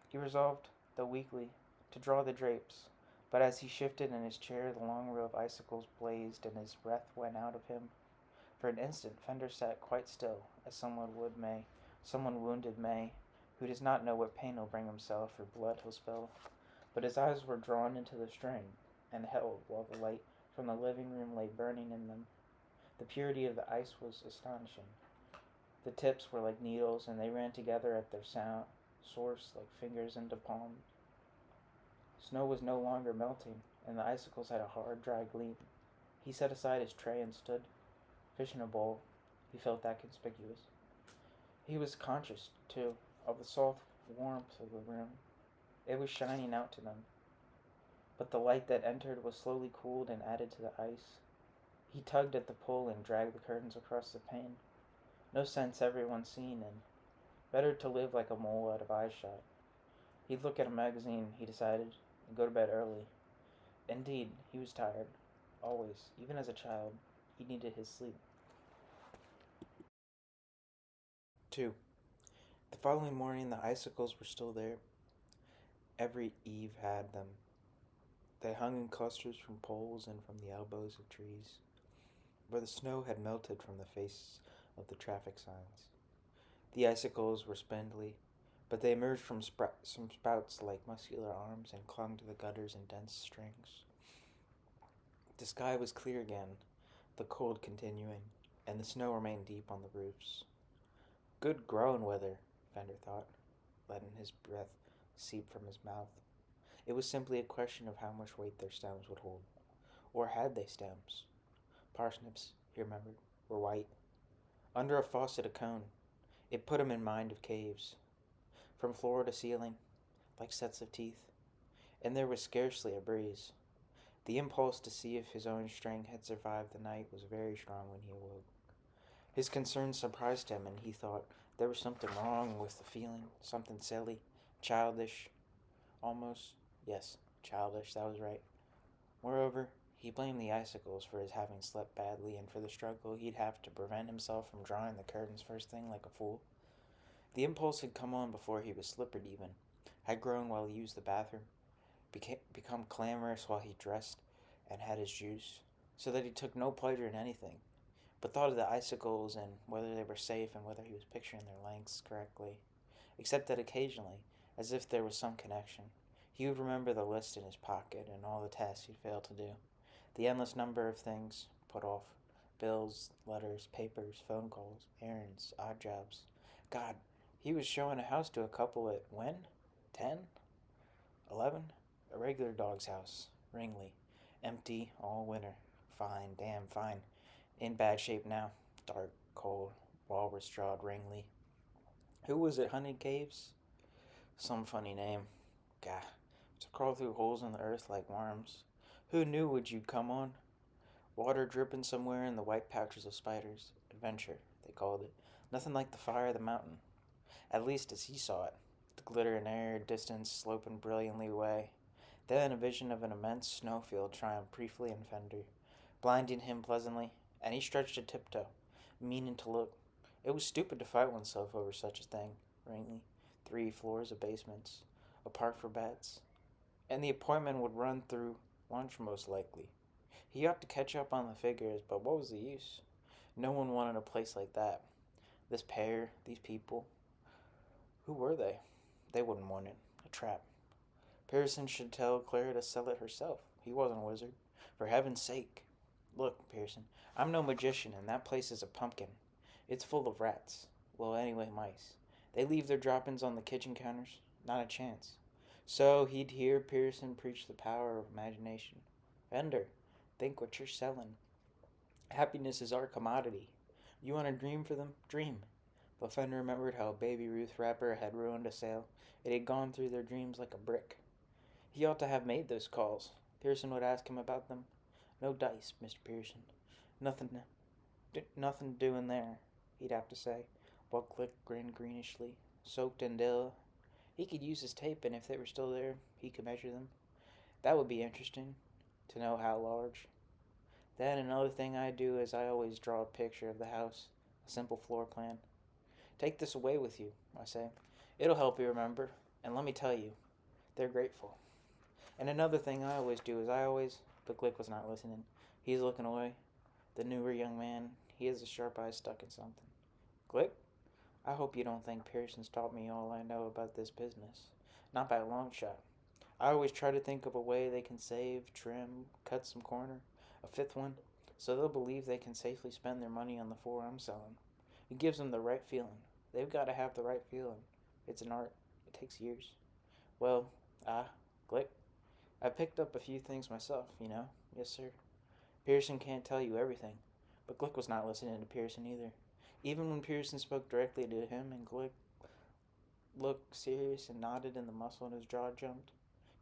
He resolved, though weakly, to draw the drapes, but as he shifted in his chair, the long row of icicles blazed and his breath went out of him. For an instant, Fender sat quite still, as someone wounded may, who does not know what pain he'll bring himself or blood he'll spill. But his eyes were drawn into the string, and held while the light from the living room lay burning in them. The purity of the ice was astonishing. The tips were like needles, and they ran together at their source like fingers into palms. Snow was no longer melting, and the icicles had a hard, dry gleam. He set aside his tray and stood, fish in a bowl. He felt that conspicuous. He was conscious, too, of the soft warmth of the room. It was shining out to them. But the light that entered was slowly cooled and added to the ice. He tugged at the pull and dragged the curtains across the pane. No sense everyone seen, and better to live like a mole out of eyeshot. He'd look at a magazine, he decided, and go to bed early. Indeed, he was tired. Always, even as a child, he needed his sleep. 2. The following morning, the icicles were still there. Every eve had them. They hung in clusters from poles and from the elbows of trees, where the snow had melted from the faces of the traffic signs. The icicles were spindly, but they emerged from some sprouts like muscular arms and clung to the gutters in dense strings. The sky was clear again, the cold continuing, and the snow remained deep on the roofs. Good growing weather, Fender thought, letting his breath seep from his mouth. It was simply a question of how much weight their stems would hold. Or had they stems? Parsnips, he remembered, were white. Under a faucet a cone. It put him in mind of caves. From floor to ceiling, like sets of teeth. And there was scarcely a breeze. The impulse to see if his own string had survived the night was very strong when he awoke. His concern surprised him, and he thought there was something wrong with the feeling, something silly, childish, almost. Yes, childish, that was right. Moreover, he blamed the icicles for his having slept badly and for the struggle he'd have to prevent himself from drawing the curtains first thing like a fool. The impulse had come on before he was slippered even, had grown while he used the bathroom, become clamorous while he dressed and had his juice, so that he took no pleasure in anything, but thought of the icicles and whether they were safe and whether he was picturing their lengths correctly, except that occasionally, as if there was some connection, he would remember the list in his pocket and all the tasks he'd failed to do, the endless number of things put off, bills, letters, papers, phone calls, errands, odd jobs. God, he was showing a house to a couple at when? 10? 11? A regular dog's house, Ringley, empty all winter. Fine, damn fine. In bad shape now. Dark, cold, walrus-jawed Ringley. Who was it, Honey Caves? Some funny name. Gah, to crawl through holes in the earth like worms. Who knew would you come on? Water dripping somewhere in the white pouches of spiders. Adventure, they called it. Nothing like the fire of the mountain. At least as he saw it. The glitter in air, distance, sloping brilliantly away. Then a vision of an immense snowfield triumphed briefly in Fender, blinding him pleasantly, and he stretched a tiptoe, meaning to look. It was stupid to fight oneself over such a thing, Ringley. 3 floors of basements, a park for bats, and the appointment would run through lunch most likely. He ought to catch up on the figures, but what was the use? No one wanted a place like that. This pair, these people, who were they? They wouldn't want it. A trap. Pearson should tell Clara to sell it herself. He wasn't a wizard. For heaven's sake. Look, Pearson, I'm no magician, and that place is a pumpkin. It's full of rats. Well, anyway, mice. They leave their droppings on the kitchen counters. Not a chance. So he'd hear Pearson preach the power of imagination. Fender, think what you're selling. Happiness is our commodity. You want to dream for them? Dream. But Fender remembered how Baby Ruth rapper had ruined a sale. It had gone through their dreams like a brick. He ought to have made those calls. Pearson would ask him about them. No dice, Mr. Pearson. Nothing, nothing doing there, he'd have to say, while Glick grinned greenishly, soaked and ill. He could use his tape, and if they were still there, he could measure them. That would be interesting, to know how large. Then another thing I do is I always draw a picture of the house, a simple floor plan. Take this away with you, I say. It'll help you remember, and let me tell you, they're grateful. And another thing I always do is I always. But Glick was not listening. He's looking away. The newer young man, he has a sharp eye stuck in something. Glick, I hope you don't think Pearson's taught me all I know about this business. Not by a long shot. I always try to think of a way they can save, trim, cut some corner, a fifth one, so they'll believe they can safely spend their money on the four I'm selling. It gives them the right feeling. They've got to have the right feeling. It's an art. It takes years. Well, Glick, I picked up a few things myself, you know. Yes, sir. Pearson can't tell you everything. But Glick was not listening to Pearson either. Even when Pearson spoke directly to him and Glick looked serious and nodded and the muscle in his jaw jumped,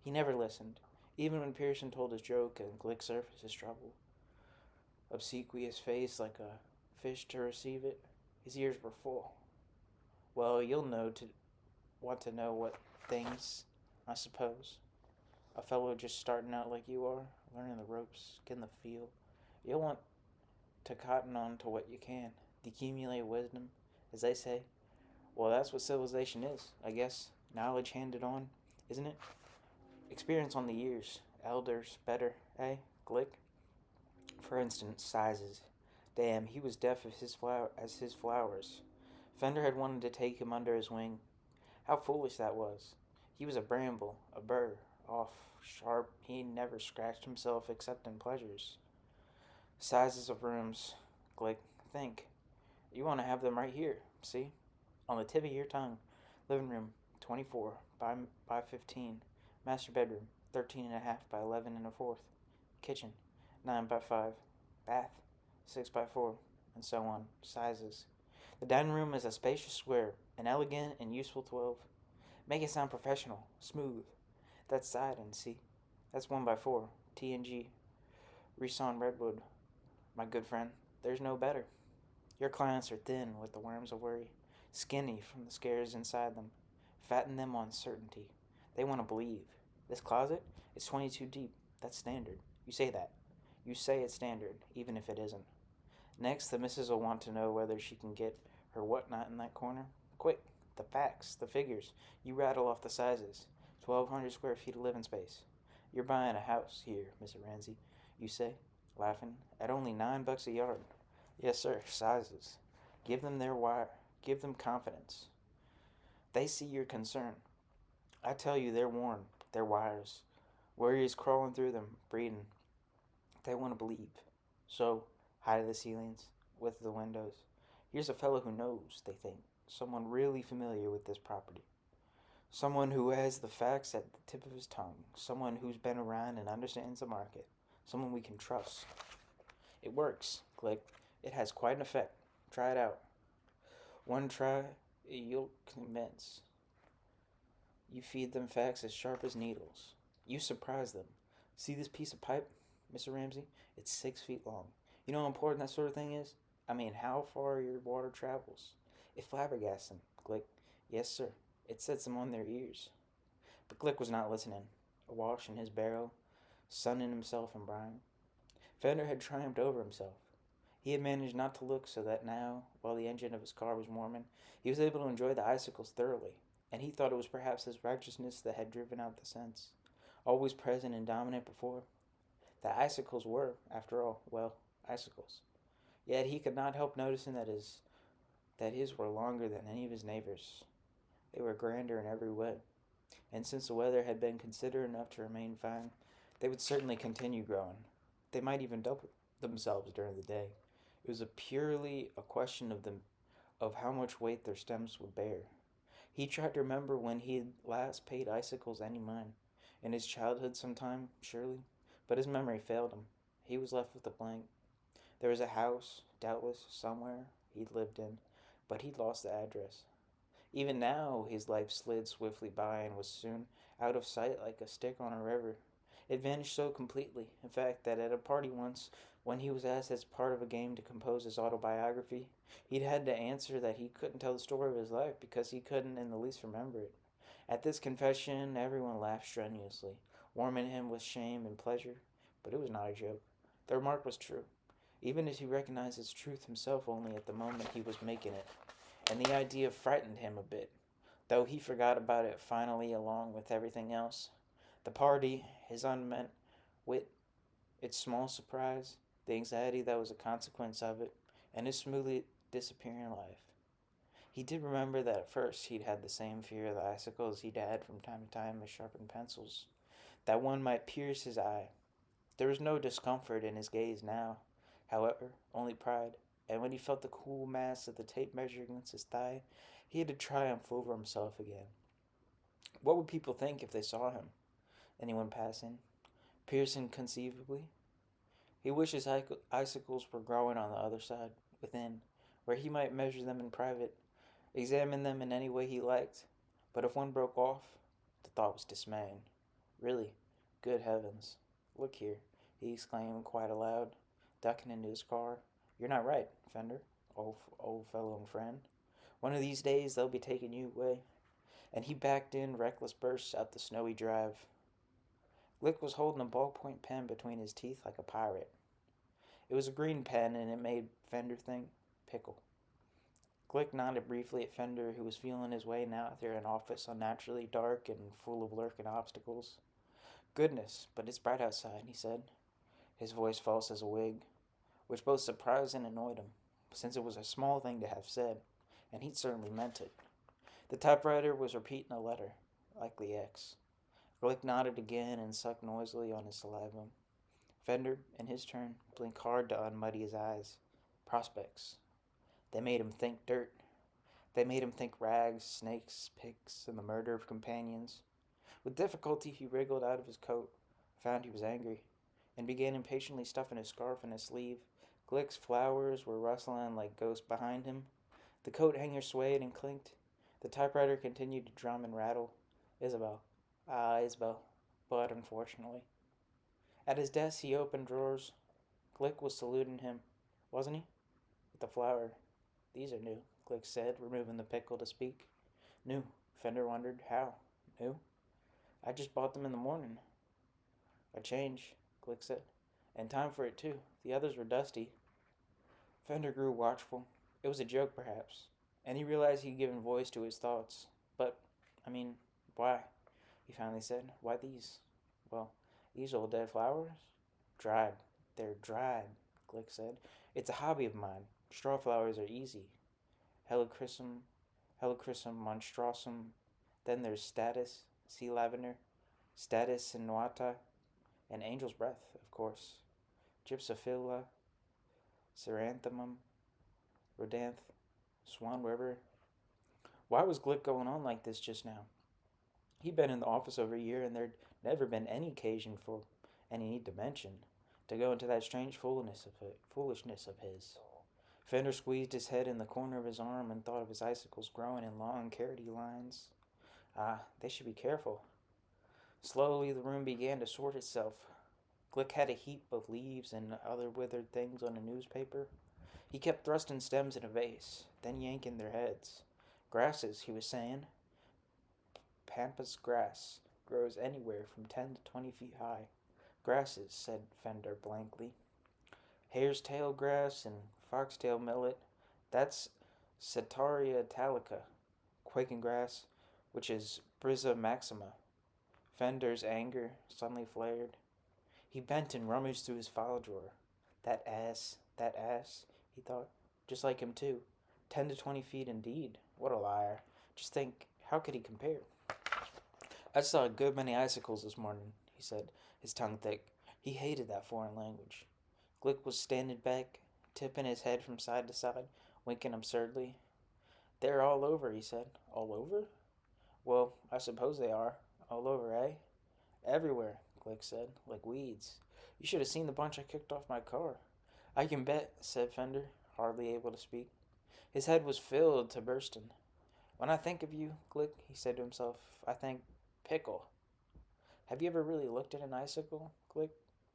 he never listened. Even when Pearson told his joke and Glick surfaced his troubled, obsequious face like a fish to receive it, his ears were full. Well, you'll know to want to know what things, I suppose. A fellow just starting out like you are, learning the ropes, getting the feel. You'll want to cotton on to what you can, decumulate wisdom, as they say. Well, that's what civilization is, I guess. Knowledge handed on, isn't it? Experience on the years. Elders, better, eh, Glick? For instance, sizes. Damn, he was deaf as his flowers. Fender had wanted to take him under his wing. How foolish that was. He was a bramble, a burr, off, sharp. He never scratched himself except in pleasures. Sizes of rooms. Glick, think. You want to have them right here, see? On the tip of your tongue. Living room, 24 by 15. Master bedroom, 13 and a half by 11 and a fourth. Kitchen, 9 by 5. Bath, 6 by 4. And so on. Sizes. The dining room is a spacious square, an elegant and useful 12. Make it sound professional, smooth. That's side and see. That's 1 by 4. T and G. Reson Redwood. My good friend, there's no better. Your clients are thin with the worms of worry, skinny from the scares inside them. Fatten them on certainty. They want to believe. This closet is 22 deep. That's standard. You say that. You say it's standard, even if it isn't. Next, the missus will want to know whether she can get her whatnot in that corner. Quick, the facts, the figures. You rattle off the sizes. 1,200 square feet of living space. You're buying a house here, Mr. Ramsey, you say, laughing, at only $9 a yard. Yes, sir, sizes. Give them their wire. Give them confidence. They see your concern. I tell you, they're worn. They're wires. Worry is crawling through them, breathing. They want to believe. So, high to the ceilings, width of the windows. Here's a fellow who knows, they think. Someone really familiar with this property. Someone who has the facts at the tip of his tongue. Someone who's been around and understands the market. Someone we can trust. It works, Glick. It has quite an effect. Try it out. One try, you'll convince. You feed them facts as sharp as needles. You surprise them. See this piece of pipe, Mr. Ramsey? It's 6 feet long. You know how important that sort of thing is? I mean, how far your water travels. It flabbergasts them, Glick. Yes, sir. It sets them on their ears. But Glick was not listening. Awash in his barrel, sunning himself in brine. Fender had triumphed over himself. He had managed not to look so that now, while the engine of his car was warming, he was able to enjoy the icicles thoroughly, and he thought it was perhaps his righteousness that had driven out the sense, always present and dominant before. The icicles were, after all, well, icicles. Yet he could not help noticing that his were longer than any of his neighbors. They were grander in every way, and since the weather had been considerate enough to remain fine, they would certainly continue growing. They might even double themselves during the day. It was purely a question of how much weight their stems would bear. He tried to remember when he had last paid icicles any mind. In his childhood sometime, surely. But his memory failed him. He was left with a blank. There was a house, doubtless, somewhere he'd lived in, but he'd lost the address. Even now, his life slid swiftly by and was soon out of sight like a stick on a river. It vanished so completely, in fact, that at a party once, when he was asked as part of a game to compose his autobiography, he'd had to answer that he couldn't tell the story of his life because he couldn't in the least remember it. At this confession, everyone laughed strenuously, warming him with shame and pleasure, but it was not a joke. The remark was true, even as he recognized its truth himself only at the moment he was making it, and the idea frightened him a bit, though he forgot about it finally along with everything else. The party, his unmeant wit, its small surprise, the anxiety that was a consequence of it, and his smoothly disappearing life. He did remember that at first he'd had the same fear of the icicles he'd had from time to time as sharpened pencils, that one might pierce his eye. There was no discomfort in his gaze now, however, only pride, and when he felt the cool mass of the tape measure against his thigh, he had to triumph over himself again. What would people think if they saw him? Anyone passing? Pearson conceivably? He wished his icicles were growing on the other side, within, where he might measure them in private, examine them in any way he liked. But if one broke off, the thought was dismaying. Really, good heavens. Look here, he exclaimed quite aloud, ducking into his car. You're not right, Fender, old fellow and friend. One of these days they'll be taking you away. And he backed in reckless bursts out the snowy drive. Glick was holding a ballpoint pen between his teeth like a pirate. It was a green pen, and it made Fender think pickle. Glick nodded briefly at Fender, who was feeling his way now through an office unnaturally dark and full of lurking obstacles. Goodness, but it's bright outside, he said, his voice false as a wig, which both surprised and annoyed him, since it was a small thing to have said, and he'd certainly meant it. The typewriter was repeating a letter, likely X. Glick nodded again and sucked noisily on his saliva. Fender, in his turn, blinked hard to unmuddy his eyes. Prospects. They made him think dirt. They made him think rags, snakes, pigs, and the murder of companions. With difficulty he wriggled out of his coat, found he was angry, and began impatiently stuffing his scarf in his sleeve. Glick's flowers were rustling like ghosts behind him. The coat hanger swayed and clinked. The typewriter continued to drum and rattle. Isabel. Ah, Isabel. But unfortunately. At his desk he opened drawers. Glick was saluting him, wasn't he? With the flower. These are new, Glick said, removing the pickle to speak. New. Fender wondered. How? New? I just bought them in the morning. A change, Glick said. And time for it, too. The others were dusty. Fender grew watchful. It was a joke, perhaps, and he realized he'd given voice to his thoughts. But, why? He finally said. Why these? Well, these old dead flowers? Dried. They're dried, Glick said. It's a hobby of mine. Straw flowers are easy. Helichrysum, Helichrysum monstrosum. Then there's Status, sea lavender, Status sinuata, and angel's breath, of course. Gypsophila, Ceranthemum, Rodanth, Swan River. Why was Glick going on like this just now? He'd been in the office over a year, and there'd never been any occasion for any need to mention to go into that strange foolishness of his. Fender squeezed his head in the corner of his arm and thought of his icicles growing in long, carroty lines. Ah, they should be careful. Slowly the room began to sort itself. Glick had a heap of leaves and other withered things on a newspaper. He kept thrusting stems in a vase, then yanking their heads. Grasses, he was saying. Pampas grass grows anywhere from 10 to 20 feet high. Grasses, said Fender blankly. Hare's tail grass and foxtail millet. That's Setaria italica. Quaking grass, which is Brizza maxima. Fender's anger suddenly flared. He bent and rummaged through his file drawer. That ass, he thought. Just like him, too. 10 to 20 feet indeed. What a liar. Just think, how could he compare? I saw a good many icicles this morning, he said, his tongue thick. He hated that foreign language. Glick was standing back, tipping his head from side to side, winking absurdly. They're all over, he said. All over? Well, I suppose they are. All over, eh? Everywhere, Glick said, like weeds. You should have seen the bunch I kicked off my car. I can bet, said Fender, hardly able to speak. His head was filled to bursting. When I think of you, Glick, he said to himself, I think pickle. Have you ever really looked at an icicle, Glick?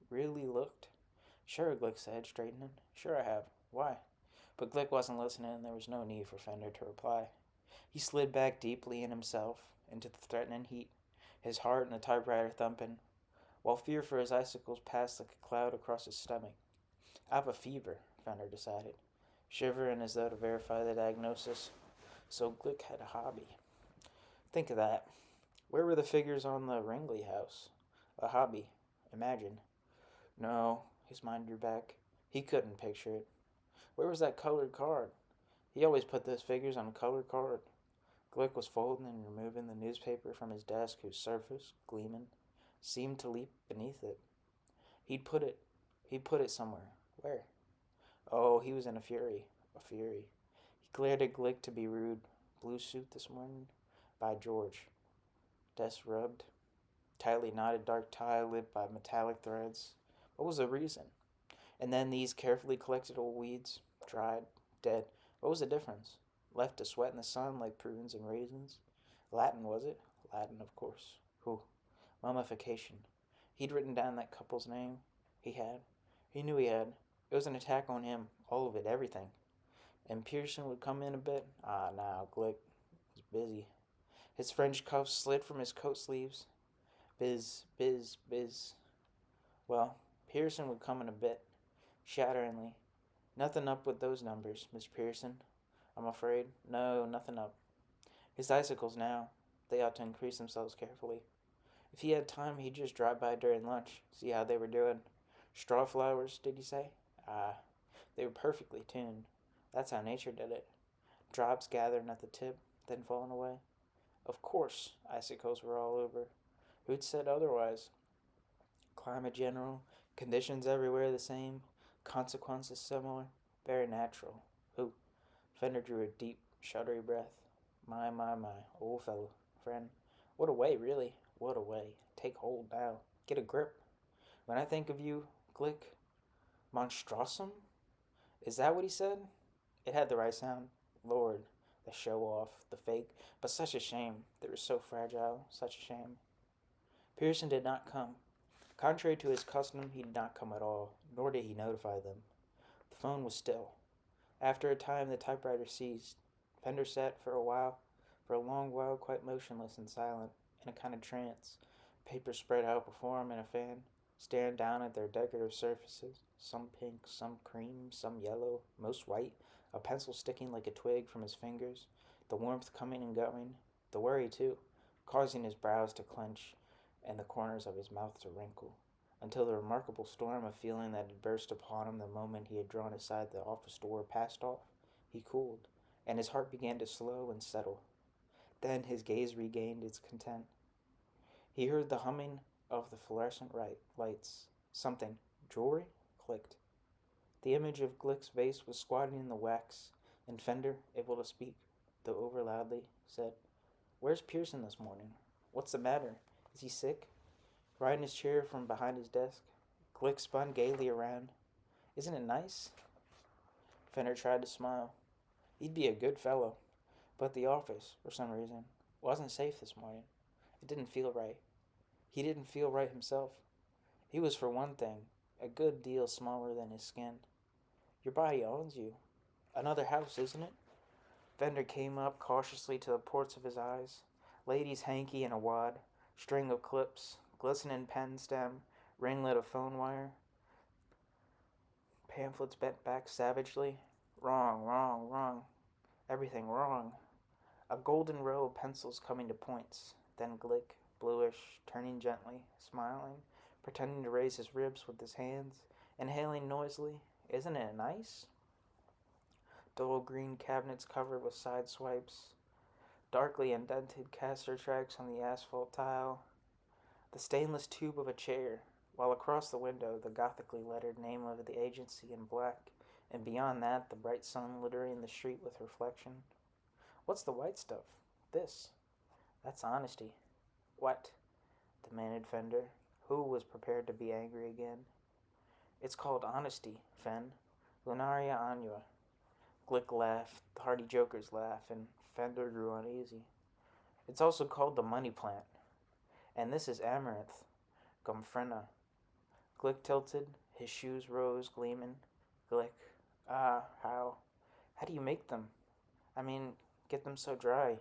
Really looked? Sure, Glick said, straightening. Sure I have. Why? But Glick wasn't listening, and there was no need for Fender to reply. He slid back deeply in himself, into the threatening heat, his heart and the typewriter thumping, while fear for his icicles passed like a cloud across his stomach. I have a fever, Fender decided, shivering as though to verify the diagnosis. So Glick had a hobby. Think of that. Where were the figures on the Ringley house? A hobby. Imagine. No, his mind drew back. He couldn't picture it. Where was that colored card? He always put those figures on a colored card. Glick was folding and removing the newspaper from his desk, whose surface, gleaming, seemed to leap beneath it. He'd put it. He'd put it somewhere. Where? Oh, he was in a fury. A fury. He glared at Glick to be rude. Blue suit this morning? By George. Desk rubbed. Tightly knotted dark tie lit by metallic threads. What was the reason? And then these carefully collected old weeds, dried, dead. What was the difference? Left to sweat in the sun like prunes and raisins? Latin, was it? Latin, of course. Who? Mummification. He'd written down that couple's name. He had. He knew he had. It was an attack on him. All of it, everything. And Pearson would come in a bit. Now, Glick was busy. His French cuffs slid from his coat sleeves. Biz, biz, biz. Well, Pearson would come in a bit, shatteringly. Nothing up with those numbers, Miss Pearson. I'm afraid. No, nothing up. His icicles now. They ought to increase themselves carefully. If he had time, he'd just drive by during lunch, see how they were doing. Straw flowers, did you say? They were perfectly tuned. That's how nature did it. Drops gathering at the tip, then falling away. Of course, icicles were all over. Who'd said otherwise? Climate general, conditions everywhere the same, consequences similar, very natural. Who? Fender drew a deep, shuddery breath. My, old fellow, friend. What a way, really. What a way. Take hold now. Get a grip. When I think of you, Glick, monstrosum? Is that what he said? It had the right sound. Lord, the show off, the fake, but such a shame. They were so fragile, such a shame. Pearson did not come. Contrary to his custom, he did not come at all, nor did he notify them. The phone was still. After a time, the typewriter ceased. Fender sat for a long while, quite motionless and silent, in a kind of trance. Papers spread out before him in a fan, staring down at their decorative surfaces, some pink, some cream, some yellow, most white, a pencil sticking like a twig from his fingers, the warmth coming and going, the worry too, causing his brows to clench and the corners of his mouth to wrinkle, until the remarkable storm of feeling that had burst upon him the moment he had drawn aside the office door passed off. He cooled, and his heart began to slow and settle. Then his gaze regained its content. He heard the humming of the fluorescent lights. Something, jewelry, clicked. The image of Glick's vase was squatting in the wax, and Fender, able to speak, though over loudly, said, Where's Pearson this morning? What's the matter? Is he sick? Riding his chair from behind his desk. Glick spun gaily around. Isn't it nice? Fender tried to smile. He'd be a good fellow. But the office, for some reason, wasn't safe this morning. It didn't feel right. He didn't feel right himself. He was, for one thing, a good deal smaller than his skin. Your body owns you. Another house, isn't it? Fender came up cautiously to the ports of his eyes. Lady's hanky in a wad, string of clips, glistening pen stem, ringlet of phone wire. Pamphlets bent back savagely. Wrong, wrong, wrong. Everything wrong. A golden row of pencils coming to points. Then Glick, bluish, turning gently, smiling, pretending to raise his ribs with his hands, inhaling noisily. Isn't it nice? Dull green cabinets covered with side swipes. Darkly indented caster tracks on the asphalt tile. The stainless tube of a chair, while across the window the gothically lettered name of the agency in black, and beyond that the bright sun littering the street with reflection. What's the white stuff? This. That's honesty. What? Demanded Fender, who was prepared to be angry again. It's called honesty, Fen. Lunaria annua. Glick laughed, the hardy jokers laugh, and Fender grew uneasy. It's also called the money plant. And this is amaranth, gomphrena. Glick tilted, his shoes rose, gleaming. Glick, how? How do you make them? I mean, get them so dry.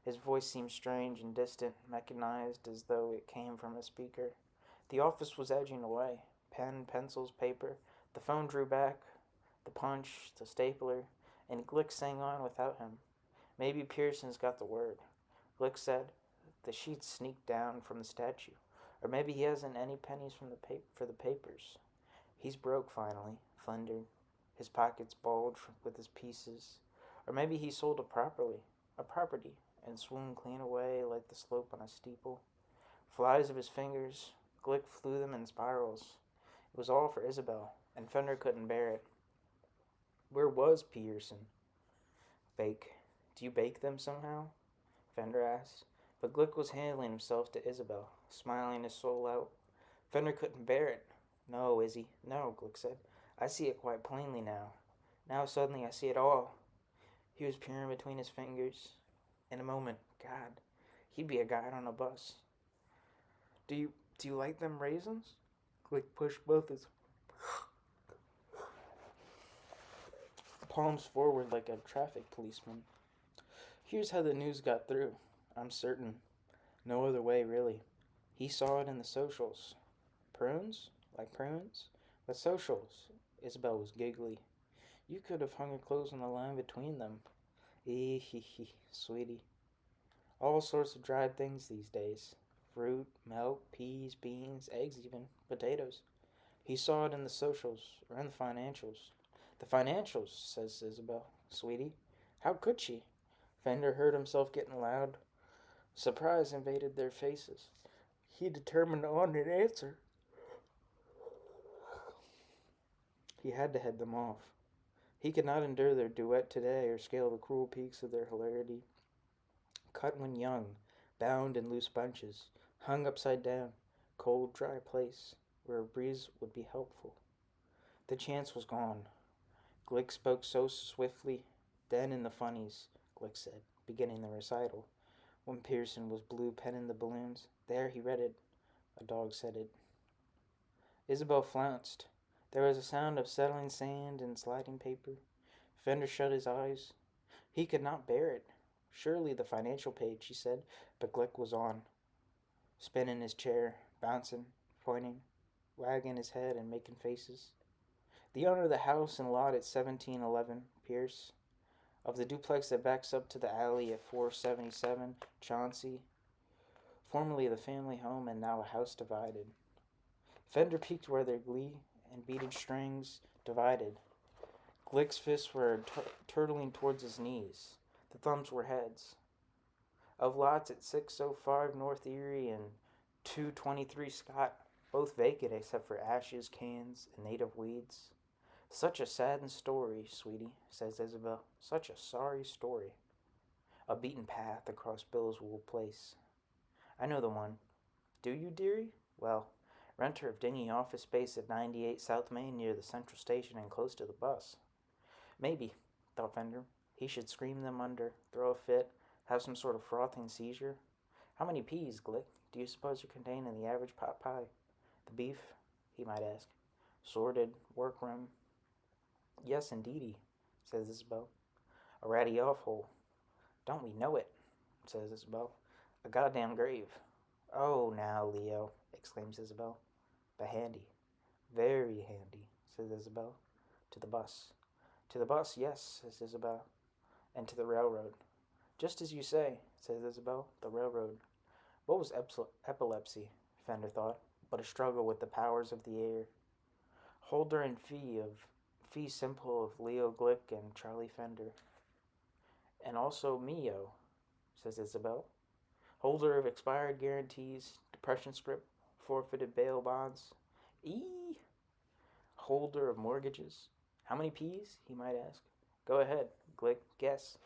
His voice seemed strange and distant, mechanized as though it came from a speaker. The office was edging away. Pen, pencils, paper. The phone drew back, the punch, the stapler, and Glick sang on without him. Maybe Pearson's got the word. Glick said, the sheets sneaked down from the statue. Or maybe he hasn't any pennies for the papers. He's broke finally, thundered. His pockets bulged with his pieces. Or maybe he sold a property, and swooned clean away like the slope on a steeple. Flies of his fingers, Glick flew them in spirals. It was all for Isabel, and Fender couldn't bear it. Where was Pearson? Bake. Do you bake them somehow? Fender asked. But Glick was handling himself to Isabel, smiling his soul out. Fender couldn't bear it. No, Izzy, no, Glick said. I see it quite plainly now. Now suddenly I see it all. He was peering between his fingers. In a moment, God, he'd be a guide on a bus. Do you like them raisins? Glick pushed both his palms forward like a traffic policeman. Here's how the news got through. I'm certain. No other way, really. He saw it in the socials. Prunes? Like prunes? The socials. Isabel was giggly. You could have hung your clothes on the line between them. Sweetie. All sorts of dried things these days. Fruit, milk, peas, beans, eggs even, potatoes. He saw it in the socials, or in the financials. The financials, says Isabel. Sweetie. How could she? Fender heard himself getting loud. Surprise invaded their faces. He determined on an answer. He had to head them off. He could not endure their duet today or scale the cruel peaks of their hilarity. Cut when young, bound in loose bunches, hung upside down, cold, dry place where a breeze would be helpful. The chance was gone. Glick spoke so swiftly. Then in the funnies, Glick said, beginning the recital. When Pearson was blue penning the balloons, there he read it. A dog said it. Isabel flounced. There was a sound of settling sand and sliding paper. Fender shut his eyes. He could not bear it. Surely the financial page, he said, but Glick was on. Spinning his chair, bouncing, pointing, wagging his head and making faces. The owner of the house and lot at 1711 Pierce, of the duplex that backs up to the alley at 477 Chauncey, formerly the family home and now a house divided. Fender peeked where their glee and beaded strings divided. Glick's fists were turtling towards his knees. The thumbs were heads. Of lots at 605 North Erie and 223 Scott, both vacant except for ashes, cans, and native weeds. Such a saddened story, sweetie, says Isabel. Such a sorry story. A beaten path across Billswood Place. I know the one. Do you, dearie? Well, renter of dingy office space at 98 South Main near the Central Station and close to the bus. Maybe, thought Fender, he should scream them under, throw a fit, have some sort of frothing seizure. How many peas, Glick, do you suppose are contained in the average pot pie? The beef, he might ask. Sorted, workroom. Yes, indeedy, says Isabel. A ratty off-hole. Don't we know it, says Isabel. A goddamn grave. Oh, now, Leo, exclaims Isabel. But handy. Very handy, says Isabel. To the bus. To the bus, yes, says Isabel. And to the railroad. Just as you say, says Isabel. The railroad. What was epilepsy, Fender thought, but a struggle with the powers of the air. Holder and fee simple of Leo Glick and Charlie Fender. And also Mio, says Isabel. Holder of expired guarantees, depression script, forfeited bail bonds. Holder of mortgages. How many P's, he might ask. Go ahead, Glick, guess.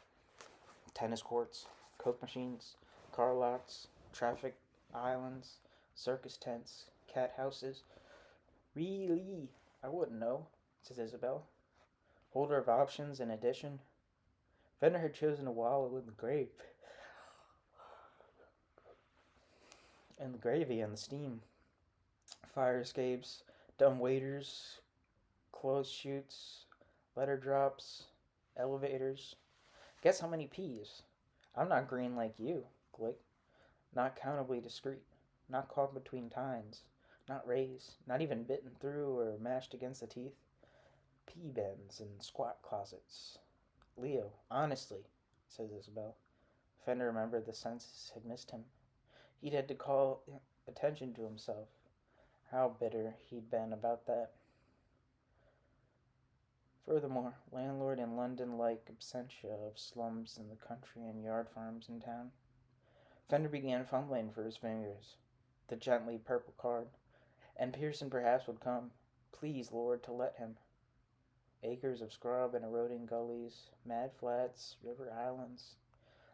Tennis courts, coke machines, car lots, traffic islands, circus tents, cat houses. Really? I wouldn't know, says Isabel. Holder of options, in addition, Fender had chosen to wallow in the grave. And the gravy and the steam. Fire escapes, dumb waiters, clothes chutes, letter drops, elevators. Guess how many P's? I'm not green like you, Glick. Not countably discreet. Not caught between tines. Not raised. Not even bitten through or mashed against the teeth. Pea bins and squat closets. Leo, honestly, says Isabel. Fender remembered the senses had missed him. He'd had to call attention to himself. How bitter he'd been about that. Furthermore, landlord in London-like absentia of slums in the country and yard farms in town. Fender began fumbling for his fingers. The gently purple card. And Pearson perhaps would come. Please, Lord, to let him. Acres of scrub and eroding gullies, mad flats, river islands.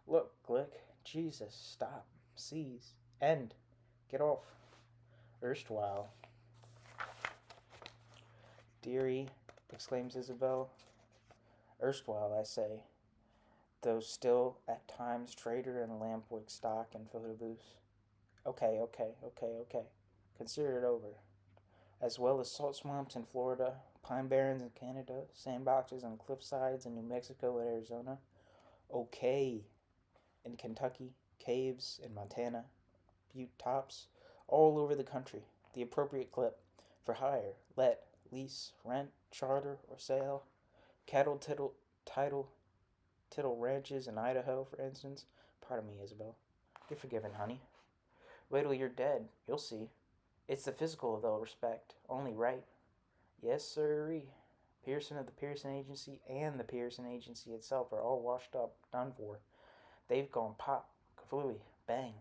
Look, Glick, Jesus, stop, seize, end, get off. Erstwhile. Dearie, exclaims Isabel. Erstwhile, I say, though still at times trader in lampwick stock and photo booths. Okay. Consider it over. As well as salt swamps in Florida, pine barrens in Canada, sandboxes on cliffsides in New Mexico and Arizona. Okay. In Kentucky, caves in Montana, butte tops, all over the country. The appropriate clip for hire, let, lease, rent, charter, or sale. Cattle tittle ranches in Idaho, for instance. Pardon me, Isabel. You're forgiven, honey. Wait till you're dead. You'll see. It's the physical they'll respect. Only right. Yes, sirree. Pearson of the Pearson Agency and the Pearson Agency itself are all washed up, done for. They've gone pop, kaflooey, bang.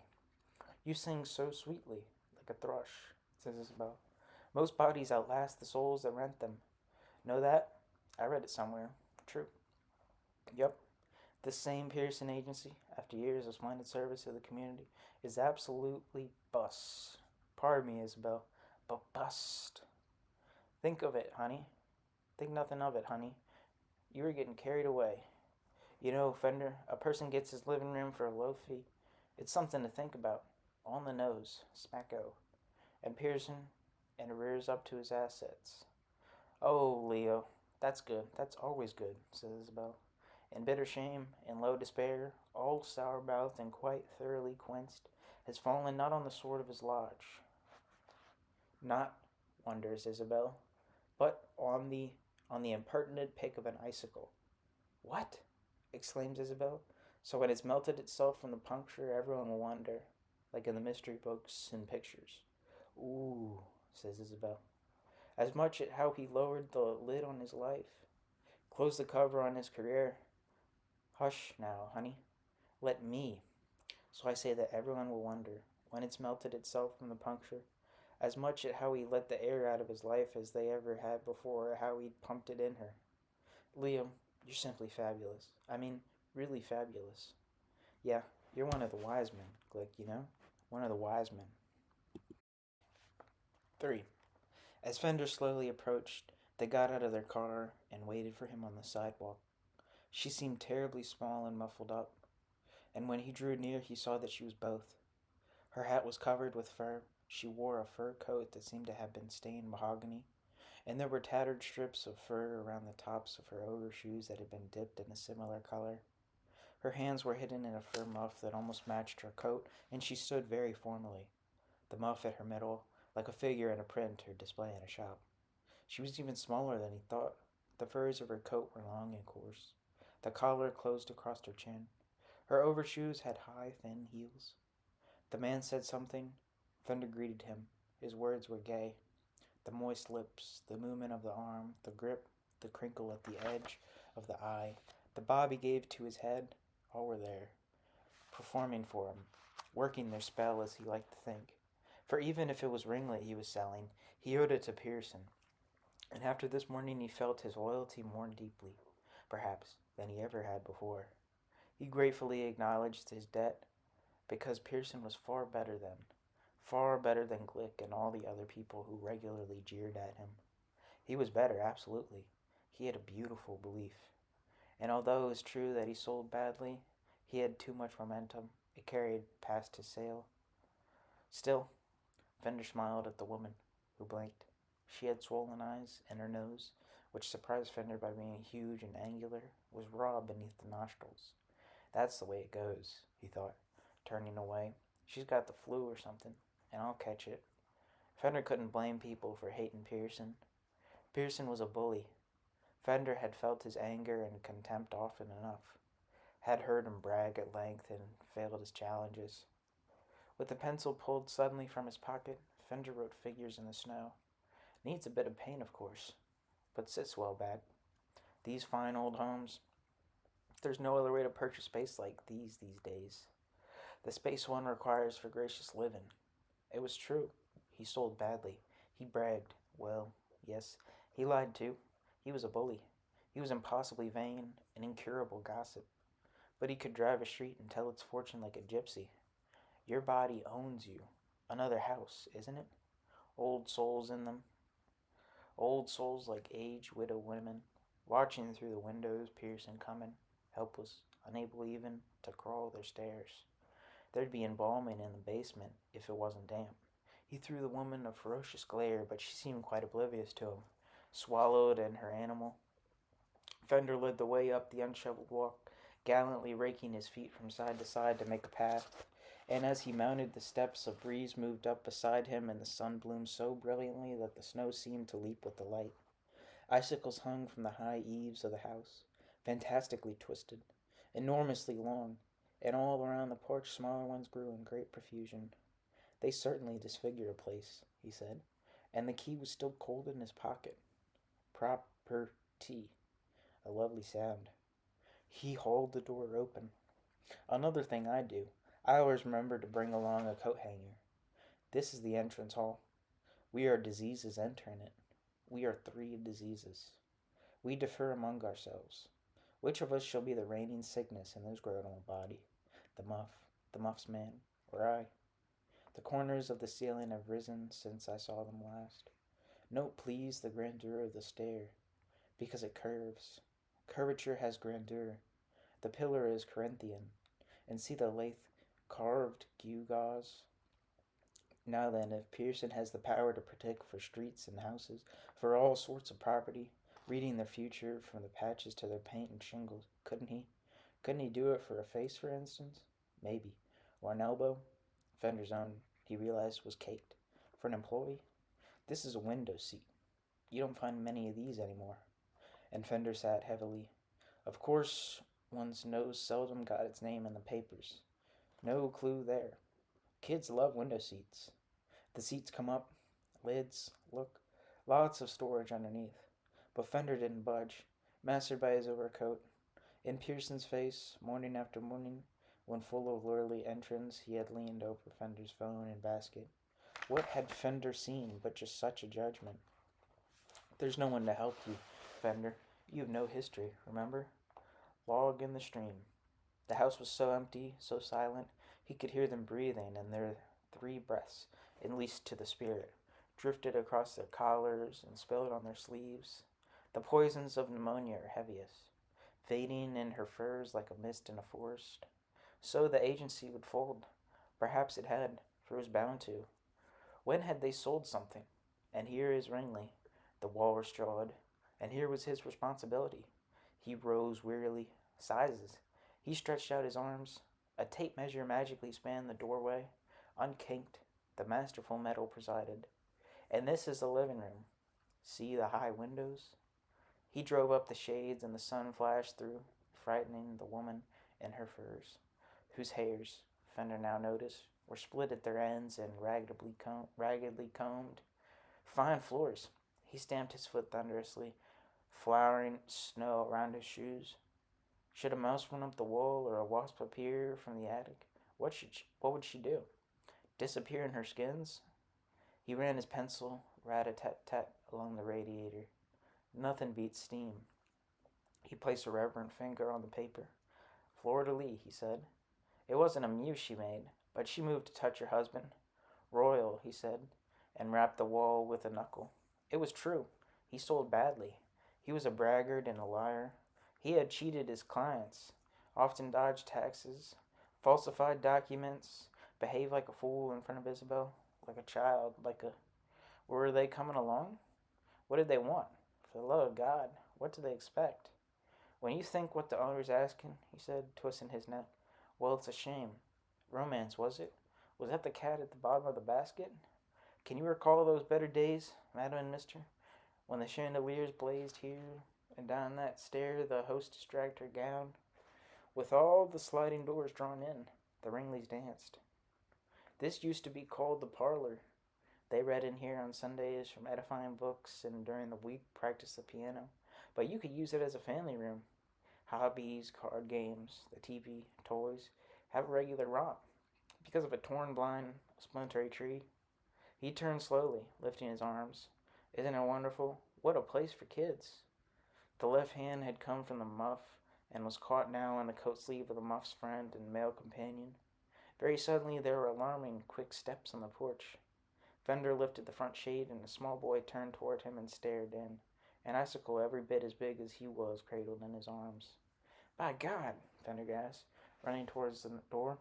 You sing so sweetly, like a thrush, says Isabel. Most bodies outlast the souls that rent them. Know that? I read it somewhere. True. Yep. This same Pearson Agency, after years of splendid service to the community, is absolutely bust. Pardon me, Isabel, but bust. Think of it, honey. Think nothing of it, honey. You were getting carried away. You know, Fender, a person gets his living room for a low fee. It's something to think about. On the nose, smacko. And Pearson, and arrears up to his assets. Oh, Leo, that's good. That's always good, says Isabel. In bitter shame, in low despair, all sour-mouthed and quite thoroughly quenched, has fallen not on the sword of his lodge. Not, wonders Isabel, but on the impertinent pick of an icicle. What? Exclaims Isabel. So when it's melted itself from the puncture, everyone will wonder, like in the mystery books and pictures. Ooh, says Isabel. As much at how he lowered the lid on his life, closed the cover on his career. Hush now, honey. Let me. So I say that everyone will wonder, when it's melted itself from the puncture, as much at how he let the air out of his life as they ever had before, or how he'd pumped it in her. Leo, you're simply fabulous. I mean, really fabulous. Yeah, you're one of the wise men, Glick, you know? One of the wise men. 3. As Fender slowly approached, they got out of their car and waited for him on the sidewalk. She seemed terribly small and muffled up, and when he drew near he saw that she was both. Her hat was covered with fur. She wore a fur coat that seemed to have been stained mahogany, and there were tattered strips of fur around the tops of her overshoes that had been dipped in a similar color. Her hands were hidden in a fur muff that almost matched her coat, and she stood very formally, the muff at her middle, like a figure in a print or display in a shop. She was even smaller than he thought. The furs of her coat were long and coarse. The collar closed across her chin. Her overshoes had high, thin heels. The man said something. Fender greeted him. His words were gay. The moist lips, the movement of the arm, the grip, the crinkle at the edge of the eye, the bob he gave to his head, all were there, performing for him, working their spell as he liked to think. For even if it was ringlet he was selling, he owed it to Pearson. And after this morning he felt his loyalty more deeply, perhaps, than he ever had before. He gratefully acknowledged his debt, because Pearson was far better than Glick and all the other people who regularly jeered at him. He was better, absolutely. He had a beautiful belief. And although it was true that he sold badly, he had too much momentum. It carried past his sale. Still, Fender smiled at the woman, who blinked. She had swollen eyes, and her nose, which surprised Fender by being huge and angular, was raw beneath the nostrils. That's the way it goes, he thought, turning away. She's got the flu or something, and I'll catch it. Fender couldn't blame people for hating Pearson. Pearson was a bully. Fender had felt his anger and contempt often enough, had heard him brag at length and failed his challenges. With the pencil pulled suddenly from his pocket, Fender wrote figures in the snow. Needs a bit of paint, of course, but sits well back. These fine old homes, there's no other way to purchase space like these days. The space one requires for gracious living. It was true. He sold badly. He bragged. Well, yes, he lied too. He was a bully. He was impossibly vain, an incurable gossip. But he could drive a street and tell its fortune like a gypsy. Your body owns you. Another house, isn't it? Old souls in them. Old souls like aged widow women, watching through the windows, Pearson coming, helpless, unable even to crawl their stairs. There'd be embalming in the basement if it wasn't damp. He threw the woman a ferocious glare, but she seemed quite oblivious to him, swallowed in her animal. Fender led the way up the unshoveled walk, gallantly raking his feet from side to side to make a path. And as he mounted the steps, a breeze moved up beside him, and the sun bloomed so brilliantly that the snow seemed to leap with the light. Icicles hung from the high eaves of the house, fantastically twisted, enormously long, and all around the porch smaller ones grew in great profusion. They certainly disfigured a place, he said, and the key was still cold in his pocket. Property. A lovely sound. He hauled the door open. Another thing I do. I always remember to bring along a coat hanger. This is the entrance hall. We are diseases entering it. We are 3 diseases. We differ among ourselves. Which of us shall be the reigning sickness in this grown old body? The muff's man, or I? The corners of the ceiling have risen since I saw them last. Note, please, the grandeur of the stair, because it curves. Curvature has grandeur. The pillar is Corinthian, and see the lathe carved gewgaws. Now then, if Pearson has the power to predict for streets and houses, for all sorts of property, reading their future from the patches to their paint and shingles, couldn't he? Couldn't he do it for a face, for instance? Maybe. Or an elbow? Fender's own, he realized, was caked. For an employee? This is a window seat. You don't find many of these anymore. And Fender sat heavily. Of course, one's nose seldom got its name in the papers. No clue there. Kids love window seats. The seats come up, lids, look, lots of storage underneath. But Fender didn't budge, mastered by his overcoat. In Pearson's face, morning after morning, when full of lordly entrance, he had leaned over Fender's phone and basket. What had Fender seen but just such a judgment? There's no one to help you, Fender. You have no history, remember? Log in the stream. The house was so empty, so silent, he could hear them breathing, and their 3 breaths, at least to the spirit, drifted across their collars and spilled on their sleeves. The poisons of pneumonia are heaviest, fading in her furs like a mist in a forest. So the agency would fold. Perhaps it had, for it was bound to. When had they sold something? And here is Ringley, the walrus jawed, and here was his responsibility. He rose wearily. Sizes. He stretched out his arms. A tape measure magically spanned the doorway. Unkinked, the masterful metal presided. And this is the living room. See the high windows? He drove up the shades and the sun flashed through, frightening the woman in her furs, whose hairs, Fender now noticed, were split at their ends and raggedly combed. Fine floors. He stamped his foot thunderously, flowering snow around his shoes. Should a mouse run up the wall or a wasp appear from the attic? What would she do? Disappear in her skins? He ran his pencil rat-a-tat-tat along the radiator. Nothing beats steam. He placed a reverent finger on the paper. Fleur-de-lis, he said. It wasn't a mew she made, but she moved to touch her husband. Royal, he said, and rapped the wall with a knuckle. It was true. He sold badly. He was a braggart and a liar. He had cheated his clients, often dodged taxes, falsified documents, behaved like a fool in front of Isabel, like a child, like a. Were they coming along? What did they want? For the love of God, what did they expect? When you think what the owner's asking, he said, twisting his neck, well, it's a shame. Romance, was it? Was that the cat at the bottom of the basket? Can you recall those better days, madam and mister, when the chandeliers blazed here, and down that stair the hostess dragged her gown? With all the sliding doors drawn in, the Ringleys danced. This used to be called the parlor. They read in here on Sundays from edifying books and during the week practiced the piano. But you could use it as a family room. Hobbies, card games, the TV, toys. Have a regular romp. Because of a torn blind, a splintery tree. He turned slowly, lifting his arms. Isn't it wonderful? What a place for kids. The left hand had come from the muff and was caught now in the coat sleeve of the muff's friend and male companion. Very suddenly there were alarming, quick steps on the porch. Fender lifted the front shade and a small boy turned toward him and stared in. An icicle every bit as big as he was cradled in his arms. By God, Fender gasped, running towards the door.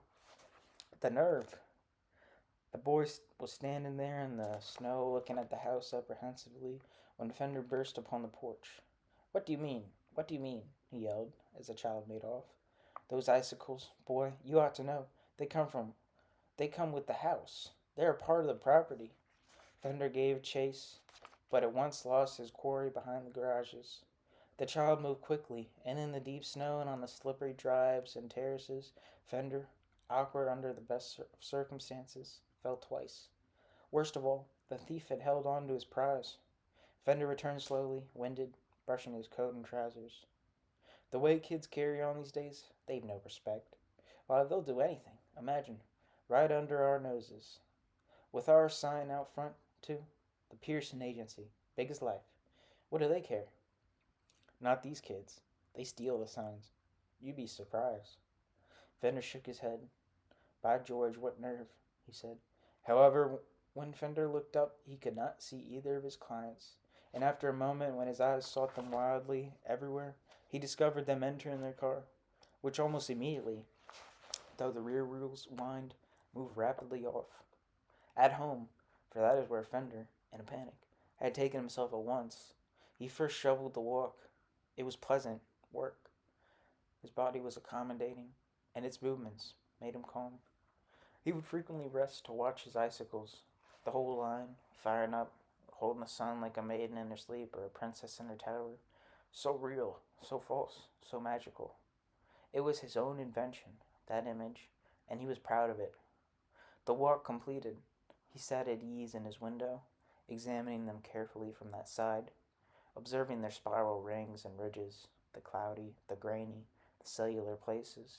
The nerve! The boy was standing there in the snow looking at the house apprehensively when Fender burst upon the porch. What do you mean? What do you mean? He yelled as the child made off. Those icicles, boy, you ought to know. They come with the house. They're a part of the property. Fender gave chase, but at once lost his quarry behind the garages. The child moved quickly, and in the deep snow and on the slippery drives and terraces, Fender, awkward under the best circumstances, fell twice. Worst of all, the thief had held on to his prize. Fender returned slowly, winded, brushing his coat and trousers. The way kids carry on these days, they've no respect. Why, they'll do anything, imagine, right under our noses. With our sign out front, too. The Pearson Agency, big as life. What do they care? Not these kids. They steal the signs. You'd be surprised. Fender shook his head. By George, what nerve, he said. However, when Fender looked up, he could not see either of his clients, and after a moment, when his eyes sought them wildly everywhere, he discovered them entering their car, which almost immediately, though the rear wheels whined, moved rapidly off. At home, for that is where Fender, in a panic, had taken himself at once. He first shoveled the walk. It was pleasant work. His body was accommodating, and its movements made him calm. He would frequently rest to watch his icicles, the whole line, firing up, holding the sun like a maiden in her sleep or a princess in her tower. So real, so false, so magical. It was his own invention, that image, and he was proud of it. The walk completed, he sat at ease in his window, examining them carefully from that side, observing their spiral rings and ridges, the cloudy, the grainy, the cellular places,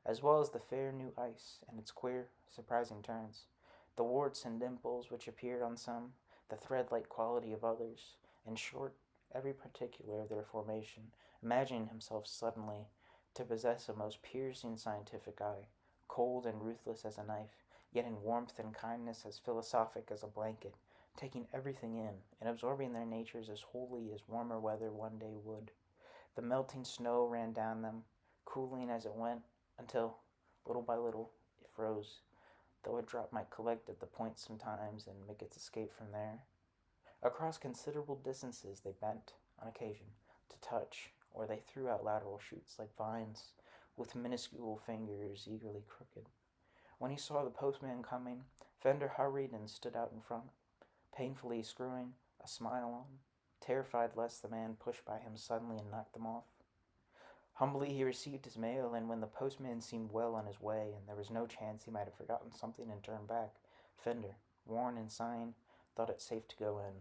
as well as the fair new ice and its queer, surprising turns, the warts and dimples which appeared on some, the thread-like quality of others, in short, every particular of their formation, imagining himself suddenly to possess a most piercing scientific eye, cold and ruthless as a knife, yet in warmth and kindness as philosophic as a blanket, taking everything in and absorbing their natures as wholly as warmer weather one day would. The melting snow ran down them, cooling as it went, until, little by little, it froze, though a drop might collect at the point sometimes and make its escape from there. Across considerable distances they bent, on occasion, to touch, or they threw out lateral shoots like vines, with minuscule fingers eagerly crooked. When he saw the postman coming, Fender hurried and stood out in front, painfully screwing a smile on, terrified lest the man push by him suddenly and knock them off. Humbly he received his mail, and when the postman seemed well on his way, and there was no chance he might have forgotten something and turned back, Fender, worn and sighing, thought it safe to go in.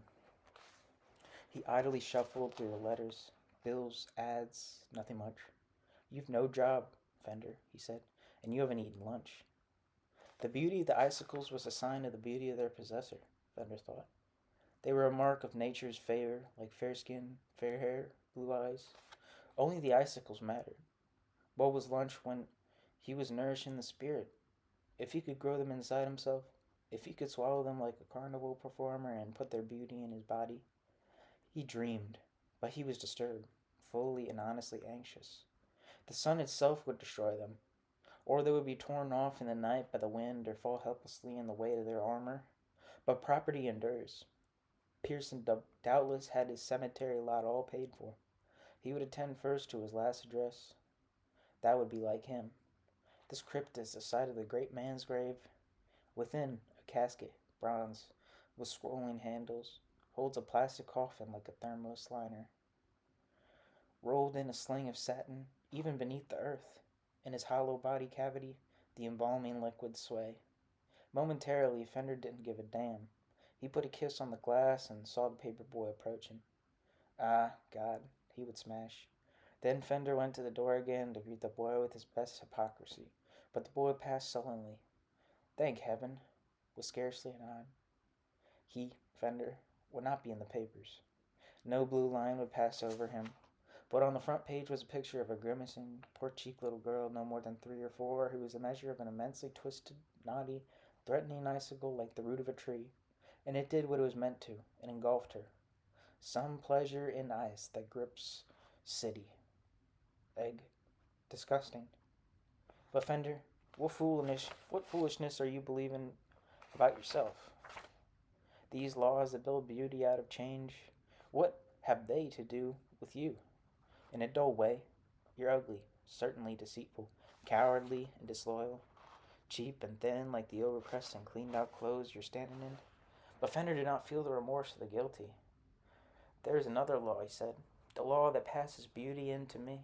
He idly shuffled through the letters, bills, ads, nothing much. You've no job, Fender, he said, and you haven't eaten lunch. The beauty of the icicles was a sign of the beauty of their possessor, Fender thought. They were a mark of nature's favor, like fair skin, fair hair, blue eyes. Only the icicles mattered. What was lunch when he was nourishing the spirit? If he could grow them inside himself, if he could swallow them like a carnival performer and put their beauty in his body, he dreamed. But he was disturbed, fully and honestly anxious. The sun itself would destroy them, or they would be torn off in the night by the wind or fall helplessly in the weight of their armor. But property endures. Pearson doubtless had his cemetery lot all paid for. He would attend first to his last address. That would be like him. This crypt is the site of the great man's grave. Within, a casket, bronze, with scrolling handles, holds a plastic coffin like a thermos liner. Rolled in a sling of satin, even beneath the earth, in his hollow body cavity, the embalming liquids sway. Momentarily, Fender didn't give a damn. He put a kiss on the glass and saw the paper boy approaching. Ah, God, he would smash. Then Fender went to the door again to greet the boy with his best hypocrisy, but the boy passed sullenly. Thank heaven, with scarcely a nod. He, Fender, would not be in the papers. No blue line would pass over him, but on the front page was a picture of a grimacing, poor-cheeked little girl no more than 3 or 4 who was the measure of an immensely twisted, knotty, threatening icicle like the root of a tree, and it did what it was meant to, and engulfed her. Some pleasure in ice that grips city. Egg. Disgusting. But Fender, what foolishness are you believing about yourself? These laws that build beauty out of change, what have they to do with you? In a dull way, you're ugly, certainly deceitful, cowardly and disloyal, cheap and thin like the overpressed and cleaned out clothes you're standing in. But Fender did not feel the remorse of the guilty. There is another law, he said, the law that passes beauty into me.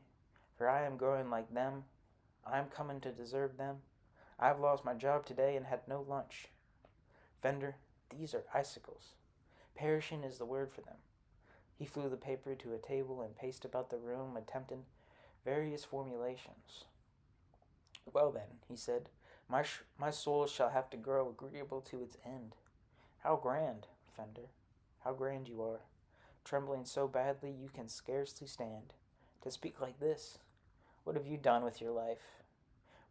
For I am growing like them. I am coming to deserve them. I have lost my job today and had no lunch. Fender, these are icicles. Perishing is the word for them. He flew the paper to a table and paced about the room, attempting various formulations. Well then, he said, my soul shall have to grow agreeable to its end. How grand, Fender, how grand you are, trembling so badly you can scarcely stand. To speak like this, what have you done with your life?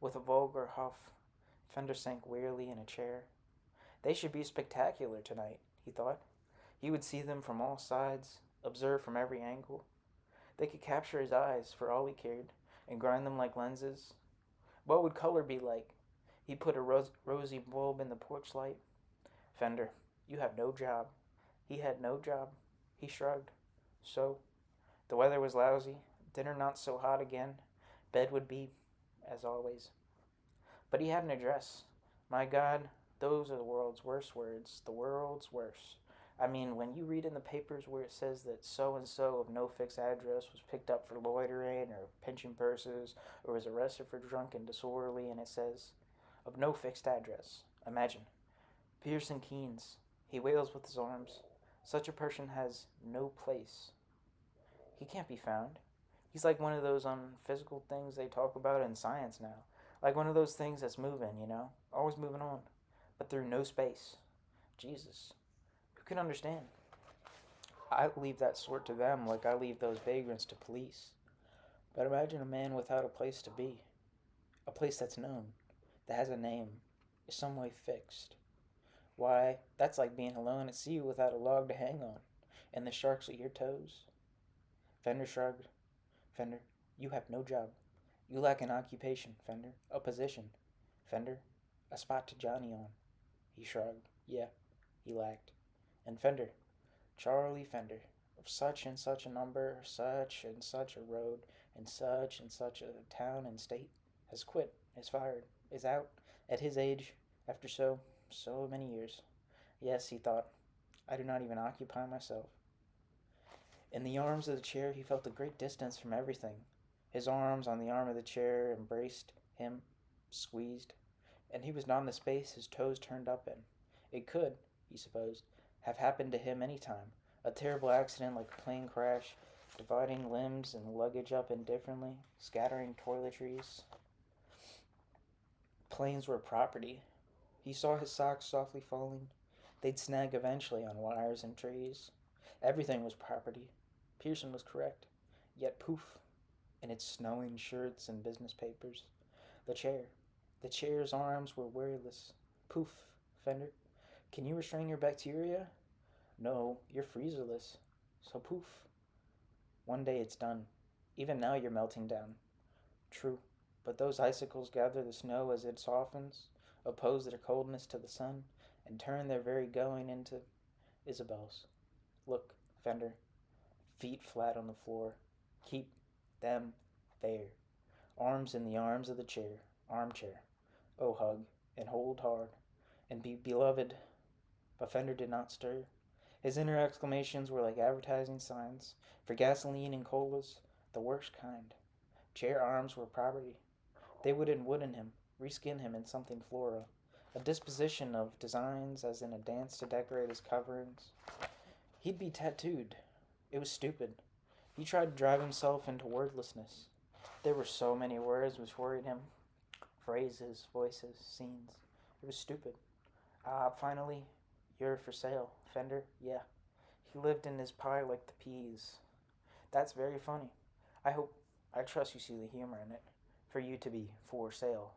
With a vulgar huff, Fender sank wearily in a chair. They should be spectacular tonight, he thought. He would see them from all sides, observe from every angle. They could capture his eyes, for all he cared, and grind them like lenses. What would color be like? He put a rosy bulb in the porch light. Fender, you have no job. He had no job. He shrugged. So, the weather was lousy, dinner not so hot again, bed would be, as always. But he had an address. My God, those are the world's worst words. The world's worst. I mean, when you read in the papers where it says that so-and-so of no fixed address was picked up for loitering or pinching purses or was arrested for drunk and disorderly, and it says, of no fixed address. Imagine. Pearson Keynes. He wails with his arms. Such a person has no place. He can't be found. He's like one of those physical things they talk about in science now. Like one of those things that's moving, always moving on, but through no space. Jesus. Who can understand? I leave that sort to them like I leave those vagrants to police. But imagine a man without a place to be. A place that's known, that has a name, is some way fixed. Why, that's like being alone at sea without a log to hang on, and the sharks at your toes. Fender shrugged. Fender, you have no job. You lack an occupation, Fender. A position. Fender, a spot to Johnny on. He shrugged. Yeah, he lacked. And Fender, Charlie Fender, of such and such a number, such and such a road, and such a town and state, has quit, is fired, is out, at his age, after so many years. Yes, he thought, I do not even occupy myself. In the arms of the chair he felt a great distance from everything. His arms on the arm of the chair embraced him, squeezed, and he was not in the space his toes turned up in. It could, he supposed, have happened to him any time. A terrible accident like a plane crash, dividing limbs and luggage up indifferently, scattering toiletries. Planes were property. He saw his socks softly falling. They'd snag eventually on wires and trees. Everything was property. Pearson was correct. Yet poof, in its snowing shirts and business papers. The chair's arms were worryless. Poof, Fender. Can you restrain your bacteria? No, you're freezerless. So poof. One day it's done. Even now you're melting down. True, but those icicles gather the snow as it softens, oppose their coldness to the sun, and turn their very going into Isabel's. Look, Fender, feet flat on the floor. Keep them there. Arms in the arms of the armchair. Oh, hug, and hold hard, and be beloved. But Fender did not stir. His inner exclamations were like advertising signs for gasoline and colas, the worst kind. Chair arms were property. They would wooden him, reskin him in something floral. A disposition of designs as in a dance to decorate his coverings. He'd be tattooed. It was stupid. He tried to drive himself into wordlessness. There were so many words which worried him. Phrases, voices, scenes. It was stupid. Finally, you're for sale, Fender? Yeah. He lived in his pie like the peas. That's very funny. I trust you see the humor in it. For you to be for sale.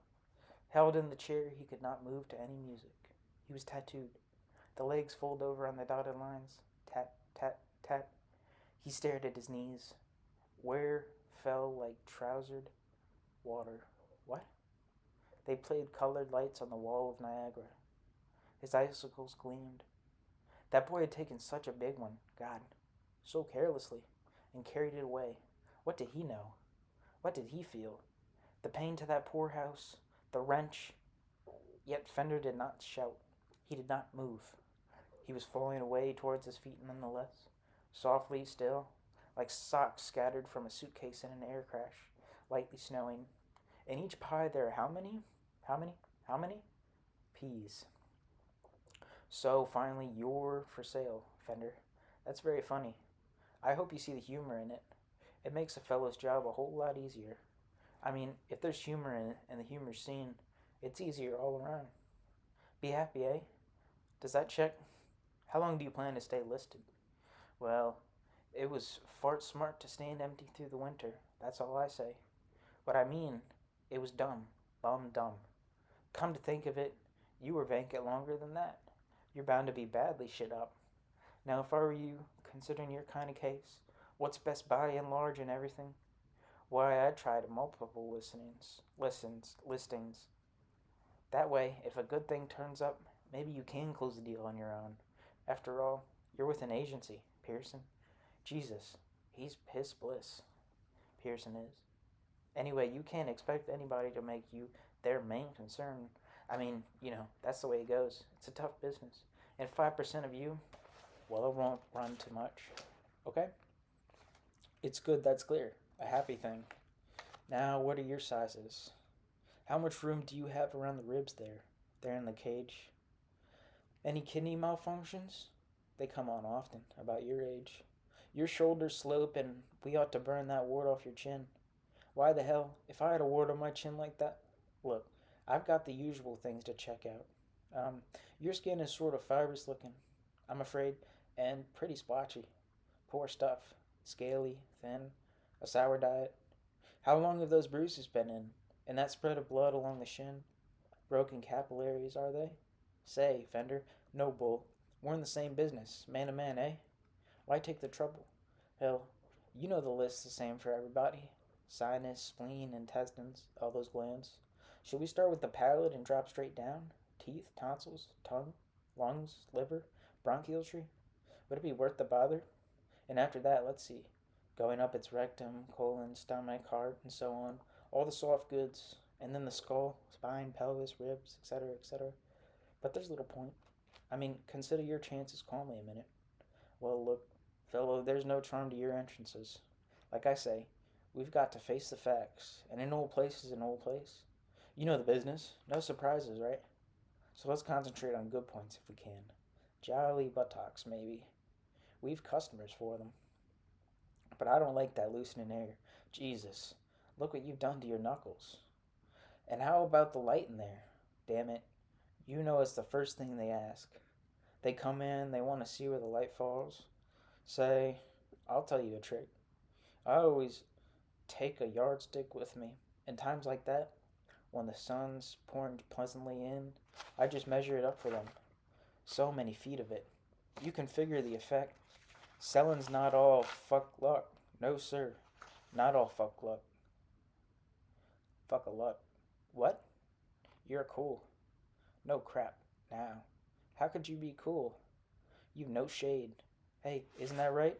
Held in the chair, he could not move to any music. He was tattooed. The legs fold over on the dotted lines. Tat, tat, tat. He stared at his knees. Where fell like trousered water. What? They played colored lights on the wall of Niagara. His icicles gleamed. That boy had taken such a big one, God, so carelessly, and carried it away. What did he know? What did he feel? The pain to that poor house, the wrench. Yet Fender did not shout. He did not move. He was falling away towards his feet nonetheless, softly still, like socks scattered from a suitcase in an air crash, lightly snowing. In each pie there are how many? How many? How many? Peas. So finally, you're for sale, Fender. That's very funny. I hope you see the humor in it. It makes a fellow's job a whole lot easier. I mean, if there's humor in it and the humor's seen, it's easier all around. Be happy, eh? Does that check? How long do you plan to stay listed? Well, it was fart smart to stand empty through the winter. That's all I say. What I mean, it was dumb. Bum dumb. Come to think of it, you were vacant longer than that. You're bound to be badly shit up. Now, if I were you, considering your kind of case, what's best by and large and everything? Why, I'd try to multiple listings. That way, if a good thing turns up, maybe you can close the deal on your own. After all, you're with an agency, Pearson. Jesus, he's piss bliss. Pearson is. Anyway, you can't expect anybody to make you their main concern. I mean, that's the way it goes. It's a tough business. And 5% of you, well, it won't run too much. Okay? It's good, that's clear. A happy thing. Now, what are your sizes? How much room do you have around the ribs there? There in the cage? Any kidney malfunctions? They come on often, about your age. Your shoulders slope, and we ought to burn that wart off your chin. Why the hell, if I had a wart on my chin like that? Look, I've got the usual things to check out. Your skin is sort of fibrous looking, I'm afraid, and pretty splotchy. Poor stuff. Scaly, thin, a sour diet. How long have those bruises been in? And that spread of blood along the shin? Broken capillaries, are they? Say, Fender, no bull. We're in the same business, man to man, eh? Why take the trouble? Hell, you know the list's the same for everybody. Sinus, spleen, intestines, all those glands. Should we start with the palate and drop straight down? Teeth, tonsils, tongue, lungs, liver, bronchial tree? Would it be worth the bother? And after that, let's see. Going up its rectum, colon, stomach, heart, and so on. All the soft goods. And then the skull, spine, pelvis, ribs, etc., etc. But there's little point. I mean, consider your chances calmly a minute. Well, look, fellow, there's no charm to your entrances. Like I say, we've got to face the facts. And an old place is an old place. You know the business. No surprises, right? So let's concentrate on good points if we can. Jolly buttocks, maybe. We've customers for them. But I don't like that loosening air. Jesus, look what you've done to your knuckles. And how about the light in there? Damn it. You know it's the first thing they ask. They come in, they want to see where the light falls. Say, I'll tell you a trick. I always take a yardstick with me. In times like that, when the sun's pouring pleasantly in, I just measure it up for them. So many feet of it. You can figure the effect. Selling's not all fuck luck. No, sir. Not all fuck luck. Fuck a luck. What? You're cool. No crap. Now. How could you be cool? You've no shade. Hey, isn't that right?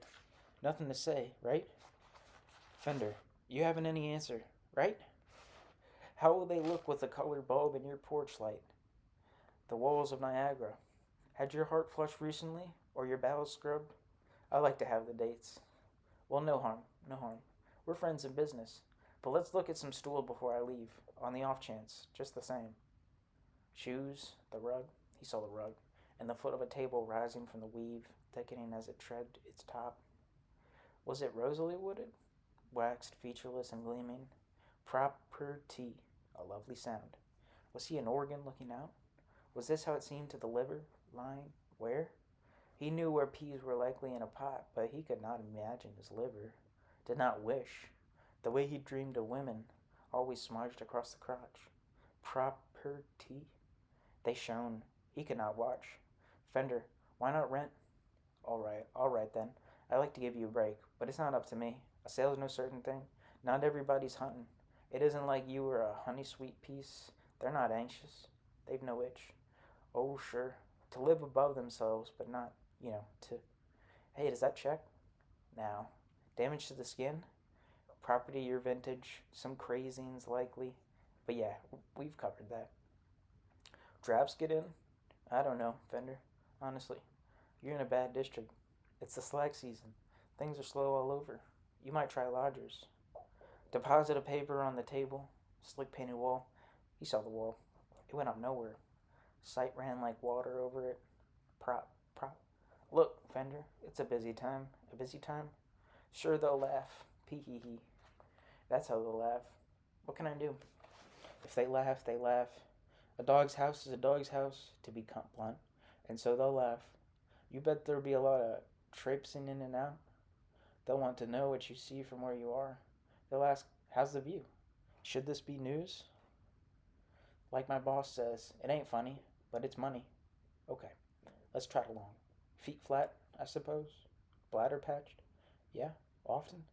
Nothing to say, right? Fender, you haven't any answer, right? How will they look with a colored bulb in your porch light? The walls of Niagara. Had your heart flushed recently? Or your bowels scrubbed? I like to have the dates. Well, no harm, no harm. We're friends in business. But let's look at some stool before I leave, on the off chance, just the same. Shoes, the rug, he saw the rug, and the foot of a table rising from the weave, thickening as it tread its top. Was it rosily wooded? Waxed, featureless, and gleaming. Property, a lovely sound. Was he an organ looking out? Was this how it seemed to the liver, lying where? He knew where peas were likely in a pot, but he could not imagine his liver. Did not wish. The way he dreamed of women, always smudged across the crotch. Property. They shone. He could not watch. Fender, why not rent? All right then. I like to give you a break, but it's not up to me. A sale's no certain thing. Not everybody's hunting. It isn't like you or a honey sweet piece. They're not anxious. They've no itch. Oh, sure. To live above themselves, but not, to. Hey, does that check? Now. Damage to the skin? Property your vintage? Some crazings likely? But yeah, we've covered that. Drafts get in? I don't know, Fender. Honestly, you're in a bad district. It's the slack season. Things are slow all over. You might try lodgers. Deposit a paper on the table. Slick painted wall. He saw the wall. It went up nowhere. Sight ran like water over it. Prop. Look, Fender, it's a busy time. A busy time? Sure, they'll laugh. Pee hee hee. That's how they'll laugh. What can I do? If they laugh, they laugh. A dog's house is a dog's house, to be blunt, and so they'll laugh. You bet there'll be a lot of traipsing in and out. They'll want to know what you see from where you are. They'll ask, how's the view? Should this be news? Like my boss says, it ain't funny, but it's money. Okay, let's trot along. Feet flat, I suppose? Bladder patched? Yeah, often.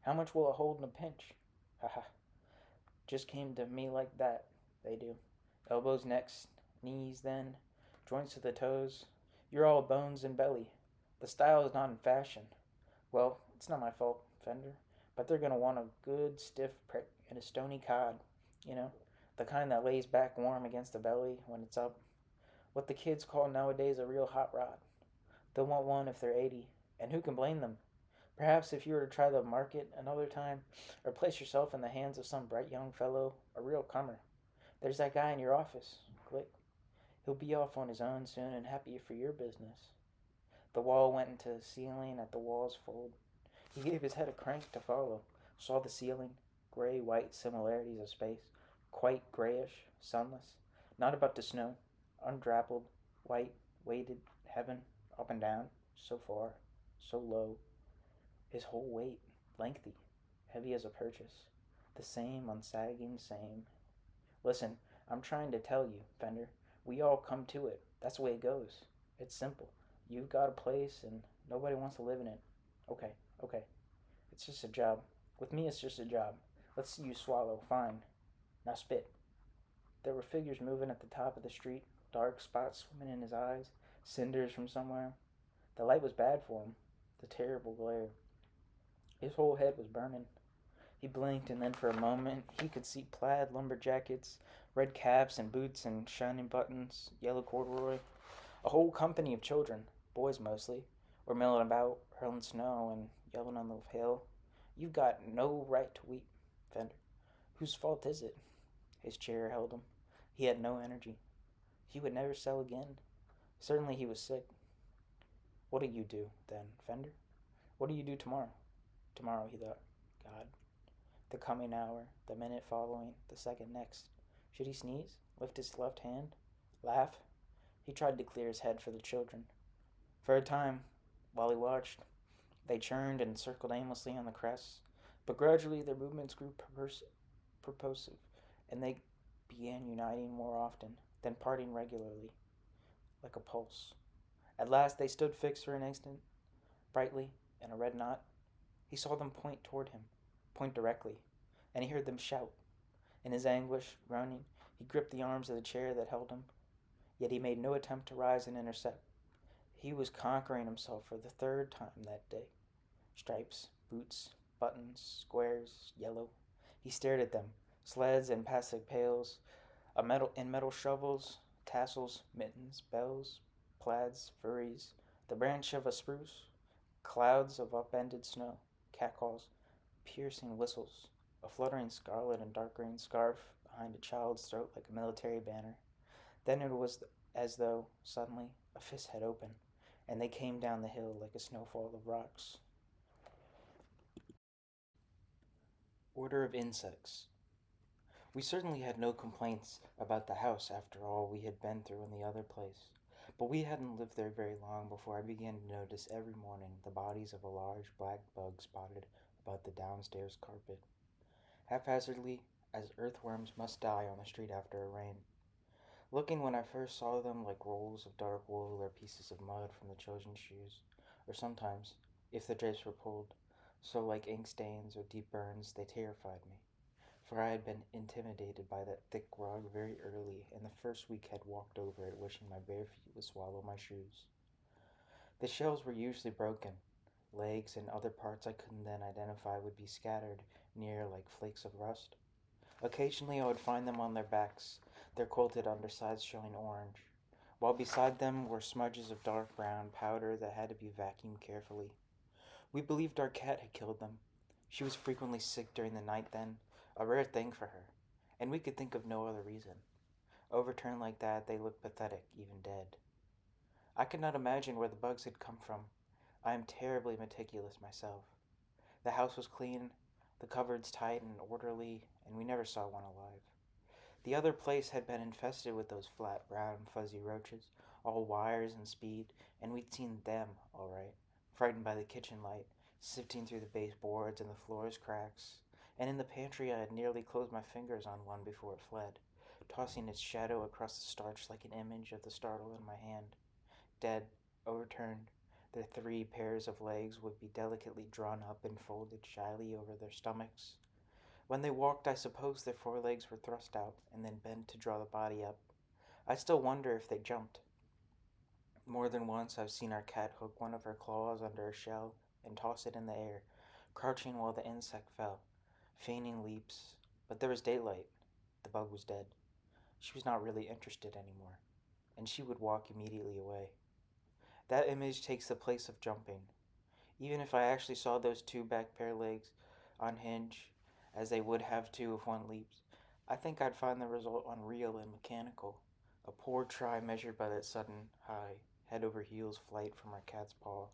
How much will it hold in a pinch? Haha. Just came to me like that. They do. Elbows, necks, knees, then. Joints to the toes. You're all bones and belly. The style is not in fashion. Well, it's not my fault, Fender. But they're going to want a good stiff prick and a stony cod. You know, the kind that lays back warm against the belly when it's up. What the kids call nowadays a real hot rod. They'll want one if they're 80. And who can blame them? Perhaps if you were to try the market another time, or place yourself in the hands of some bright young fellow, a real comer. There's that guy in your office. Click. He'll be off on his own soon and happy for your business. The wall went into the ceiling at the wall's fold. He gave his head a crank to follow, saw the ceiling, gray-white similarities of space, quite grayish, sunless, not about to snow, undrappled, white, weighted, heaven, up and down, so far, so low. His whole weight, lengthy, heavy as a purchase, the same unsagging same. Listen, I'm trying to tell you, Fender, we all come to it. That's the way it goes. It's simple. You've got a place and nobody wants to live in it. Okay, okay. It's just a job. With me, it's just a job. Let's see you swallow. Fine. Now spit. There were figures moving at the top of the street, dark spots swimming in his eyes, cinders from somewhere. The light was bad for him, the terrible glare. His whole head was burning. He blinked, and then for a moment he could see plaid lumberjackets, red caps and boots and shining buttons, yellow corduroy. A whole company of children, boys mostly, were milling about, hurling snow and yelling on the hill. You've got no right to weep, Fender. Whose fault is it? His chair held him. He had no energy. He would never sell again. Certainly he was sick. What do you do, then, Fender? What do you do tomorrow? Tomorrow, he thought. God. The coming hour, the minute following, the second next. Should he sneeze? Lift his left hand? Laugh? He tried to clear his head for the children. For a time, while he watched, they churned and circled aimlessly on the crests, but gradually their movements grew purposive, and they began uniting more often, then parting regularly, like a pulse. At last they stood fixed for an instant, brightly, in a red knot. He saw them point toward him, point directly, and he heard them shout. In his anguish, groaning, he gripped the arms of the chair that held him, yet he made no attempt to rise and intercept. He was conquering himself for the third time that day. Stripes, boots, buttons, squares, yellow. He stared at them, sleds and plastic pails, metal shovels, tassels, mittens, bells, plaids, furries, the branch of a spruce, clouds of upended snow, catcalls, piercing whistles, a fluttering scarlet and dark green scarf behind a child's throat like a military banner. Then it was as though, suddenly, a fist had opened, and they came down the hill like a snowfall of rocks. Order of insects. We certainly had no complaints about the house after all we had been through in the other place, but we hadn't lived there very long before I began to notice every morning the bodies of a large black bug spotted about the downstairs carpet, haphazardly, as earthworms must die on the street after a rain. Looking when I first saw them like rolls of dark wool or pieces of mud from the children's shoes, or sometimes, if the drapes were pulled, so like ink stains or deep burns, they terrified me, for I had been intimidated by that thick rug very early, and the first week had walked over it wishing my bare feet would swallow my shoes. The shells were usually broken. Legs and other parts I couldn't then identify would be scattered near like flakes of rust. Occasionally I would find them on their backs, their quilted undersides showing orange, while beside them were smudges of dark brown powder that had to be vacuumed carefully. We believed our cat had killed them. She was frequently sick during the night then, a rare thing for her, and we could think of no other reason. Overturned like that, they looked pathetic, even dead. I could not imagine where the bugs had come from. I am terribly meticulous myself. The house was clean, the cupboards tight and orderly, and we never saw one alive. The other place had been infested with those flat, brown, fuzzy roaches, all wires and speed, and we'd seen them, all right, frightened by the kitchen light, sifting through the baseboards and the floor's cracks. And in the pantry I had nearly closed my fingers on one before it fled, tossing its shadow across the starch like an image of the startle in my hand. Dead, overturned, their three pairs of legs would be delicately drawn up and folded shyly over their stomachs. When they walked, I suppose their forelegs were thrust out and then bent to draw the body up. I still wonder if they jumped. More than once I've seen our cat hook one of her claws under a shell and toss it in the air, crouching while the insect fell, feigning leaps. But there was daylight. The bug was dead. She was not really interested anymore, and she would walk immediately away. That image takes the place of jumping. Even if I actually saw those two back pair legs on hinge, as they would have to if one leaps, I think I'd find the result unreal and mechanical. A poor try measured by that sudden, high, head over heels flight from our cat's paw.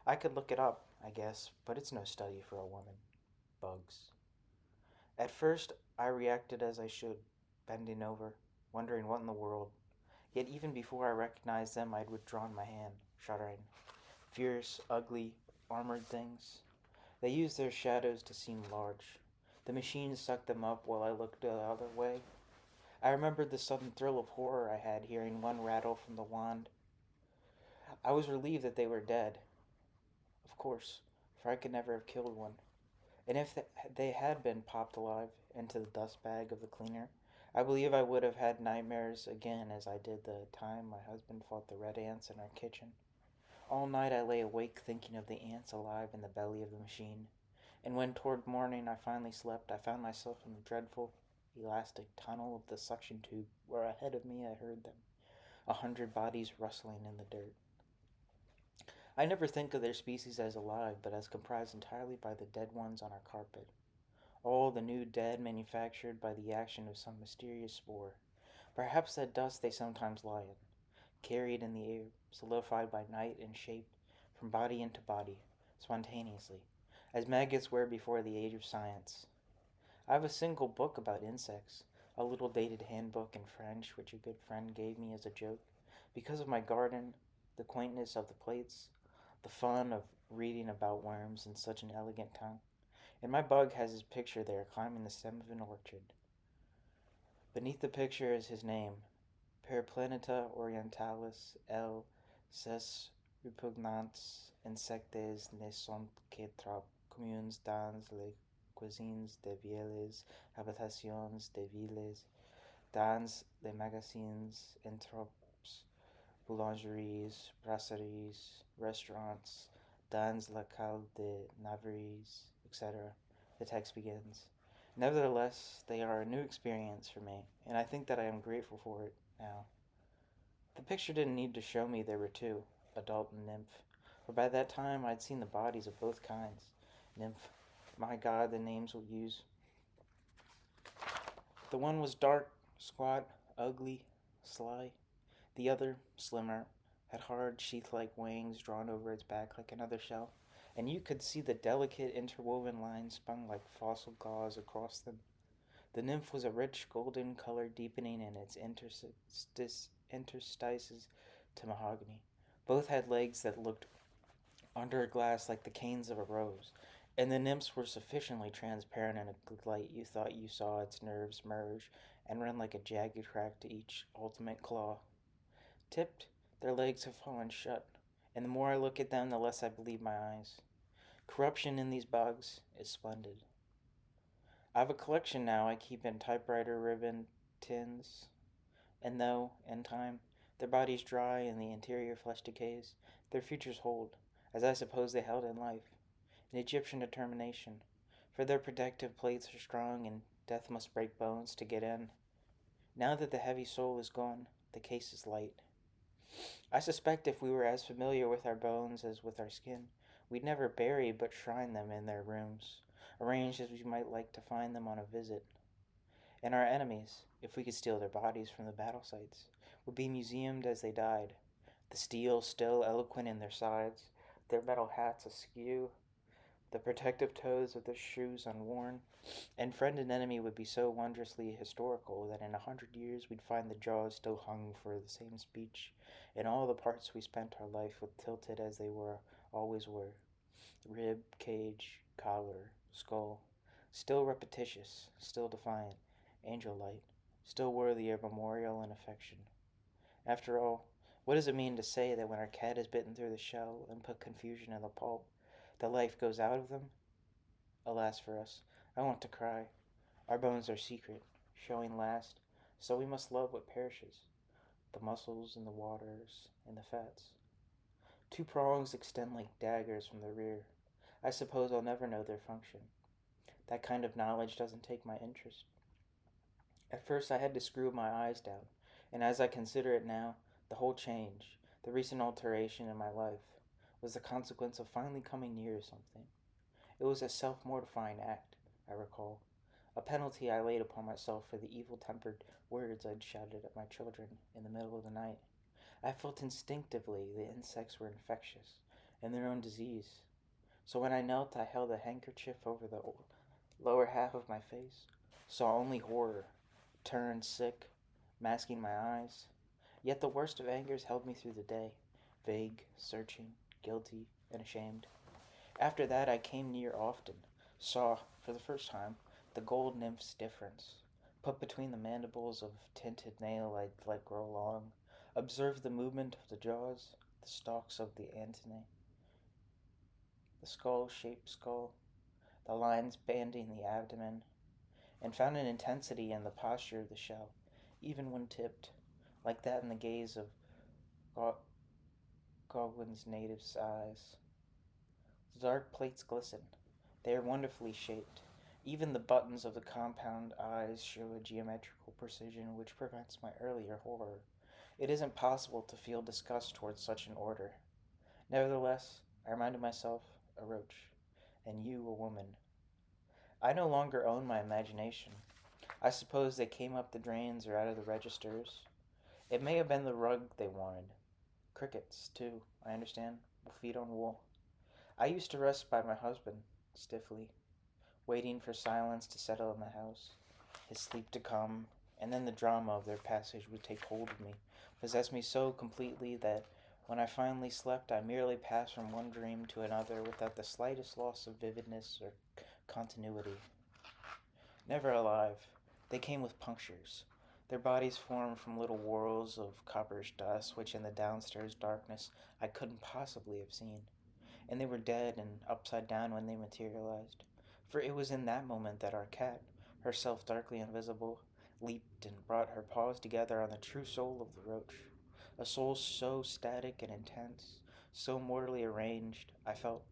I could look it up, I guess, but it's no study for a woman. Bugs. At first, I reacted as I should, bending over, wondering what in the world. Yet even before I recognized them, I'd withdrawn my hand, shuddering. Fierce, ugly, armored things. They used their shadows to seem large. The machine sucked them up while I looked the other way. I remembered the sudden thrill of horror I had hearing one rattle from the wand. I was relieved that they were dead, of course, for I could never have killed one. And if they had been popped alive into the dust bag of the cleaner, I believe I would have had nightmares again as I did the time my husband fought the red ants in our kitchen. All night I lay awake thinking of the ants alive in the belly of the machine, and when toward morning I finally slept, I found myself in the dreadful, elastic tunnel of the suction tube where ahead of me I heard them, 100 bodies rustling in the dirt. I never think of their species as alive, but as comprised entirely by the dead ones on our carpet. All the new dead manufactured by the action of some mysterious spore. Perhaps that dust they sometimes lie in, carried in the air, solidified by night and shaped from body into body, spontaneously, as maggots were before the age of science. I have a single book about insects, a little dated handbook in French which a good friend gave me as a joke, because of my garden, the quaintness of the plates, the fun of reading about worms in such an elegant tongue. And my bug has his picture there climbing the stem of an orchard. Beneath the picture is his name, Periplaneta orientalis L. Ses repugnants insectes ne sont que trop communes dans les cuisines des villes, habitations des villes, dans les magasins, entrepôts, boulangeries, brasseries, restaurants, dans la cale de navires, etc. The text begins. Nevertheless, they are a new experience for me, and I think that I am grateful for it now. The picture didn't need to show me there were two, adult and nymph, for by that time I'd seen the bodies of both kinds. Nymph, my God, the names we'll use. The one was dark, squat, ugly, sly. The other, slimmer, had hard, sheath like wings drawn over its back like another shell, and you could see the delicate interwoven lines spun like fossil gauze across them. The nymph was a rich golden color deepening in its interstices to mahogany. Both had legs that looked under a glass like the canes of a rose, and the nymphs were sufficiently transparent in a light you thought you saw its nerves merge and run like a jagged crack to each ultimate claw. Tipped, their legs have fallen shut, and the more I look at them, the less I believe my eyes. Corruption in these bugs is splendid. I have a collection now I keep in typewriter ribbon tins, and though, in time, their bodies dry and the interior flesh decays, their futures hold, as I suppose they held in life, an Egyptian determination, for their protective plates are strong and death must break bones to get in. Now that the heavy soul is gone, the case is light. I suspect if we were as familiar with our bones as with our skin, we'd never bury but shrine them in their rooms, arranged as we might like to find them on a visit. And our enemies, if we could steal their bodies from the battle sites, would be museumed as they died, the steel still eloquent in their sides, their metal hats askew, the protective toes of their shoes unworn, and friend and enemy would be so wondrously historical that in 100 years we'd find the jaws still hung for the same speech, and all the parts we spent our life with tilted as they were always were, rib, cage, collar, skull, still repetitious, still defiant, angel light, still worthy of memorial and affection. After all, what does it mean to say that when our cat is bitten through the shell and put confusion in the pulp, the life goes out of them? Alas for us, I want to cry. Our bones are secret, showing last, so we must love what perishes, the muscles and the waters and the fats. Two prongs extend like daggers from the rear. I suppose I'll never know their function. That kind of knowledge doesn't take my interest. At first I had to screw my eyes down, and as I consider it now, the whole change, the recent alteration in my life, was the consequence of finally coming near something. It was a self-mortifying act, I recall, a penalty I laid upon myself for the evil-tempered words I'd shouted at my children in the middle of the night. I felt instinctively the insects were infectious, and their own disease. So when I knelt, I held a handkerchief over the lower half of my face, saw only horror, turned sick, masking my eyes. Yet the worst of angers held me through the day, vague, searching, guilty, and ashamed. After that I came near often, saw, for the first time, the gold nymph's difference, put between the mandibles of tinted nail I'd let grow long, observed the movement of the jaws, the stalks of the antennae, the skull-shaped skull, the lines banding the abdomen, and found an intensity in the posture of the shell, even when tipped, like that in the gaze of Gauguin's native eyes. The dark plates glisten. They are wonderfully shaped. Even the buttons of the compound eyes show a geometrical precision which prevents my earlier horror. It isn't possible to feel disgust towards such an order. Nevertheless, I reminded myself, a roach, and you a woman. I no longer own my imagination. I suppose they came up the drains or out of the registers. It may have been the rug they wanted. Crickets, too, I understand, will feed on wool. I used to rest by my husband, stiffly, waiting for silence to settle in the house, his sleep to come, and then the drama of their passage would take hold of me, possess me so completely that when I finally slept I merely passed from one dream to another without the slightest loss of vividness or continuity. Never alive, they came with punctures. Their bodies formed from little whorls of copperish dust which in the downstairs darkness I couldn't possibly have seen. and they were dead and upside down when they materialized. For it was in that moment that our cat, herself darkly invisible, leaped and brought her paws together on the true soul of the roach. A soul so static and intense, so mortally arranged, I felt,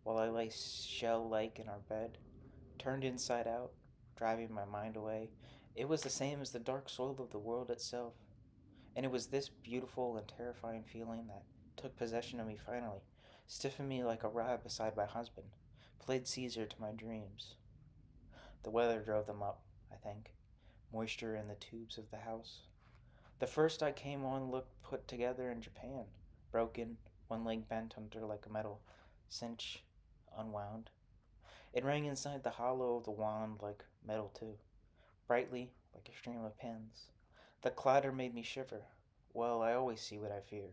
while I lay shell like in our bed, turned inside out, driving my mind away. It was the same as the dark soul of the world itself. And it was this beautiful and terrifying feeling that took possession of me finally, stiffened me like a rod beside my husband, played Caesar to my dreams. The weather drove them up, I think. Moisture in the tubes of the house. The first I came on looked put together in Japan, broken, one leg bent under like a metal cinch, unwound. It rang inside the hollow of the wand like metal too, brightly like a stream of pins. The clatter made me shiver. Well, I always see what I fear.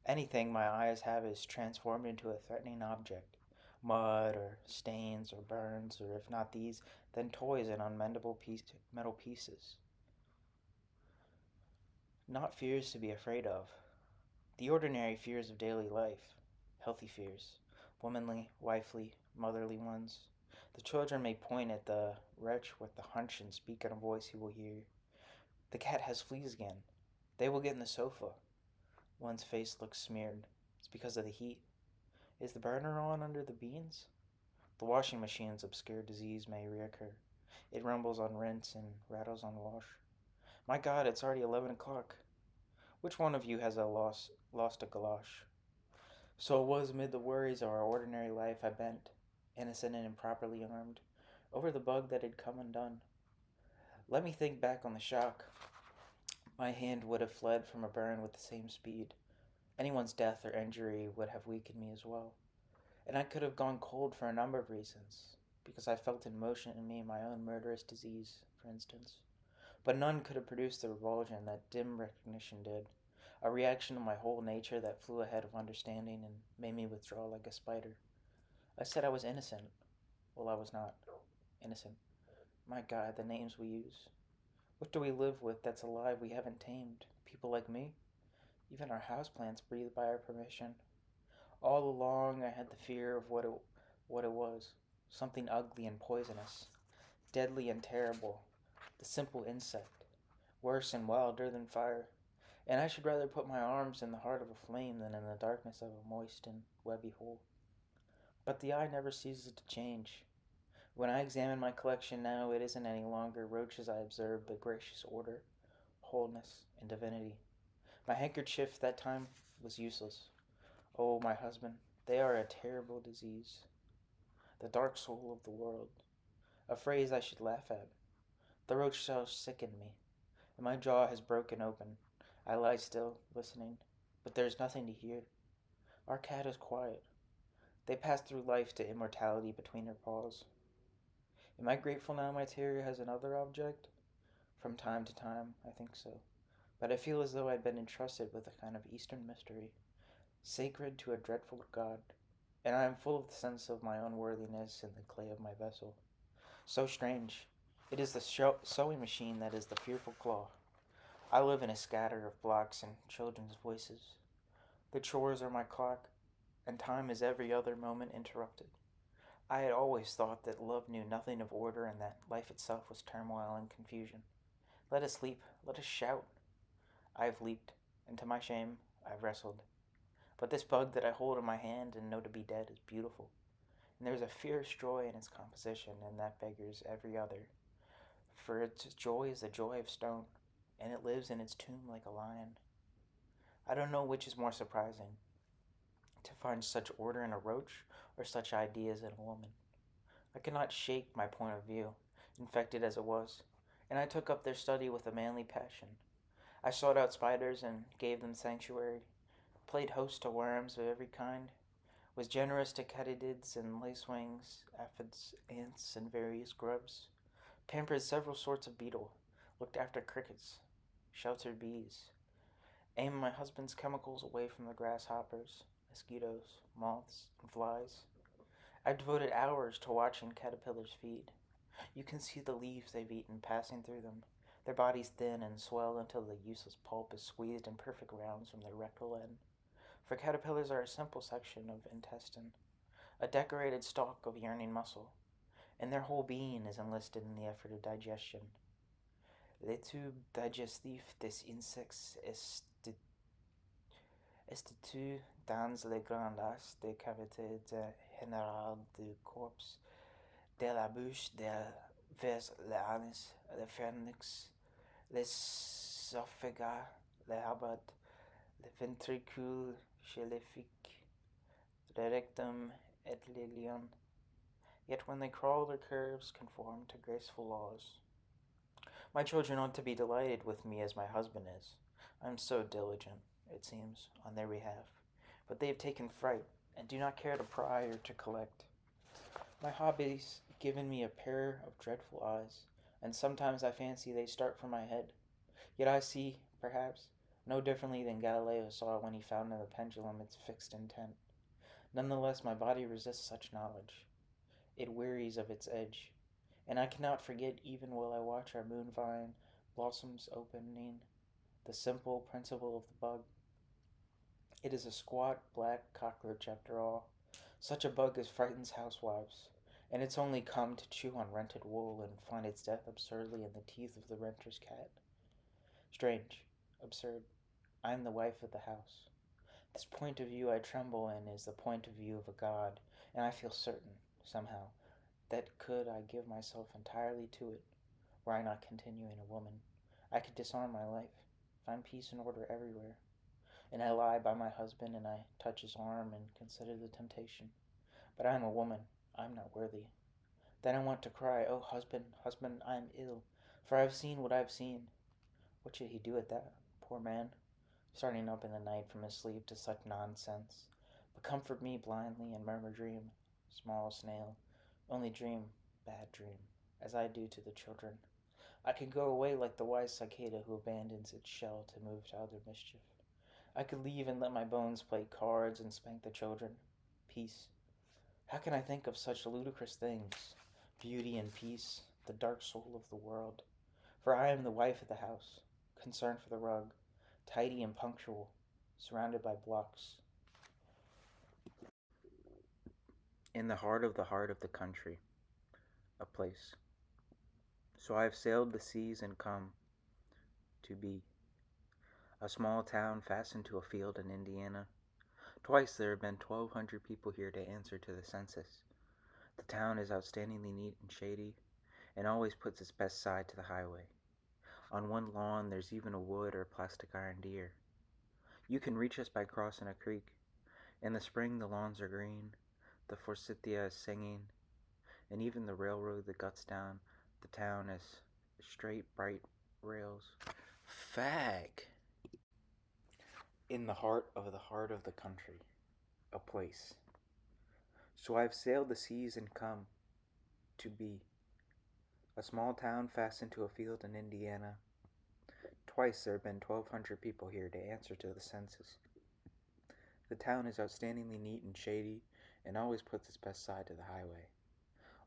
Anything my eyes have is transformed into a threatening object. Mud, or stains, or burns, or if not these, then toys and unmendable metal pieces. Not fears to be afraid of. The ordinary fears of daily life. Healthy fears. Womanly, wifely, motherly ones. The children may point at the wretch with the hunch and speak in a voice he will hear. The cat has fleas again. They will get in the sofa. One's face looks smeared. It's because of the heat. Is the burner on under the beans? The washing machine's obscure disease may reoccur. It rumbles on rinse and rattles on wash. My God, it's already 11 o'clock. Which one of you has lost a galosh? So it was amid the worries of our ordinary life I bent, innocent and improperly armed, over the bug that had come undone. Let me think back on the shock. My hand would have fled from a burn with the same speed. Anyone's death or injury would have weakened me as well. And I could have gone cold for a number of reasons, because I felt in motion in me my own murderous disease, for instance. But none could have produced the revulsion that dim recognition did, a reaction of my whole nature that flew ahead of understanding and made me withdraw like a spider. I said I was innocent. Well, I was not innocent. My God, the names we use. What do we live with that's alive we haven't tamed? People like me? Even our houseplants breathe by our permission. All along I had the fear of what it was. Something ugly and poisonous, deadly and terrible. The simple insect, worse and wilder than fire. And I should rather put my arms in the heart of a flame than in the darkness of a moist and webby hole. But the eye never ceases to change. When I examine my collection now, it isn't any longer roaches I observe, but gracious order, wholeness, and divinity. My handkerchief that time was useless. Oh, my husband, they are a terrible disease. The dark soul of the world. A phrase I should laugh at. The roach cells sicken me, and my jaw has broken open. I lie still, listening, but there is nothing to hear. Our cat is quiet. They pass through life to immortality between her paws. Am I grateful now my terrier has another object? From time to time, I think so. But I feel as though I'd been entrusted with a kind of Eastern mystery, sacred to a dreadful god, and I am full of the sense of my unworthiness in the clay of my vessel. So strange. It is the sewing machine that is the fearful claw. I live in a scatter of blocks and children's voices. The chores are my clock, and time is every other moment interrupted. I had always thought that love knew nothing of order and that life itself was turmoil and confusion. Let us leap, let us shout. I have leaped, and to my shame, I've wrestled. But this bug that I hold in my hand and know to be dead is beautiful, and there is a fierce joy in its composition, and that beggars every other. For its joy is the joy of stone, and it lives in its tomb like a lion. I don't know which is more surprising, to find such order in a roach or such ideas in a woman. I could not shake my point of view, infected as it was, and I took up their study with a manly passion. I sought out spiders and gave them sanctuary, played host to worms of every kind, was generous to katydids and lacewings, aphids, ants, and various grubs, pampered several sorts of beetle, looked after crickets, sheltered bees, aimed my husband's chemicals away from the grasshoppers, mosquitoes, moths, and flies. I've devoted hours to watching caterpillars feed. You can see the leaves they've eaten passing through them, their bodies thin and swell until the useless pulp is squeezed in perfect rounds from their rectal end. For caterpillars are a simple section of intestine, a decorated stalk of yearning muscle, and their whole being is enlisted in the effort of digestion. Le tube digestif des insectes est situé dans les grands axes des cavités générales du corps, de la bouche vers l'anus, le pharynx, l'esophagus, le habit, le ventricule chyléphique, the rectum et l'ilion. Yet when they crawl, their curves conform to graceful laws. My children ought to be delighted with me as my husband is. I am so diligent, it seems, on their behalf. But they have taken fright, and do not care to pry or to collect. My hobbies given me a pair of dreadful eyes, and sometimes I fancy they start from my head. Yet I see, perhaps, no differently than Galileo saw when he found in the pendulum its fixed intent. None the less my body resists such knowledge. It wearies of its edge, and I cannot forget, even while I watch our moon vine blossoms opening, the simple principle of the bug. It is a squat black cockroach after all, such a bug as frightens housewives, and it's only come to chew on rented wool and find its death absurdly in the teeth of the renter's cat. Strange, absurd. I am the wife of the house. This point of view I tremble in is the point of view of a god, and I feel certain, somehow, that could I give myself entirely to it, were I not continuing a woman, I could disarm my life, find peace and order everywhere. And I lie by my husband, and I touch his arm and consider the temptation. But I am a woman. I am not worthy. Then I want to cry, "Oh, husband, husband, I am ill, for I have seen what I have seen." What should he do at that, poor man, starting up in the night from his sleep to such nonsense? But comfort me blindly and murmur, "Dream, small snail, only dream, bad dream," as I do to the children. I could go away like the wise cicada who abandons its shell to move to other mischief. I could leave and let my bones play cards and spank the children. Peace. How can I think of such ludicrous things? Beauty and peace, the dark soul of the world. For I am the wife of the house, concerned for the rug, tidy and punctual, surrounded by blocks. In the heart of the country, a place. So I have sailed the seas and come to be a small town fastened to a field in Indiana. Twice there have been 1,200 people here to answer to the census. The town is outstandingly neat and shady, and always puts its best side to the highway. On one lawn there's even a wood or plastic iron deer. You can reach us by crossing a creek. In the spring the lawns are green, the forsythia is singing, and even the railroad that guts down the town is straight, bright rails. Fag! In the heart of the country, a place. So I've sailed the seas and come to be a small town fastened to a field in Indiana. Twice there have been 1,200 people here to answer to the census. The town is outstandingly neat and shady, and always puts its best side to the highway.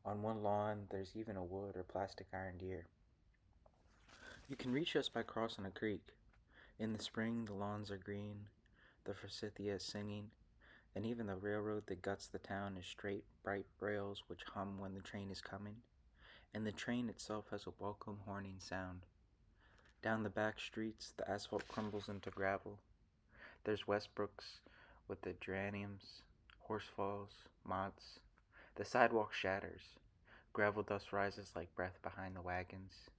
On one lawn there's even a wood or plastic iron deer. You can reach us by crossing a creek. In the spring the lawns are green, the forsythia is singing, and even the railroad that guts the town is straight, bright rails which hum when the train is coming, and the train itself has a welcome horning sound. Down the back streets the asphalt crumbles into gravel. There's Westbrooks with the geraniums, horsefalls, mott's. The sidewalk shatters. Gravel dust rises like breath behind the wagons,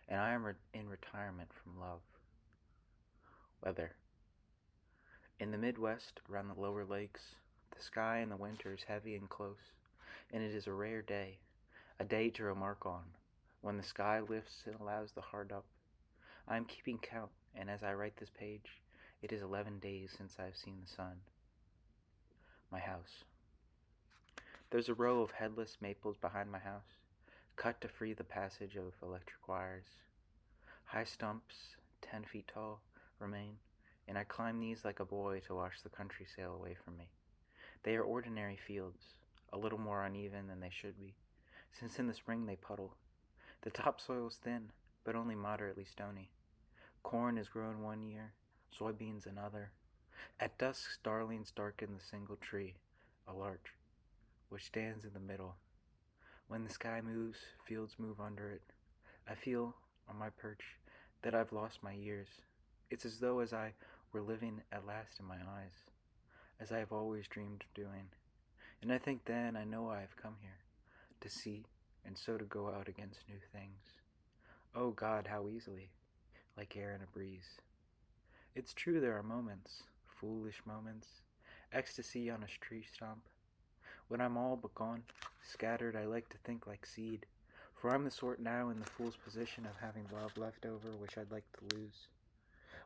and I am in retirement from love. Weather. In the Midwest, around the lower lakes, the sky in the winter is heavy and close, and it is a rare day, a day to remark on. When the sky lifts and allows the heart up. I am keeping count, and as I write this page, it is 11 days since I have seen the sun. My house. There's a row of headless maples behind my house, cut to free the passage of electric wires. High stumps, 10 feet tall, remain, and I climb these like a boy to watch the country sail away from me. They are ordinary fields, a little more uneven than they should be, since in the spring they puddle. The topsoil is thin, but only moderately stony. Corn is grown one year, soybeans another. At dusk, starlings darken the single tree, a larch, which stands in the middle. When the sky moves, fields move under it. I feel, on my perch, that I've lost my years. It's as though as I were living at last in my eyes, as I have always dreamed of doing. And I think then I know I have come here, to see, and so to go out against new things. Oh God, how easily, like air in a breeze. It's true there are moments, foolish moments, ecstasy on a tree stump. When I'm all but gone, scattered, I like to think like seed, for I'm the sort now in the fool's position of having love left over which I'd like to lose.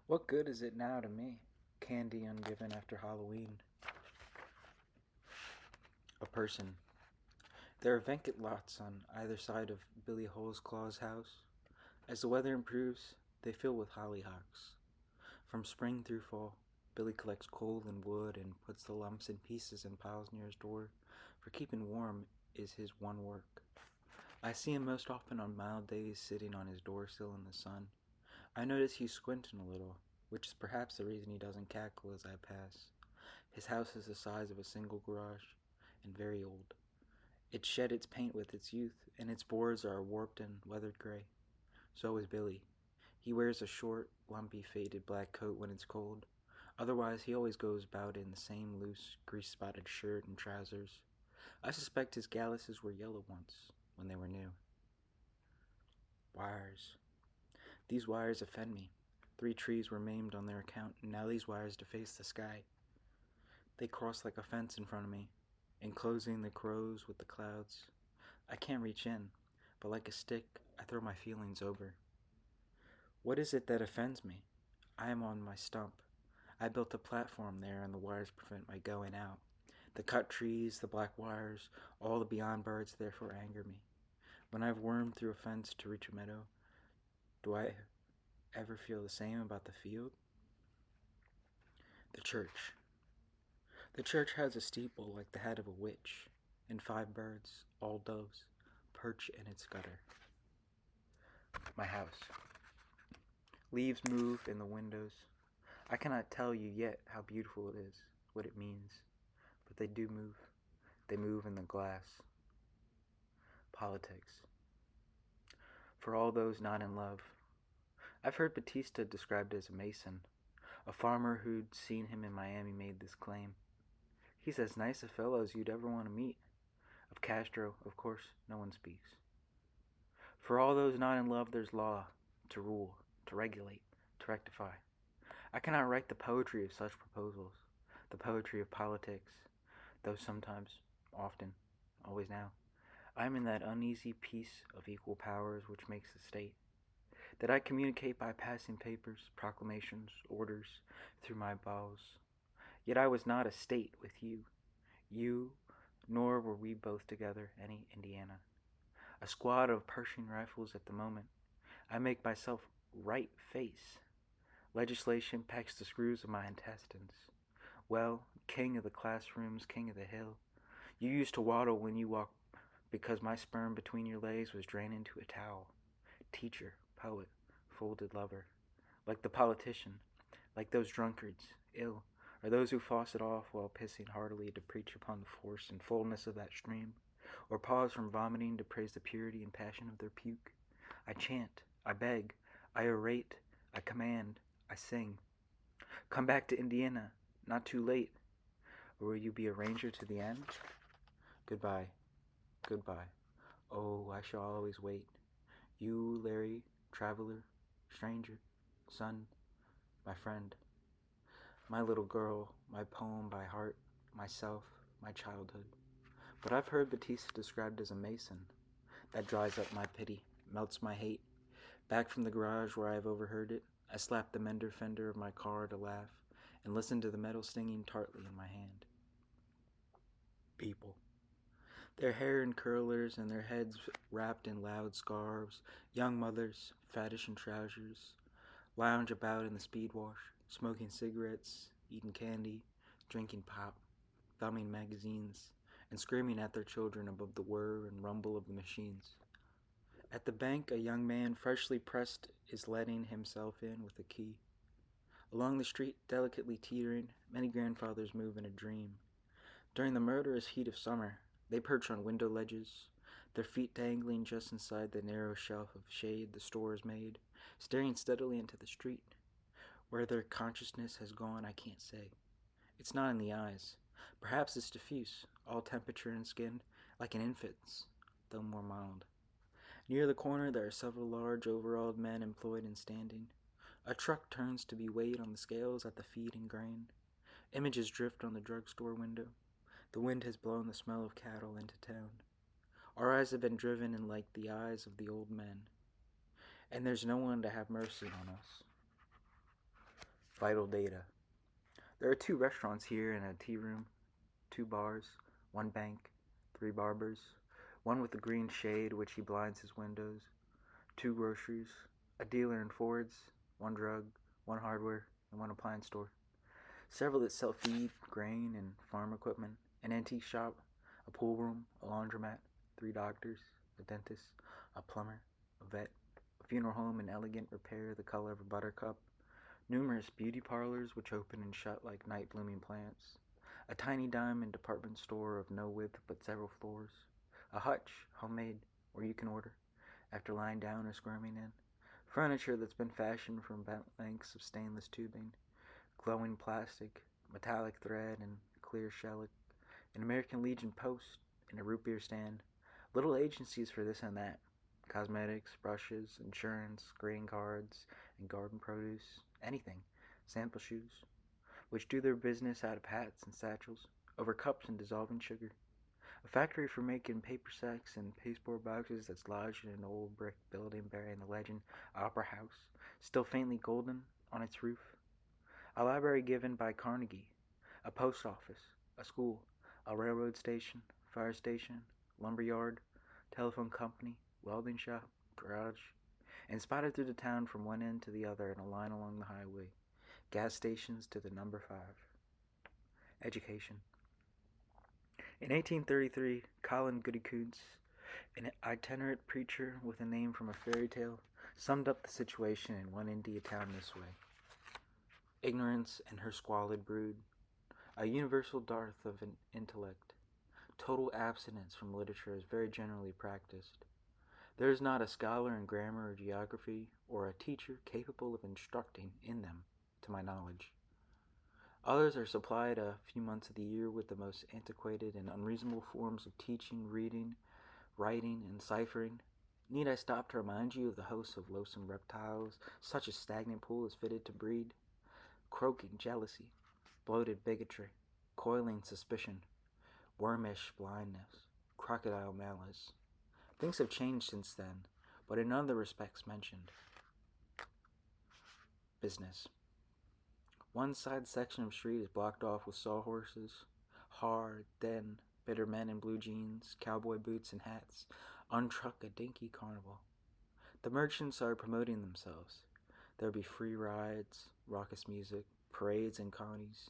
What good is it now to me? Candy ungiven after Halloween. A person. There are vacant lots on either side of Billy Holesclaw's house. As the weather improves, they fill with hollyhocks. From spring through fall, Billy collects coal and wood and puts the lumps in pieces in piles near his door, for keeping warm is his one work. I see him most often on mild days sitting on his doorsill in the sun. I notice he's squinting a little, which is perhaps the reason he doesn't cackle as I pass. His house is the size of a single garage, and very old. It shed its paint with its youth, and its boards are warped and weathered gray. So is Billy. He wears a short, lumpy, faded black coat when it's cold. Otherwise, he always goes about in the same loose, grease-spotted shirt and trousers. I suspect his galluses were yellow once, when they were new. Wires. These wires offend me. 3 trees were maimed on their account, and now these wires deface the sky. They cross like a fence in front of me, enclosing the crows with the clouds. I can't reach in, but like a stick, I throw my feelings over. What is it that offends me? I am on my stump. I built a platform there, and the wires prevent my going out. The cut trees, the black wires, all the beyond birds therefore anger me. When I've wormed through a fence to reach a meadow, do I ever feel the same about the field? The church. The church has a steeple like the head of a witch, and 5 birds, all doves, perch in its gutter. My house. Leaves move in the windows. I cannot tell you yet how beautiful it is, what it means, but they do move. They move in the glass. Politics. For all those not in love. I've heard Batista described as a mason. A farmer who'd seen him in Miami made this claim. He's as nice a fellow as you'd ever want to meet. Of Castro, of course, no one speaks. For all those not in love, there's law, to rule, to regulate, to rectify. I cannot write the poetry of such proposals, the poetry of politics, though sometimes, often, always now, I am in that uneasy peace of equal powers which makes the state, that I communicate by passing papers, proclamations, orders, through my bowels. Yet I was not a state with you, nor were we both together any Indiana. A squad of Pershing rifles at the moment. I make myself right face. Legislation pecks the screws of my intestines. Well, king of the classrooms, king of the hill, you used to waddle when you walked because my sperm between your legs was drained into a towel. Teacher, poet, folded lover. Like the politician, like those drunkards, ill, or those who faucet off while pissing heartily to preach upon the force and fullness of that stream, or pause from vomiting to praise the purity and passion of their puke. I chant, I beg, I orate, I command, I sing. Come back to Indiana, not too late, or will you be a ranger to the end? Goodbye, goodbye. Oh, I shall always wait. You, Larry, traveler, stranger, son, my friend, my little girl, my poem by heart, myself, my childhood. But I've heard Batista described as a mason. That dries up my pity, melts my hate. Back from the garage where I have overheard it, I slap the mender fender of my car to laugh and listen to the metal stinging tartly in my hand. People. Their hair in curlers and their heads wrapped in loud scarves, young mothers, fattish in trousers, lounge about in the speed wash, smoking cigarettes, eating candy, drinking pop, thumbing magazines, and screaming at their children above the whir and rumble of the machines. At the bank, a young man freshly pressed is letting himself in with a key. Along the street, delicately teetering, many grandfathers move in a dream. During the murderous heat of summer, they perch on window ledges, their feet dangling just inside the narrow shelf of shade the store has made, staring steadily into the street. Where their consciousness has gone, I can't say. It's not in the eyes. Perhaps it's diffuse, all temperature and skin, like an infant's, though more mild. Near the corner, there are several large, overalled men employed in standing. A truck turns to be weighed on the scales at the feed and grain. Images drift on the drugstore window. The wind has blown the smell of cattle into town. Our eyes have been driven in like the eyes of the old men. And there's no one to have mercy on us. Vital data. There are 2 restaurants here and a tea room, 2 bars, 1 bank, 3 barbers, 1 with a green shade which he blinds his windows, 2 groceries, a dealer in Fords, 1 drug, 1 hardware, and 1 appliance store. Several that sell feed, grain, and farm equipment, an antique shop, a pool room, a laundromat, 3 doctors, a dentist, a plumber, a vet, a funeral home in elegant repair the color of a buttercup, numerous beauty parlors which open and shut like night-blooming plants, a tiny diamond department store of no width but several floors, a hutch, homemade, where you can order, after lying down or squirming in, furniture that's been fashioned from bent lengths of stainless tubing, glowing plastic, metallic thread, and clear shellac, an American Legion post, and a root beer stand, little agencies for this and that, cosmetics, brushes, insurance, greeting cards, and garden produce, anything, sample shoes, which do their business out of hats and satchels, over cups and dissolving sugar. A factory for making paper sacks and pasteboard boxes that's lodged in an old brick building bearing the legend Opera House, still faintly golden, on its roof. A library given by Carnegie, a post office, a school, a railroad station, fire station, lumber yard, telephone company, welding shop, garage, and spotted through the town from one end to the other in a line along the highway, gas stations to the number 5. Education. In 1833, Colin Goody-Coots, an itinerant preacher with a name from a fairy tale, summed up the situation in one India town this way: ignorance and her squalid brood, a universal dearth of an intellect, total abstinence from literature is very generally practiced. There is not a scholar in grammar or geography, or a teacher capable of instructing in them, to my knowledge. Others are supplied a few months of the year with the most antiquated and unreasonable forms of teaching, reading, writing, and ciphering. Need I stop to remind you of the hosts of loathsome reptiles such a stagnant pool is fitted to breed? Croaking jealousy, bloated bigotry, coiling suspicion, wormish blindness, crocodile malice. Things have changed since then, but in none of the respects mentioned. Business. One side section of street is blocked off with sawhorses, hard, thin, bitter men in blue jeans, cowboy boots, and hats untruck a dinky carnival. The merchants are promoting themselves. There will be free rides, raucous music, parades and comedies,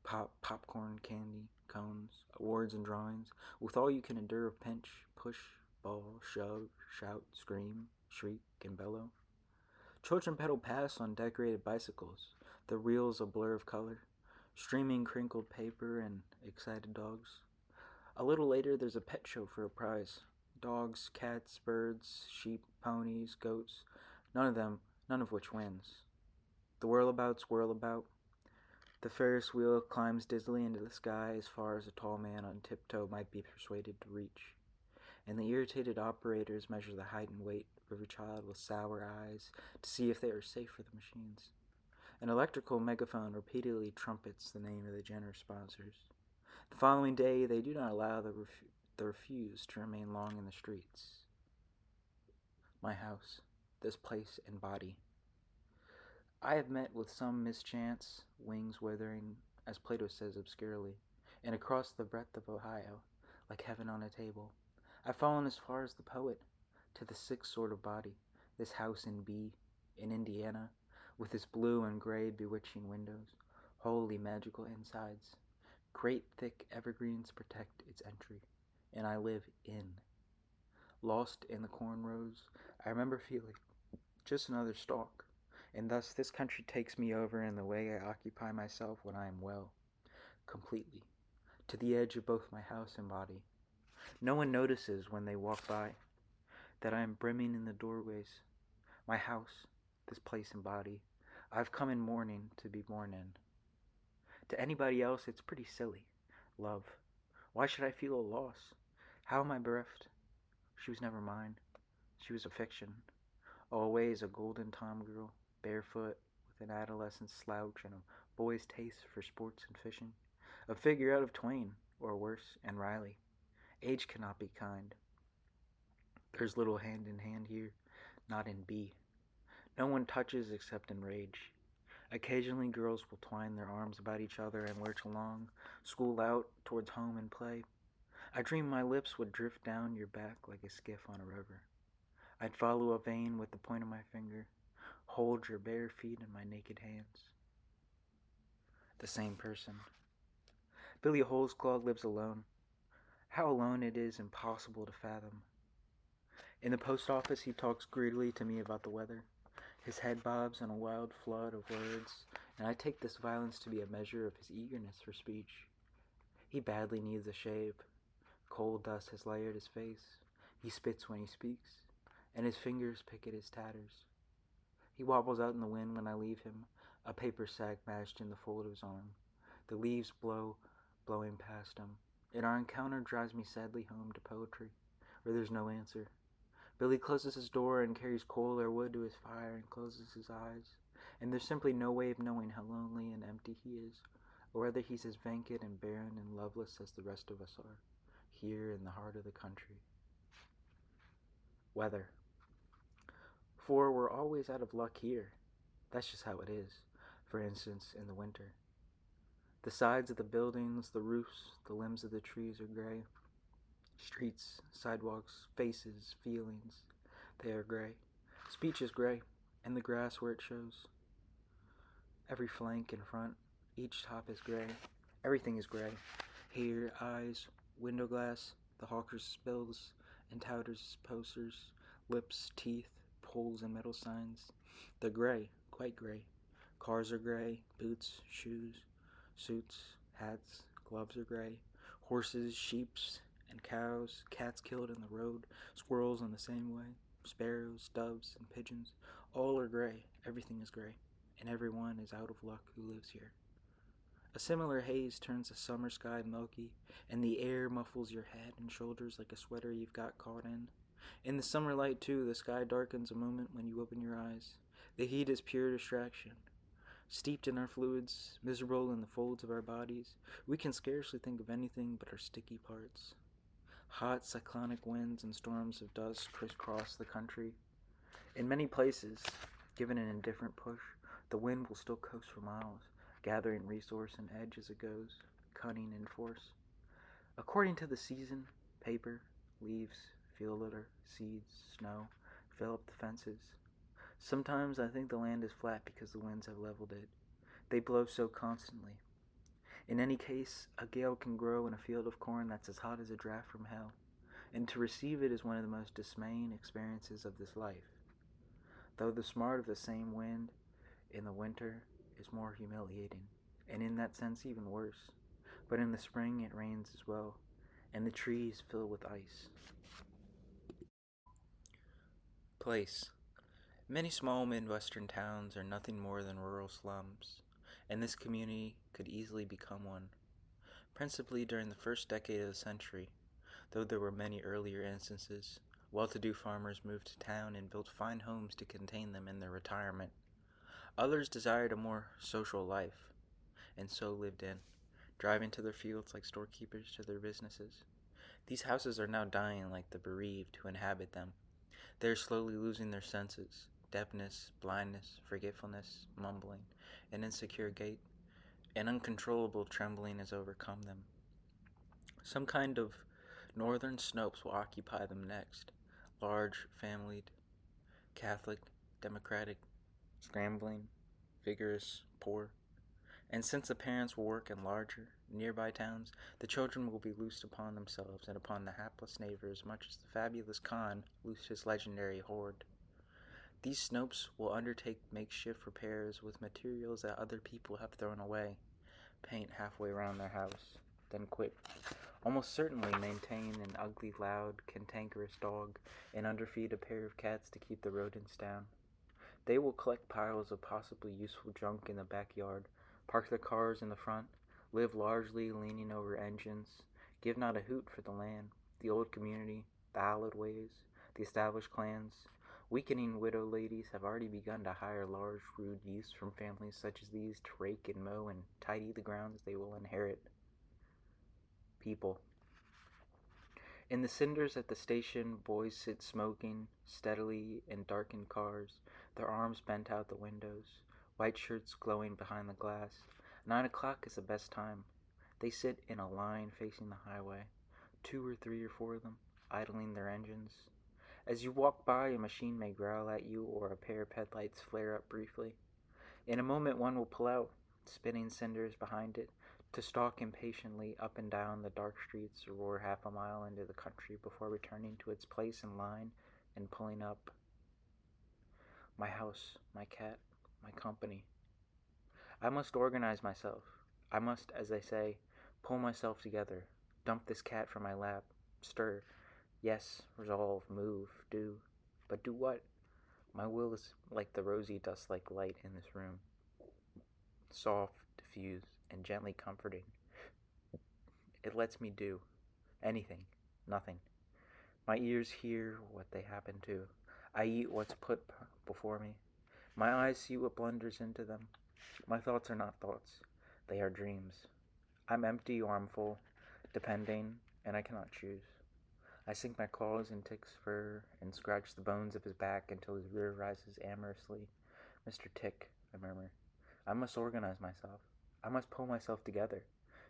popcorn, candy, cones, awards and drawings, with all you can endure of pinch, push, ball, shove, shout, scream, shriek, and bellow. Children pedal past on decorated bicycles, the wheels a blur of color, streaming crinkled paper and excited dogs. A little later, there's a pet show for a prize. Dogs, cats, birds, sheep, ponies, goats, none of which wins. The whirlabouts whirl about. The Ferris wheel climbs dizzily into the sky as far as a tall man on tiptoe might be persuaded to reach, and the irritated operators measure the height and weight of every child with sour eyes to see if they are safe for the machines. An electrical megaphone repeatedly trumpets the name of the generous sponsors. The following day, they do not allow the refused to remain long in the streets. My house, this place and body. I have met with some mischance, wings withering, as Plato says obscurely, and across the breadth of Ohio, like heaven on a table. I've fallen as far as the poet, to the sixth sort of body, this house in B, in Indiana, with its blue and gray bewitching windows, wholly magical insides. Great thick evergreens protect its entry, and I live in. Lost in the corn rows, I remember feeling just another stalk, and thus this country takes me over in the way I occupy myself when I am well, completely, to the edge of both my house and body. No one notices when they walk by that I am brimming in the doorways. My house, this place and body, I've come in mourning to be born in. To anybody else, it's pretty silly. Love. Why should I feel a loss? How am I bereft? She was never mine. She was a fiction. Always a golden tom girl, barefoot, with an adolescent slouch and a boy's taste for sports and fishing. A figure out of Twain, or worse, and Riley. Age cannot be kind. There's little hand in hand here, not in B. No one touches except in rage. Occasionally girls will twine their arms about each other and lurch along, school out, towards home and play. I dream my lips would drift down your back like a skiff on a river. I'd follow a vein with the point of my finger, hold your bare feet in my naked hands. The same person. Billy Holsclaw lives alone. How alone it is impossible to fathom. In the post office he talks greedily to me about the weather. His head bobs in a wild flood of words, and I take this violence to be a measure of his eagerness for speech. He badly needs a shave. Coal dust has layered his face. He spits when he speaks, and his fingers pick at his tatters. He wobbles out in the wind when I leave him, a paper sack mashed in the fold of his arm. The leaves blowing past him, and our encounter drives me sadly home to poetry, where there's no answer. Billy closes his door and carries coal or wood to his fire and closes his eyes, and there's simply no way of knowing how lonely and empty he is, or whether he's as vacant and barren and loveless as the rest of us are, here in the heart of the country. Weather. For we're always out of luck here. That's just how it is, for instance, in the winter. The sides of the buildings, the roofs, the limbs of the trees are gray. Streets, sidewalks, faces, feelings, they are gray. Speech is gray, and the grass where it shows. Every flank and front, each top is gray. Everything is gray. Hair, eyes, window glass, the hawkers' spills, and touters' posters, lips, teeth, poles, and metal signs. They're gray, quite gray. Cars are gray, boots, shoes, suits, hats, gloves are gray. Horses, sheeps, and cows, cats killed in the road, squirrels in the same way, sparrows, doves, and pigeons, all are gray. Everything is gray, and everyone is out of luck who lives here. A similar haze turns the summer sky milky, and the air muffles your head and shoulders like a sweater you've got caught in. In the summer light, too, the sky darkens a moment when you open your eyes. The heat is pure distraction. Steeped in our fluids, miserable in the folds of our bodies, we can scarcely think of anything but our sticky parts. Hot cyclonic winds and storms of dust crisscross the country. In many places, given an indifferent push, the wind will still coast for miles, gathering resource and edge as it goes, cutting in force. According to the season, paper, leaves, field litter, seeds, snow, fill up the fences. Sometimes I think the land is flat because the winds have leveled it. They blow so constantly. In any case, a gale can grow in a field of corn that's as hot as a draft from hell, and to receive it is one of the most dismaying experiences of this life. Though the smart of the same wind in the winter is more humiliating, and in that sense even worse. But in the spring it rains as well, and the trees fill with ice. Place. Many small Midwestern towns are nothing more than rural slums, and this community could easily become one. Principally during the first decade of the century, though there were many earlier instances, well-to-do farmers moved to town and built fine homes to contain them in their retirement. Others desired a more social life, and so lived in, driving to their fields like storekeepers to their businesses. These houses are now dying like the bereaved who inhabit them. They are slowly losing their senses. Deafness, blindness, forgetfulness, mumbling, an insecure gait, an uncontrollable trembling has overcome them. Some kind of northern Snopes will occupy them next. Large, familied, Catholic, democratic, scrambling, vigorous, poor. And since the parents will work in larger, nearby towns, the children will be loosed upon themselves and upon the hapless neighbors, much as the fabulous Khan loosed his legendary horde. These snopes will undertake makeshift repairs with materials that other people have thrown away, paint halfway around their house, then quit. Almost certainly maintain an ugly, loud, cantankerous dog and underfeed a pair of cats to keep the rodents down. They will collect piles of possibly useful junk in the backyard, park their cars in the front, live largely leaning over engines, give not a hoot for the land, the old community, the hallowed ways, the established clans. Weakening widow ladies have already begun to hire large, rude youths from families such as these to rake and mow and tidy the grounds they will inherit. People. In the cinders at the station, boys sit smoking steadily in darkened cars, their arms bent out the windows, white shirts glowing behind the glass. 9 o'clock is the best time. They sit in a line facing the highway, 2 or 3 or 4 of them, idling their engines. As you walk by, a machine may growl at you or a pair of headlights flare up briefly. In a moment one will pull out, spinning cinders behind it, to stalk impatiently up and down the dark streets or roar half a mile into the country before returning to its place in line and pulling up. My house, my cat, my company. I must organize myself. I must, as they say, pull myself together, dump this cat from my lap, stir. Yes, resolve, move, do. But do what? My will is like the rosy dust-like light in this room, soft, diffused, and gently comforting. It lets me do anything, nothing. My ears hear what they happen to. I eat what's put before me. My eyes see what blunders into them. My thoughts are not thoughts. They are dreams. I'm empty or I'm full, depending, and I cannot choose. I sink my claws in Tick's fur and scratch the bones of his back until his rear rises amorously. Mr. Tick, I murmur, I must organize myself. I must pull myself together.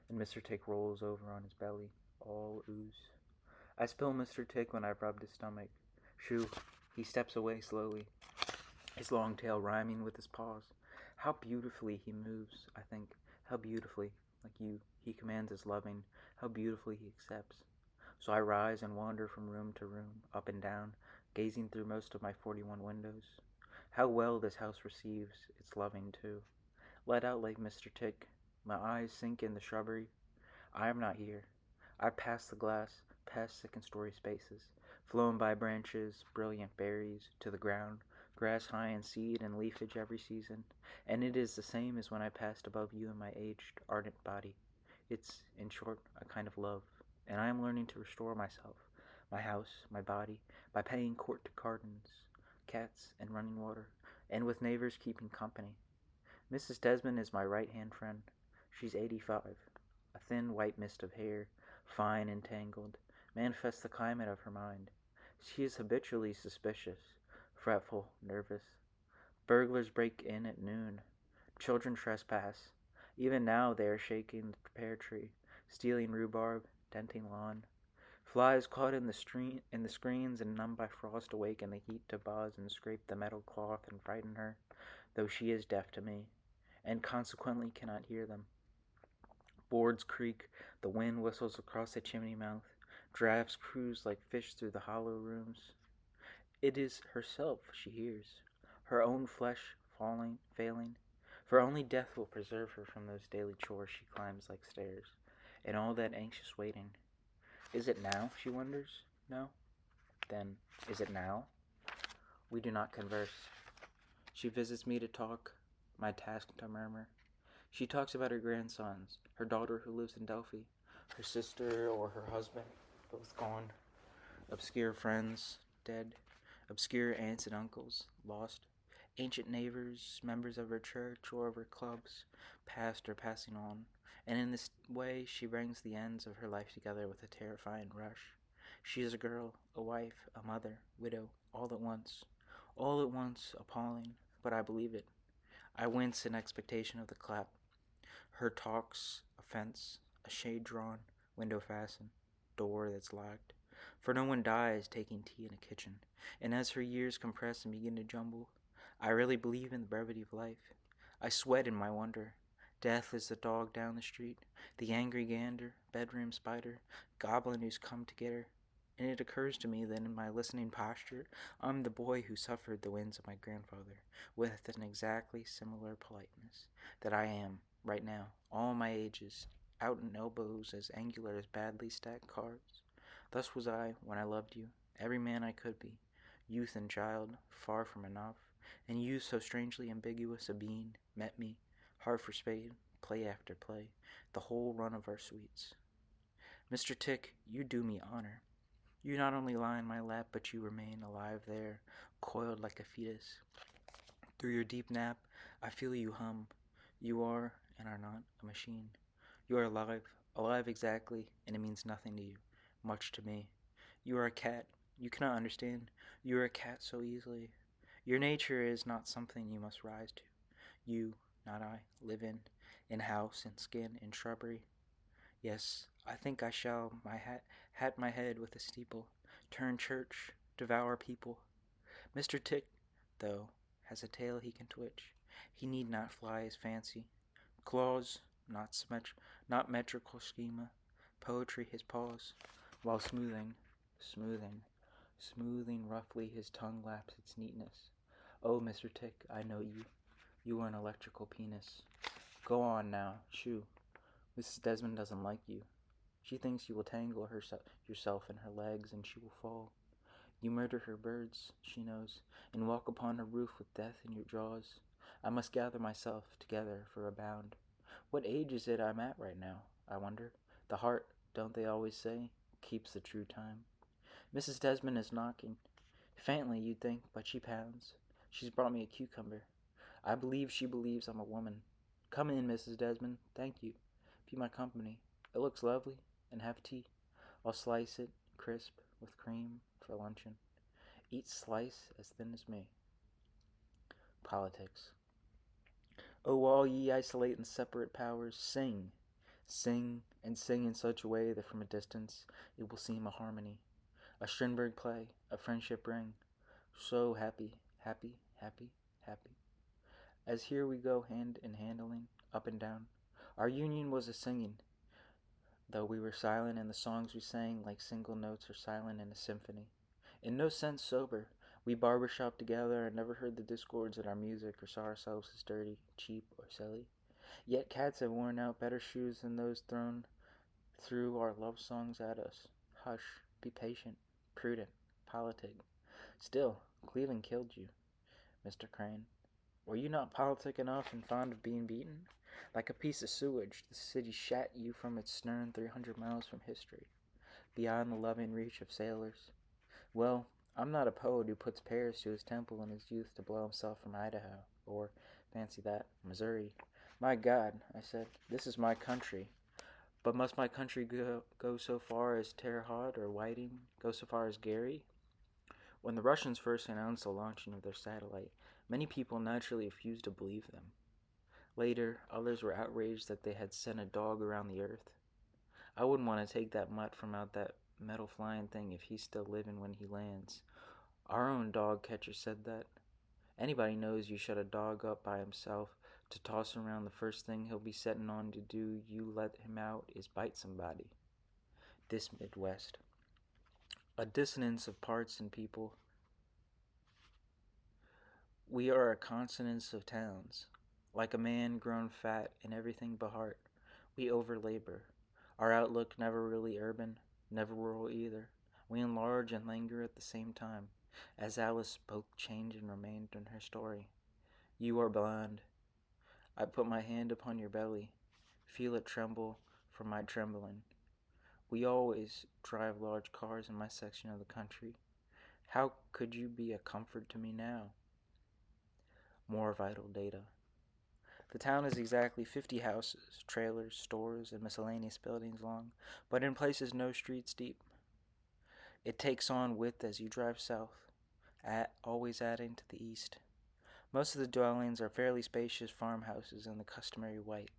And Mr. Tick rolls over on his belly, all ooze. I spill Mr. Tick when I've rubbed his stomach. Shoo, he steps away slowly, his long tail rhyming with his paws. How beautifully he moves, I think. How beautifully, like you, he commands his loving. How beautifully he accepts. So I rise and wander from room to room, up and down, gazing through most of my 41 windows. How well this house receives its loving, too. Let out like Mr. Tick, my eyes sink in the shrubbery. I am not here. I pass the glass, past second-story spaces, flown by branches, brilliant berries, to the ground, grass high in seed and leafage every season, and it is the same as when I passed above you in my aged, ardent body. It's, in short, a kind of love, and I am learning to restore myself, my house, my body, by paying court to gardens, cats, and running water, and with neighbors keeping company. Mrs. Desmond is my right-hand friend. She's 85. A thin white mist of hair, fine and tangled, manifests the climate of her mind. She is habitually suspicious, fretful, nervous. Burglars break in at noon. Children trespass. Even now they are shaking the pear tree, stealing rhubarb, denting lawn. Flies caught in the screens and numbed by frost awaken the heat to buzz and scrape the metal cloth and frighten her, though she is deaf to me, and consequently cannot hear them. Boards creak, the wind whistles across the chimney mouth, drafts cruise like fish through the hollow rooms. It is herself she hears, her own flesh failing, for only death will preserve her from those daily chores she climbs like stairs, and all that anxious waiting. Is it now, she wonders? No? Then, is it now? We do not converse. She visits me to talk, my task to murmur. She talks about her grandsons, her daughter who lives in Delphi, her sister or her husband, both gone, obscure friends, dead, obscure aunts and uncles, lost, ancient neighbors, members of her church or of her clubs, past or passing on, and in this way she brings the ends of her life together with a terrifying rush. She is a girl, a wife, a mother, widow, all at once appalling, but I believe it. I wince in expectation of the clap. Her talk's a fence, a shade drawn, window fastened, door that's locked. For no one dies taking tea in a kitchen, and as her years compress and begin to jumble, I really believe in the brevity of life. I sweat in my wonder. Death is the dog down the street, the angry gander, bedroom spider, goblin who's come to get her. and it occurs to me that in my listening posture, I'm the boy who suffered the winds of my grandfather, with an exactly similar politeness, that I am, right now, all my ages, out in elbows as angular as badly stacked cards. Thus was I when I loved you, every man I could be, youth and child, far from enough, and you so strangely ambiguous a being, met me, heart for spade, play after play, the whole run of our suites. Mr. Tick, you do me honor. You not only lie in my lap, but you remain alive there, coiled like a fetus. Through your deep nap, I feel you hum. You are, and are not, a machine. You are alive, alive exactly, and it means nothing to you, much to me. You are a cat. You cannot understand. You are a cat so easily. Your nature is not something you must rise to. You, not I, live in house, in skin, in shrubbery. Yes, I think I shall my hat my head with a steeple, turn church, devour people. Mr. Tick, though, has a tail he can twitch. He need not fly his fancy. Claws, not metrical schema. Poetry his paws, while smoothing, smoothing roughly his tongue laps its neatness. Oh, Mr. Tick, I know you. You are an electrical penis. Go on now, shoo. Mrs. Desmond doesn't like you. She thinks you will tangle yourself in her legs and she will fall. You murder her birds, she knows, and walk upon her roof with death in your jaws. I must gather myself together for a bound. What age is it I'm at right now, I wonder? The heart, don't they always say, keeps the true time? Mrs. Desmond is knocking. Faintly, you'd think, but she pounds. She's brought me a cucumber. I believe she believes I'm a woman. Come in, Mrs. Desmond. Thank you. Be my company. It looks lovely. And have tea. I'll slice it, crisp, with cream, for luncheon. Each slice as thin as me. Politics. Oh, all ye isolate and separate powers, sing. Sing, and sing in such a way that from a distance it will seem a harmony. A Strindberg play, a friendship ring. So happy, happy, happy, happy. As here we go hand in handling, up and down. Our union was a singing, though we were silent and the songs we sang like single notes are silent in a symphony. In no sense sober, we barbershopped together and never heard the discords in our music or saw ourselves as dirty, cheap, or silly. Yet cats have worn out better shoes than those thrown through our love songs at us. Hush, be patient, prudent, politic. Still, Cleveland killed you, Mr. Crane. Were you not politic enough and fond of being beaten? Like a piece of sewage, the city shat you from its stern 300 miles from history, beyond the loving reach of sailors. Well, I'm not a poet who puts pears to his temple in his youth to blow himself from Idaho, or, fancy that, Missouri. My God, I said, this is my country. But must my country go so far as Terre Haute or Whiting, go so far as Gary? When the Russians first announced the launching of their satellite, many people naturally refused to believe them. Later, others were outraged that they had sent a dog around the earth. I wouldn't want to take that mutt from out that metal flying thing if he's still living when he lands. Our own dog catcher said that. Anybody knows you shut a dog up by himself to toss around, the first thing he'll be setting on to do you let him out is bite somebody. This Midwest. A dissonance of parts and people. We are a consonance of towns. Like a man grown fat in everything but heart, we overlabor. Our outlook never really urban, never rural either. We enlarge and linger at the same time, as Alice both changed and remained in her story. You are blind. I put my hand upon your belly, feel it tremble from my trembling. We always drive large cars in my section of the country. How could you be a comfort to me now? More vital data. The town is exactly 50 houses, trailers, stores, and miscellaneous buildings long, but in places no streets deep. It takes on width as you drive south, always adding to the east. Most of the dwellings are fairly spacious farmhouses in the customary white,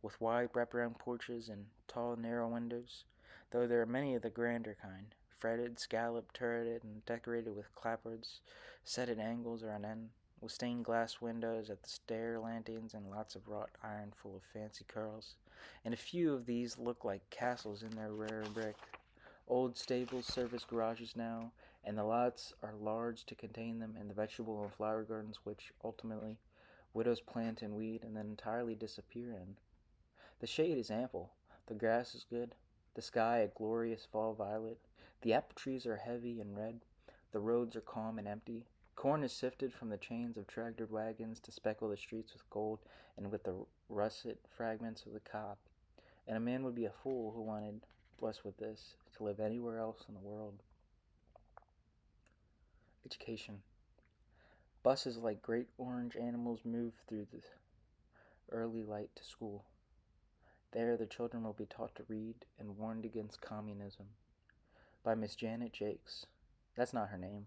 with wide wraparound porches and tall, narrow windows, though there are many of the grander kind, fretted, scalloped, turreted, and decorated with clapboards set at angles or on end, with stained glass windows at the stair landings and lots of wrought iron full of fancy curls, and a few of these look like castles in their rare brick. Old stables serve as garages now, and the lots are large to contain them, and the vegetable and flower gardens which, ultimately, widows plant and weed and then entirely disappear in. The shade is ample, the grass is good, the sky a glorious fall violet, the apple trees are heavy and red, the roads are calm and empty. Corn is sifted from the chains of tractor wagons to speckle the streets with gold and with the russet fragments of the cob. And a man would be a fool who wanted, blessed with this, to live anywhere else in the world. Education. Buses like great orange animals move through the early light to school. There the children will be taught to read and warned against communism. By Miss Janet Jakes. That's not her name.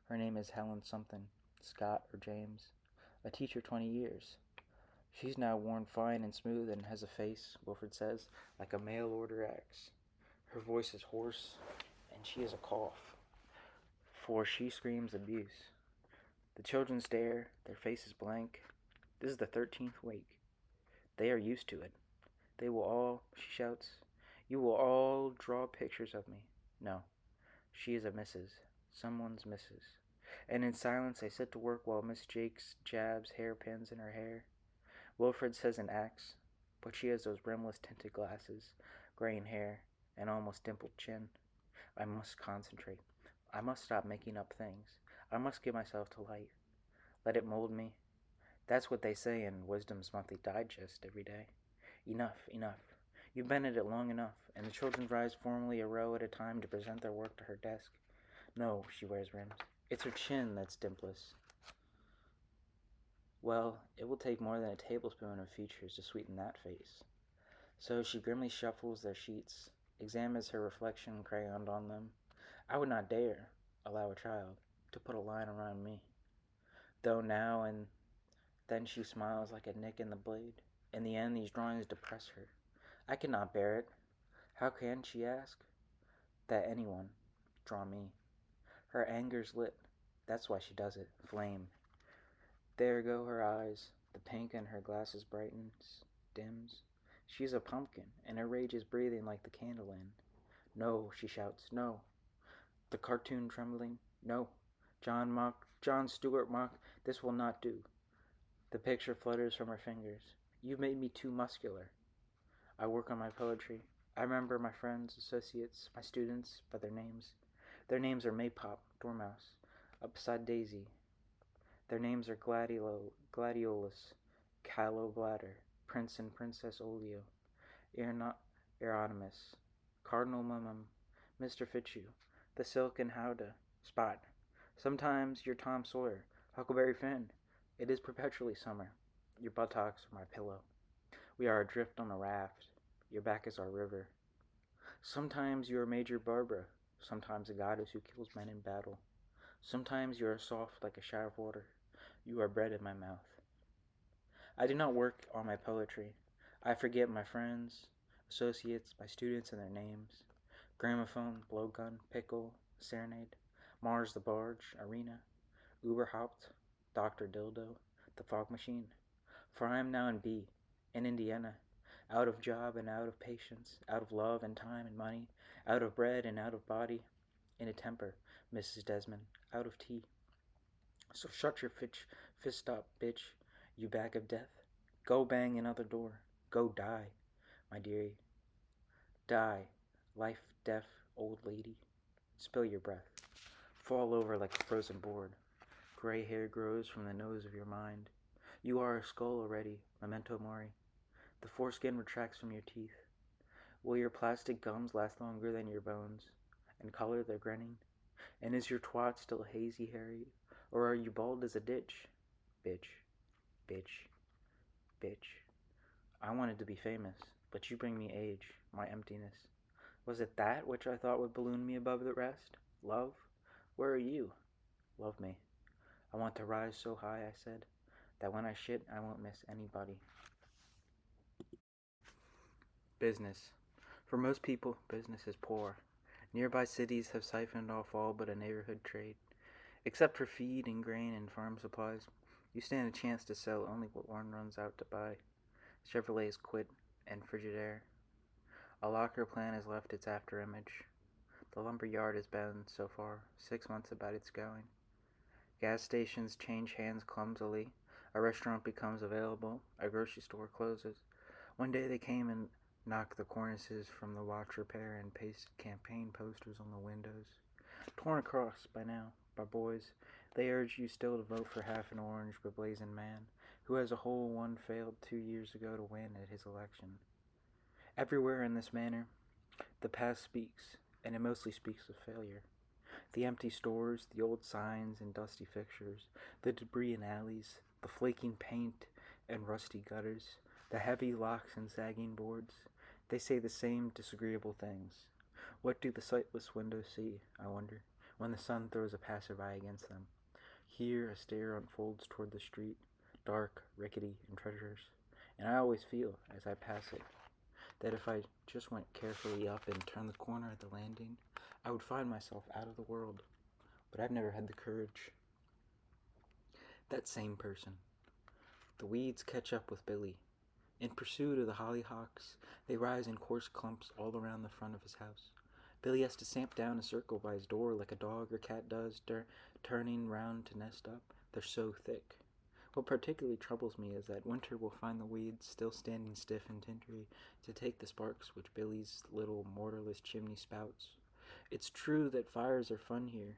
Her name is Helen something, Scott or James. A teacher 20 years. She's now worn fine and smooth and has a face, Wilfred says, like a mail order axe. Her voice is hoarse, and she has a cough, for she screams abuse. The children stare, their faces blank. This is the 13th week. They are used to it. They will all, she shouts, you will all draw pictures of me. No, she is a Mrs. Someone's Mrs. And in silence I sit to work while Miss Jakes jabs hairpins in her hair. Wilfred says an axe, but she has those rimless tinted glasses, graying hair, and almost dimpled chin. I must concentrate. I must stop making up things. I must give myself to light. Let it mold me. That's what they say in Wisdom's Monthly Digest every day. Enough, enough. You've been at it long enough, and the children rise formally a row at a time to present their work to her desk. No, she wears rims. It's her chin that's dimpless. Well, it will take more than a tablespoon of features to sweeten that face. So she grimly shuffles their sheets, examines her reflection crayoned on them. I would not dare allow a child to put a line around me. Though now and then she smiles like a nick in the blade. In the end, these drawings depress her. I cannot bear it. How can she ask that anyone draw me? Her anger's lit. That's why she does it. Flame. There go her eyes. The pink in her glasses brightens, dims. She is a pumpkin, and her rage is breathing like the candle end. No, she shouts, no. The cartoon trembling, no. John Stewart mock, this will not do. The picture flutters from her fingers. You've made me too muscular. I work on my poetry. I remember my friends, associates, my students by their names. Their names are Maypop, Dormouse, Upside Daisy. Their names are Gladiolus, Callow Bladder, Prince and Princess Olio, Hieronymus, Cardinal Mummum, Mr. Fichu, the Silk and Howdah, Spot. Sometimes you're Tom Sawyer, Huckleberry Finn. It is perpetually summer. Your buttocks are my pillow. We are adrift on a raft. Your back is our river. Sometimes you are Major Barbara, sometimes a goddess who kills men in battle. Sometimes you are soft like a shower of water. You are bread in my mouth. I do not work on my poetry. I forget my friends, associates, my students and their names. Gramophone, blowgun, pickle, serenade, Mars the barge, arena, Uberhaupt, Dr. Dildo, the fog machine. For I am now in B, in Indiana, out of job and out of patience, out of love and time and money, out of bread and out of body, in a temper, Mrs. Desmond, out of tea. So shut your fist up, bitch, you bag of death. Go bang another door. Go die, my dearie. Die, life deaf old lady. Spill your breath. Fall over like a frozen board. Gray hair grows from the nose of your mind. You are a skull already, memento mori. The foreskin retracts from your teeth. Will your plastic gums last longer than your bones, and color their grinning? And is your twat still hazy hairy, or are you bald as a ditch? Bitch, bitch, bitch. I wanted to be famous, but you bring me age, my emptiness. Was it that which I thought would balloon me above the rest? Love? Where are you? Love me. I want to rise so high, I said, that when I shit, I won't miss anybody. Business. For most people, business is poor. Nearby cities have siphoned off all but a neighborhood trade. Except for feed and grain and farm supplies, you stand a chance to sell only what one runs out to buy. Chevrolet's quit, and Frigidaire. A locker plan has left its afterimage. The lumber yard has been, so far, 6 months about its going. Gas stations change hands clumsily. A restaurant becomes available. A grocery store closes. One day they came and knocked the cornices from the watch repair and pasted campaign posters on the windows. Torn across by now by boys, they urge you still to vote for half an orange beblazoned man who has a hole one failed 2 years ago to win at his election. Everywhere in this manner, the past speaks, and it mostly speaks of failure. The empty stores, the old signs and dusty fixtures, the debris in alleys, the flaking paint and rusty gutters, the heavy locks and sagging boards, they say the same disagreeable things. What do the sightless windows see, I wonder, when the sun throws a passerby against them? Here a stair unfolds toward the street, dark, rickety, and treacherous, and I always feel, as I pass it, that if I just went carefully up and turned the corner at the landing, I would find myself out of the world. But I've never had the courage. That same person. The weeds catch up with Billy. In pursuit of the hollyhocks, they rise in coarse clumps all around the front of his house. Billy has to stamp down a circle by his door like a dog or cat does, turning round to nest up. They're so thick. What particularly troubles me is that winter will find the weeds still standing stiff and tindery to take the sparks which Billy's little mortarless chimney spouts. It's true that fires are fun here.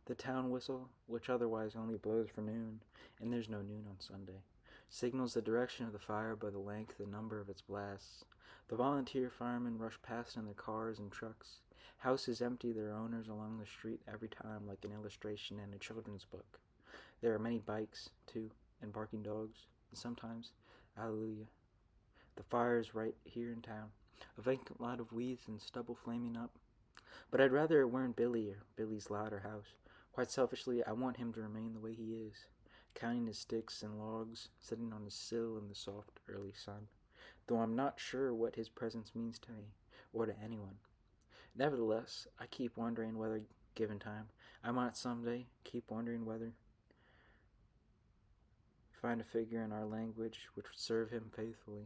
The town whistle, which otherwise only blows for noon, and there's no noon on Sunday, signals the direction of the fire by the length and number of its blasts. The volunteer firemen rush past in their cars and trucks. Houses empty their owners along the street every time like an illustration in a children's book. There are many bikes, too, and barking dogs, and sometimes, hallelujah, the fire is right here in town, a vacant lot of weeds and stubble flaming up. But I'd rather it weren't Billy or Billy's lot or house. Quite selfishly, I want him to remain the way he is, counting his sticks and logs, sitting on his sill in the soft early sun, though I'm not sure what his presence means to me, or to anyone. Nevertheless, I keep wondering whether, given time, I might someday keep wondering whether find a figure in our language which would serve him faithfully,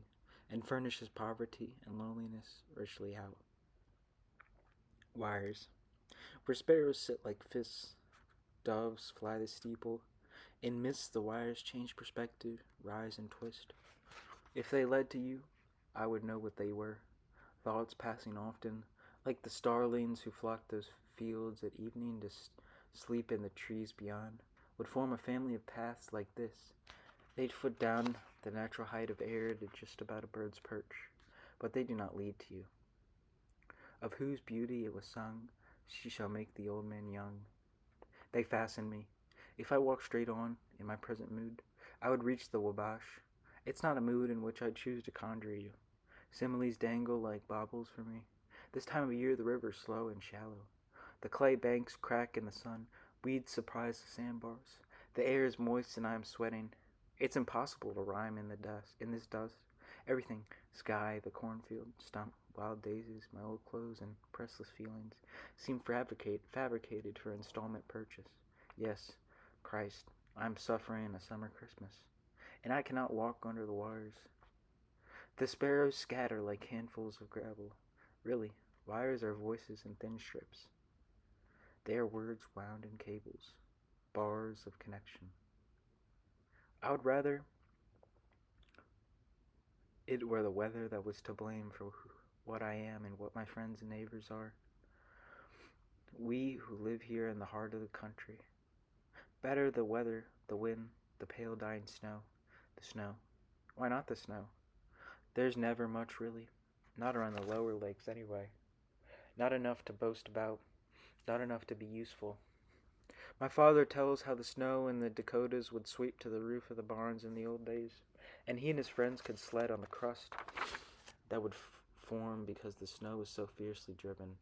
and furnish his poverty and loneliness richly out. Wires. Where sparrows sit like fists, doves fly the steeple. In mist the wires change perspective, rise and twist. If they led to you, I would know what they were. Thoughts passing often, like the starlings who flock those fields at evening to sleep in the trees beyond, would form a family of paths like this. 8 foot down the natural height of air to just about a bird's perch, but they do not lead to you. Of whose beauty it was sung, she shall make the old man young. They fasten me. If I walk straight on, in my present mood, I would reach the Wabash. It's not a mood in which I'd choose to conjure you. Similes dangle like baubles for me. This time of year the river's slow and shallow. The clay banks crack in the sun. Weeds surprise the sandbars. The air is moist and I am sweating. It's impossible to rhyme in this dust. Everything, sky, the cornfield, stump, wild daisies, my old clothes, and pressless feelings, seem fabricated for installment purchase. Yes, Christ, I am suffering a summer Christmas, and I cannot walk under the wires. The sparrows scatter like handfuls of gravel. Really, wires are voices in thin strips. They are words wound in cables, bars of connection. I would rather it were the weather that was to blame for what I am and what my friends and neighbors are. We who live here in the heart of the country. Better the weather, the wind, the pale dying snow. The snow. Why not the snow? There's never much, really. Not around the lower lakes, anyway. Not enough to boast about. Not enough to be useful. My father tells how the snow in the Dakotas would sweep to the roof of the barns in the old days, and he and his friends could sled on the crust that would form because the snow was so fiercely driven.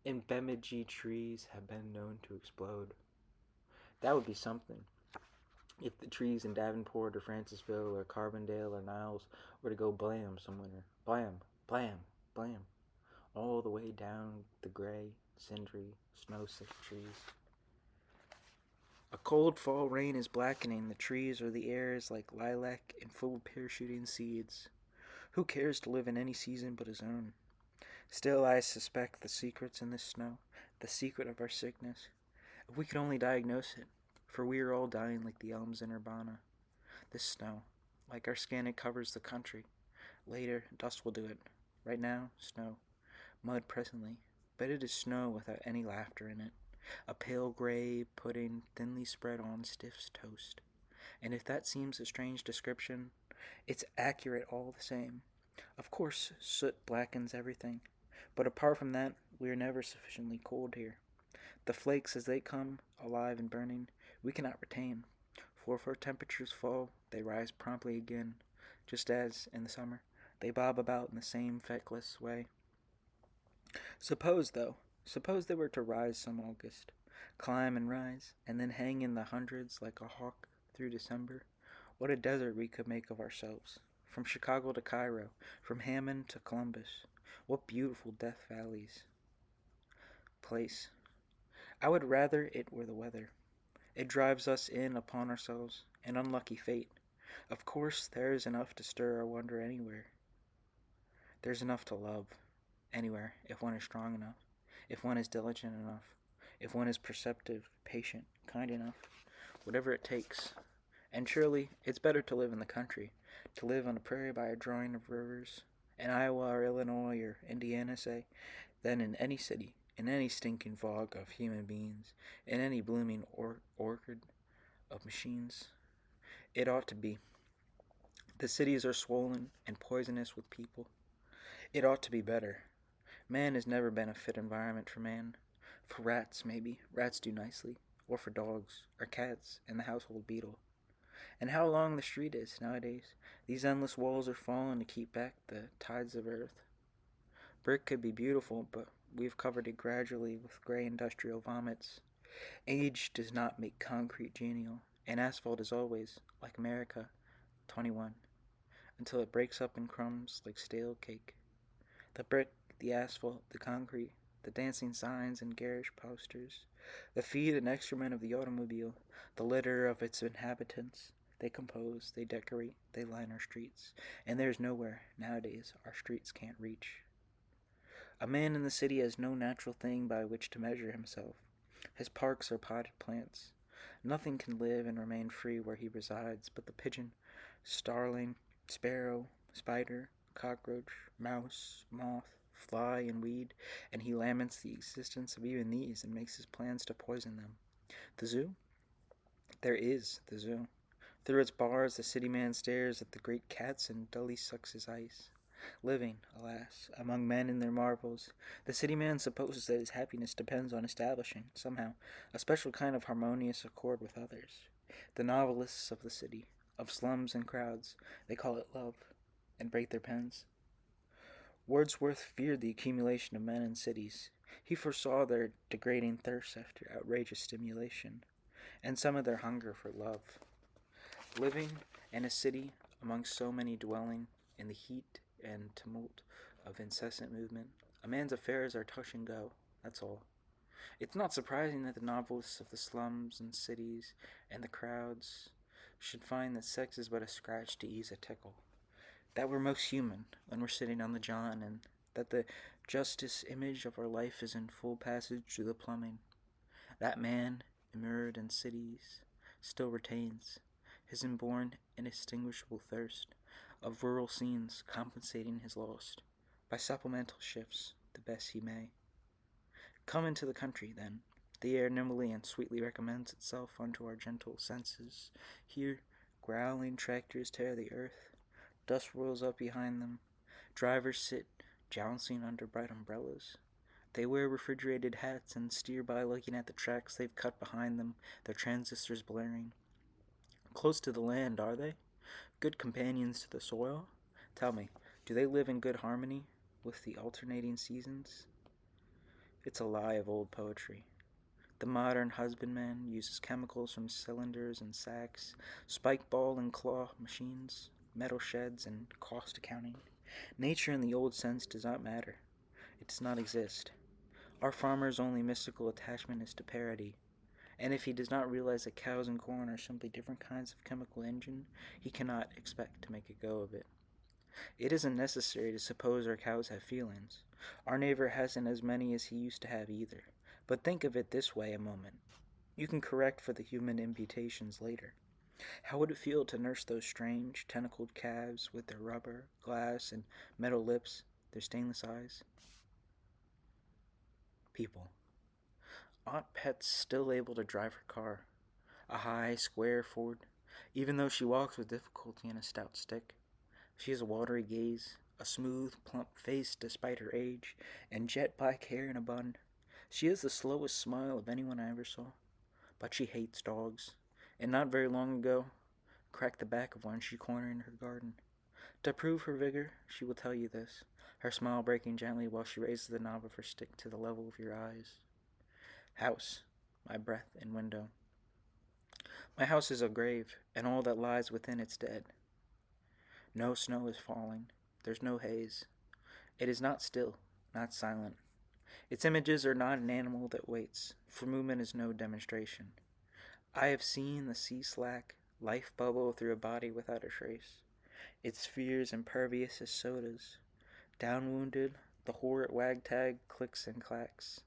And Bemidji trees have been known to explode. That would be something. If the trees in Davenport or Francisville or Carbondale or Niles were to go blam some winter. Blam, blam, blam. All the way down the gray, cindery, snow-sick trees. A cold fall rain is blackening the trees or the air is like lilac and full of parachuting seeds. Who cares to live in any season but his own? Still, I suspect the secret's in this snow, the secret of our sickness. If we could only diagnose it, for we are all dying like the elms in Urbana. This snow, like our skin, it covers the country. Later, dust will do it. Right now, snow. Mud presently. But it is snow without any laughter in it. A pale gray pudding thinly spread on stiff toast. And if that seems a strange description, it's accurate all the same. Of course, soot blackens everything. But apart from that, we are never sufficiently cold here. The flakes, as they come, alive and burning, we cannot retain. For if our temperatures fall, they rise promptly again, just as, in the summer, they bob about in the same feckless way. Suppose they were to rise some August, climb and rise, and then hang in the hundreds like a hawk through December. What a desert we could make of ourselves. From Chicago to Cairo, from Hammond to Columbus. What beautiful Death Valleys. Place. I would rather it were the weather. It drives us in upon ourselves, an unlucky fate. Of course, there is enough to stir our wonder anywhere. There's enough to love anywhere if one is strong enough, if one is diligent enough, if one is perceptive, patient, kind enough, whatever it takes. And surely it's better to live in the country, to live on a prairie by a drawing of rivers, in Iowa or Illinois or Indiana, say, than in any city, in any stinking fog of human beings, in any blooming orchard of machines. It ought to be. The cities are swollen and poisonous with people. It ought to be better. Man has never been a fit environment for man. For rats, maybe. Rats do nicely. Or for dogs, or cats, and the household beetle. And how long the street is nowadays. These endless walls are falling to keep back the tides of earth. Brick could be beautiful, but we've covered it gradually with gray industrial vomits. Age does not make concrete genial, and asphalt is always, like America, 21, until it breaks up in crumbs like stale cake. The brick, the asphalt, the concrete, the dancing signs and garish posters, the feet and excrement of the automobile, the litter of its inhabitants, they compose, they decorate, they line our streets, and there's nowhere, nowadays, our streets can't reach. A man in the city has no natural thing by which to measure himself. His parks are potted plants. Nothing can live and remain free where he resides but the pigeon, starling, sparrow, spider, cockroach, mouse, moth, fly, and weed, and he laments the existence of even these and makes his plans to poison them. The zoo? There is the zoo. Through its bars the city man stares at the great cats and dully sucks his ice. Living, alas, among men and their marvels, the city man supposes that his happiness depends on establishing, somehow, a special kind of harmonious accord with others. The novelists of the city, of slums and crowds, they call it love, and break their pens. Wordsworth feared the accumulation of men in cities. He foresaw their degrading thirst after outrageous stimulation, and some of their hunger for love. Living in a city among so many dwelling in the heat and tumult of incessant movement, a man's affairs are touch and go, that's all. It's not surprising that the novelists of the slums and cities and the crowds should find that sex is but a scratch to ease a tickle. That we're most human when we're sitting on the john, and that the justice image of our life is in full passage through the plumbing. That man, immured in cities, still retains his inborn inextinguishable thirst of rural scenes, compensating his lost by supplemental shifts the best he may. Come into the country, then. The air nimbly and sweetly recommends itself unto our gentle senses. Here, growling tractors tear the earth. Dust rolls up behind them. Drivers sit jouncing under bright umbrellas. They wear refrigerated hats and steer by looking at the tracks they've cut behind them, their transistors blaring. Close to the land, are they? Good companions to the soil? Tell me, do they live in good harmony with the alternating seasons? It's a lie of old poetry. The modern husbandman uses chemicals from cylinders and sacks, spike ball and claw machines, metal sheds, and cost accounting. Nature in the old sense does not matter. It does not exist. Our farmer's only mystical attachment is to parity, and if he does not realize that cows and corn are simply different kinds of chemical engine, he cannot expect to make a go of it. It isn't necessary to suppose our cows have feelings. Our neighbor hasn't as many as he used to have either. But think of it this way a moment. You can correct for the human imputations later. How would it feel to nurse those strange, tentacled calves with their rubber, glass, and metal lips, their stainless eyes? People. Aunt Pet's still able to drive her car, a high, square Ford, even though she walks with difficulty in a stout stick. She has a watery gaze, a smooth, plump face despite her age, and jet black hair in a bun. She has the slowest smile of anyone I ever saw, but she hates dogs, and not very long ago cracked the back of one she cornered in her garden. To prove her vigor, she will tell you this, her smile breaking gently while she raises the knob of her stick to the level of your eyes. House, my breath and window. My house is a grave, and all that lies within it's dead. No snow is falling. There's no haze. It is not still, not silent. Its images are not an animal that waits, for movement is no demonstration. I have seen the sea slack, life bubble through a body without a trace. Its spheres impervious as sodas. Down wounded, the horrid wagtag clicks and clacks.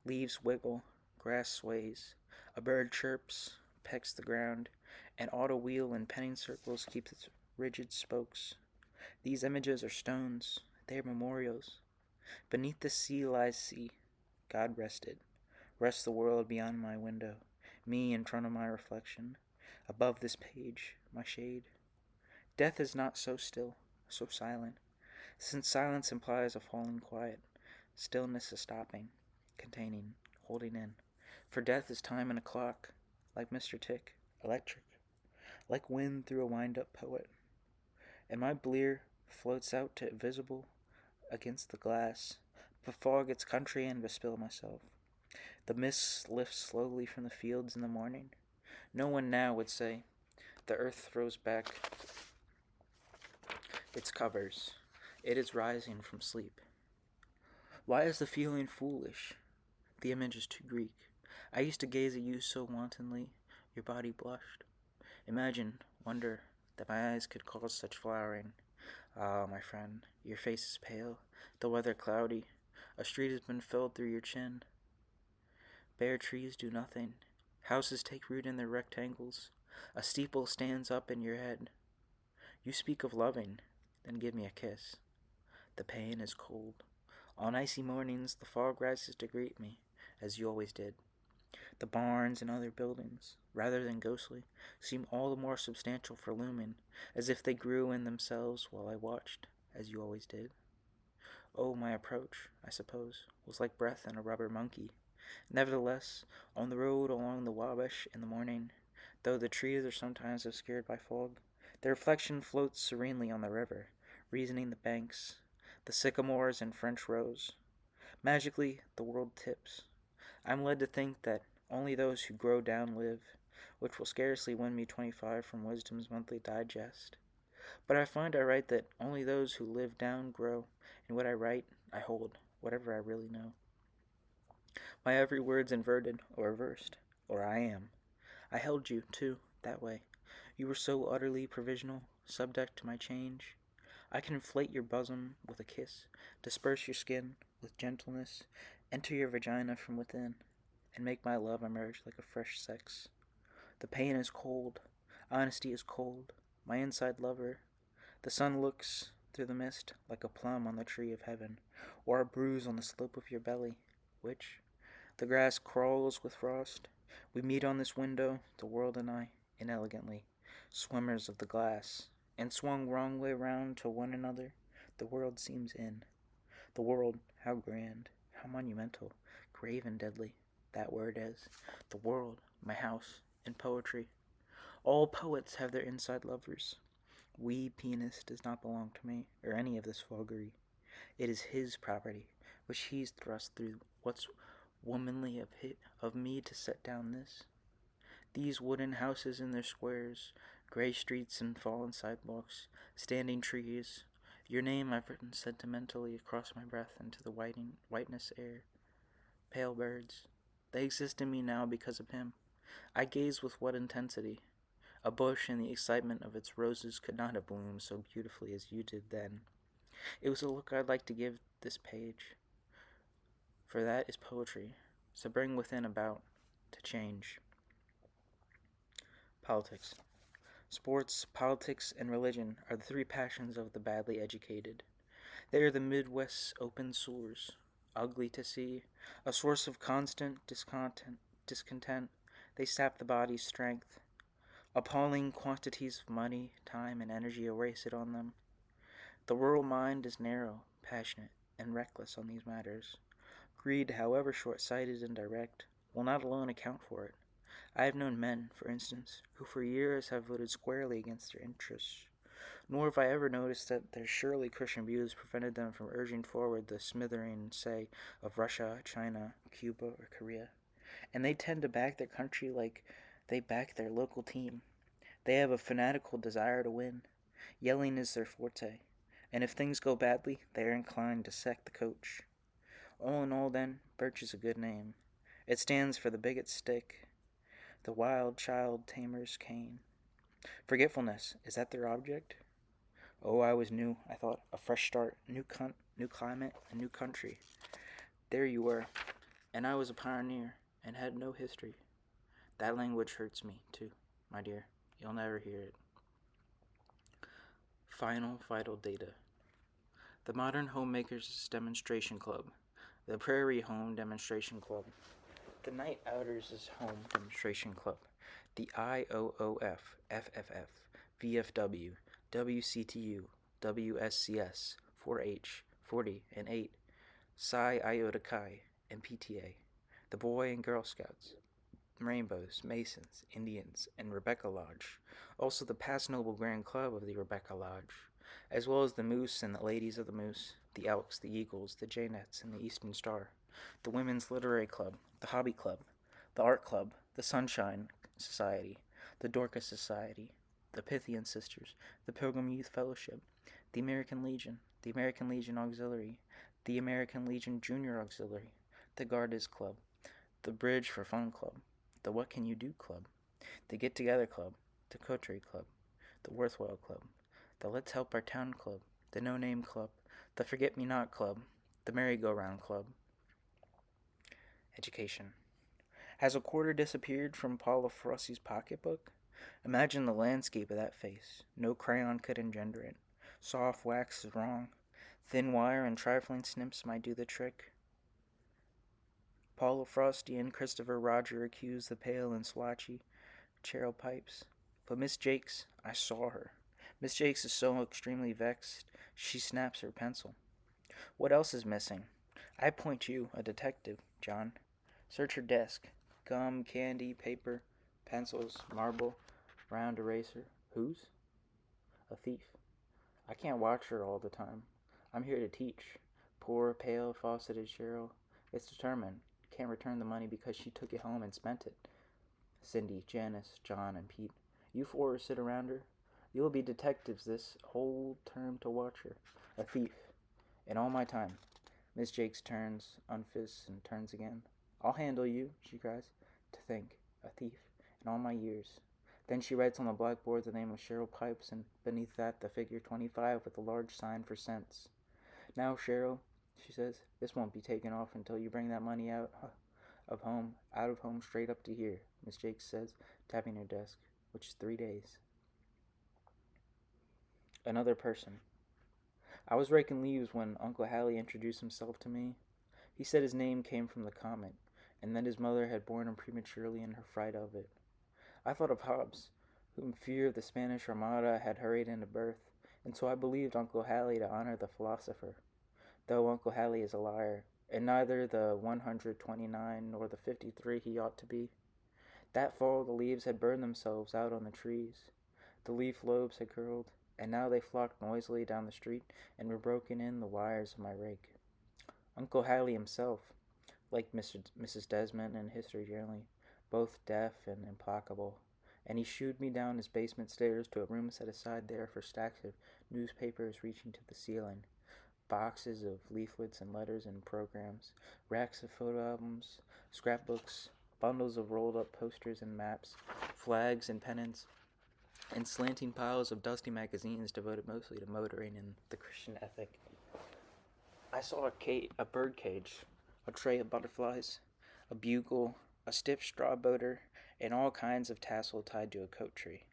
Leaves wiggle, grass sways. A bird chirps, pecks the ground. An auto wheel in penning circles keeps its rigid spokes. These images are stones. They are memorials. Beneath the sea lies sea. God rested. Rests the world beyond my window. Me in front of my reflection. Above this page, my shade. Death is not so still, so silent, since silence implies a falling quiet. Stillness is stopping, containing, holding in. For death is time and a clock, like Mr. Tick, electric, like wind through a wind-up poet. And my blear floats out to visible against the glass, befog its country and bespill myself. The mist lifts slowly from the fields in the morning. No one now would say, the earth throws back its covers. It is rising from sleep. Why is the feeling foolish? The image is too Greek. I used to gaze at you so wantonly, your body blushed. Imagine, wonder, that my eyes could cause such flowering. Ah, my friend, your face is pale, the weather cloudy. A street has been filled through your chin. Bare trees do nothing. Houses take root in their rectangles. A steeple stands up in your head. You speak of loving, then give me a kiss. The pain is cold. On icy mornings, the fog rises to greet me, as you always did. The barns and other buildings, rather than ghostly, seem all the more substantial for looming, as if they grew in themselves while I watched, as you always did. Oh, my approach, I suppose, was like breath in a rubber monkey. Nevertheless, on the road along the Wabash in the morning, though the trees are sometimes obscured by fog, their reflection floats serenely on the river, reasoning the banks, the sycamores and French rose. Magically, the world tips. I am led to think that only those who grow down live, which will scarcely win me 25 from Wisdom's Monthly Digest. But I find I write that only those who live down grow, and what I write, I hold, whatever I really know. My every word's inverted, or reversed, or I am. I held you, too, that way. You were so utterly provisional, subject to my change. I can inflate your bosom with a kiss, disperse your skin with gentleness, enter your vagina from within, and make my love emerge like a fresh sex. The pain is cold, honesty is cold, my inside lover. The sun looks through the mist like a plum on the tree of heaven, or a bruise on the slope of your belly, which the grass crawls with frost. We meet on this window, the world and I, inelegantly, swimmers of the glass, and swung wrong way round to one another, the world seems in. The world, how grand, how monumental, grave and deadly, that word is. The world, my house, and poetry. All poets have their inside lovers. We penis does not belong to me, or any of this foggery. It is his property, which he's thrust through what's womanly of me to set down this. These wooden houses in their squares, gray streets and fallen sidewalks, standing trees. Your name I've written sentimentally across my breath into the whiteness air. Pale birds. They exist in me now because of him. I gaze with what intensity? A bush in the excitement of its roses could not have bloomed so beautifully as you did then. It was a look I'd like to give this page, for that is poetry, so bring within about to change. Politics. Sports, politics, and religion are the three passions of the badly educated. They are the Midwest's open sores, ugly to see, a source of constant discontent. They sap the body's strength. Appalling quantities of money, time, and energy are wasted on them. The rural mind is narrow, passionate, and reckless on these matters. Greed, however short-sighted and direct, will not alone account for it. I have known men, for instance, who for years have voted squarely against their interests. Nor have I ever noticed that their surely Christian views prevented them from urging forward the smithering, say, of Russia, China, Cuba, or Korea. And they tend to back their country like they back their local team. They have a fanatical desire to win. Yelling is their forte. And if things go badly, they are inclined to sack the coach. All in all, then, Birch is a good name. It stands for the bigot's stick, the wild child tamer's cane. Forgetfulness, is that their object? Oh, I was new, I thought. A fresh start, new climate, a new country. There you were. And I was a pioneer, and had no history. That language hurts me, too, my dear. You'll never hear it. Final vital data. The Modern Homemakers Demonstration Club. The Prairie Home Demonstration Club. The Night Outers' Home Demonstration Club. The IOOF, FFF, VFW, WCTU, WSCS, 4H, 40, and 8, Psi Iota Chi, and PTA. The Boy and Girl Scouts. Rainbows, Masons, Indians, and Rebecca Lodge. Also the past noble Grand Club of the Rebecca Lodge, as well as the Moose and the Ladies of the Moose, the Elks, the Eagles, the Janettes, and the Eastern Star, the Women's Literary Club, the Hobby Club, the Art Club, the Sunshine Society, the Dorcas Society, the Pythian Sisters, the Pilgrim Youth Fellowship, the American Legion Auxiliary, the American Legion Junior Auxiliary, the Gardas Club, the Bridge for Fun Club, the What Can You Do Club, the Get Together Club, the Coterie Club, the Worthwhile Club, the Let's Help Our Town Club, the No Name Club, the Forget Me Not Club, the Merry-Go-Round Club. Education. Has a quarter disappeared from Paula Frossi's pocketbook? Imagine the landscape of that face. No crayon could engender it. Soft wax is wrong. Thin wire and trifling snips might do the trick. Paula Frosty and Christopher Roger accuse the pale and splotchy Cheryl Pipes. But Miss Jakes, I saw her. Miss Jakes is so extremely vexed, she snaps her pencil. What else is missing? I appoint you a detective, John. Search her desk. Gum, candy, paper, pencils, marble, round eraser. Whose? A thief. I can't watch her all the time. I'm here to teach. Poor, pale, fauceted Cheryl. It's determined. Can't return the money because she took it home and spent it. Cindy, Janice, John, and Pete. You four sit around her. You'll be detectives this whole term to watch her. A thief. In all my time. Miss Jakes turns, unfists, and turns again. I'll handle you, she cries. To think. A thief. In all my years. Then she writes on the blackboard the name of Cheryl Pipes, and beneath that the figure 25 with a large sign for cents. Now, Cheryl, she says, this won't be taken off until you bring that money out of home straight up to here, Miss Jakes says, tapping her desk, which is 3 days. Another person. I was raking leaves when Uncle Hallie introduced himself to me. He said his name came from the comet, and that his mother had born him prematurely in her fright of it. I thought of Hobbes, whom fear of the Spanish Armada had hurried into birth, and so I believed Uncle Hallie to honor the philosopher, though Uncle Hallie is a liar, and neither the 129 nor the 53 he ought to be. That fall the leaves had burned themselves out on the trees. The leaf lobes had curled, and now they flocked noisily down the street and were broken in the wires of my rake. Uncle Hallie himself, like Mrs. Desmond and history generally, both deaf and implacable, and he shooed me down his basement stairs to a room set aside there for stacks of newspapers reaching to the ceiling, boxes of leaflets and letters and programs, racks of photo albums, scrapbooks, bundles of rolled-up posters and maps, flags and pennants, and slanting piles of dusty magazines devoted mostly to motoring and the Christian ethic. I saw a bird cage, a tray of butterflies, a bugle, a stiff straw boater, and all kinds of tassel tied to a coat tree.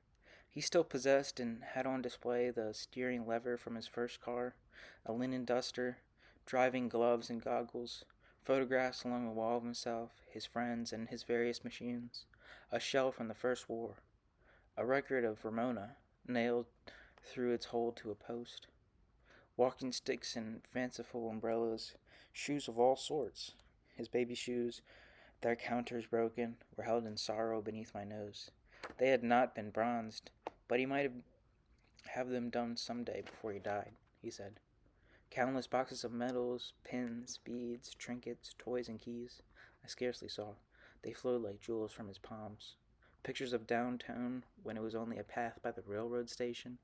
He still possessed and had on display the steering lever from his first car, a linen duster, driving gloves and goggles, photographs along the wall of himself, his friends, and his various machines, a shell from the First War, a record of Ramona nailed through its hole to a post, walking sticks and fanciful umbrellas, shoes of all sorts. His baby shoes, their counters broken, were held in sorrow beneath my nose. They had not been bronzed, but he might have them done some day before he died, he said. Countless boxes of medals, pins, beads, trinkets, toys, and keys I scarcely saw. They flowed like jewels from his palms. Pictures of downtown when it was only a path by the railroad station,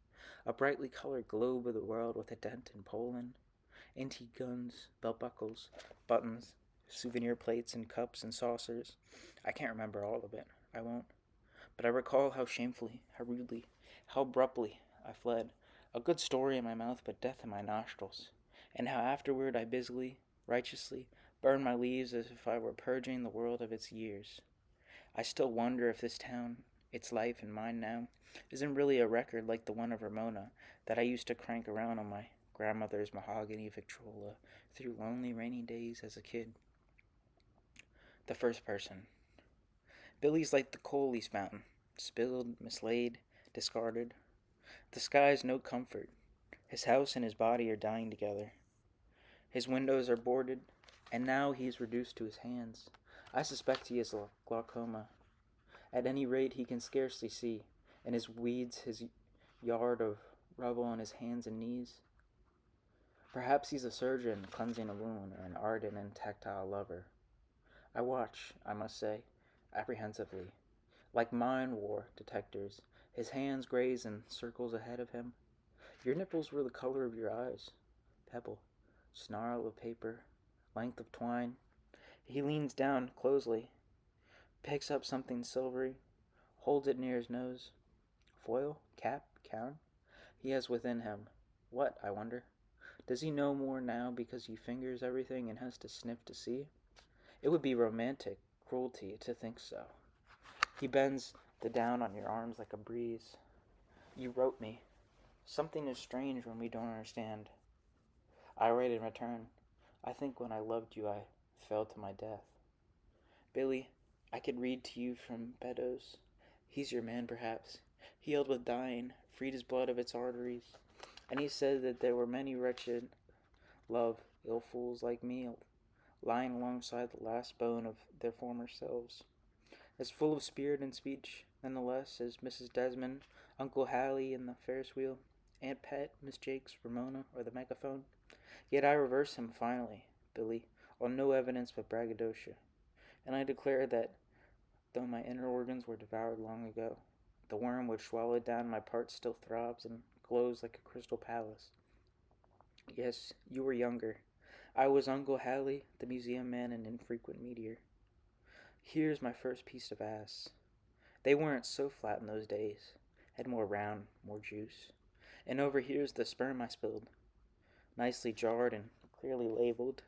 a brightly colored globe of the world with a dent in Poland, antique guns, belt buckles, buttons, souvenir plates and cups and saucers. I can't remember all of it. I won't. But I recall how shamefully, how rudely, how abruptly I fled. A good story in my mouth, but death in my nostrils. And how afterward I busily, righteously, burned my leaves as if I were purging the world of its years. I still wonder if this town, its life and mine now, isn't really a record like the one of Ramona that I used to crank around on my grandmother's mahogany Victrola through lonely rainy days as a kid. The first person. Billy's like the coal he's found, spilled, mislaid, discarded. The sky's no comfort. His house and his body are dying together. His windows are boarded, and now he is reduced to his hands. I suspect he has glaucoma. At any rate, he can scarcely see, and his weeds, his yard of rubble on his hands and knees. Perhaps he's a surgeon cleansing a wound, or an ardent and tactile lover. I watch, I must say, apprehensively. Like mine war detectors, his hands graze in circles ahead of him. Your nipples were the color of your eyes. Pebble, snarl of paper, length of twine. He leans down closely, picks up something silvery, holds it near his nose. Foil, cap, gown? He has within him. What, I wonder? Does he know more now because he fingers everything and has to sniff to see? It would be romantic cruelty to think so. He bends the down on your arms like a breeze. You wrote me. Something is strange when we don't understand. I write in return. I think when I loved you, I fell to my death. Billy, I could read to you from Beddoes. He's your man, perhaps. He healed with dying, freed his blood of its arteries, and he said that there were many wretched, ill fools like me, lying alongside the last bone of their former selves. As full of spirit and speech, nonetheless, as Mrs. Desmond, Uncle Hallie in the Ferris wheel, Aunt Pet, Miss Jakes, Ramona, or the megaphone. Yet I reverse him finally, Billy, on no evidence but braggadocio, and I declare that, though my inner organs were devoured long ago, the worm which swallowed down my parts still throbs and glows like a crystal palace. Yes, you were younger. I was Uncle Hallie, the museum man and infrequent meteor. Here's my first piece of ass. They weren't so flat in those days. Had more round, more juice. And over here's the sperm I spilled. Nicely jarred and clearly labeled.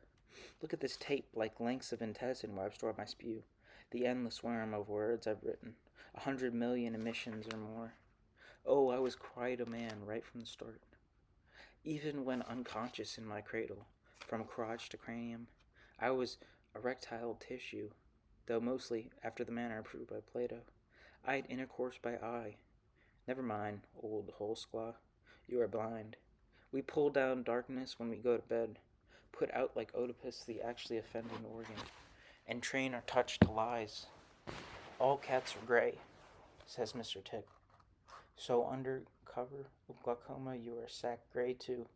Look at this tape like lengths of intestine where I've stored my spew. The endless worm of words I've written. 100 million emissions or more. Oh, I was quite a man right from the start. Even when unconscious in my cradle, from crotch to cranium, I was erectile tissue, though mostly after the manner approved by Plato. I had intercourse by eye. Never mind, old Holsclaw, you are blind. We pull down darkness when we go to bed, put out like Oedipus the actually offending organ, and train our touch to lies. All cats are gray, says Mr. Tick. So under cover of glaucoma you are sack gray too.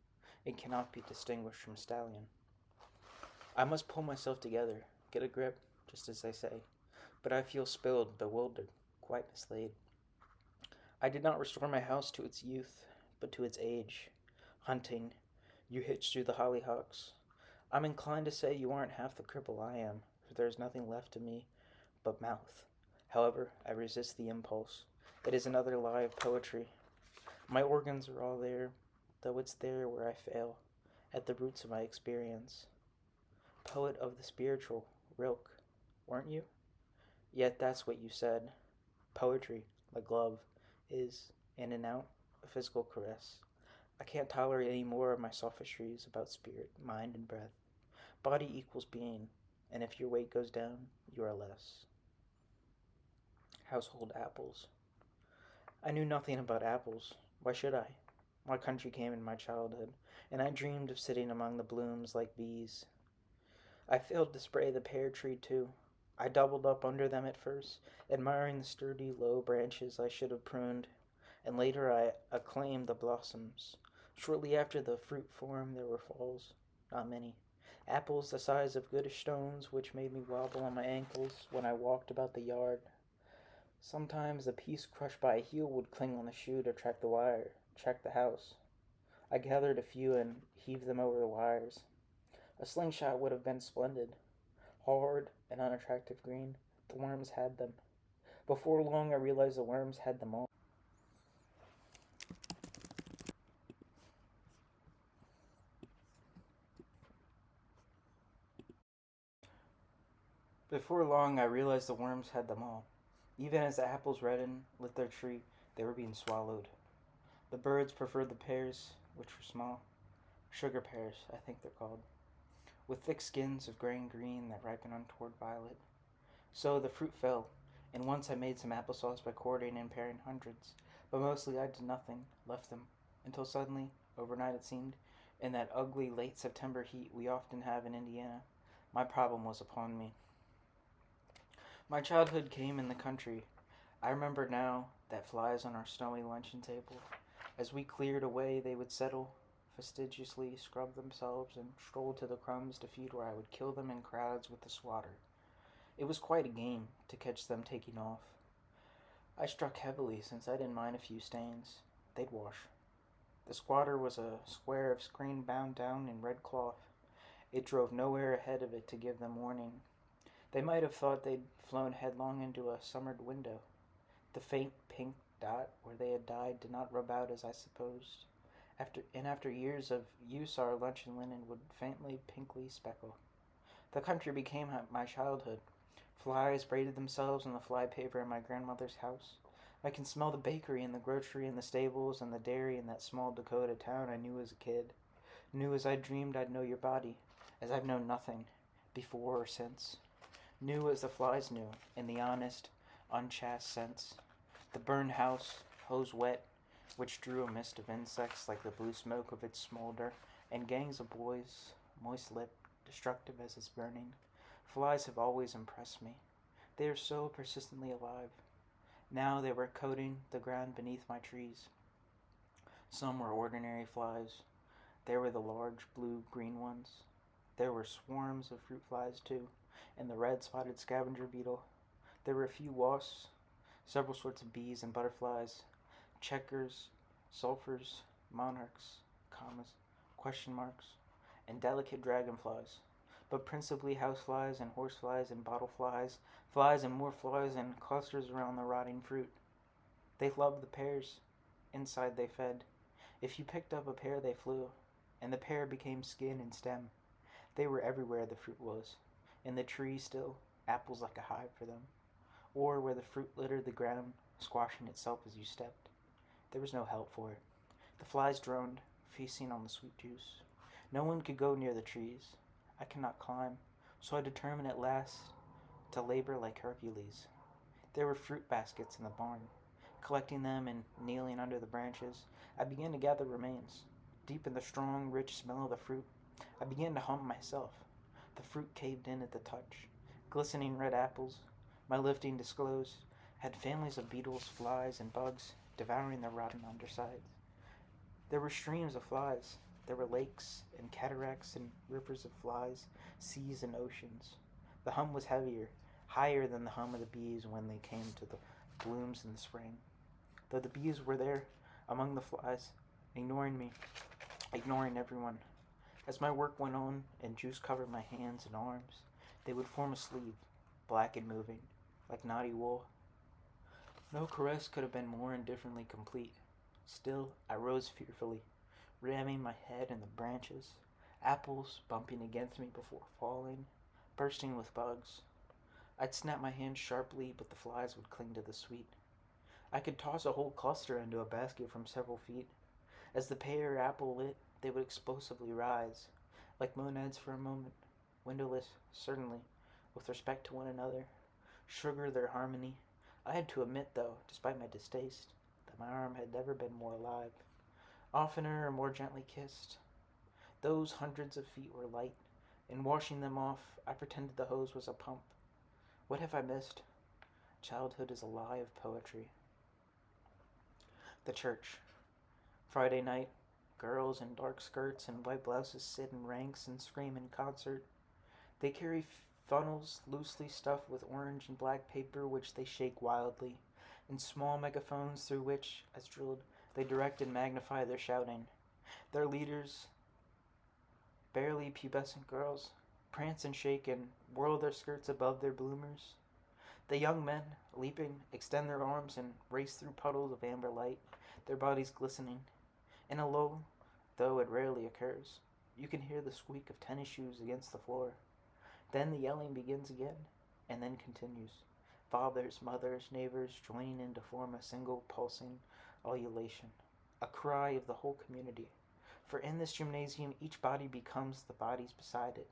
It cannot be distinguished from stallion. I must pull myself together, get a grip, just as they say. But I feel spilled, bewildered, quite mislaid. I did not restore my house to its youth, but to its age. Hunting, you hitched through the hollyhocks. I'm inclined to say you aren't half the cripple I am, for there is nothing left to me but mouth. However, I resist the impulse. It is another lie of poetry. My organs are all there, though it's there where I fail, at the roots of my experience. Poet of the spiritual, Rilke, weren't you? Yet that's what you said. Poetry, like love, is, in and out, a physical caress. I can't tolerate any more of my sophistries about spirit, mind, and breath. Body equals being, and if your weight goes down, you are less. Household apples. I knew nothing about apples. Why should I? My country came in my childhood, and I dreamed of sitting among the blooms like bees. I failed to spray the pear tree, too. I doubled up under them at first, admiring the sturdy, low branches I should have pruned, and later I acclaimed the blossoms. Shortly after the fruit formed, there were falls. Not many. Apples the size of goodish stones, which made me wobble on my ankles when I walked about the yard. Sometimes a piece crushed by a heel would cling on the shoe to track the house. I gathered a few and heaved them over the wires. A slingshot would have been splendid. Hard and unattractive green, the worms had them. Before long, I realized the worms had them all. Before long, I realized the worms had them all. Even as the apples reddened, lit their tree, they were being swallowed. The birds preferred the pears, which were small. Sugar pears, I think they're called, with thick skins of gray and green that ripen on toward violet. So the fruit fell, and once I made some applesauce by quartering and paring hundreds, but mostly I did nothing, left them, until suddenly, overnight it seemed, in that ugly late September heat we often have in Indiana, my problem was upon me. My childhood came in the country. I remember now that flies on our snowy luncheon table. As we cleared away, they would settle, fastidiously scrub themselves, and stroll to the crumbs to feed where I would kill them in crowds with the swatter. It was quite a game to catch them taking off. I struck heavily since I didn't mind a few stains. They'd wash. The squatter was a square of screen bound down in red cloth. It drove nowhere ahead of it to give them warning. They might have thought they'd flown headlong into a summered window. The faint pink dot where they had died did not rub out as I supposed. After years of use, our luncheon linen would faintly pinkly speckle. The country became my childhood. Flies braided themselves on the fly paper in my grandmother's house. I can smell the bakery and the grocery and the stables and the dairy in that small Dakota town I knew as a kid. Knew as I dreamed I'd know your body, as I've known nothing, before or since. Knew as the flies knew, in the honest, unchaste sense. The burned house, hose wet, which drew a mist of insects like the blue smoke of its smolder, and gangs of boys, moist-lipped, destructive as its burning. Flies have always impressed me. They are so persistently alive. Now they were coating the ground beneath my trees. Some were ordinary flies. There were the large blue-green ones. There were swarms of fruit flies, too, and the red-spotted scavenger beetle. There were a few wasps, several sorts of bees and butterflies, checkers, sulfurs, monarchs, commas, question marks, and delicate dragonflies, but principally houseflies and horseflies and bottleflies, flies and more flies and clusters around the rotting fruit. They loved the pears. Inside they fed. If you picked up a pear, they flew, and the pear became skin and stem. They were everywhere the fruit was. In the tree still, apples like a hive for them, or where the fruit littered the ground, squashing itself as you stepped. There was no help for it. The flies droned, feasting on the sweet juice. No one could go near the trees. I cannot climb, so I determined at last to labor like Hercules. There were fruit baskets in the barn. Collecting them and kneeling under the branches, I began to gather remains. Deep in the strong, rich smell of the fruit, I began to hum myself. The fruit caved in at the touch. Glistening red apples, my lifting disclosed, had families of beetles, flies, and bugs devouring the rotten undersides. There were streams of flies. There were lakes and cataracts and rivers of flies, seas and oceans. The hum was heavier, higher than the hum of the bees when they came to the blooms in the spring. Though the bees were there among the flies, ignoring me, ignoring everyone. As my work went on and juice covered my hands and arms, they would form a sleeve, black and moving, like knotty wool. No caress could have been more indifferently complete. Still, I rose fearfully, ramming my head in the branches, apples bumping against me before falling, bursting with bugs. I'd snap my hand sharply, but the flies would cling to the sweet. I could toss a whole cluster into a basket from several feet. As the pear apple lit, they would explosively rise, like monads for a moment, windowless, certainly, with respect to one another, sugar their harmony. I had to admit, though, despite my distaste, that my arm had never been more alive, oftener or more gently kissed. Those hundreds of feet were light. In washing them off, I pretended the hose was a pump. What have I missed? Childhood is a lie of poetry. The church. Friday night. Girls in dark skirts and white blouses sit in ranks and scream in concert. They carry funnels loosely stuffed with orange and black paper, which they shake wildly, and small megaphones through which, as drilled, they direct and magnify their shouting. Their leaders, barely pubescent girls, prance and shake and whirl their skirts above their bloomers. The young men, leaping, extend their arms and race through puddles of amber light, their bodies glistening. In a lull, though it rarely occurs, you can hear the squeak of tennis shoes against the floor. Then the yelling begins again, and then continues. Fathers, mothers, neighbors joining in to form a single pulsing ululation, a cry of the whole community. For in this gymnasium each body becomes the bodies beside it,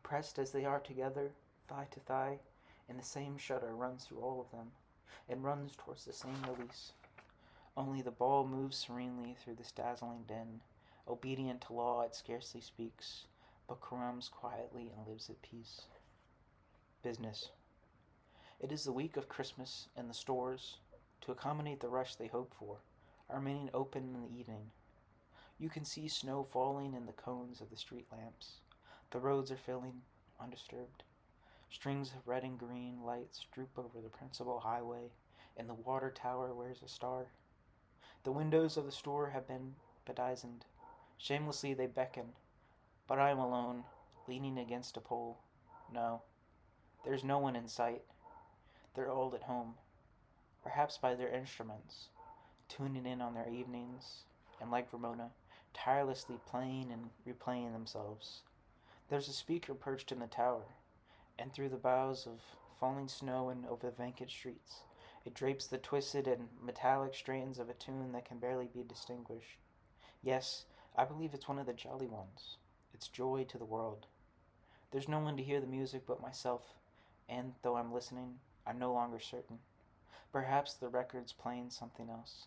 pressed as they are together, thigh to thigh, and the same shudder runs through all of them, and runs towards the same release. Only the ball moves serenely through this dazzling din. Obedient to law, it scarcely speaks, but carums quietly and lives at peace. Business. It is the week of Christmas, and the stores, to accommodate the rush they hope for, are remaining open in the evening. You can see snow falling in the cones of the street lamps. The roads are filling, undisturbed. Strings of red and green lights droop over the principal highway, and the water tower wears a star. The windows of the store have been bedizened. Shamelessly they beckon, but I am alone, leaning against a pole. No, there's no one in sight. They're all at home, perhaps by their instruments, tuning in on their evenings, and like Ramona, tirelessly playing and replaying themselves. There's a speaker perched in the tower, and through the boughs of falling snow and over the vacant streets, it drapes the twisted and metallic strains of a tune that can barely be distinguished. Yes, I believe it's one of the jolly ones. It's joy to the world. There's no one to hear the music but myself, and though I'm listening, I'm no longer certain. Perhaps the record's playing something else.